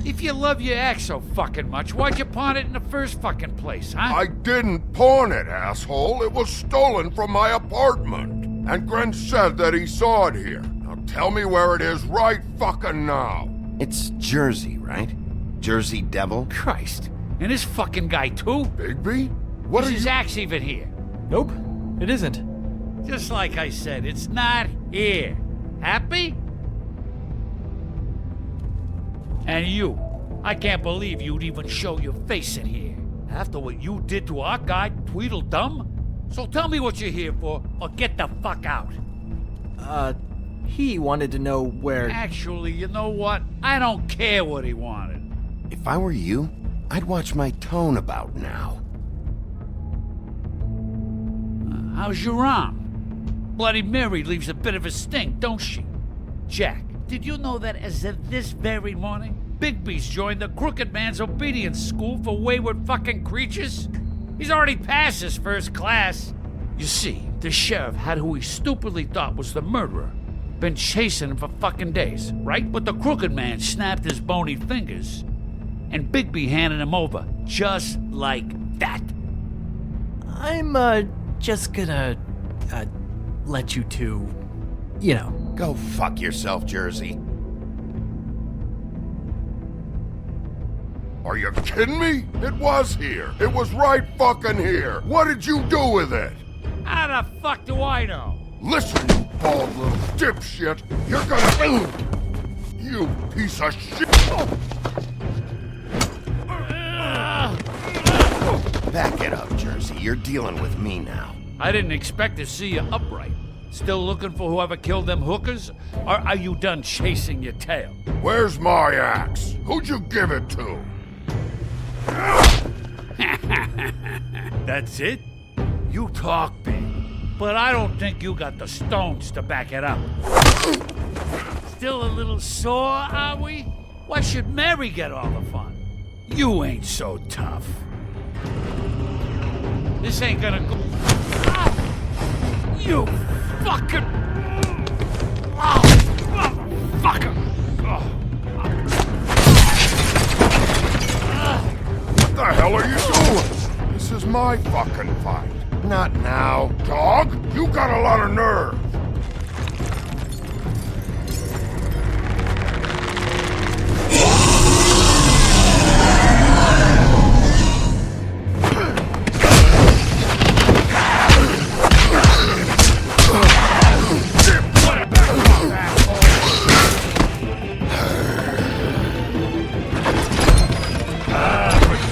If you love your ex so fucking much, why'd you pawn it in the first fucking place, huh? I didn't pawn it, asshole. It was stolen from my apartment. And Gren said that he saw it here. Now tell me where it is right fucking now. It's Jersey, right? Jersey Devil? Christ. And this fucking guy, too? Bigby? What is are his you... axe even here? Nope, it isn't. Just like I said, it's not here. Happy? And you. I can't believe you'd even show your face in here. After what you did to our guy, Tweedledum? So tell me what you're here for, or get the fuck out. He wanted to know where... Actually, you know what? I don't care what he wanted. If I were you, I'd watch my tone about now. How's your arm? Bloody Mary leaves a bit of a stink, don't she? Jack, did you know that as of this very morning, Bigby's joined the Crooked Man's obedience school for wayward fucking creatures? He's already passed his first class. You see, the sheriff had who he stupidly thought was the murderer. Been chasing him for fucking days, right? But the Crooked Man snapped his bony fingers, and Bigby handed him over, just like that. I'm, just gonna, let you two, you know. Go fuck yourself, Jersey. Are you kidding me? It was here. It was right fucking here. What did you do with it? How the fuck do I know? Listen, you bald little dipshit. You're gonna... You piece of shit. Back it up, Jersey. You're dealing with me now. I didn't expect to see you upright. Still looking for whoever killed them hookers? Or are you done chasing your tail? Where's my axe? Who'd you give it to? That's it? You talk big, but I don't think you got the stones to back it up. Still a little sore, are we? Why should Mary get all the fun? You ain't so tough. This ain't gonna go... Ah! You fucking... Oh, motherfucker! Oh. What the hell are you doing? This is my fucking fight. Not now. Dog, you got a lot of nerve.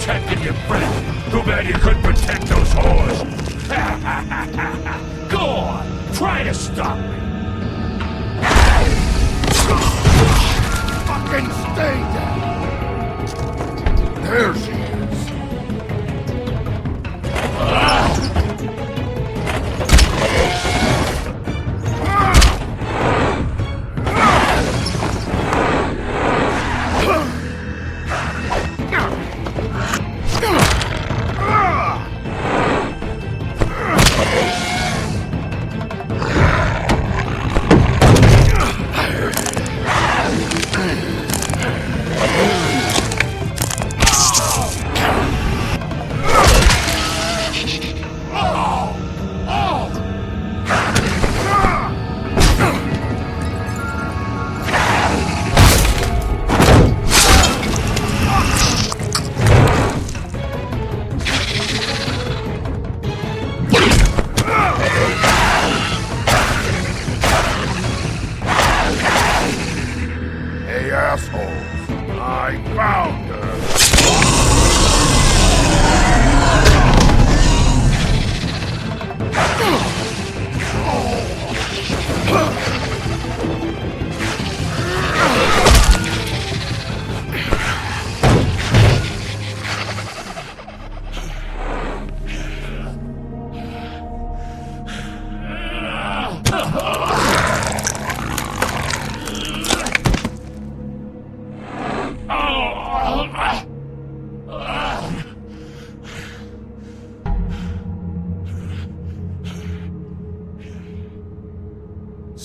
Protecting your friend. Too bad you couldn't protect those whores. Go on, try to stop me. Fucking stay down. There she is.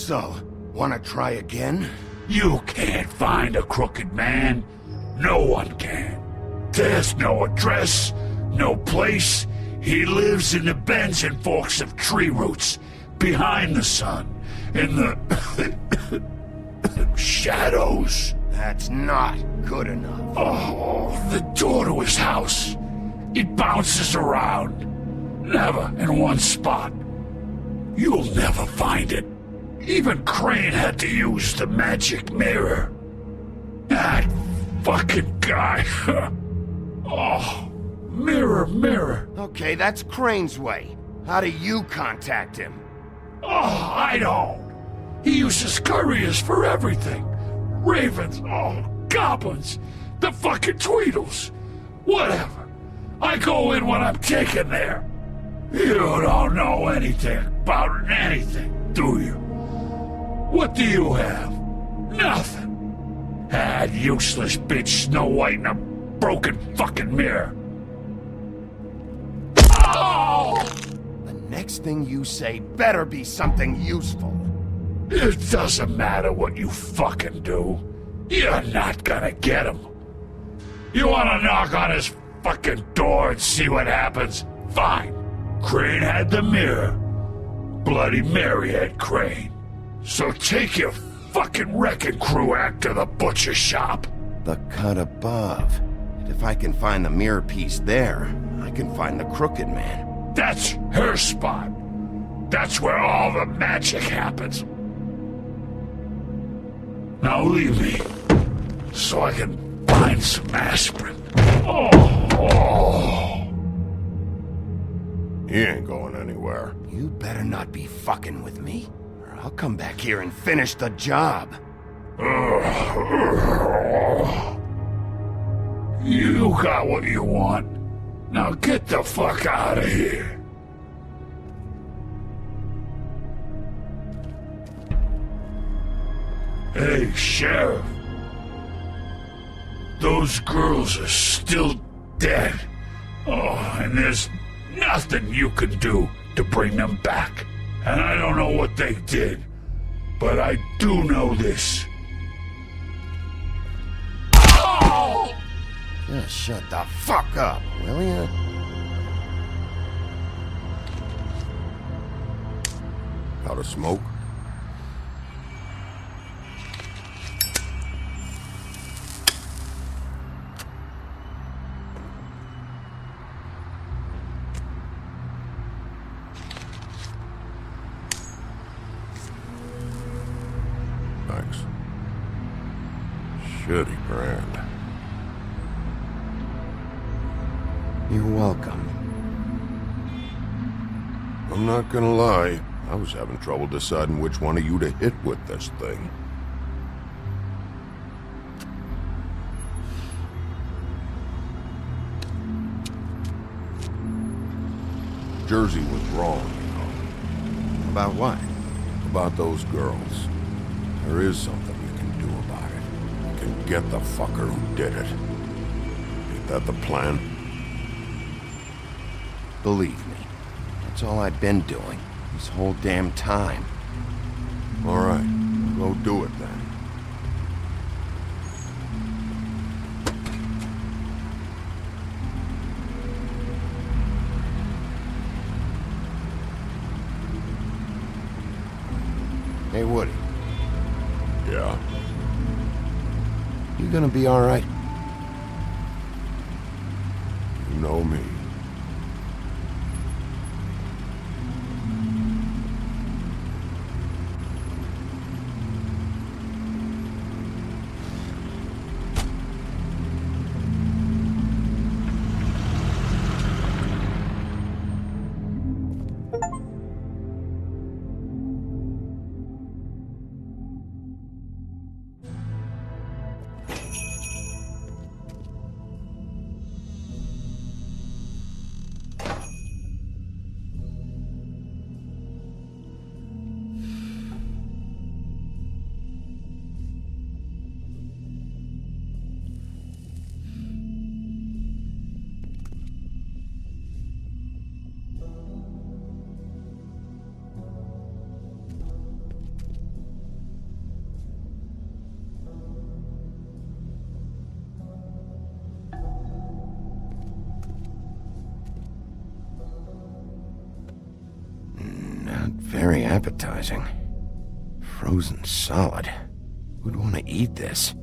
So, wanna try again? You can't find a crooked man. No one can. There's no address, no place. He lives in the bends and forks of tree roots, behind the sun, in the shadows. That's not good enough. Oh, the door to his house. It bounces around. Never in one spot. You'll never find it. Even Crane had to use the magic mirror. That fucking guy. Oh, mirror, mirror. Okay, that's Crane's way. How do you contact him? Oh, I don't. He uses couriers for everything. Ravens, goblins, the fucking Tweedles. Whatever. I go in when I'm taken there. You don't know anything about anything, do you? What do you have? Nothing. That useless bitch Snow White and a broken fucking mirror. Oh! The next thing you say better be something useful. It doesn't matter what you fucking do. You're not gonna get him. You wanna knock on his fucking door and see what happens? Fine. Crane had the mirror. Bloody Mary had Crane. So take your fucking wrecking crew act to the butcher shop. The cut above. And if I can find the mirror piece there, I can find the Crooked Man. That's her spot. That's where all the magic happens. Now leave me, so I can find some aspirin. Oh. He ain't going anywhere. You better not be fucking with me, or I'll come back here and finish the job. You got what you want. Now get the fuck out of here. Hey, Sheriff. Those girls are still dead. Oh, and there's nothing you can do to bring them back. And I don't know what they did, but I do know this. Oh! Just shut the fuck up, will ya? Got a smoke? Thanks. Shitty brand. You're welcome. I'm not gonna lie, I was having trouble deciding which one of you to hit with this thing. Jersey was wrong, you know. About what? About those girls. There is something you can do about it. You can get the fucker who did it. Ain't that the plan? Believe me, that's all I've been doing this whole damn time. All right, go do it then. Hey, Woody. Yeah? You gonna be all right? You know me. very appetizing. Frozen solid. Who'd want to eat this?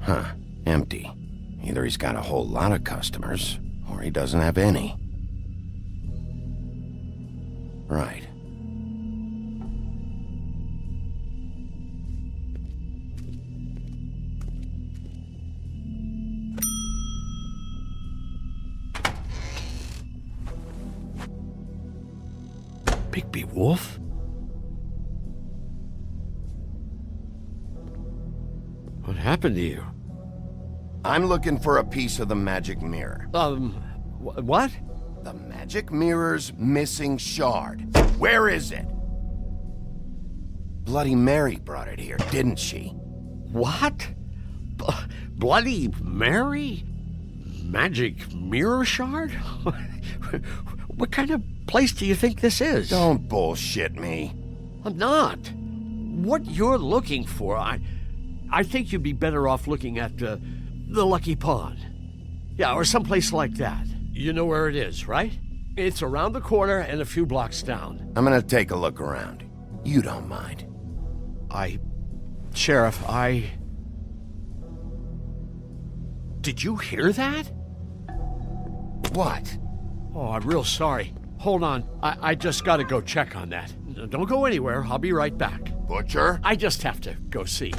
Huh, empty. Either he's got a whole lot of customers, or he doesn't have any. Right. Bigby Wolf? What happened to you? I'm looking for a piece of the magic mirror. What? The magic mirror's missing shard. Where is it? Bloody Mary brought it here, didn't she? What? Bloody Mary? Magic mirror shard? What kind of place do you think this is? Don't bullshit me. I'm not. What you're looking for, I think you'd be better off looking at the Lucky Pond. Yeah, or someplace like that. You know where it is, right? It's around the corner and a few blocks down. I'm gonna take a look around. You don't mind. Sheriff, Did you hear that? What? Oh, I'm real sorry. Hold on. I just gotta go check on that. Don't go anywhere. I'll be right back. Butcher? I just have to go see.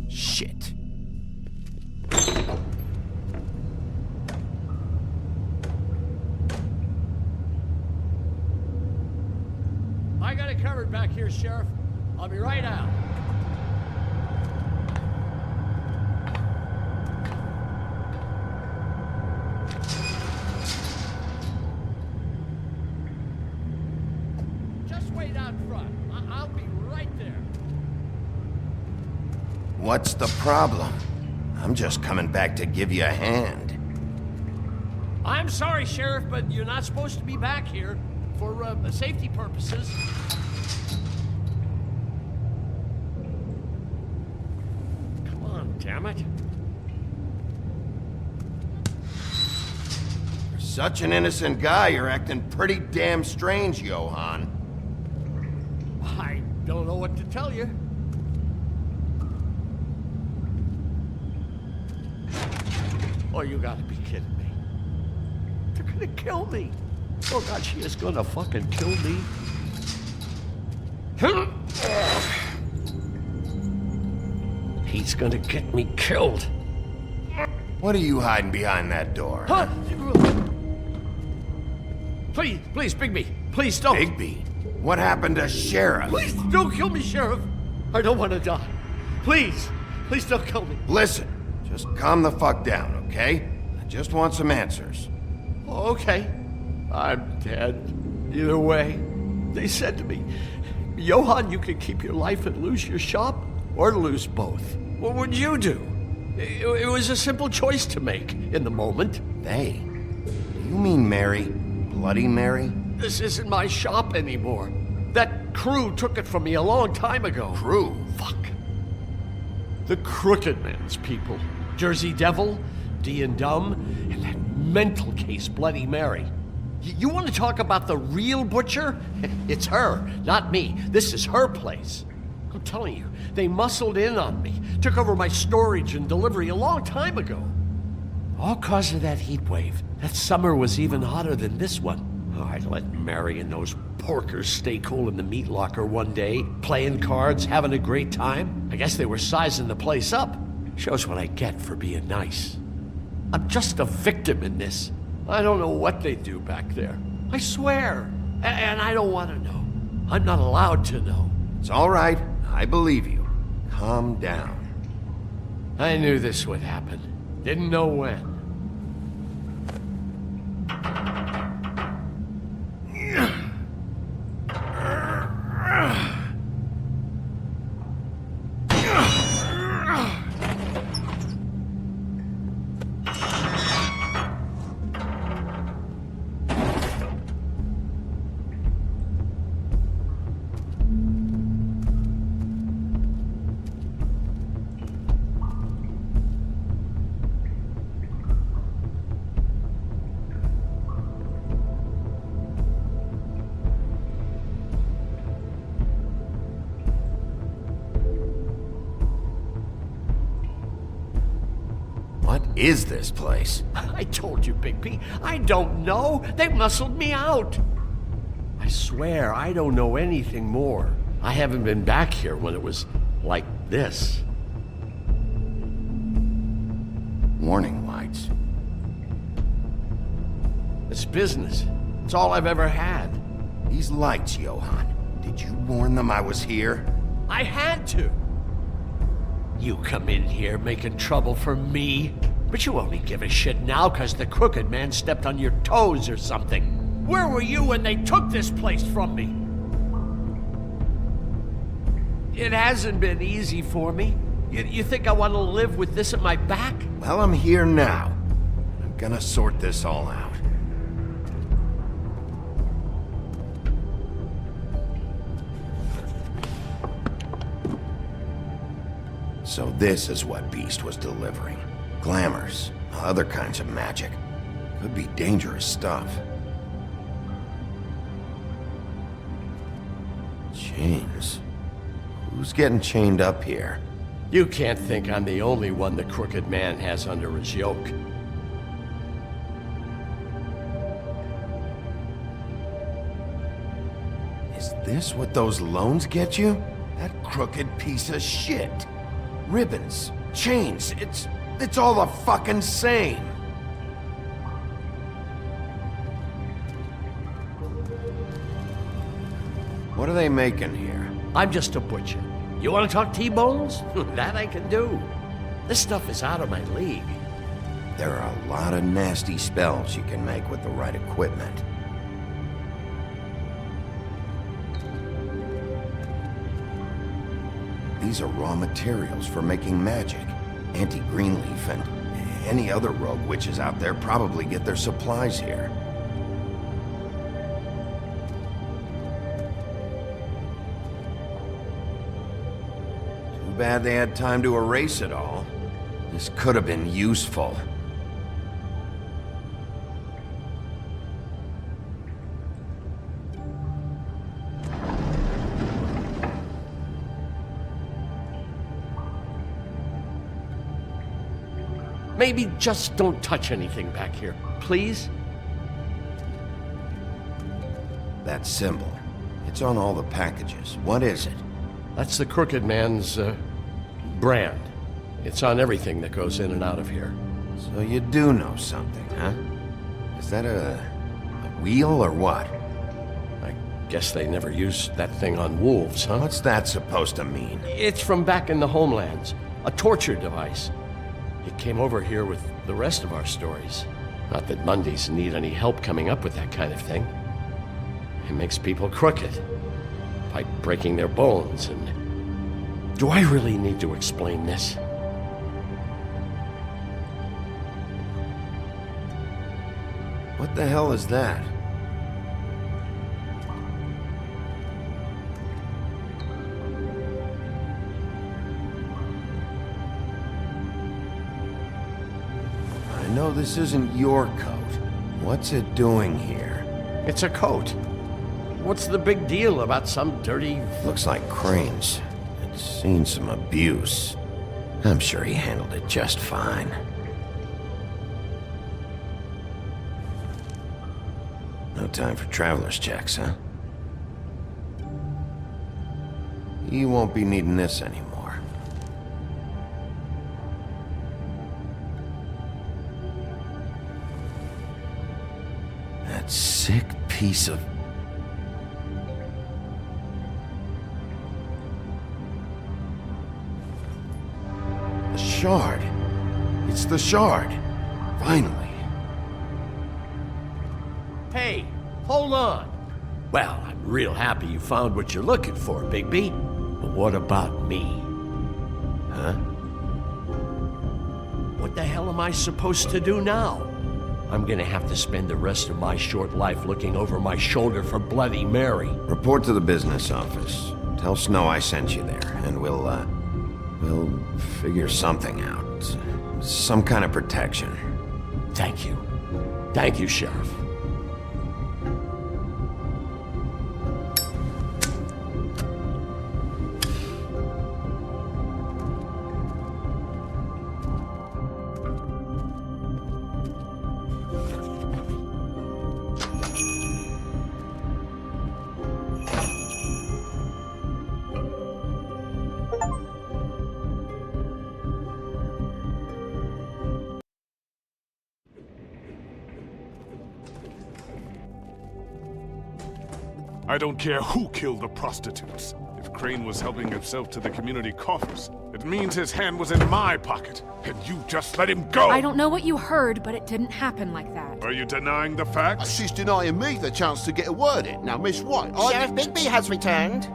Shit. I got it covered back here, Sheriff. I'll be right out. Just wait out front. I'll be right there. What's the problem? I'm just coming back to give you a hand. I'm sorry, Sheriff, but you're not supposed to be back here for safety purposes. Come on, damn it. You're such an innocent guy, you're acting pretty damn strange, Johann. I don't know what to tell you. Oh, you gotta be kidding me. They're gonna kill me. Oh God, she is gonna fucking kill me. He's gonna get me killed. What are you hiding behind that door? Huh? Please, Bigby. Please don't. Bigby? What happened to Sheriff? Please don't kill me, Sheriff. I don't want to die. Please don't kill me. Listen, just calm the fuck down, okay? I just want some answers. Okay. I'm dead. Either way. They said to me, Johann, you can keep your life and lose your shop, or lose both. What would you do? It was a simple choice to make in the moment. They? Do you mean Mary? Bloody Mary? This isn't my shop anymore. That crew took it from me a long time ago. Crew? Fuck. The Crooked Man's people. Jersey Devil, D and Dumb, and that mental case, Bloody Mary. You want to talk about the real butcher? It's her, not me. This is her place. I'm telling you, they muscled in on me, took over my storage and delivery a long time ago. All cause of that heat wave. That summer was even hotter than this one. Oh, I let Mary and those porkers stay cool in the meat locker one day, playing cards, having a great time. I guess they were sizing the place up. Shows what I get for being nice. I'm just a victim in this. I don't know what they do back there. I swear. And I don't want to know. I'm not allowed to know. It's all right. I believe you. Calm down. I knew this would happen. Didn't know when. is this place? I told you, Bigby. I don't know. They muscled me out. I swear, I don't know anything more. I haven't been back here when it was like this. Warning lights. It's business. It's all I've ever had. These lights, Johann. Did you warn them I was here? I had to. You come in here making trouble for me, but you only give a shit now because the Crooked Man stepped on your toes or something. Where were you when they took this place from me? It hasn't been easy for me. You think I want to live with this at my back? Well, I'm here now. I'm gonna sort this all out. So this is what Beast was delivering. Glamours, other kinds of magic. Could be dangerous stuff. Chains. Who's getting chained up here? You can't think I'm the only one the Crooked Man has under his yoke. Is this what those loans get you? That crooked piece of shit. Ribbons, chains, it's all the fucking same. What are they making here? I'm just a butcher. You want to talk T-bones? That I can do. This stuff is out of my league. There are a lot of nasty spells you can make with the right equipment. These are raw materials for making magic. Auntie Greenleaf and any other rogue witches out there probably get their supplies here. Too bad they had time to erase it all. This could have been useful. Maybe just don't touch anything back here, please? That symbol. It's on all the packages. What is it? That's the Crooked Man's, brand. It's on everything that goes in and out of here. So you do know something, huh? Is that a wheel or what? I guess they never used that thing on wolves, huh? What's that supposed to mean? It's from back in the homelands. A torture device. It came over here with the rest of our stories. Not that Mundies need any help coming up with that kind of thing. It makes people crooked. By breaking their bones and... Do I really need to explain this? What the hell is that? I know this isn't your coat. What's it doing here? It's a coat. What's the big deal about some dirty... Looks like Crane's. It's seen some abuse. I'm sure he handled it just fine. No time for traveler's checks, huh? You won't be needing this anymore. That sick piece of... The shard. It's the shard. Finally. Hey, hold on. Well, I'm real happy you found what you're looking for, Bigby. But what about me? Huh? What the hell am I supposed to do now? I'm gonna have to spend the rest of my short life looking over my shoulder for Bloody Mary. Report to the business office. Tell Snow I sent you there, and we'll figure something out. Some kind of protection. Thank you. Thank you, Sheriff. I don't care who killed the prostitutes. If Crane was helping himself to the community coffers, it means his hand was in my pocket, and you just let him go! I don't know what you heard, but it didn't happen like that. Are you denying the facts? She's denying me the chance to get a word in. Now, Miss White, Sheriff Bigby has returned.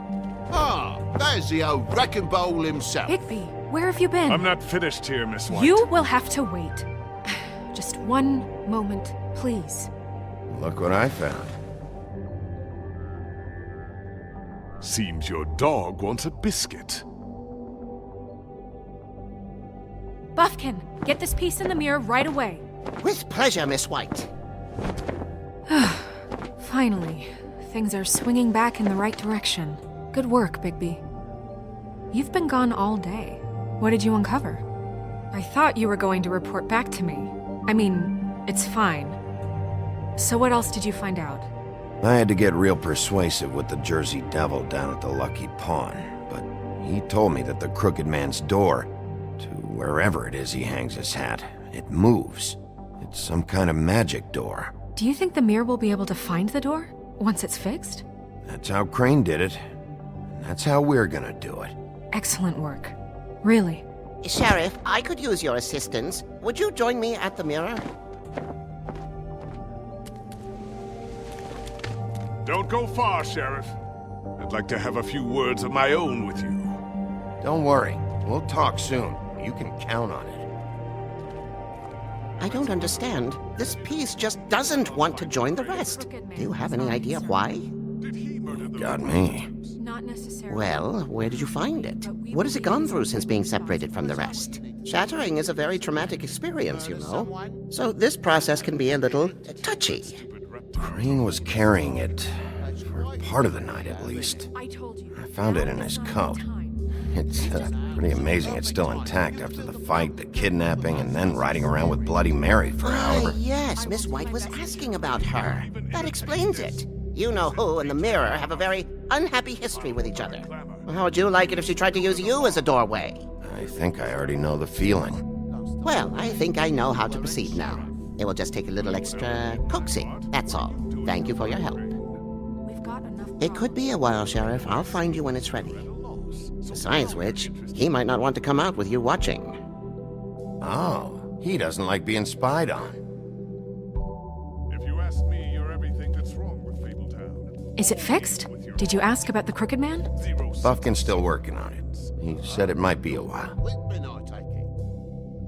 Ah, there's the old wrecking bowl himself. Bigby, where have you been? I'm not finished here, Miss White. You will have to wait. Just one moment, please. Look what I found. Seems your dog wants a biscuit. Buffkin, get this piece in the mirror right away. With pleasure, Miss White. Finally, things are swinging back in the right direction. Good work, Bigby. You've been gone all day. What did you uncover? I thought you were going to report back to me. I mean, it's fine. So what else did you find out? I had to get real persuasive with the Jersey Devil down at the Lucky Pawn, but he told me that the Crooked Man's door, to wherever it is he hangs his hat, it moves. It's some kind of magic door. Do you think the mirror will be able to find the door once it's fixed? That's how Crane did it. And that's how we're gonna do it. Excellent work. Really. Sheriff, I could use your assistance. Would you join me at the mirror? Don't go far, Sheriff. I'd like to have a few words of my own with you. Don't worry. We'll talk soon. You can count on it. I don't understand. This piece just doesn't want to join the rest. Do you have any idea why? Got me. Not necessarily. Well, where did you find it? What has it gone through since being separated from the rest? Shattering is a very traumatic experience, you know. So this process can be a little touchy. Crane was carrying it for part of the night, at least. I found it in his coat. It's pretty amazing it's still intact after the fight, the kidnapping, and then riding around with Bloody Mary for however... Yes, Miss White was asking about her. That explains it. You know who and the mirror have a very unhappy history with each other. How would you like it if she tried to use you as a doorway? I think I already know the feeling. Well, I think I know how to proceed now. It will just take a little extra coaxing, that's all. Thank you for your help. It could be a while, Sheriff. I'll find you when it's ready. Besides which, he might not want to come out with you watching. Oh, he doesn't like being spied on. If you ask me, you're everything that's wrong with Fabletown. Is it fixed? Did you ask about the Crooked Man? Buffkin's still working on it. He said it might be a while.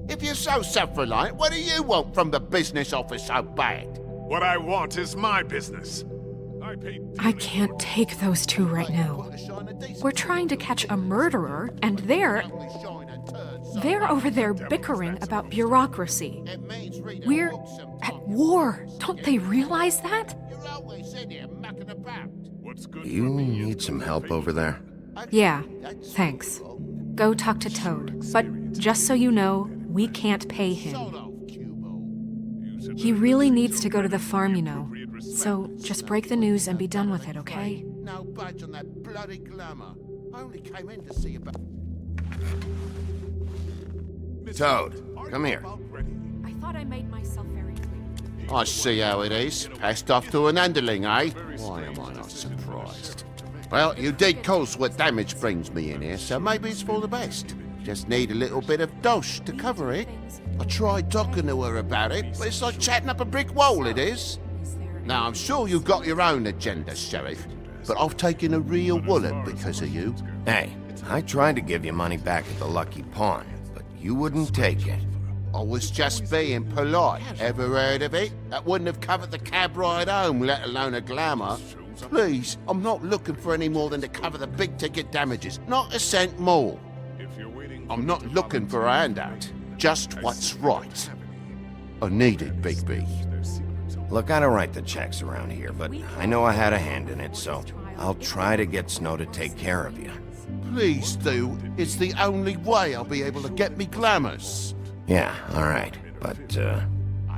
If you're so self-reliant, what do you want from the business office so bad? What I want is my business. I can't take those two right now. We're trying to catch a murderer, and they're over there bickering about bureaucracy. We're at war. Don't they realize that? You need some help over there? Yeah, thanks. Go talk to Toad. But just so you know, we can't pay him. He really needs to go to the farm, you know. So just break the news and be done with it, okay? No budge on that bloody glamour. I only came in to see about... Toad, come here. I thought I made myself very clear. I see how it is. Passed off to an underling, eh? Why am I not surprised? Well, you did cause what damage brings me in here, so maybe it's for the best. Just need a little bit of dosh to cover it. I tried talking to her about it, but it's like chatting up a brick wall, it is. Now, I'm sure you've got your own agenda, Sheriff, but I've taken a real wallop because of you. Hey, I tried to give you money back at the Lucky Pawn, but you wouldn't take it. I was just being polite. Ever heard of it? That wouldn't have covered the cab ride home, let alone a glamour. Please, I'm not looking for any more than to cover the big-ticket damages. Not a cent more. I'm not looking for a handout. Just what's right. I need it, Bigby. Look, I don't write the checks around here, but I know I had a hand in it, so I'll try to get Snow to take care of you. Please do. It's the only way I'll be able to get me glamours. Yeah, all right. But,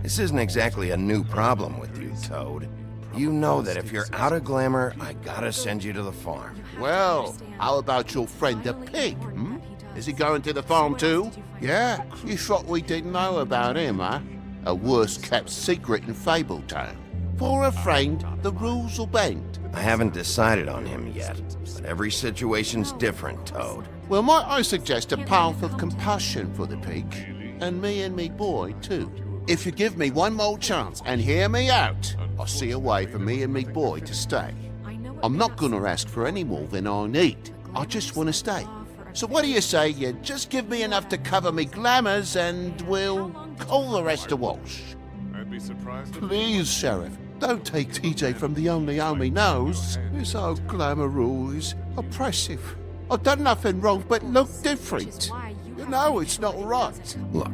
this isn't exactly a new problem with you, Toad. You know that if you're out of glamour, I gotta send you to the farm. Well, how about your friend the pig, hmm? Is he going to the farm too? Yeah, you thought we didn't know about him, huh? A worst-kept secret in Fabletown. For a friend, the rules will bend. I haven't decided on him yet, but every situation's different, Toad. Well, might I suggest a path of compassion for the pig? And me boy, too. If you give me one more chance and hear me out, I'll see a way for me and me boy to stay. I'm not gonna ask for any more than I need. I just want to stay. So what do you say you just give me enough to cover me glamours and we'll call the rest a wash? I'd be surprised if... Please, Sheriff, don't take TJ from the only home he knows. This old glamour rule is oppressive. I've done nothing wrong but look different. You know it's not right. Look,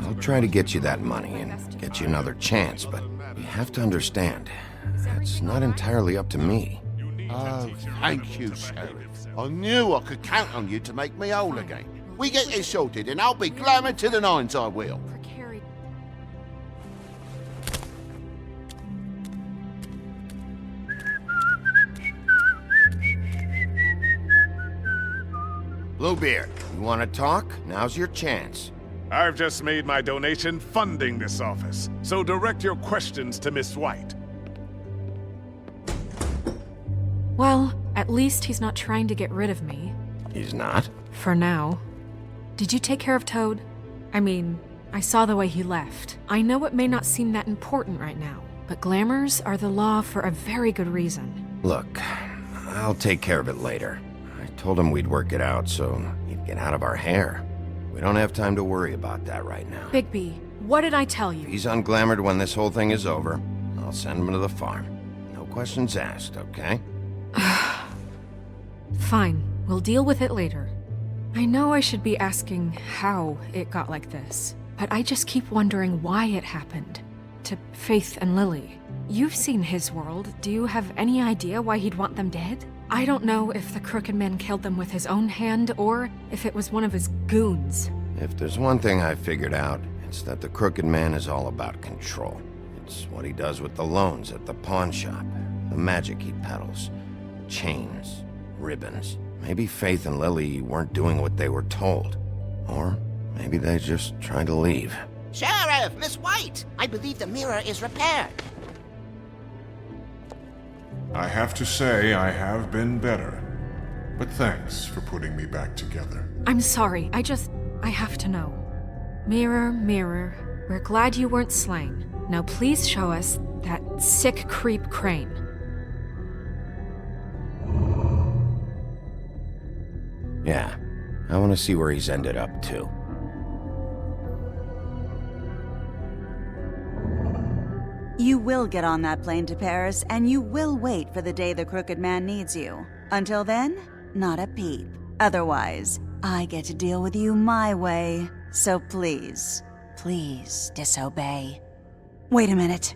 I'll try to get you that money and get you another chance, but you have to understand, it's not entirely up to me. Oh, thank you, Sheriff. I knew I could count on you to make me whole again. We get this sorted and I'll be glamour to the nines, I will. Bluebeard, you want to talk? Now's your chance. I've just made my donation funding this office, so direct your questions to Miss White. Well, at least he's not trying to get rid of me. He's not? For now. Did you take care of Toad? I mean, I saw the way he left. I know it may not seem that important right now, but glamours are the law for a very good reason. Look, I'll take care of it later. I told him we'd work it out so he'd get out of our hair. We don't have time to worry about that right now. Bigby, what did I tell you? If he's unglamored when this whole thing is over, I'll send him to the farm. No questions asked, okay? Fine, we'll deal with it later. I know I should be asking how it got like this, but I just keep wondering why it happened. To Faith and Lily. You've seen his world. Do you have any idea why he'd want them dead? I don't know if the Crooked Man killed them with his own hand or if it was one of his goons. If there's one thing I've figured out, it's that the Crooked Man is all about control. It's what he does with the loans at the pawn shop, the magic he peddles, chains, ribbons. Maybe Faith and Lily weren't doing what they were told. Or maybe they just tried to leave. Sheriff, Miss White! I believe the mirror is repaired. I have to say I have been better. But thanks for putting me back together. I'm sorry, I have to know. Mirror, mirror, we're glad you weren't slain. Now please show us that sick creep Crane. Yeah, I want to see where he's ended up, too. You will get on that plane to Paris, and you will wait for the day the Crooked Man needs you. Until then, not a peep. Otherwise, I get to deal with you my way. So please, please disobey. Wait a minute.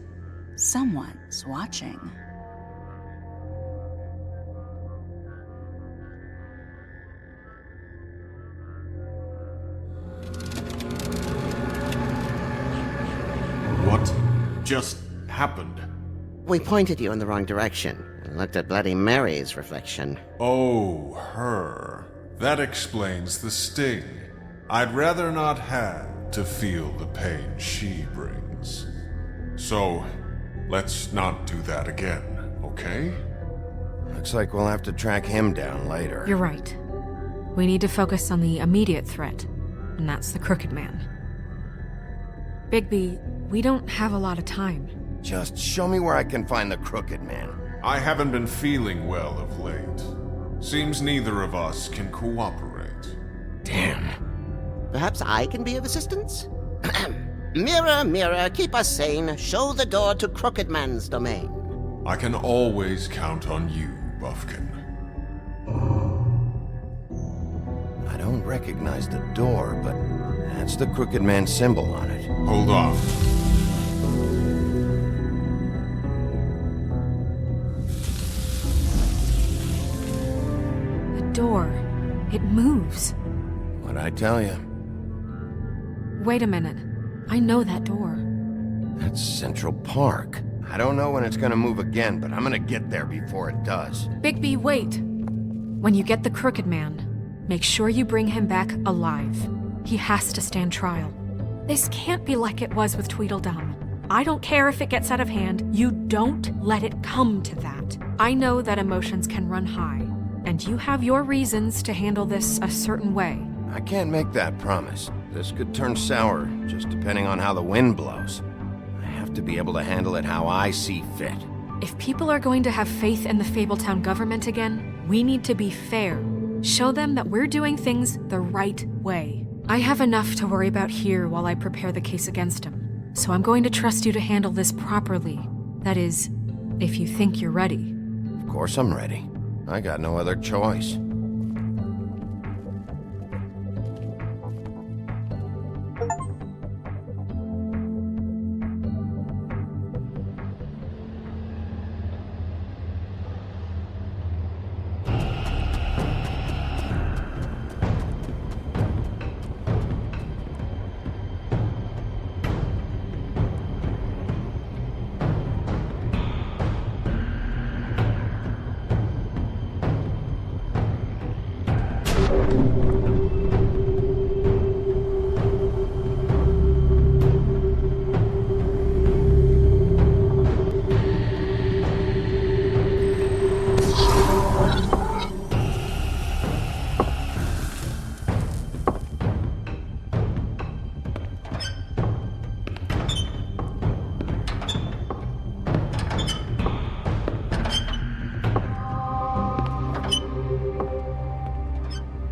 Someone's watching. What just happened? We pointed you in the wrong direction and looked at Bloody Mary's reflection. Oh, her. That explains the sting. I'd rather not have to feel the pain she brings. So, let's not do that again, okay? Looks like we'll have to track him down later. You're right. We need to focus on the immediate threat, and that's the Crooked Man. Bigby, we don't have a lot of time. Just show me where I can find the Crooked Man. I haven't been feeling well of late. Seems neither of us can cooperate. Damn. Perhaps I can be of assistance? Mirror, mirror, keep us sane. Show the door to Crooked Man's domain. I can always count on you, Buffkin. I don't recognize the door, but that's the Crooked Man symbol on it. Hold on. The door. It moves. What'd I tell you? Wait a minute. I know that door. That's Central Park. I don't know when it's gonna move again, but I'm gonna get there before it does. Bigby, wait! When you get the Crooked Man, make sure you bring him back alive. He has to stand trial. This can't be like it was with Tweedledum. I don't care if it gets out of hand. You don't let it come to that. I know that emotions can run high, and you have your reasons to handle this a certain way. I can't make that promise. This could turn sour, just depending on how the wind blows. I have to be able to handle it how I see fit. If people are going to have faith in the Fabletown government again, we need to be fair. Show them that we're doing things the right way. I have enough to worry about here while I prepare the case against him, so I'm going to trust you to handle this properly. That is, if you think you're ready. Of course I'm ready. I got no other choice.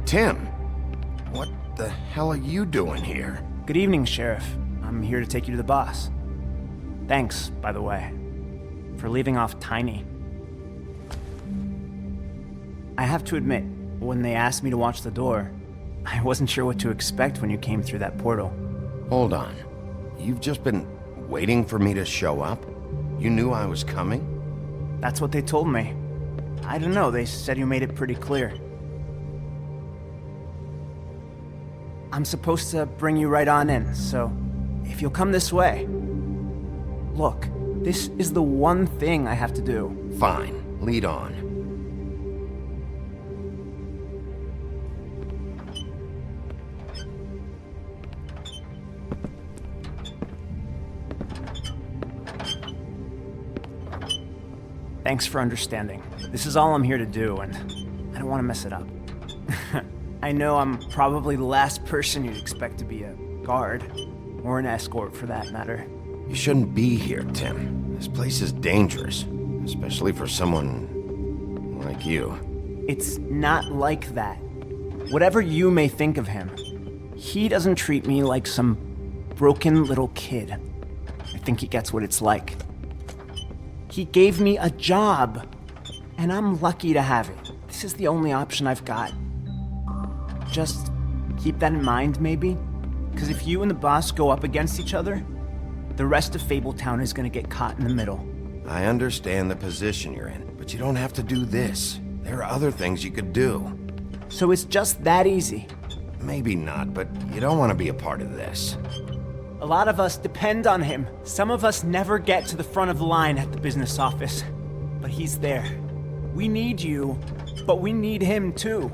Tim, what the hell are you doing here? Good evening, Sheriff. I'm here to take you to the boss. Thanks, by the way, for leaving off Tiny. I have to admit, when they asked me to watch the door, I wasn't sure what to expect when you came through that portal. Hold on. You've just been waiting for me to show up? You knew I was coming? That's what they told me. I don't know, they said you made it pretty clear. I'm supposed to bring you right on in, so if you'll come this way. Look, this is the one thing I have to do. Fine, lead on. Thanks for understanding. This is all I'm here to do, and I don't want to mess it up. I know I'm probably the last person you'd expect to be a guard, or an escort for that matter. You shouldn't be here, Tim. This place is dangerous, especially for someone like you. It's not like that. Whatever you may think of him, he doesn't treat me like some broken little kid. I think he gets what it's like. He gave me a job, and I'm lucky to have it. This is the only option I've got. Just keep that in mind, maybe? Because if you and the boss go up against each other, the rest of Fabletown is gonna get caught in the middle. I understand the position you're in, but you don't have to do this. There are other things you could do. So it's just that easy? Maybe not, but you don't want to be a part of this. A lot of us depend on him. Some of us never get to the front of the line at the business office. But he's there. We need you, but we need him too.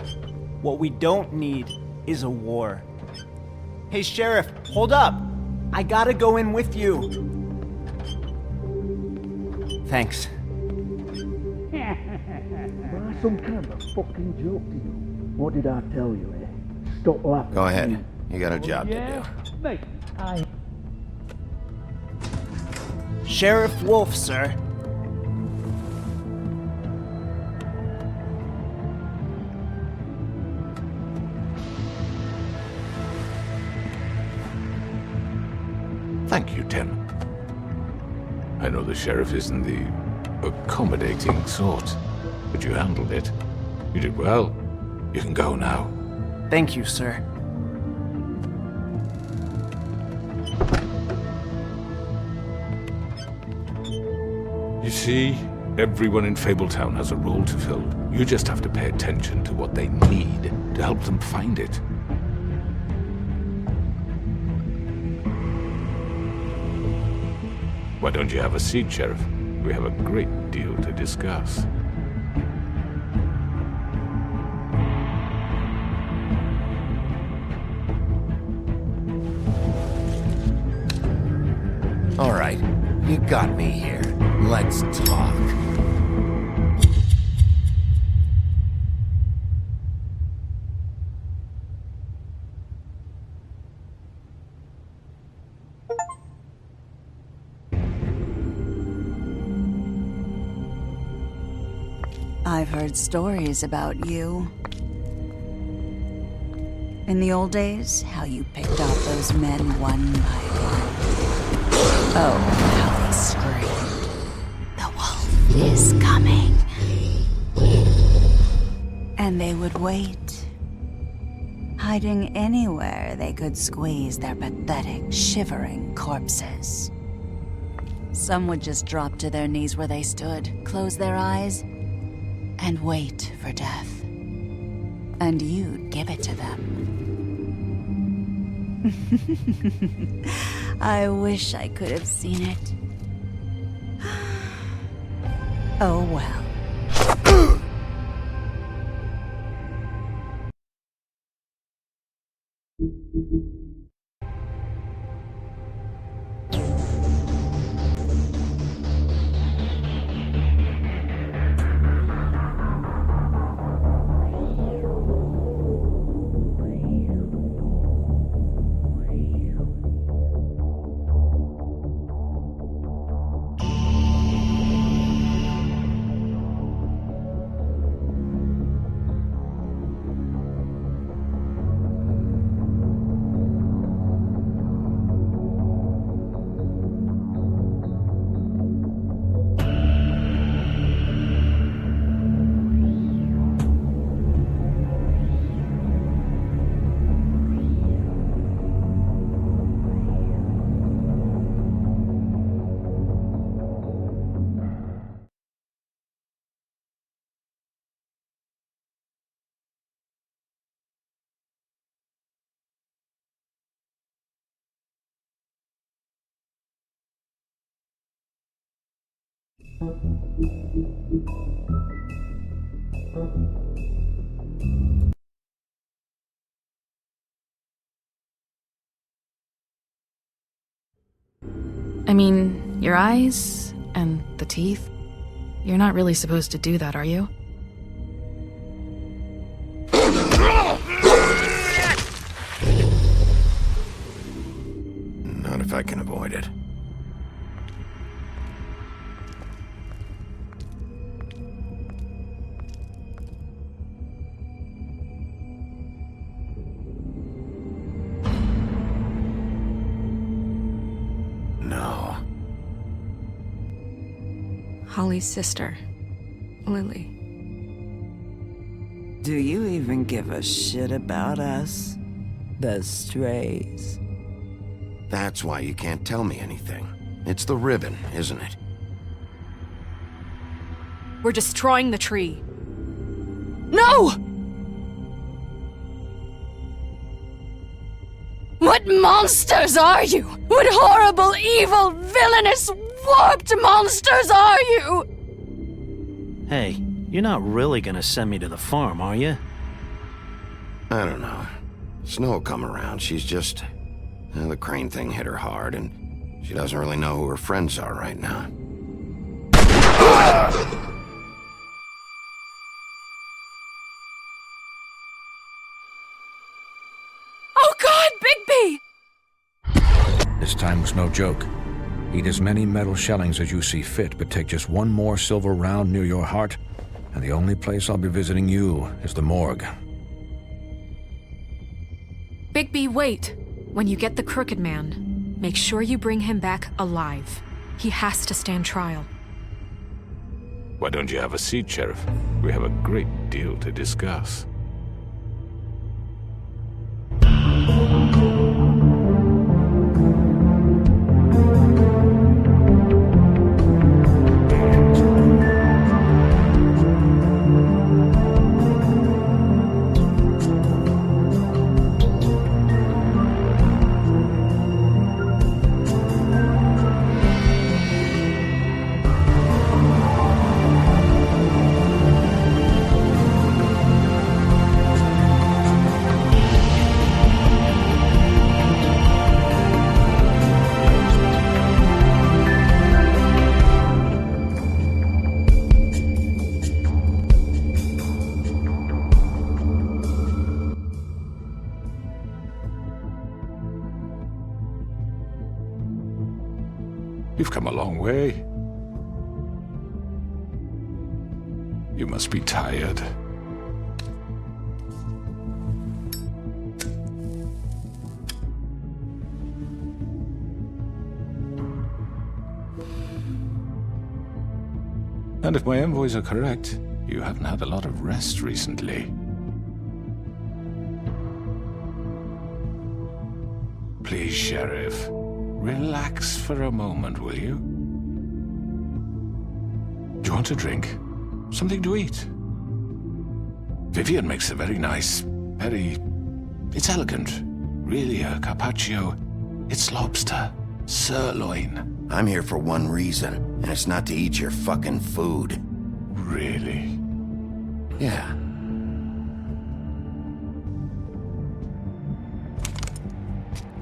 What we don't need is a war. Hey, Sheriff, hold up! I gotta go in with you. Thanks. Some kind of fucking joke to you. What did I tell you, eh? Stop laughing. Go ahead. You got a job to do. Mate, Sheriff Wolf, sir. Thank you, Tim. I know the sheriff isn't the accommodating sort, but you handled it. You did well. You can go now. Thank you, sir. You see, everyone in Fabletown has a role to fill. You just have to pay attention to what they need to help them find it. Why don't you have a seat, Sheriff? We have a great deal to discuss. All right, you got me here. Let's talk. I've heard stories about you. In the old days, how you picked off those men one by one. Oh, how they screamed. The wolf is coming. And they would wait, hiding anywhere they could squeeze their pathetic, shivering corpses. Some would just drop to their knees where they stood, close their eyes, and wait for death. And you'd give it to them. I wish I could have seen it. Oh well. I mean, your eyes and the teeth. You're not really supposed to do that, are you? Not if I can avoid it. No. Holly's sister, Lily. Do you even give a shit about us? The strays. That's why you can't tell me anything. It's the ribbon, isn't it? We're destroying the tree. No! What monsters are you? What horrible, evil, villainous, warped monsters are you? Hey, you're not really gonna send me to the farm, are you? I don't know. Snow will come around. She's just... the Crane thing hit her hard, and she doesn't really know who her friends are right now. Oh God, Bigby! This time was no joke. Eat as many metal shellings as you see fit, but take just one more silver round near your heart, and the only place I'll be visiting you is the morgue. Bigby, wait! When you get the Crooked Man, make sure you bring him back alive. He has to stand trial. Why don't you have a seat, Sheriff? We have a great deal to discuss. You've come a long way. You must be tired. And if my envoys are correct, you haven't had a lot of rest recently. Please, Sheriff, relax for a moment, will you? Do you want a drink? Something to eat? Vivian makes a very nice, it's elegant. Really a carpaccio. It's lobster. Sirloin. I'm here for one reason, and it's not to eat your fucking food. Really? Yeah.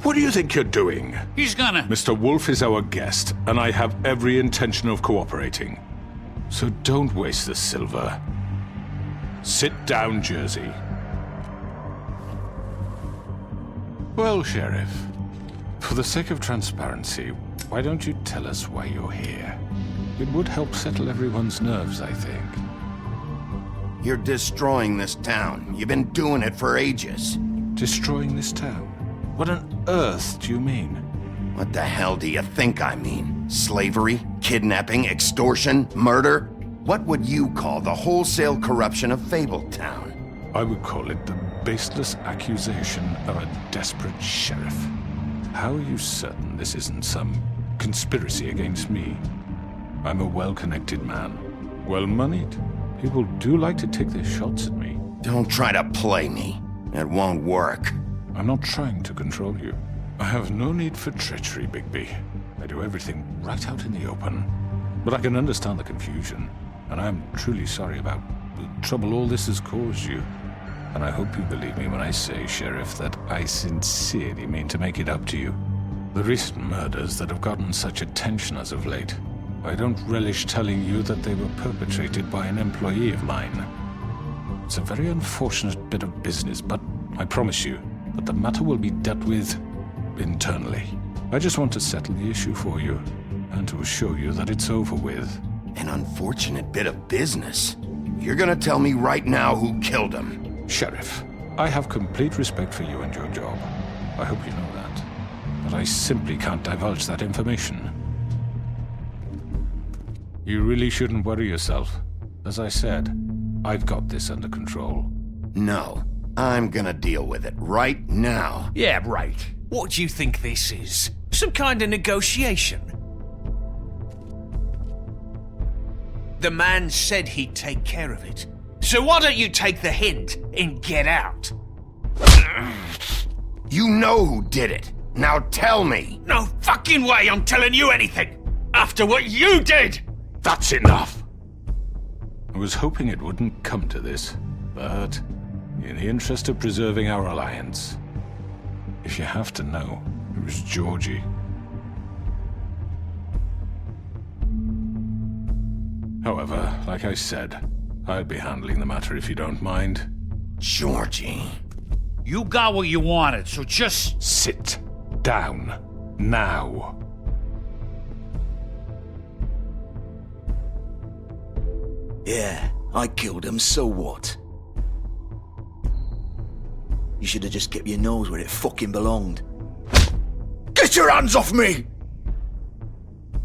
What do you think you're doing? He's gonna... Mr. Wolf is our guest, and I have every intention of cooperating. So don't waste the silver. Sit down, Jersey. Well, Sheriff, for the sake of transparency, why don't you tell us why you're here? It would help settle everyone's nerves, I think. You're destroying this town. You've been doing it for ages. Destroying this town? What on earth do you mean? What the hell do you think I mean? Slavery? Kidnapping? Extortion? Murder? What would you call the wholesale corruption of Fabletown? I would call it the baseless accusation of a desperate sheriff. How are you certain this isn't some conspiracy against me? I'm a well-connected man, well-moneyed. People do like to take their shots at me. Don't try to play me. It won't work. I'm not trying to control you. I have no need for treachery, Bigby. I do everything right out in the open. But I can understand the confusion, and I am truly sorry about the trouble all this has caused you. And I hope you believe me when I say, Sheriff, that I sincerely mean to make it up to you. The recent murders that have gotten such attention as of late, I don't relish telling you that they were perpetrated by an employee of mine. It's a very unfortunate bit of business, but I promise you that the matter will be dealt with internally. I just want to settle the issue for you, and to assure you that it's over with. An unfortunate bit of business? You're gonna tell me right now who killed him? Sheriff, I have complete respect for you and your job. I hope you know that. But I simply can't divulge that information. You really shouldn't worry yourself. As I said, I've got this under control. No. I'm gonna deal with it right now. Yeah, right. What do you think this is? Some kind of negotiation? The man said he'd take care of it. So why don't you take the hint and get out? You know who did it. Now tell me. No fucking way I'm telling you anything. After what you did! That's enough. I was hoping it wouldn't come to this, but in the interest of preserving our alliance, if you have to know, it was Georgie. However, like I said, I'll be handling the matter if you don't mind. Georgie. You got what you wanted, so just... Sit down. Now. Yeah, I killed him, so what? You should have just kept your nose where it fucking belonged. Get your hands off me!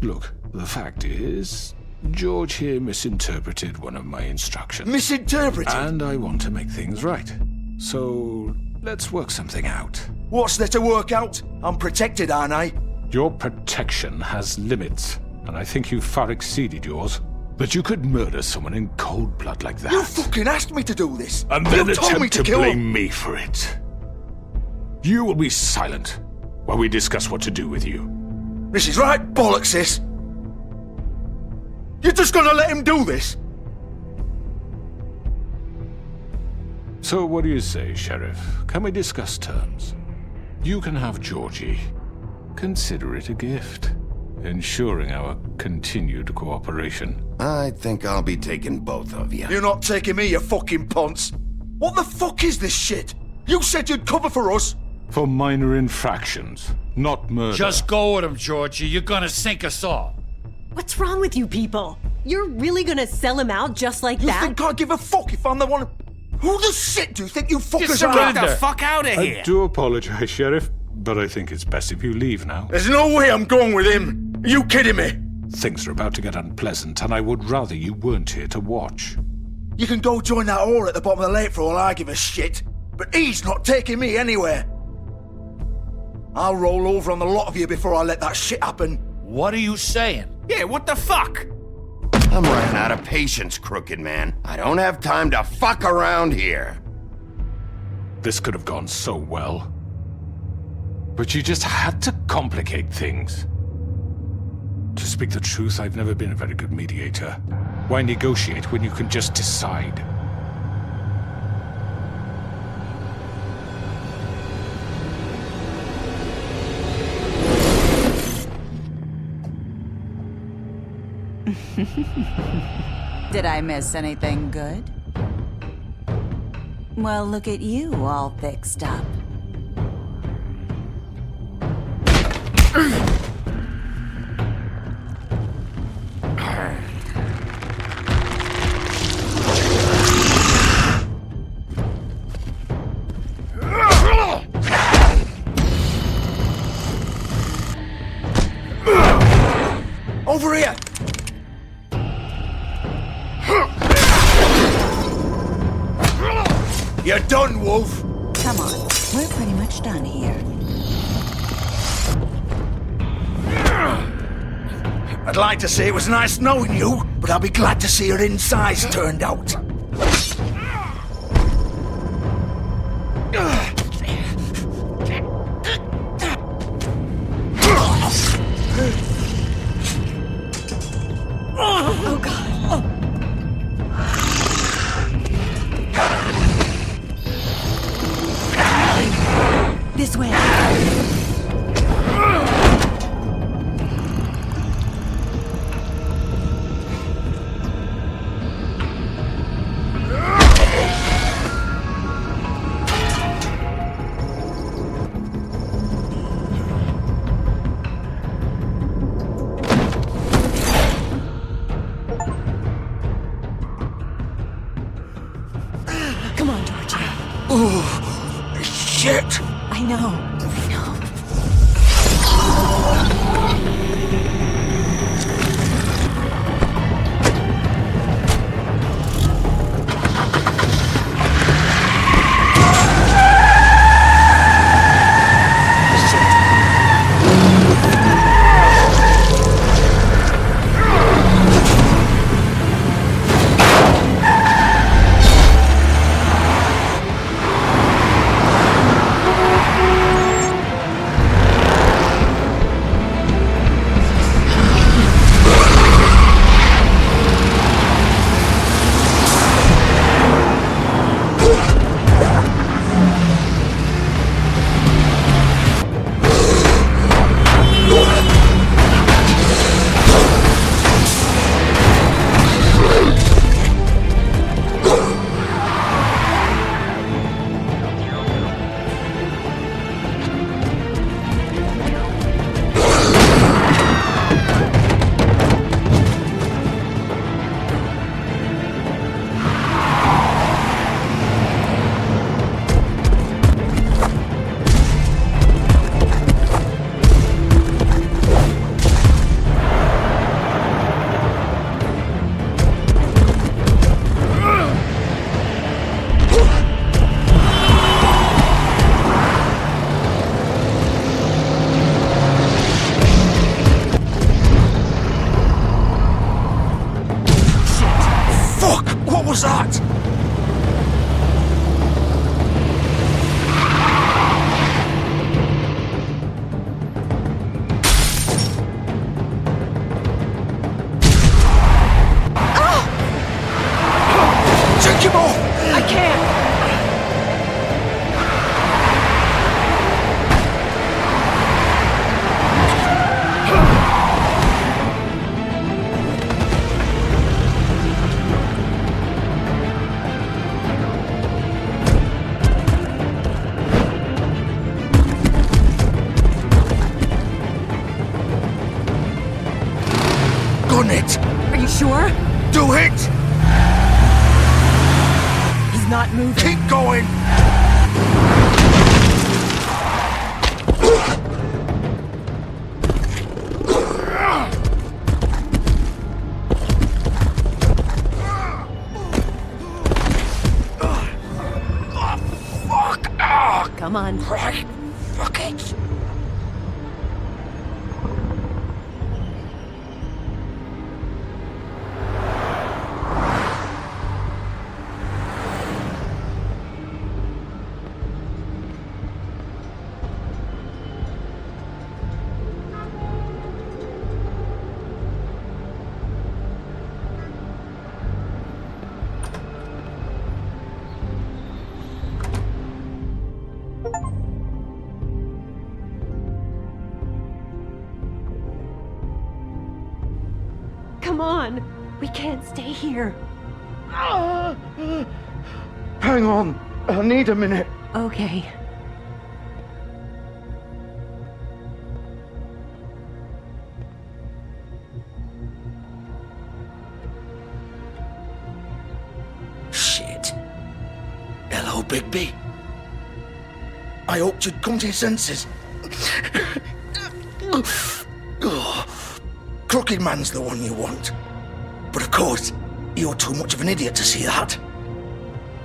Look, the fact is, George here misinterpreted one of my instructions. Misinterpreted? And I want to make things right. So, let's work something out. What's there to work out? I'm protected, aren't I? Your protection has limits, and I think you've far exceeded yours. But you could murder someone in cold blood like that. You fucking asked me to do this! And then you told me attempt to kill blame him. me for it. You will be silent while we discuss what to do with you. This is right bollocks, this! You're just gonna let him do this? So what do you say, Sheriff? Can we discuss terms? You can have Georgie. Consider it a gift, ensuring our continued cooperation. I think I'll be taking both of you. You're not taking me, you fucking ponce! What the fuck is this shit? You said you'd cover for us! For minor infractions, not murder. Just go with him, Georgie. You're gonna sink us all. What's wrong with you people? You're really gonna sell him out just like that? You think I give a fuck if I'm the one... Who the shit do you think you fuckers are? Get the fuck out of here! I do apologize, Sheriff, but I think it's best if you leave now. There's no way I'm going with him. Are you kidding me? Things are about to get unpleasant, and I would rather you weren't here to watch. You can go join that whore at the bottom of the lake for all I give a shit. But he's not taking me anywhere. I'll roll over on the lot of you before I let that shit happen. What are you saying? Yeah, what the fuck? I'm running out of patience, Crooked Man. I don't have time to fuck around here. This could have gone so well. But you just had to complicate things. To speak the truth, I've never been a very good mediator. Why negotiate when you can just decide? Did I miss anything good? Well, look at you, all fixed up. Over here! You're done, Wolf! Come on, we're pretty much done here. I'd like to say it was nice knowing you, but I'll be glad to see your insides turned out. Oh, God. Oh. This way. Come on, Georgia. Ooh, shit! I know. What was that? Take him off! I can't! Gun it! I you sure? Do it! He's not moving. Keep going! Come on. Right. Fuck it. Come on. We can't stay here. Hang on. I need a minute. Okay. Shit. Hello, Bigby. I hoped you'd come to your senses. Crooked Man's the one you want. But of course, you're too much of an idiot to see that.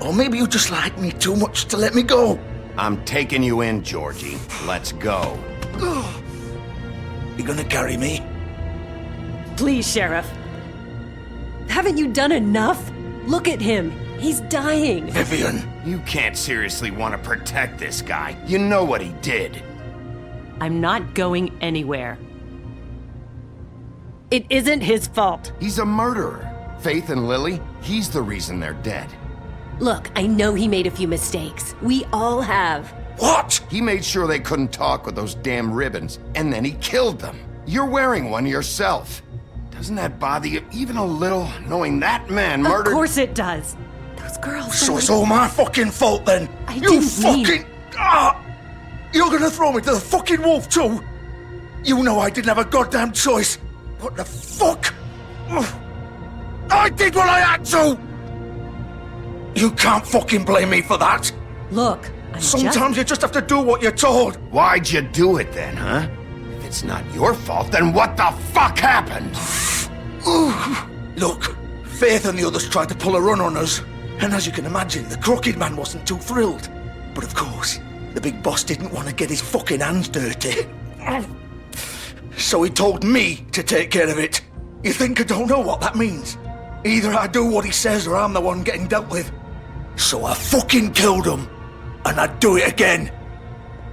Or maybe you just like me too much to let me go. I'm taking you in, Georgie. Let's go. You gonna carry me? Please, Sheriff. Haven't you done enough? Look at him. He's dying. Vivian. You can't seriously want to protect this guy. You know what he did. I'm not going anywhere. It isn't his fault. He's a murderer. Faith and Lily, he's the reason they're dead. Look, I know he made a few mistakes. We all have. What? He made sure they couldn't talk with those damn ribbons, and then he killed them. You're wearing one yourself. Doesn't that bother you even a little, knowing that man murdered— Of course it does. Those girls— So it's all my fucking fault then? I You didn't fucking— You're gonna throw me to the fucking wolf too? You know I didn't have a goddamn choice. What the fuck? I did what I had to! You can't fucking blame me for that. Look, Sometimes you just have to do what you're told. Why'd you do it then, huh? If it's not your fault, then what the fuck happened? Look, Faith and the others tried to pull a run on us. And as you can imagine, the Crooked Man wasn't too thrilled. But of course, the big boss didn't want to get his fucking hands dirty. So he told me to take care of it. You think I don't know what that means? Either I do what he says or I'm the one getting dealt with. So I fucking killed him. And I'd do it again.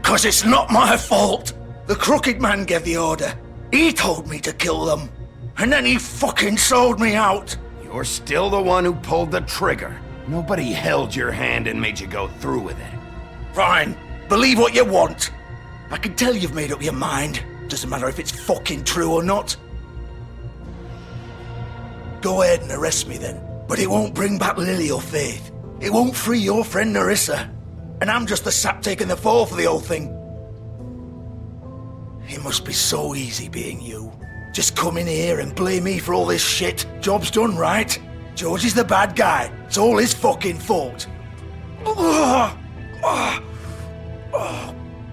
'Cause it's not my fault. The Crooked Man gave the order. He told me to kill them. And then he fucking sold me out. You're still the one who pulled the trigger. Nobody held your hand and made you go through with it. Fine. Believe what you want. I can tell you've made up your mind. Doesn't matter if it's fucking true or not. Go ahead and arrest me then. But it won't bring back Lily or Faith. It won't free your friend Nerissa. And I'm just the sap taking the fall for the whole thing. It must be so easy being you. Just come in here and blame me for all this shit. Job's done, right? George is the bad guy. It's all his fucking fault. But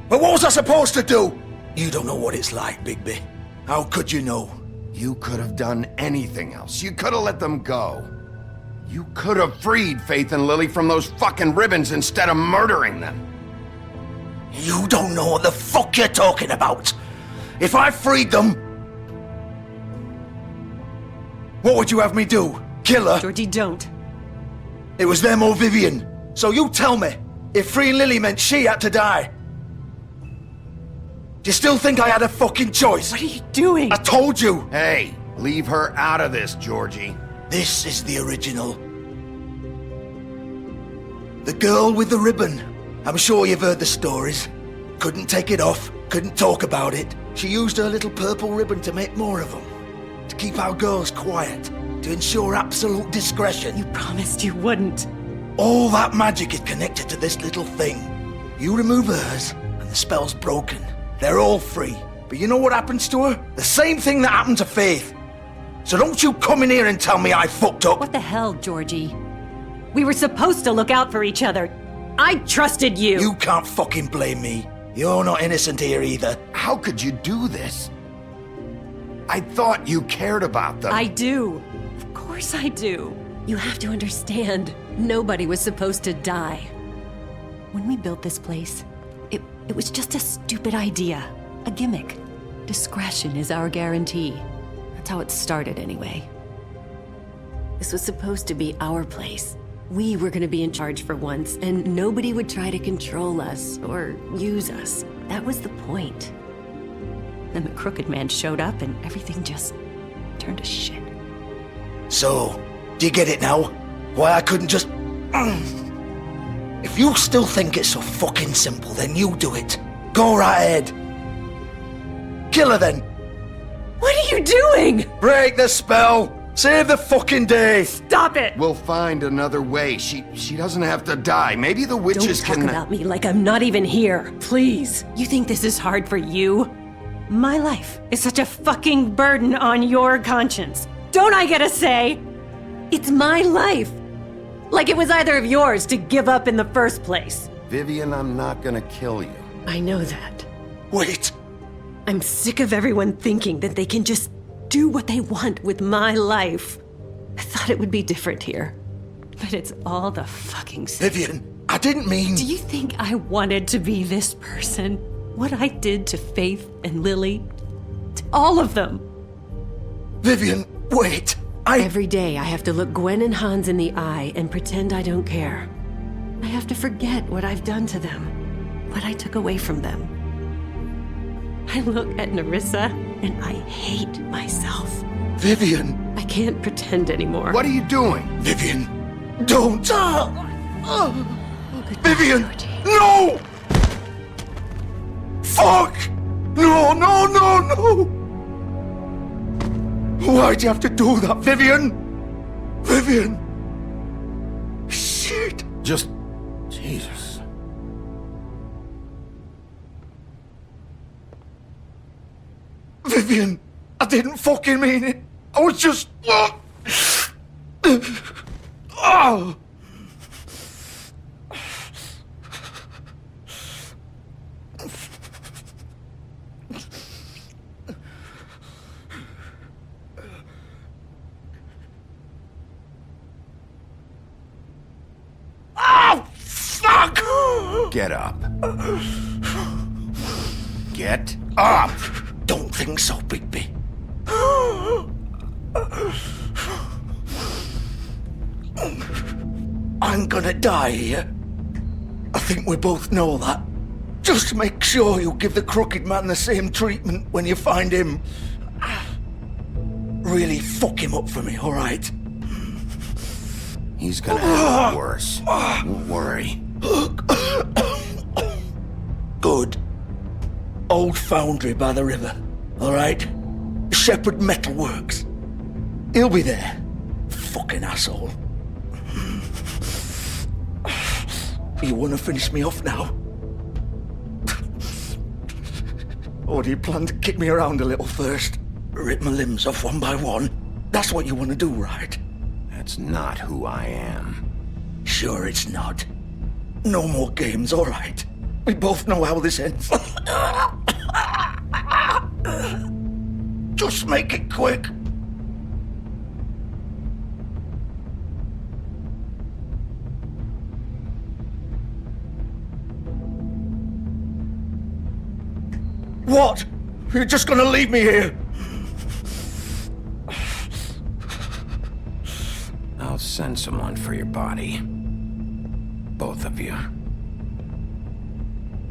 what was I supposed to do? You don't know what it's like, Bigby. How could you know? You could have done anything else. You could have let them go. You could have freed Faith and Lily from those fucking ribbons instead of murdering them. You don't know what the fuck you're talking about. If I freed them, what would you have me do? Kill her? Georgie, don't. It was them or Vivian. So you tell me, if freeing Lily meant she had to die, do you still think I had a fucking choice? What are you doing? I told you. Hey, leave her out of this, Georgie. This is the original. The girl with the ribbon. I'm sure you've heard the stories. Couldn't take it off, couldn't talk about it. She used her little purple ribbon to make more of them. To keep our girls quiet. To ensure absolute discretion. You promised you wouldn't. All that magic is connected to this little thing. You remove hers, and the spell's broken. They're all free. But you know what happens to her? The same thing that happened to Faith. So don't you come in here and tell me I fucked up. What the hell, Georgie? We were supposed to look out for each other. I trusted you. You can't fucking blame me. You're not innocent here either. How could you do this? I thought you cared about them. I do. Of course I do. You have to understand, nobody was supposed to die. When we built this place, it was just a stupid idea. A gimmick. Discretion is our guarantee. That's how it started anyway. This was supposed to be our place. We were gonna be in charge for once, and nobody would try to control us or use us. That was the point. Then the Crooked Man showed up and everything just turned to shit. So, do you get it now? Why I couldn't just... If you still think it's so fucking simple, then you do it. Go right ahead. Kill her then. What are you doing? Break the spell. Save the fucking day. Stop it. We'll find another way. She doesn't have to die. Maybe the witches Don't talk can... about me like I'm not even here. Please. You think this is hard for you? My life is such a fucking burden on your conscience. Don't I get a say? It's my life. Like it was either of yours to give up in the first place. Vivian, I'm not gonna kill you. I know that. Wait. I'm sick of everyone thinking that they can just do what they want with my life. I thought it would be different here. But it's all the fucking same. Vivian, I didn't mean... Do you think I wanted to be this person? What I did to Faith and Lily? To all of them? Vivian, wait. Every day I have to look Gwen and Hans in the eye and pretend I don't care. I have to forget what I've done to them, what I took away from them. I look at Nerissa and I hate myself. Vivian. I can't pretend anymore. What are you doing? Vivian, don't. Vivian, no! Fuck! No, no, no, no! Why'd you have to do that, Vivian? Vivian! Shit! Just... Jesus. Vivian, I didn't fucking mean it. I was just... Oh! Get up. Get up! Don't think so, Bigby. I'm gonna die here. I think we both know that. Just make sure you give the Crooked Man the same treatment when you find him. Really fuck him up for me, alright? He's gonna have it worse. Don't worry. Good. Old foundry by the river, alright? Shepherd Metal Works. He'll be there. Fucking asshole. You wanna finish me off now? Or do you plan to kick me around a little first? Rip my limbs off one by one? That's what you wanna do, right? That's not who I am. Sure it's not. No more games, alright? We both know how this ends. Just make it quick. What? You're just gonna leave me here? I'll send someone for your body. Both of you.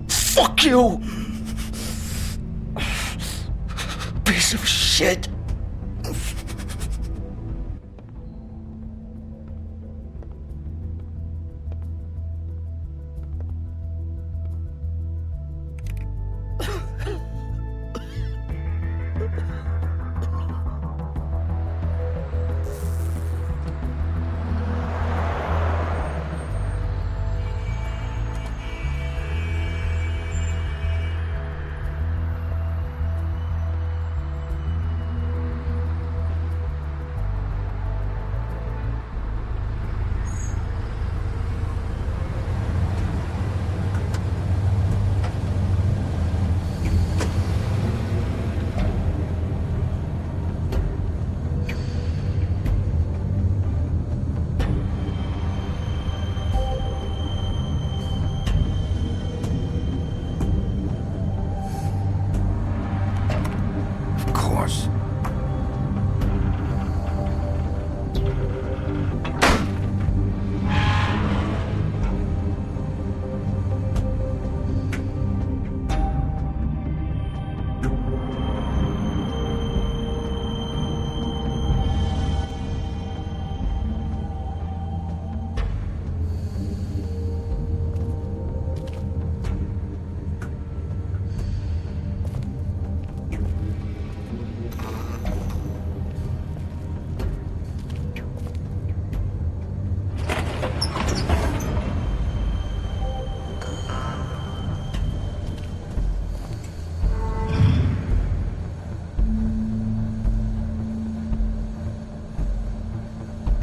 Fuck you! Piece of shit.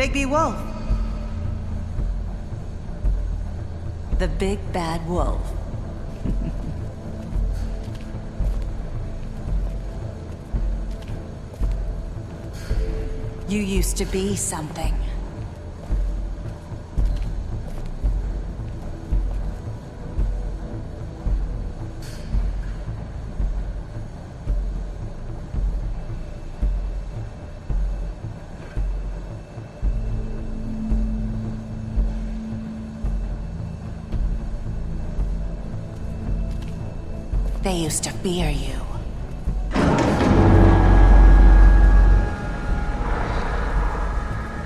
Bigby Wolf. The big bad wolf. You used to be something. They used to fear you.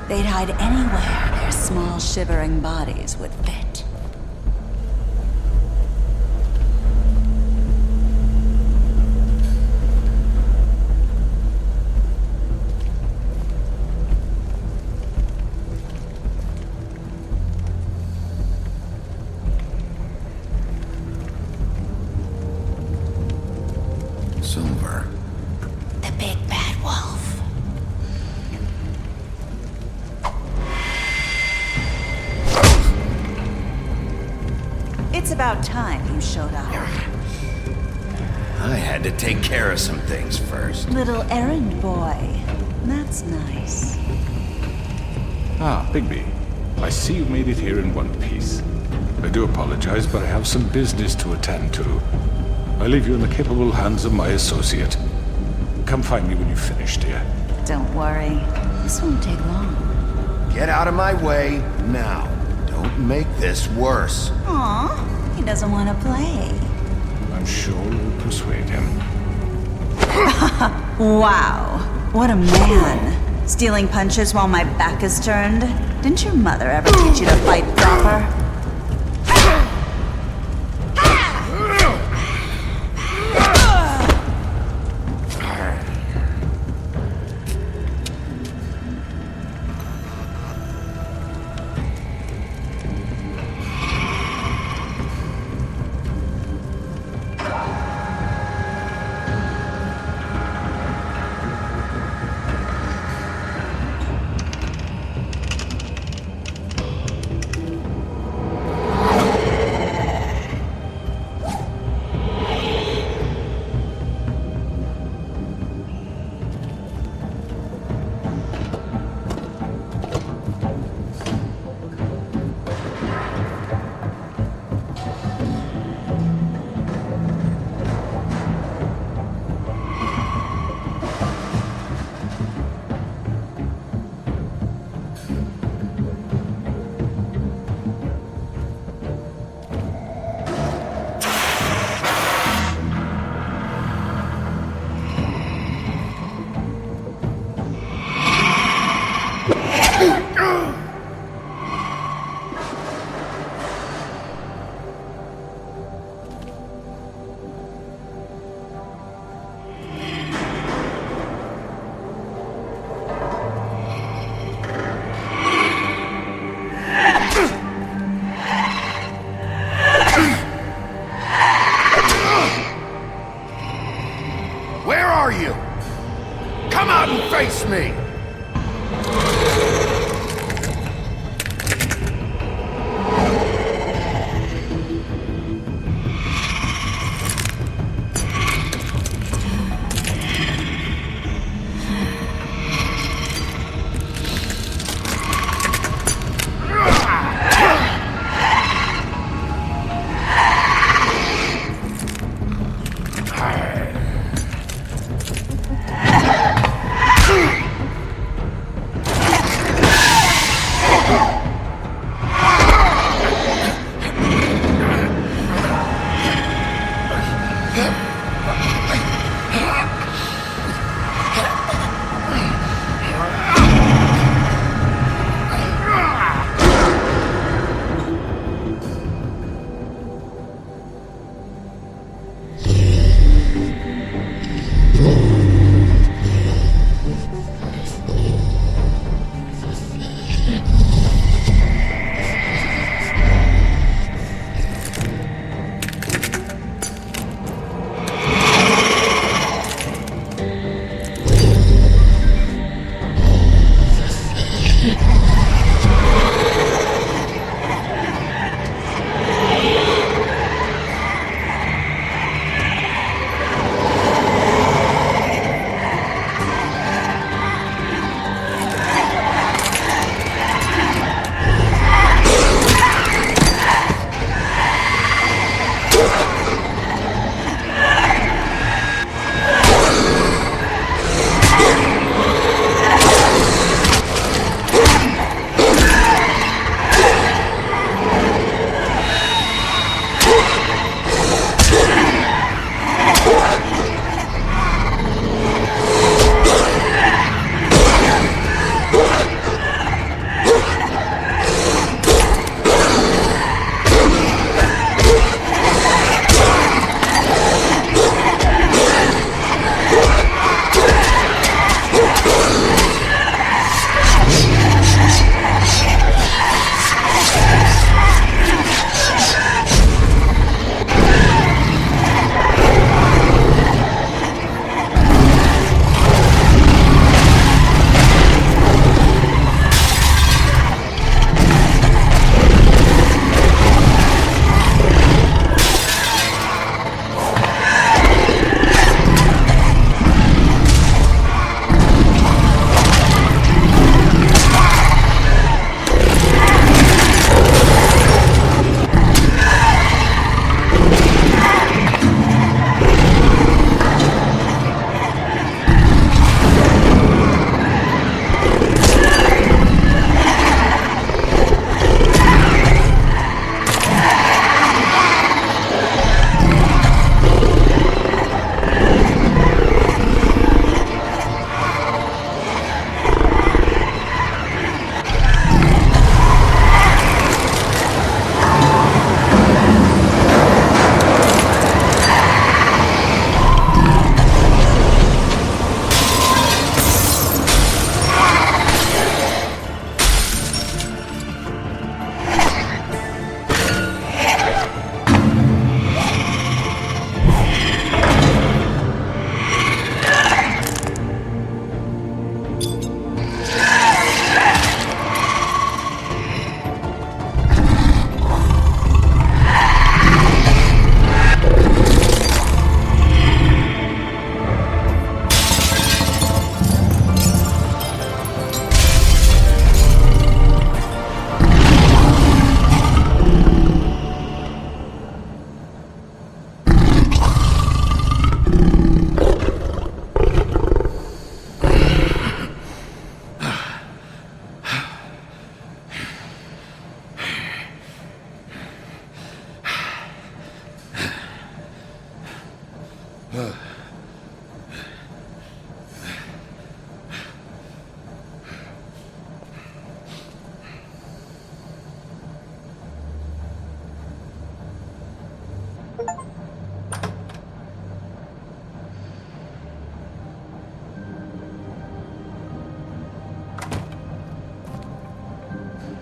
They'd hide anywhere their small, shivering bodies would fit. Silver. The big bad wolf. It's about time you showed up. I had to take care of some things first. Little errand boy. That's nice. Ah, Bigby. I see you made it here in one piece. I do apologize, but I have some business to attend to. I leave you in the capable hands of my associate. Come find me when you've finished, dear. Don't worry. This won't take long. Get out of my way now. Don't make this worse. Aw, he doesn't want to play. I'm sure you'll persuade him. Wow, what a man. Stealing punches while my back is turned? Didn't your mother ever teach you to fight proper? Where are you? Come out and face me!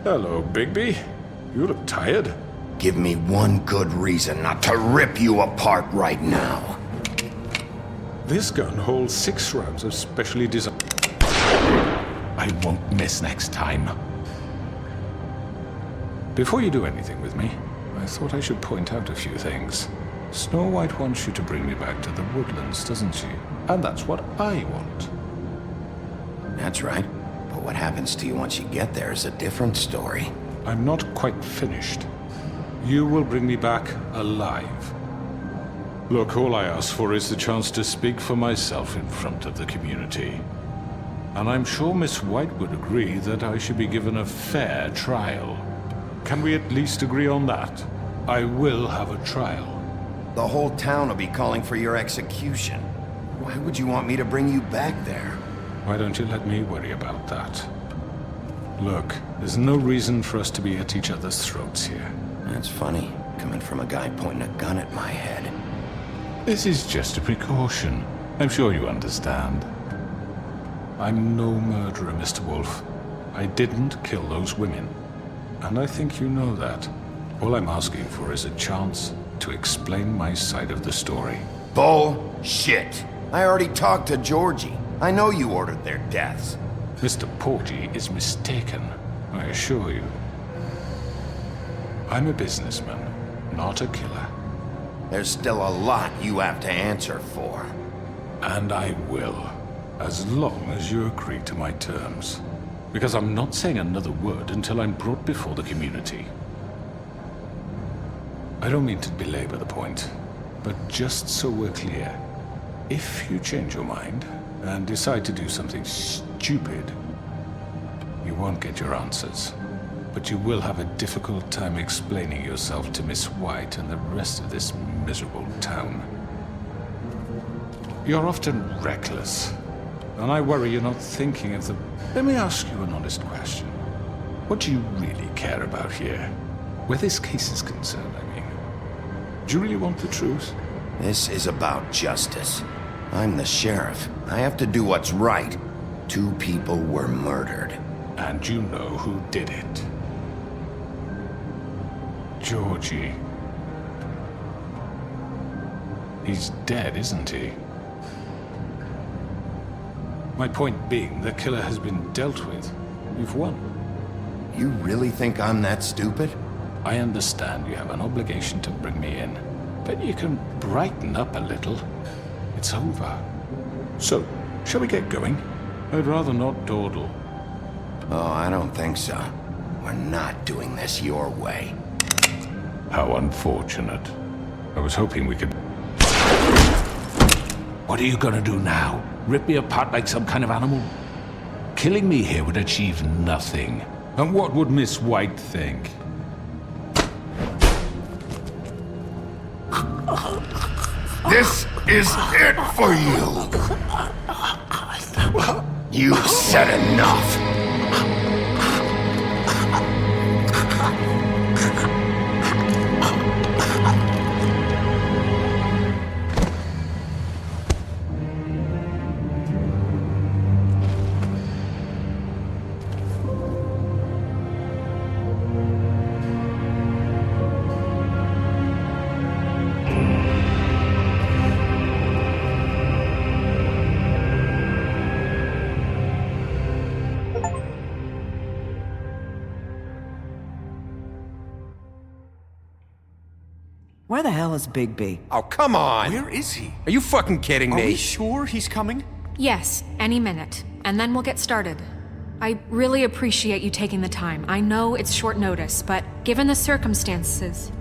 Hello, Bigby. You look tired. Give me one good reason not to rip you apart right now. This gun holds 6 rounds of specially designed... I won't miss next time. Before you do anything with me, I thought I should point out a few things. Snow White wants you to bring me back to the woodlands, doesn't she? And that's what I want. That's right. But what happens to you once you get there is a different story. I'm not quite finished. You will bring me back alive. Look, all I ask for is the chance to speak for myself in front of the community. And I'm sure Miss White would agree that I should be given a fair trial. Can we at least agree on that? I will have a trial. The whole town will be calling for your execution. Why would you want me to bring you back there? Why don't you let me worry about that? Look, there's no reason for us to be at each other's throats here. That's funny, coming from a guy pointing a gun at my head. This is just a precaution. I'm sure you understand. I'm no murderer, Mr. Wolf. I didn't kill those women. And I think you know that. All I'm asking for is a chance to explain my side of the story. Bullshit! I already talked to Georgie. I know you ordered their deaths. Mr. Porgy is mistaken, I assure you. I'm a businessman, not a killer. There's still a lot you have to answer for. And I will, as long as you agree to my terms. Because I'm not saying another word until I'm brought before the community. I don't mean to belabor the point, but just so we're clear, if you change your mind and decide to do something stupid, you won't get your answers. But you will have a difficult time explaining yourself to Miss White and the rest of this miserable town. You're often reckless, and I worry you're not thinking of the... Let me ask you an honest question. What do you really care about here? Where this case is concerned, I mean. Do you really want the truth? This is about justice. I'm the sheriff. I have to do what's right. 2 people were murdered. And you know who did it. Georgie. He's dead, isn't he? My point being, the killer has been dealt with. You've won. You really think I'm that stupid? I understand you have an obligation to bring me in, but you can brighten up a little. It's over. So, shall we get going? I'd rather not dawdle. Oh, I don't think so. We're not doing this your way. How unfortunate. I was hoping we could... What are you gonna do now? Rip me apart like some kind of animal? Killing me here would achieve nothing. And what would Miss White think? This is it for you! You've said enough! Where the hell is Bigby? Oh, come on! Where is he? Are you fucking kidding me? Are we sure he's coming? Yes, any minute. And then we'll get started. I really appreciate you taking the time. I know it's short notice, but given the circumstances...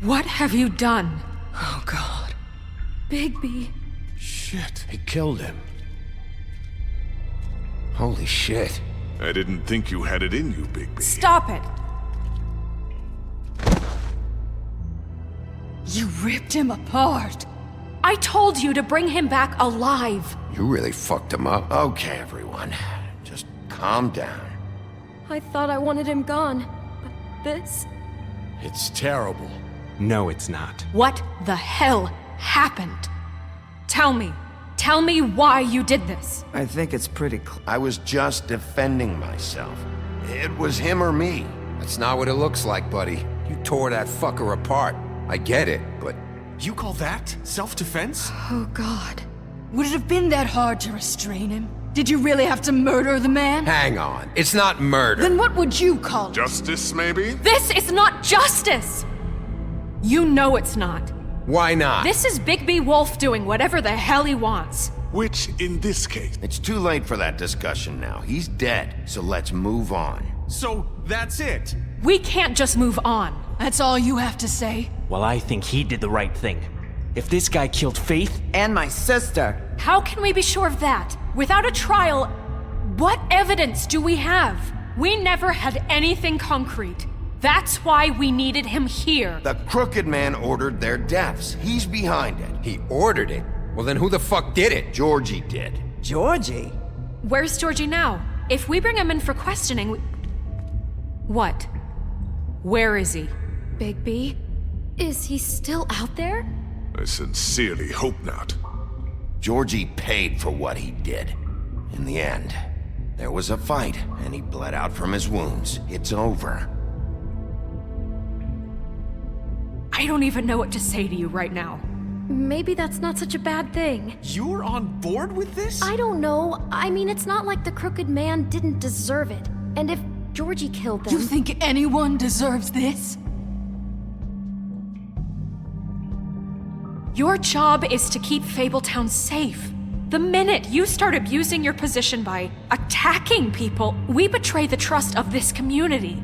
What have you done? Oh, God. Bigby. Shit. He killed him. Holy shit. I didn't think you had it in you, Bigby. Stop it! You ripped him apart. I told you to bring him back alive. You really fucked him up. Okay, everyone. Just calm down. I thought I wanted him gone. But this... It's terrible. No, it's not. What the hell happened? Tell me. Tell me why you did this. I think it's pretty clear. I was just defending myself. It was him or me. That's not what it looks like, buddy. You tore that fucker apart. I get it, but... You call that self-defense? Oh, God. Would it have been that hard to restrain him? Did you really have to murder the man? Hang on. It's not murder. Then what would you call it? Justice, maybe? This is not justice! You know it's not. Why not? This is Bigby Wolf doing whatever the hell he wants. Which, in this case... It's too late for that discussion now. He's dead, so let's move on. So, that's it? We can't just move on. That's all you have to say? Well, I think he did the right thing. If this guy killed Faith... And my sister. How can we be sure of that? Without a trial, what evidence do we have? We never had anything concrete. That's why we needed him here. The Crooked Man ordered their deaths. He's behind it. He ordered it? Well, then who the fuck did it? Georgie did. Georgie? Where's Georgie now? If we bring him in for questioning, What? Where is he? Bigby? Is he still out there? I sincerely hope not. Georgie paid for what he did. In the end, there was a fight, and he bled out from his wounds. It's over. I don't even know what to say to you right now. Maybe that's not such a bad thing. You're on board with this? I don't know. I mean, it's not like the Crooked Man didn't deserve it. And if Georgie killed them... You think anyone deserves this? Your job is to keep Fabletown safe. The minute you start abusing your position by attacking people, we betray the trust of this community.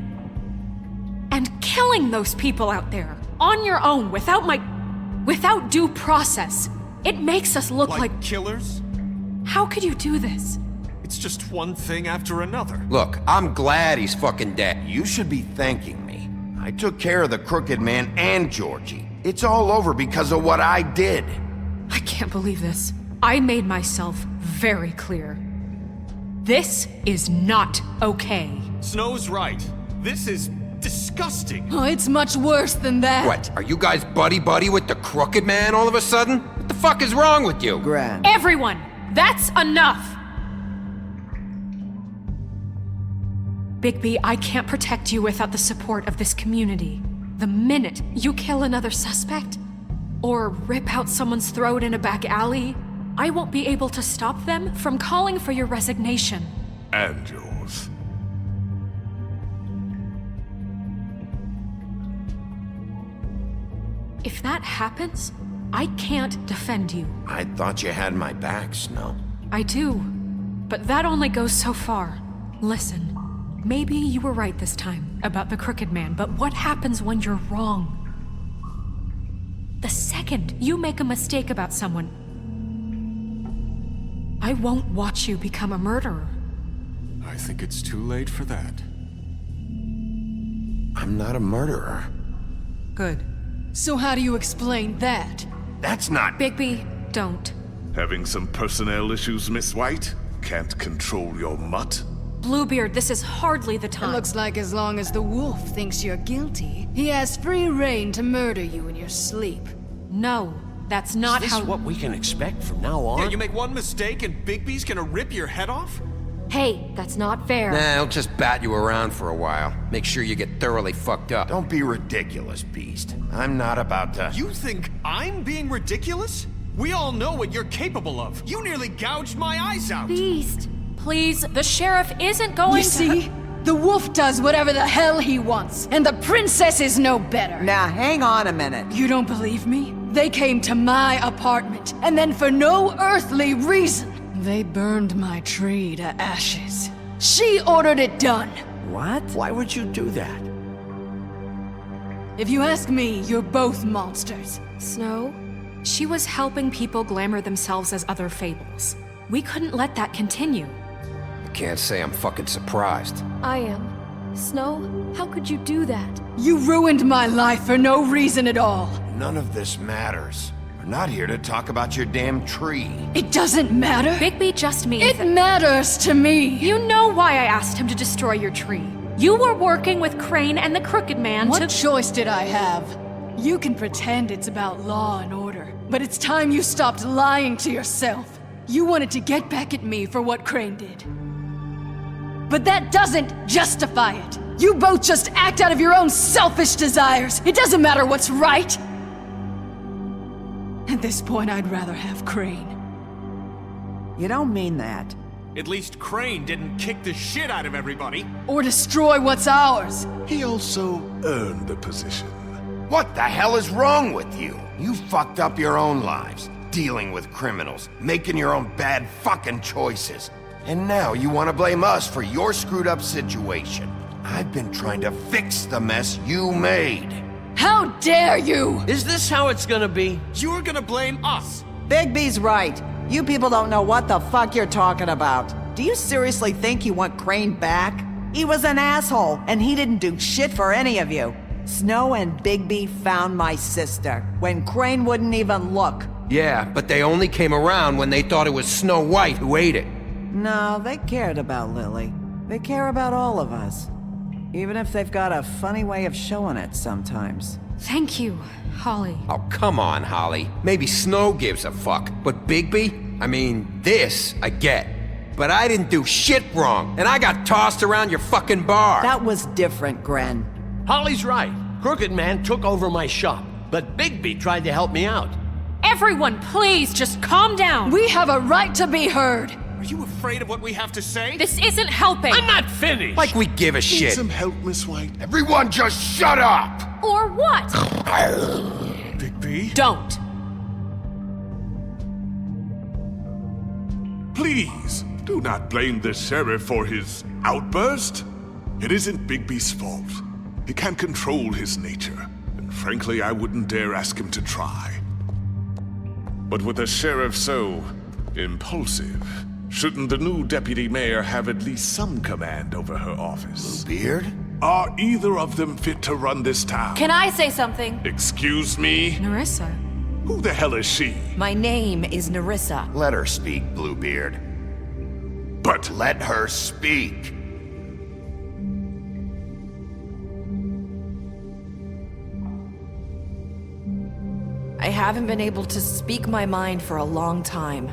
And killing those people out there, on your own, without due process, it makes us look like killers? How could you do this? It's just one thing after another. Look, I'm glad he's fucking dead. You should be thanking me. I took care of the Crooked Man and Georgie. It's all over because of what I did. I can't believe this. I made myself very clear. This is not okay. Snow's right. This is disgusting. Oh, it's much worse than that. What, are you guys buddy-buddy with the Crooked Man all of a sudden? What the fuck is wrong with you? Gran. Everyone, that's enough! Bigby, I can't protect you without the support of this community. The minute you kill another suspect, or rip out someone's throat in a back alley, I won't be able to stop them from calling for your resignation. And yours. If that happens, I can't defend you. I thought you had my back, Snow. I do, but that only goes so far. Listen, maybe you were right this time about the Crooked Man, but what happens when you're wrong? The second you make a mistake about someone, I won't watch you become a murderer. I think it's too late for that. I'm not a murderer. Good. So how do you explain that? That's not... Bigby, don't. Having some personnel issues, Miss White? Can't control your mutt? Bluebeard, this is hardly the time. It looks like as long as the wolf thinks you're guilty, he has free rein to murder you in your sleep. No, that's not Is how... this what we can expect from now on? Yeah, you make one mistake and Bigby's gonna rip your head off? Hey, that's not fair. Nah, he'll just bat you around for a while. Make sure you get thoroughly fucked up. Don't be ridiculous, Beast. I'm not about to... You think I'm being ridiculous? We all know what you're capable of. You nearly gouged my eyes out. Beast. Please, the sheriff isn't going You see? The wolf does whatever the hell he wants, and the princess is no better. Now, hang on a minute. You don't believe me? They came to my apartment, and then for no earthly reason, they burned my tree to ashes. She ordered it done. What? Why would you do that? If you ask me, you're both monsters. Snow? She was helping people glamour themselves as other fables. We couldn't let that continue. I can't say I'm fucking surprised. I am. Snow, how could you do that? You ruined my life for no reason at all. None of this matters. We're not here to talk about your damn tree. It doesn't matter. Bigby just means It matters to me. You know why I asked him to destroy your tree. You were working with Crane and the Crooked Man What choice did I have? You can pretend it's about law and order, but it's time you stopped lying to yourself. You wanted to get back at me for what Crane did. But that doesn't justify it. You both just act out of your own selfish desires. It doesn't matter what's right. At this point, I'd rather have Crane. You don't mean that. At least Crane didn't kick the shit out of everybody. Or destroy what's ours. He also earned the position. What the hell is wrong with you? You fucked up your own lives, dealing with criminals, making your own bad fucking choices. And now you want to blame us for your screwed up situation. I've been trying to fix the mess you made. How dare you! Is this how it's gonna be? You're gonna blame us. Bigby's right. You people don't know what the fuck you're talking about. Do you seriously think you want Crane back? He was an asshole, and he didn't do shit for any of you. Snow and Bigby found my sister, when Crane wouldn't even look. Yeah, but they only came around when they thought it was Snow White who ate it. No, they cared about Lily. They care about all of us. Even if they've got a funny way of showing it sometimes. Thank you, Holly. Oh, come on, Holly. Maybe Snow gives a fuck, but Bigby? I mean, this I get. But I didn't do shit wrong, and I got tossed around your fucking bar. That was different, Gren. Holly's right. Crooked Man took over my shop, but Bigby tried to help me out. Everyone, please, just calm down. We have a right to be heard. Are you afraid of what we have to say? This isn't helping. I'm not finished. Like we give a Need shit. some help, Miss White? Everyone just shut up! Or what? Bigby? Don't. Please, do not blame the sheriff for his outburst. It isn't Bigby's fault. He can't control his nature, and frankly, I wouldn't dare ask him to try. But with a sheriff so impulsive, shouldn't the new deputy mayor have at least some command over her office? Bluebeard? Are either of them fit to run this town? Can I say something? Excuse me? Nerissa. Who the hell is she? My name is Nerissa. Let her speak, Bluebeard. But let her speak. I haven't been able to speak my mind for a long time.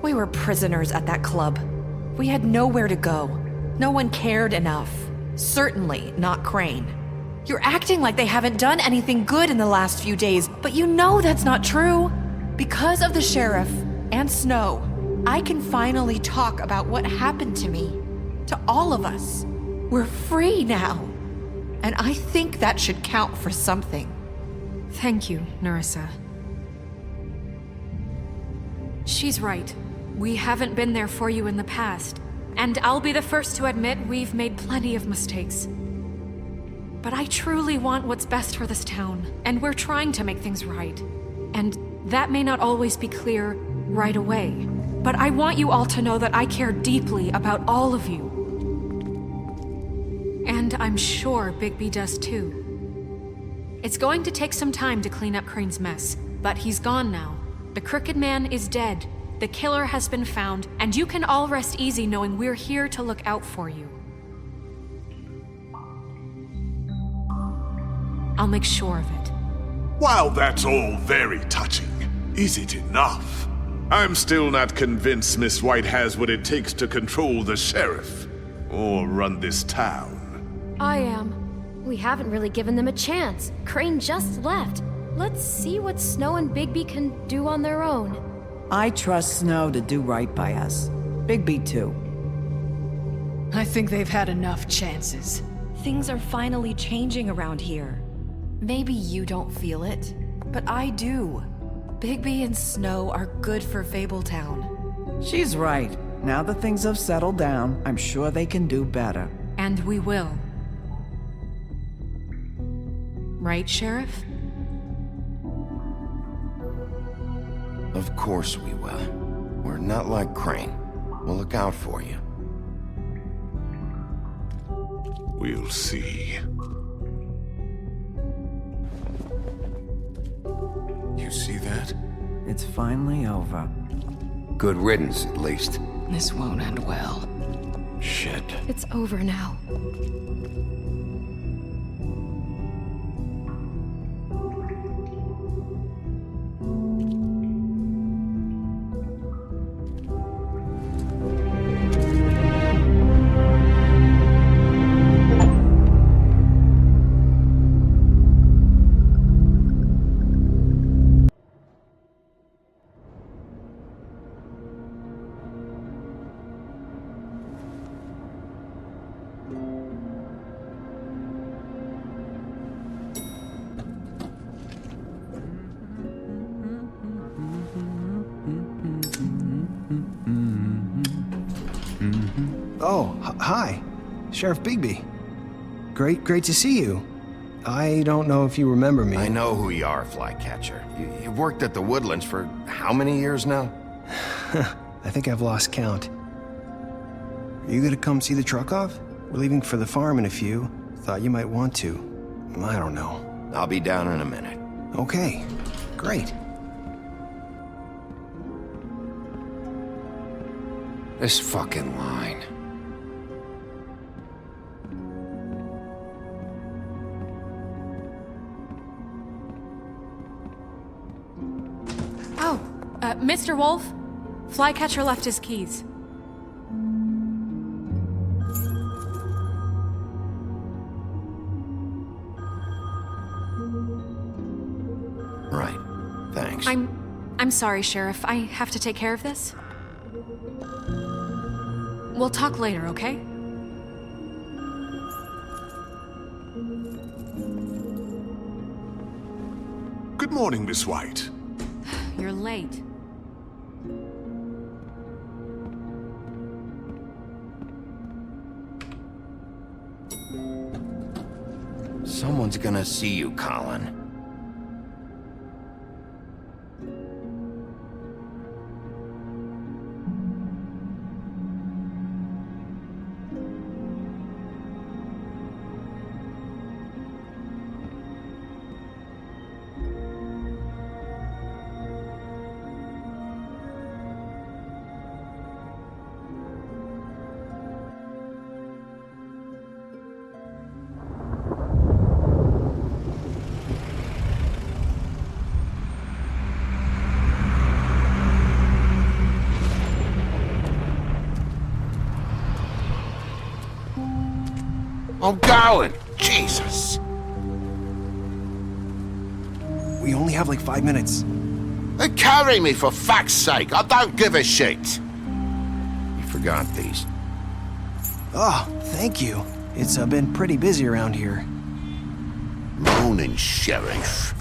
We were prisoners at that club. We had nowhere to go. No one cared enough. Certainly not Crane. You're acting like they haven't done anything good in the last few days, but you know that's not true. Because of the sheriff and Snow, I can finally talk about what happened to me. To all of us. We're free now. And I think that should count for something. Thank you, Nerissa. She's right. We haven't been there for you in the past. And I'll be the first to admit we've made plenty of mistakes. But I truly want what's best for this town, and we're trying to make things right. And that may not always be clear right away. But I want you all to know that I care deeply about all of you. And I'm sure Bigby does too. It's going to take some time to clean up Crane's mess, but he's gone now. The Crooked Man is dead. The killer has been found, and you can all rest easy knowing we're here to look out for you. I'll make sure of it. While that's all very touching, is it enough? I'm still not convinced Miss White has what it takes to control the sheriff, or run this town. I am. We haven't really given them a chance. Crane just left. Let's see what Snow and Bigby can do on their own. I trust Snow to do right by us. Bigby too. I think they've had enough chances. Things are finally changing around here. Maybe you don't feel it, but I do. Bigby and Snow are good for Fabletown. She's right. Now that things have settled down, I'm sure they can do better. And we will. Right, Sheriff? Of course we will. We're not like Crane. We'll look out for you. We'll see. you see that? It's finally over. Good riddance, at least. This won't end well. Shit. It's over now. Oh, hi. Sheriff Bigby. Great to see you. I don't know if you remember me. I know who you are, Flycatcher. You've worked at the Woodlands for how many years now? I think I've lost count. Are you gonna come see the truck off? We're leaving for the farm in a few. Thought you might want to. I don't know. I'll be down in a minute. Okay, great. This fucking line. Oh, Mr. Wolf? Flycatcher left his keys. Right. Thanks. I'm sorry, Sheriff. I have to take care of this. We'll talk later, okay? Good morning, Miss White. You're late. Someone's gonna see you, Colin. I'm going! Jesus! We only have like 5 minutes. Then carry me for fuck's sake! I don't give a shit! You forgot these. Oh, thank you. It's been pretty busy around here. Morning, Sheriff.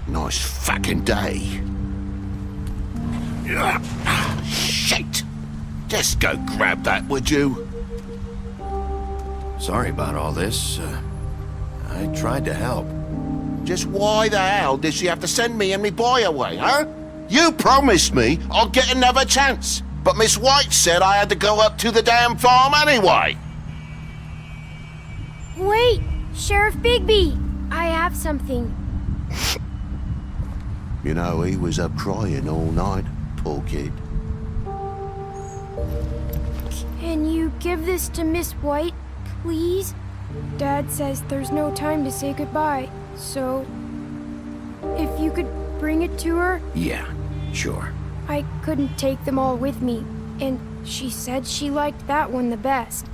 Nice fucking day. Shit! Just go grab that, would you? Sorry about all this. I tried to help. Just why the hell did she have to send me and me boy away, huh? You promised me I'd get another chance, but Miss White said I had to go up to the damn farm anyway. Wait! Sheriff Bigby! I have something. You know, he was up crying all night, poor kid. Can you give this to Miss White, please? Dad says there's no time to say goodbye, so if you could bring it to her? Yeah, sure. I couldn't take them all with me, and she said she liked that one the best.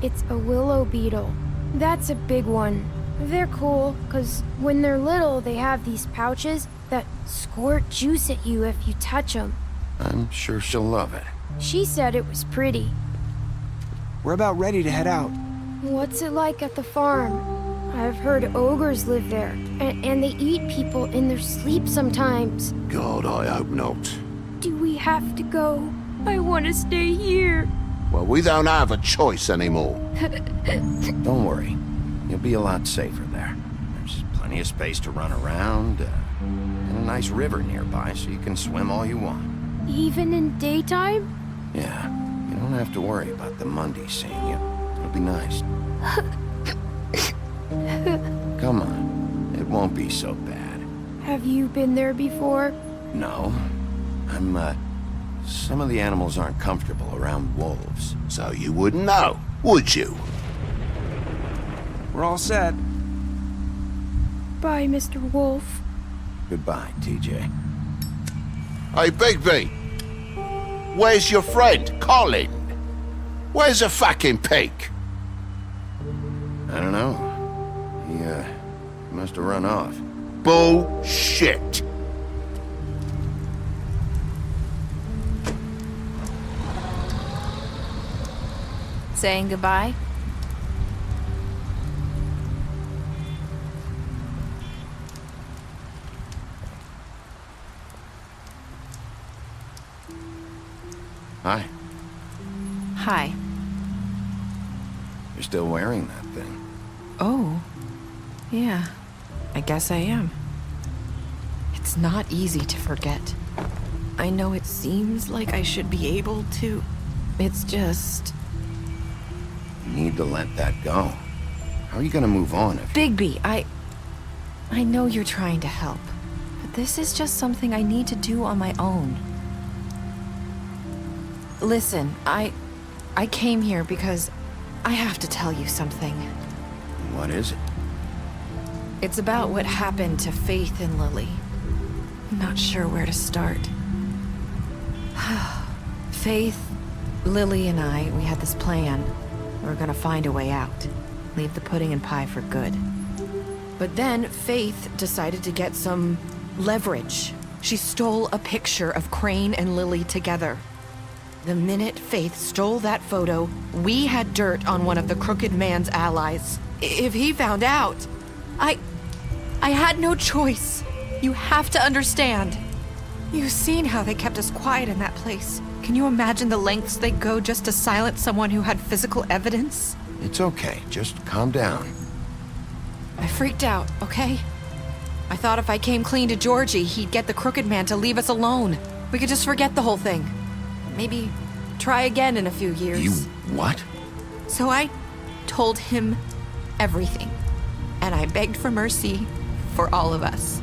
It's a willow beetle. That's a big one. They're cool, 'cause when they're little, they have these pouches that squirt juice at you if you touch them. I'm sure she'll love it. She said it was pretty. We're about ready to head out. What's it like at the farm? I've heard ogres live there, and they eat people in their sleep sometimes. God, I hope not. Do we have to go? I want to stay here. Well, we don't have a choice anymore. Don't worry. You'll be a lot safer there. There's plenty of space to run around, and a nice river nearby so you can swim all you want. Even in daytime? Yeah, you don't have to worry about the Mundies seeing you. It'll be nice. Come on, it won't be so bad. Have you been there before? No. Some of the animals aren't comfortable around wolves. So you wouldn't know, would you? We're all set. Bye, Mr. Wolf. Goodbye, TJ. Hey, Bigby. Where's your friend, Colin? Where's the fucking pig? I don't know. He must have run off. Bullshit. Saying goodbye? Hi. Hi. You're still wearing that thing. Oh. Yeah. I guess I am. It's not easy to forget. I know it seems like I should be able to. It's just... You need to let that go. How are you gonna move on if... Bigby, I know you're trying to help, but this is just something I need to do on my own. Listen, I came here because I have to tell you something. What is it? It's about what happened to Faith and Lily. I'm not sure where to start. Faith, Lily, and I, we had this plan. We were gonna find a way out. Leave the pudding and pie for good. But then Faith decided to get some leverage. She stole a picture of Crane and Lily together. The minute Faith stole that photo, we had dirt on one of the Crooked Man's allies. If he found out, I had no choice. You have to understand. You've seen how they kept us quiet in that place. Can you imagine the lengths they go just to silence someone who had physical evidence? It's okay. Just calm down. I freaked out, okay? I thought if I came clean to Georgie, he'd get the Crooked Man to leave us alone. We could just forget the whole thing. Maybe try again in a few years. You what? So I told him everything. And I begged for mercy for all of us.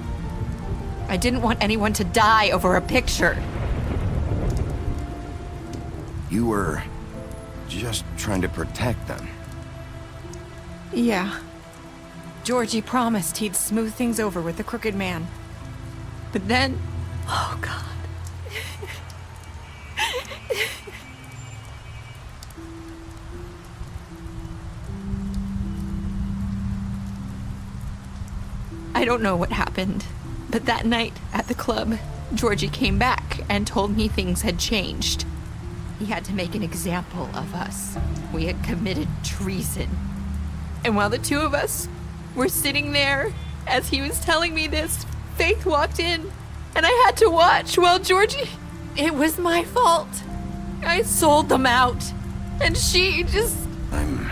I didn't want anyone to die over a picture. You were just trying to protect them. Yeah. Georgie promised he'd smooth things over with the Crooked Man. But then... Oh, God. I don't know what happened, but that night at the club, Georgie came back and told me things had changed. He had to make an example of us. We had committed treason. And while the two of us were sitting there, as he was telling me this, Faith walked in, and I had to watch while Georgie... It was my fault. I sold them out, and she just... I'm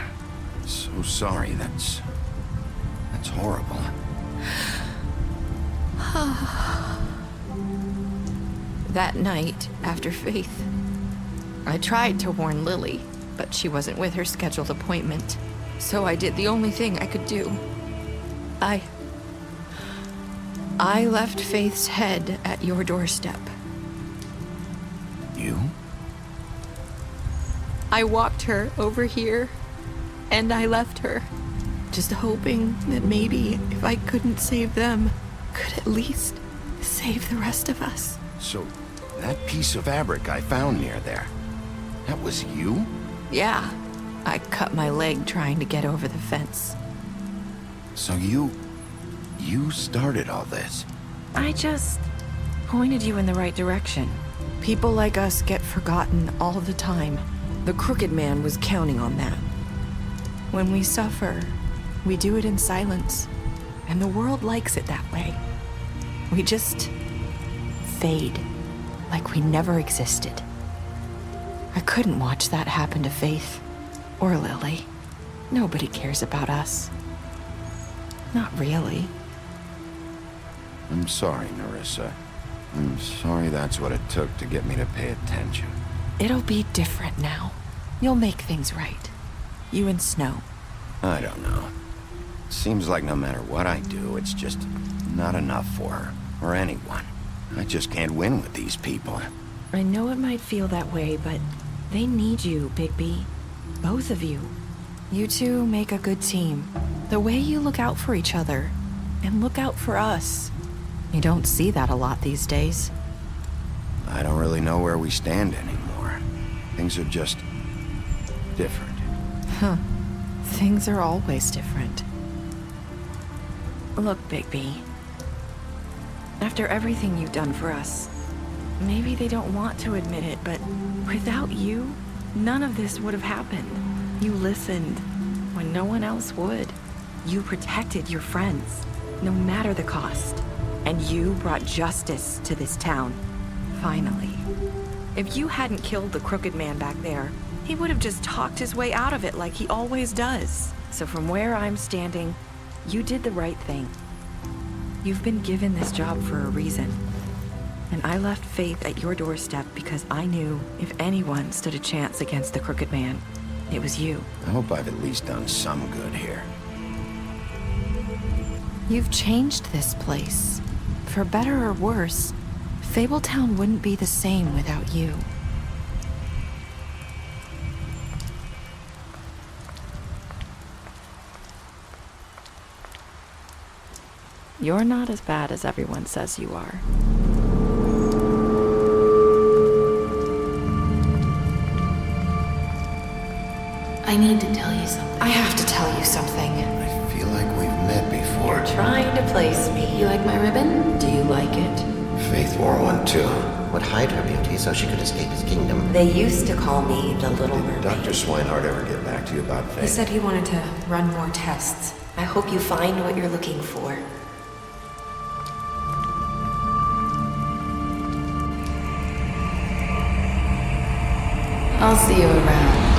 so sorry. That's horrible. That night, after Faith, I tried to warn Lily, but she wasn't with her scheduled appointment. So I did the only thing I could do. I left Faith's head at your doorstep. You? I walked her over here, and I left her, just hoping that maybe if I couldn't save them, could at least save the rest of us. So, that piece of fabric I found near there, that was you? Yeah, I cut my leg trying to get over the fence. So you started all this? I just pointed you in the right direction. People like us get forgotten all the time. The Crooked Man was counting on that. When we suffer, we do it in silence, and the world likes it that way. We just fade, like we never existed. I couldn't watch that happen to Faith, or Lily. Nobody cares about us. Not really. I'm sorry, Nerissa. I'm sorry that's what it took to get me to pay attention. It'll be different now. You'll make things right. You and Snow. I don't know. Seems like no matter what I do, it's just not enough for her. or anyone. I just can't win with these people. I know it might feel that way, but they need you, Bigby. Both of you. You two make a good team. The way you look out for each other, and look out for us. You don't see that a lot these days. I don't really know where we stand anymore. Things are just different. Huh. Things are always different. Look, Bigby. After everything you've done for us, maybe they don't want to admit it, but without you, none of this would have happened. You listened when no one else would. You protected your friends, no matter the cost. And you brought justice to this town. Finally. If you hadn't killed the Crooked Man back there, he would have just talked his way out of it like he always does. So from where I'm standing, you did the right thing. You've been given this job for a reason. And I left Faith at your doorstep because I knew if anyone stood a chance against the Crooked Man, it was you. I hope I've at least done some good here. You've changed this place. For better or worse, Fabletown wouldn't be the same without you. You're not as bad as everyone says you are. I need to tell you something. I have to tell you something. I feel like we've met before. You're trying to place me. You like my ribbon? Do you like it? Faith wore one too. Would hide her beauty so she could escape his kingdom. They used to call me the Little Mermaid. Dr. Swinehart ever get back to you about Faith? He said he wanted to run more tests. I hope you find what you're looking for. I'll see you around.